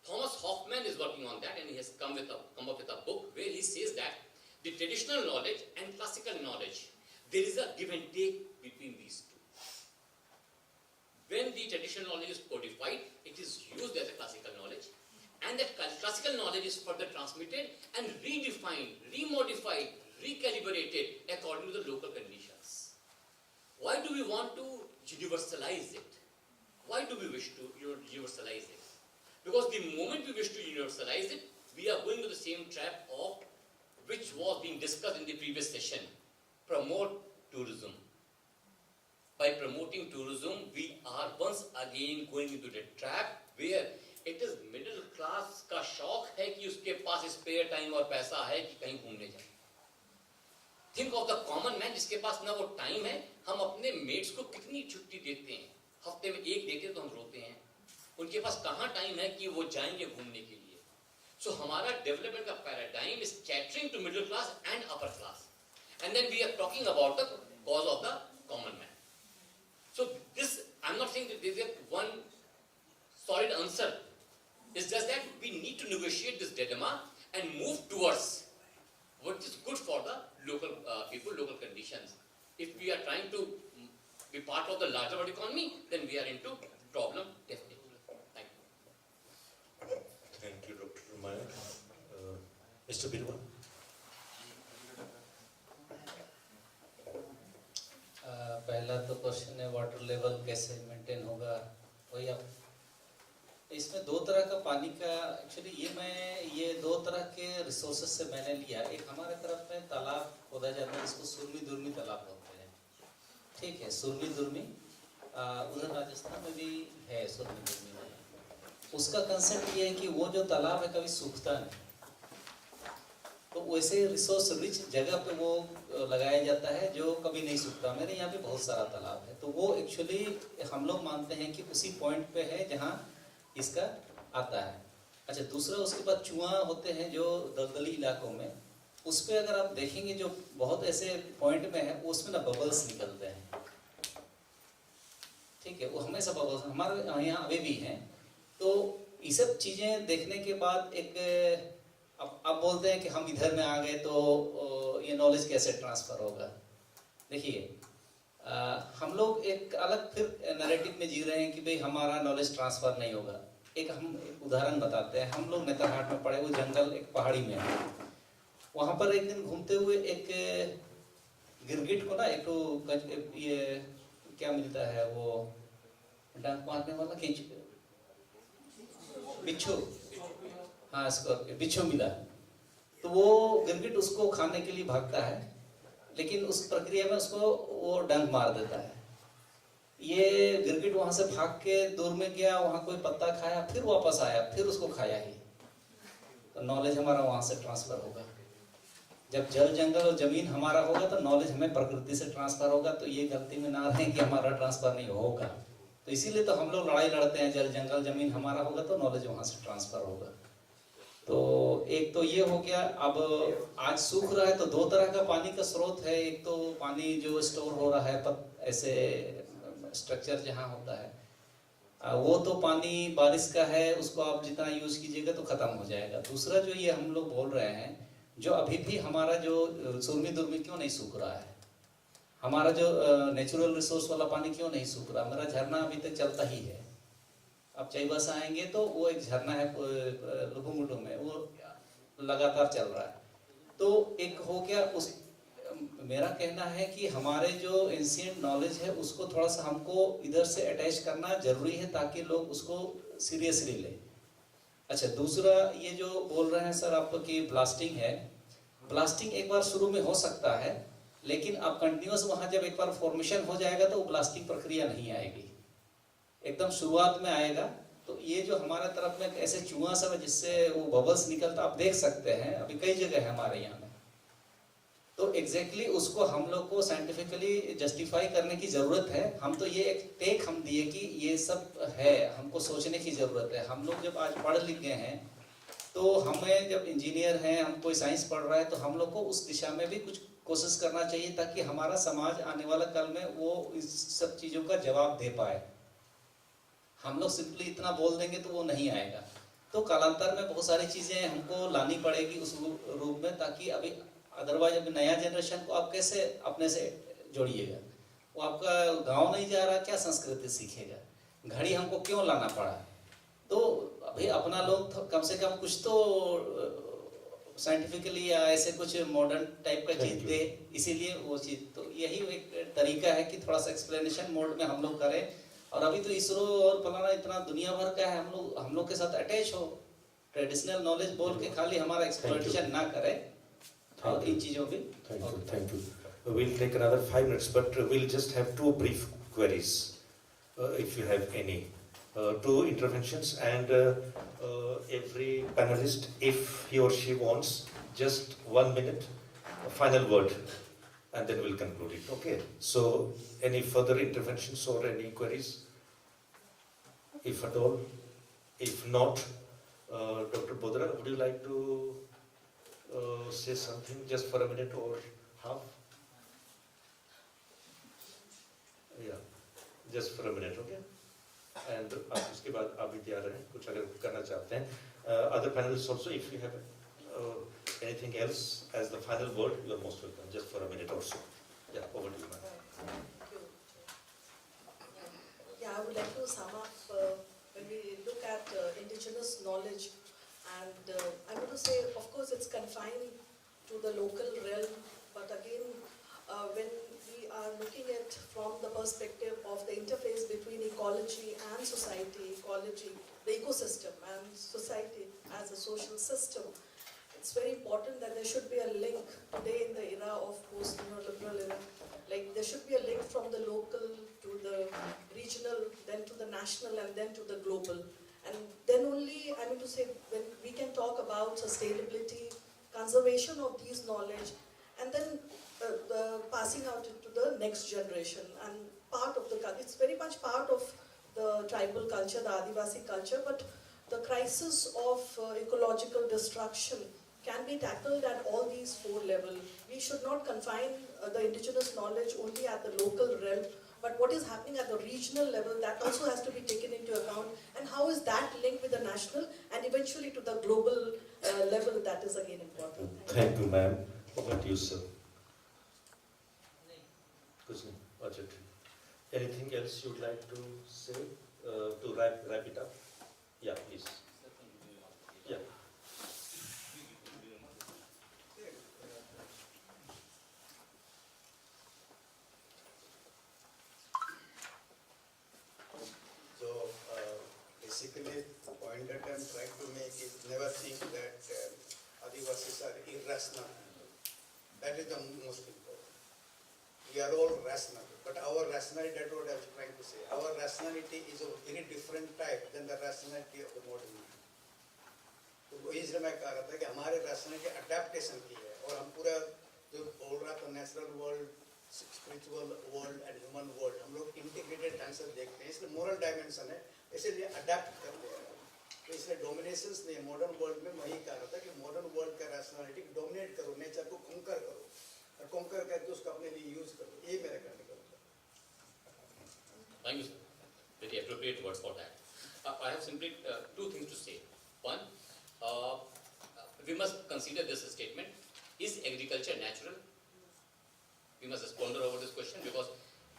Thomas Hoffman is working on that, and he has come up with a book where he says that the traditional knowledge and classical knowledge, there is a give and take between these two. When the traditional knowledge is codified, it is used as a classical knowledge, and that classical knowledge is further transmitted and redefined, remodified, recalibrated according to the local conditions. Why do we want to universalize it? Why do we wish to universalize it? Because the moment we wish to universalize it, we are going to the same trap of which was being discussed in the previous session. Promote tourism. By promoting tourism, we are once again going into the trap where it is middle class का शौक है कि उसके पास spare time और पैसा है कि कहीं घूमने जाए. Think of the common man जिसके पास ना वो time है. हम अपने mates को कितनी छुट्टी देते हैं? हफ्ते में एक देते तो हम रोते हैं. उनके पास कहाँ टाइम है कि वो जाएंगे घूमने के लिए. So हमारा development का paradigm is catering to middle class and upper class, and then we are talking about the cause of the common man. So this, I'm not saying that there is one solid answer. It's just that we need to negotiate this dilemma and move towards what is good for the local people, local conditions. If we are trying to be part of the larger world economy, then we are into problem definitely. Thank you. Thank you, Dr. Ramayana. Mr. Birwa. पहला तो question है water level कैसे maintain होगा. वही आप इसमें दो तरह का पानी का एक्चुअली ये दो तरह के रिसोर्सेज से मैंने लिया. एक हमारे तरफ में तालाब खोदा जाता है जिसको सुरमी दुर्मी तालाब बोलते हैं. ठीक है, सुरमी दुर्मी उधर राजस्थान में भी है. सुरमी दुर्मी में उसका कंसेप्ट ये है कि वो जो तालाब है कभी सूखता नहीं, तो वैसे रिसोर्स रिच जगह पे वो लगाया जाता है जो कभी नहीं सूखता. मेरे यहाँ पे बहुत सारा तालाब है, तो वो एक्चुअली हम लोग मानते हैं कि उसी पॉइंट पे है जहाँ इसका आता है. अच्छा, दूसरा उसके बाद चुआ होते हैं जो दलदली इलाकों में, उस पर अगर आप देखेंगे जो बहुत ऐसे पॉइंट में है उसमें ना बबल्स निकलते हैं. ठीक है, वो हमेशा बबल्स हमारे यहाँ अभी भी हैं. तो ये सब चीज़ें देखने के बाद एक अब बोलते हैं कि हम इधर में आ गए तो ये नॉलेज कैसे ट्रांसफ़र होगा. देखिए, हम लोग एक अलग फिर नैरेटिव में जी रहे हैं कि भाई हमारा नॉलेज ट्रांसफ़र नहीं होगा. एक उदाहरण बताते हैं. हम लोग नेतरहाट में पड़े हुए जंगल एक पहाड़ी में है. वहाँ पर एक दिन घूमते हुए एक गिरगिट को ना एक ये क्या मिलता है वो डंक मारने वाला बिच्छू, हाँ इसको बिच्छू मिला. तो वो गिरगिट उसको खाने के लिए भागता है, लेकिन उस प्रक्रिया में उसको वो डंक मार देता है. ये गिरगिट वहां से भाग के दूर में गया, वहां कोई पत्ता खाया, फिर वापस आया, फिर उसको खाया ही. तो नॉलेज हमारा वहां से ट्रांसफर होगा. जब जल जंगल और जमीन हमारा होगा तो नॉलेज हमें प्रकृति से ट्रांसफर होगा. तो ये गलती में ना रहें कि हमारा ट्रांसफर नहीं होगा. तो इसीलिए तो हम लोग लड़ाई लड़ते हैं. जल जंगल जमीन हमारा होगा तो नॉलेज वहां से ट्रांसफर होगा. तो एक तो ये हो गया। अब आज सूख रहा है तो दो तरह का पानी का स्रोत है। एक तो पानी जो स्टोर हो रहा है ऐसे स्ट्रक्चर जहाँ होता है, वो तो पानी बारिश का है, उसको आप जितना यूज कीजिएगा तो खत्म हो जाएगा। दूसरा जो ये हम लोग बोल रहे हैं, जो अभी भी हमारा जो सुरमी दुर्मी क्यों नहीं सूख रहा है, हमारा जो नेचुरल रिसोर्स वाला पानी क्यों नहीं सूख रहा। मेरा झरना अभी तक चलता ही है। अब चाईबासा आएंगे तो वो एक झरना है लुपुंगुटू में, वो लगातार चल रहा है। तो एक हो गया उस मेरा कहना है कि हमारे जो एंशिएंट नॉलेज है उसको थोड़ा सा हमको इधर से अटैच करना जरूरी है ताकि लोग उसको सीरियसली ले। अच्छा, दूसरा ये जो बोल रहे हैं सर आप कि ब्लास्टिंग है, ब्लास्टिंग एक बार शुरू में हो सकता है, लेकिन अब कंटिन्यूस वहां जब एक बार फॉर्मेशन हो जाएगा तो वो ब्लास्टिंग प्रक्रिया नहीं आएगी, एकदम शुरुआत में आएगा। तो ये जो हमारे तरफ में ऐसे चुआ सब है जिससे वो बबल्स निकलता, आप देख सकते हैं अभी कई जगह है हमारे यहाँ में। तो एग्जैक्टली उसको हम लोग को साइंटिफिकली जस्टिफाई करने की जरूरत है। हम तो ये एक टेक हम दिए कि ये सब है, हमको सोचने की जरूरत है। हम लोग जब आज पढ़ लिख गए हैं तो हमें जब इंजीनियर हैं, हम कोई साइंस पढ़ रहा है तो हम लोग को उस दिशा में भी कुछ कोशिश करना चाहिए ताकि हमारा समाज आने वाला कल में वो इस सब चीजों का जवाब दे पाए। हम लोग सिंपली इतना बोल देंगे तो वो नहीं आएगा। तो कालांतर में बहुत सारी चीजें हमको लानी पड़ेगी उस रूप में, ताकि अभी अदरवाइज अभी नया जनरेशन को आप कैसे अपने से जोड़िएगा। वो आपका गांव नहीं जा रहा, क्या संस्कृति सीखेगा। घड़ी हमको क्यों लाना पड़ा, तो अभी अपना लोग कम से कम कुछ तो साइंटिफिकली या ऐसे कुछ मॉडर्न टाइप का चीज दे, इसीलिए वो चीज। तो यही एक तरीका है कि थोड़ा सा एक्सप्लेनेशन मोड में हम लोग करें। और अभी तो इसरो और फलाना इतना दुनिया भर का है, हम लोग के साथ अटैच हो, ट्रेडिशनल नॉलेज बोल के खाली हमारा एक्सप्लोइटेशन ना करें और इन चीजों पे। Thank you. We'll take another 5 minutes, but we'll just have 2 brief queries, if you have any. 2 interventions, and every panelist, if he or she wants, just 1 minute, a final word, and then we'll conclude it. Okay? So, any further interventions or any queries? If at all? If not, Dr. Bodra, would you like to say something just for a minute or half? Yeah, just for a minute, okay? And उसके बाद आप भी तैयार रहें कुछ अगर करना चाहते हैं. Other panelists also, if you have anything else as the final word, you are most welcome, just for a minute or so. Yeah, over to you, ma'am. Yeah, I would like to sum up when we look at indigenous knowledge, and I'm going to say, of course, it's confined to the local realm, but again, when we are looking at from the perspective of the interface between ecology and society, ecology, the ecosystem, and society as a social system, it's very important that there should be a link today in the era of post-neoliberal era. Like there should be a link from the local to the regional, then to the national, and then to the global. And then only, I mean to say, when we can talk about sustainability, conservation of these knowledge, and then the passing out to the next generation. And part of the, it's very much part of the tribal culture, the Adivasi culture, but the crisis of ecological destruction can be tackled at all these 4 levels. We should not confine the indigenous knowledge only at the local realm, but what is happening at the regional level, that also has to be taken into account, and how is that linked with the national and eventually to the global level, that is again important. Thank you, ma'am. Over to you, sir. कुछ नहीं, अच्छा ठीक. Anything else you would like to say to wrap it up? Yeah, please. Yeah. So basically, the point that I'm trying to make is never think that Adivasis are irrational. That is the most important. We are all rational, but our rationality, that's what I was trying to say. Our rationality is of a very different type than the rationality of the modern man. तो इसलिए मैं कह रहा था कि हमारे rationality adaptation की है, और हम पूरा जो बोल रहा था natural world, spiritual world and human world, हम लोग integrated ढंग से देखते हैं, इसलिए moral dimension है, इसलिए adapt करते हैं. तो इसलिए डोमिनेशंस नहीं, मॉडर्न वर्ल्ड में वही कहा रहा था कि मॉडर्न वर्ल्ड का रैशनैलिटी डोमिनेट करो, नेचर को कंकर करो और कंकर करके उसको अपने लिए यूज करो, ये मेरा कहने का मतलब। Thank you, sir. Very appropriate words for that. I have simply two things to say. One, we must consider this statement: is agriculture natural? We must ponder over this question because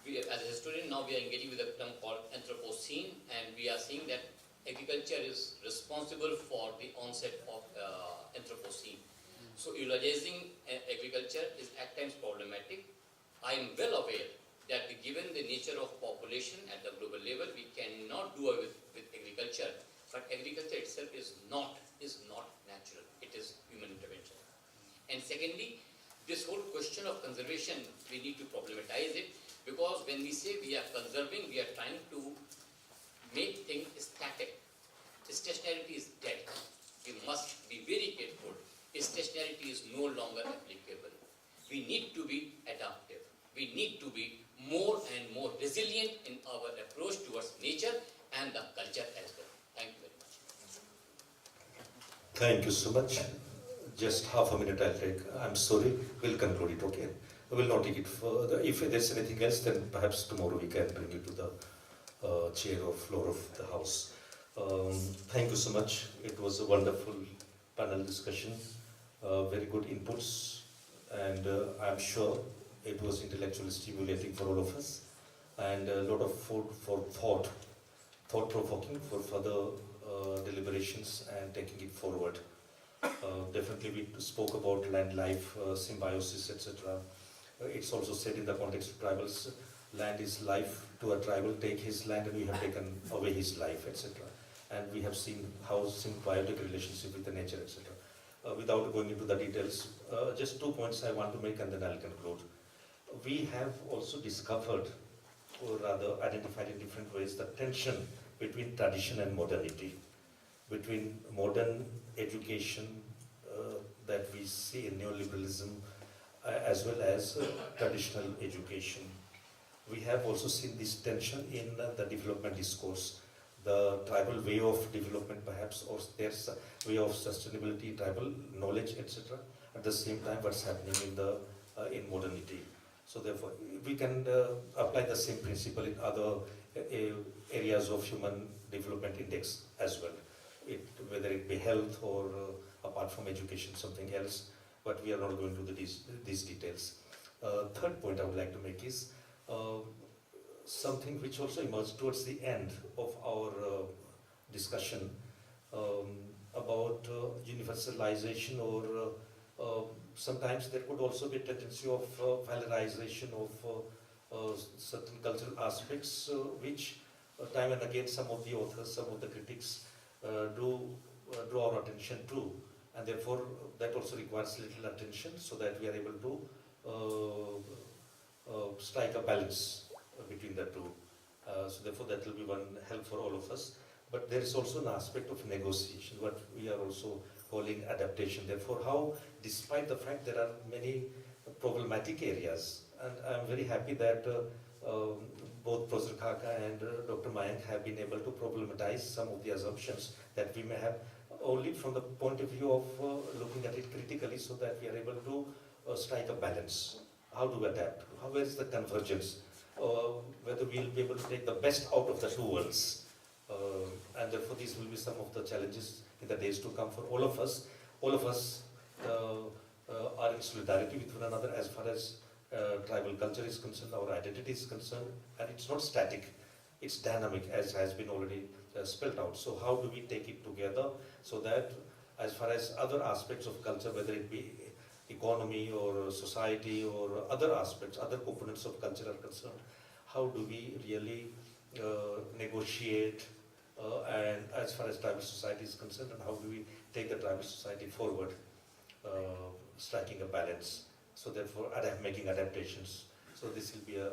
we, as a historian, now we are engaging with a term called Anthropocene, and we are seeing that agriculture is responsible for the onset of Anthropocene. So eulogizing agriculture is at times problematic. I am well aware that given the nature of population at the global level, we cannot do away with agriculture. But agriculture itself is not natural. It is human intervention. And secondly, this whole question of conservation, we need to problematize it, because when we say we are conserving, we are trying to make things static. Stationarity is dead. We must be very careful. Stationarity is no longer applicable. We need to be adaptive. We need to be more and more resilient in our approach towards nature and the culture as well. Thank you very much. Thank you so much. Just half a minute I'll take. I'm sorry, we'll conclude it, okay? I will not take it further. If there's anything else, then perhaps tomorrow we can bring it to the chair or floor of the house. Thank you so much. It was a wonderful panel discussion, very good inputs, and I'm sure it was intellectually stimulating for all of us, and a lot of food for thought-provoking for further deliberations and taking it forward. Definitely we spoke about land life, symbiosis, etc. It's also said in the context of tribals, land is life to a tribal, take his land and we have taken away his life, etc. And we have seen how symbiotic relationship with the nature, etc. Without going into the details, just 2 points I want to make and then I'll conclude. We have also discovered, or rather identified in different ways, the tension between tradition and modernity, between modern education that we see in neoliberalism as well as traditional education. We have also seen this tension in the development discourse, the tribal way of development perhaps, or their way of sustainability, tribal knowledge, etc. At the same time, what's happening in modernity. So therefore, we can apply the same principle in other areas of human development index as well, whether it be health or apart from education, something else, but we are not going to these details. Third point I would like to make is something which also emerged towards the end of our discussion about universalization, or sometimes there could also be a tendency of valorization of certain cultural aspects, which time and again some of the authors, some of the critics do draw our attention to, and therefore that also requires little attention so that we are able to strike a balance between the two. So therefore that will be one help for all of us. But there is also an aspect of negotiation, what we are also calling adaptation. Therefore, how, despite the fact there are many problematic areas, and I am very happy that both Professor Khaka and Dr. Mayank have been able to problematize some of the assumptions that we may have, only from the point of view of looking at it critically, so that we are able to strike a balance. How to adapt? Where is the convergence? Whether we will be able to take the best out of the two worlds. And therefore these will be some of the challenges in the days to come for all of us. All of us are in solidarity with one another as far as tribal culture is concerned, our identity is concerned, and it's not static, it's dynamic, as has been already spelled out. So how do we take it together so that as far as other aspects of culture, whether it be economy or society or other aspects, other components of culture are concerned, how do we really negotiate and as far as tribal society is concerned, and how do we take the tribal society forward, striking a balance, so therefore making adaptations. So this will be a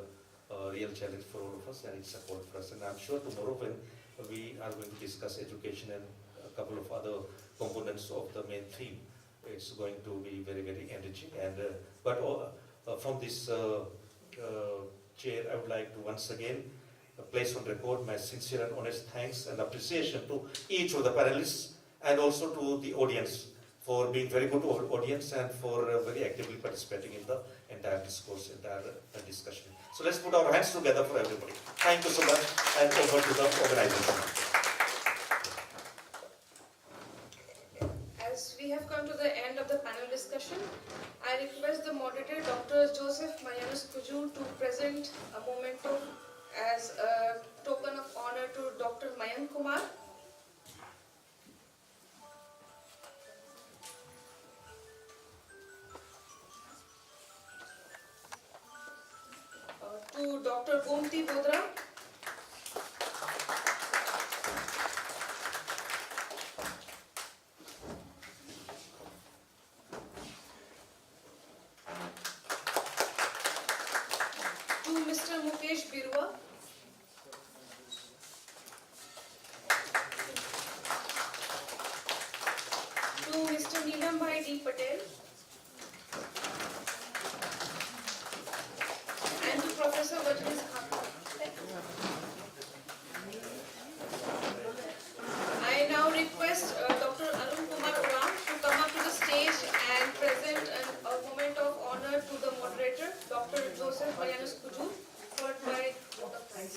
real challenge for all of us, and it's a call for us. And I'm sure tomorrow when we are going to discuss education and a couple of other components of the main theme, it's going to be very, very enriching. And but from this chair, I would like to once again place on record my sincere and honest thanks and appreciation to each of the panelists and also to the audience for being very good audience and for very actively participating in the entire discourse, entire discussion. So let's put our hands together for everybody. Thank you so much, and over to the organization. As we have come to the end of the panel discussion, I request the moderator, Dr. Joseph Mayanus Kujur, to present a memento as a token of honor to Dr. Mayank Kumar. To Dr. Gomti Bodra. To Mr. Mukesh Birwa. To Mr. Neelam Bhai D. Patel. And to Professor Vajnis Khaka. I now request Dr. Arun Kumar Uram to come up to the stage and present a moment of honor to the moderator, Dr. Joseph Mayanus Kujur, followed by vote of thanks.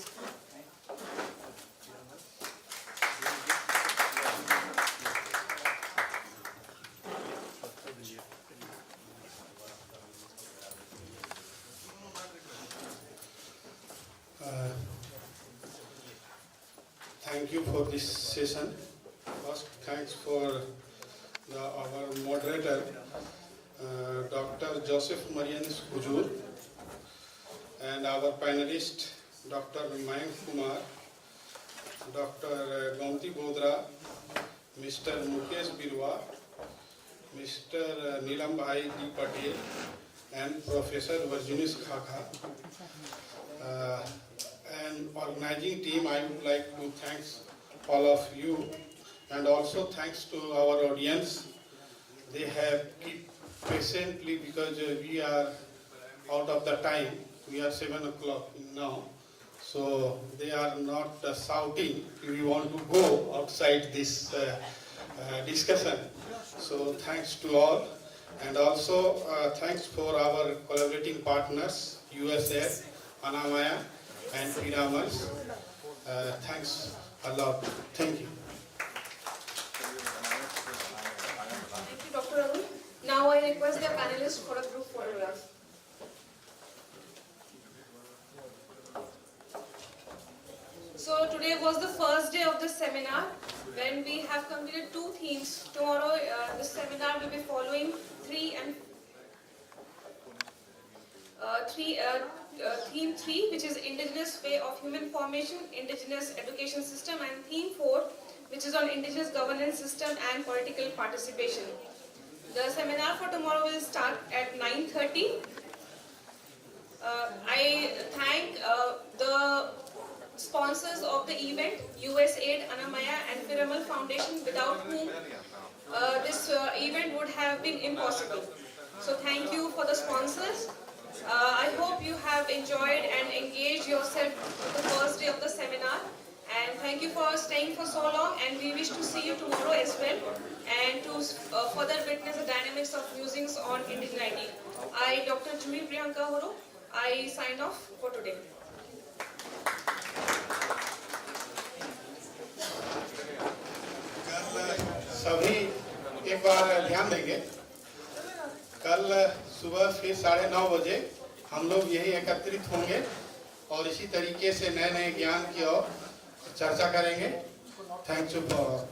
Thank you for this session. First, thanks for our moderator, Dr. Joseph Mayanus Kujur, and our panelist, Dr. Mayank Kumar, Dr. Gomti Bodra, Mr. Mukesh Birwa, Mr. Neelam Bhai D. Patel, and Professor Vajnis Khaka. And organizing team, I would like to thank all of you, and also thanks to our audience. They have kept patiently because we are out of the time. We are 7 o'clock now, so they are not shouting. We want to go outside this discussion. So thanks to all, and also thanks for our collaborating partners, USF, Anamaya, and Piramas. Thanks a lot. Thank you. Thank you, Dr. Arun. Now I request the panelists for a group photograph. So today was the first day of the seminar when we have completed 2 themes. Tomorrow the seminar will be following theme 3, which is indigenous way of human formation, indigenous education system, and theme 4, which is on indigenous governance system and political participation. The seminar for tomorrow will start at 9:30. I thank the sponsors of the event, USAID, Anamaya, and Piramal Foundation, without whom this event would have been impossible. So thank you for the sponsors. I hope you have enjoyed and engaged yourself with the first day of the seminar. And thank you for staying for so long, and we wish to see you tomorrow as well, and to further witness the dynamics of musings on indigeneity. I, Dr. Juhi Priyanka Horo, I sign off for today. सभी एक बार ध्यान देंगे, कल सुबह फिर 9:30 बजे हम लोग यही एकत्रित होंगे और इसी तरीके से नए नए ज्ञान की ओर चर्चा करेंगे. Thank you for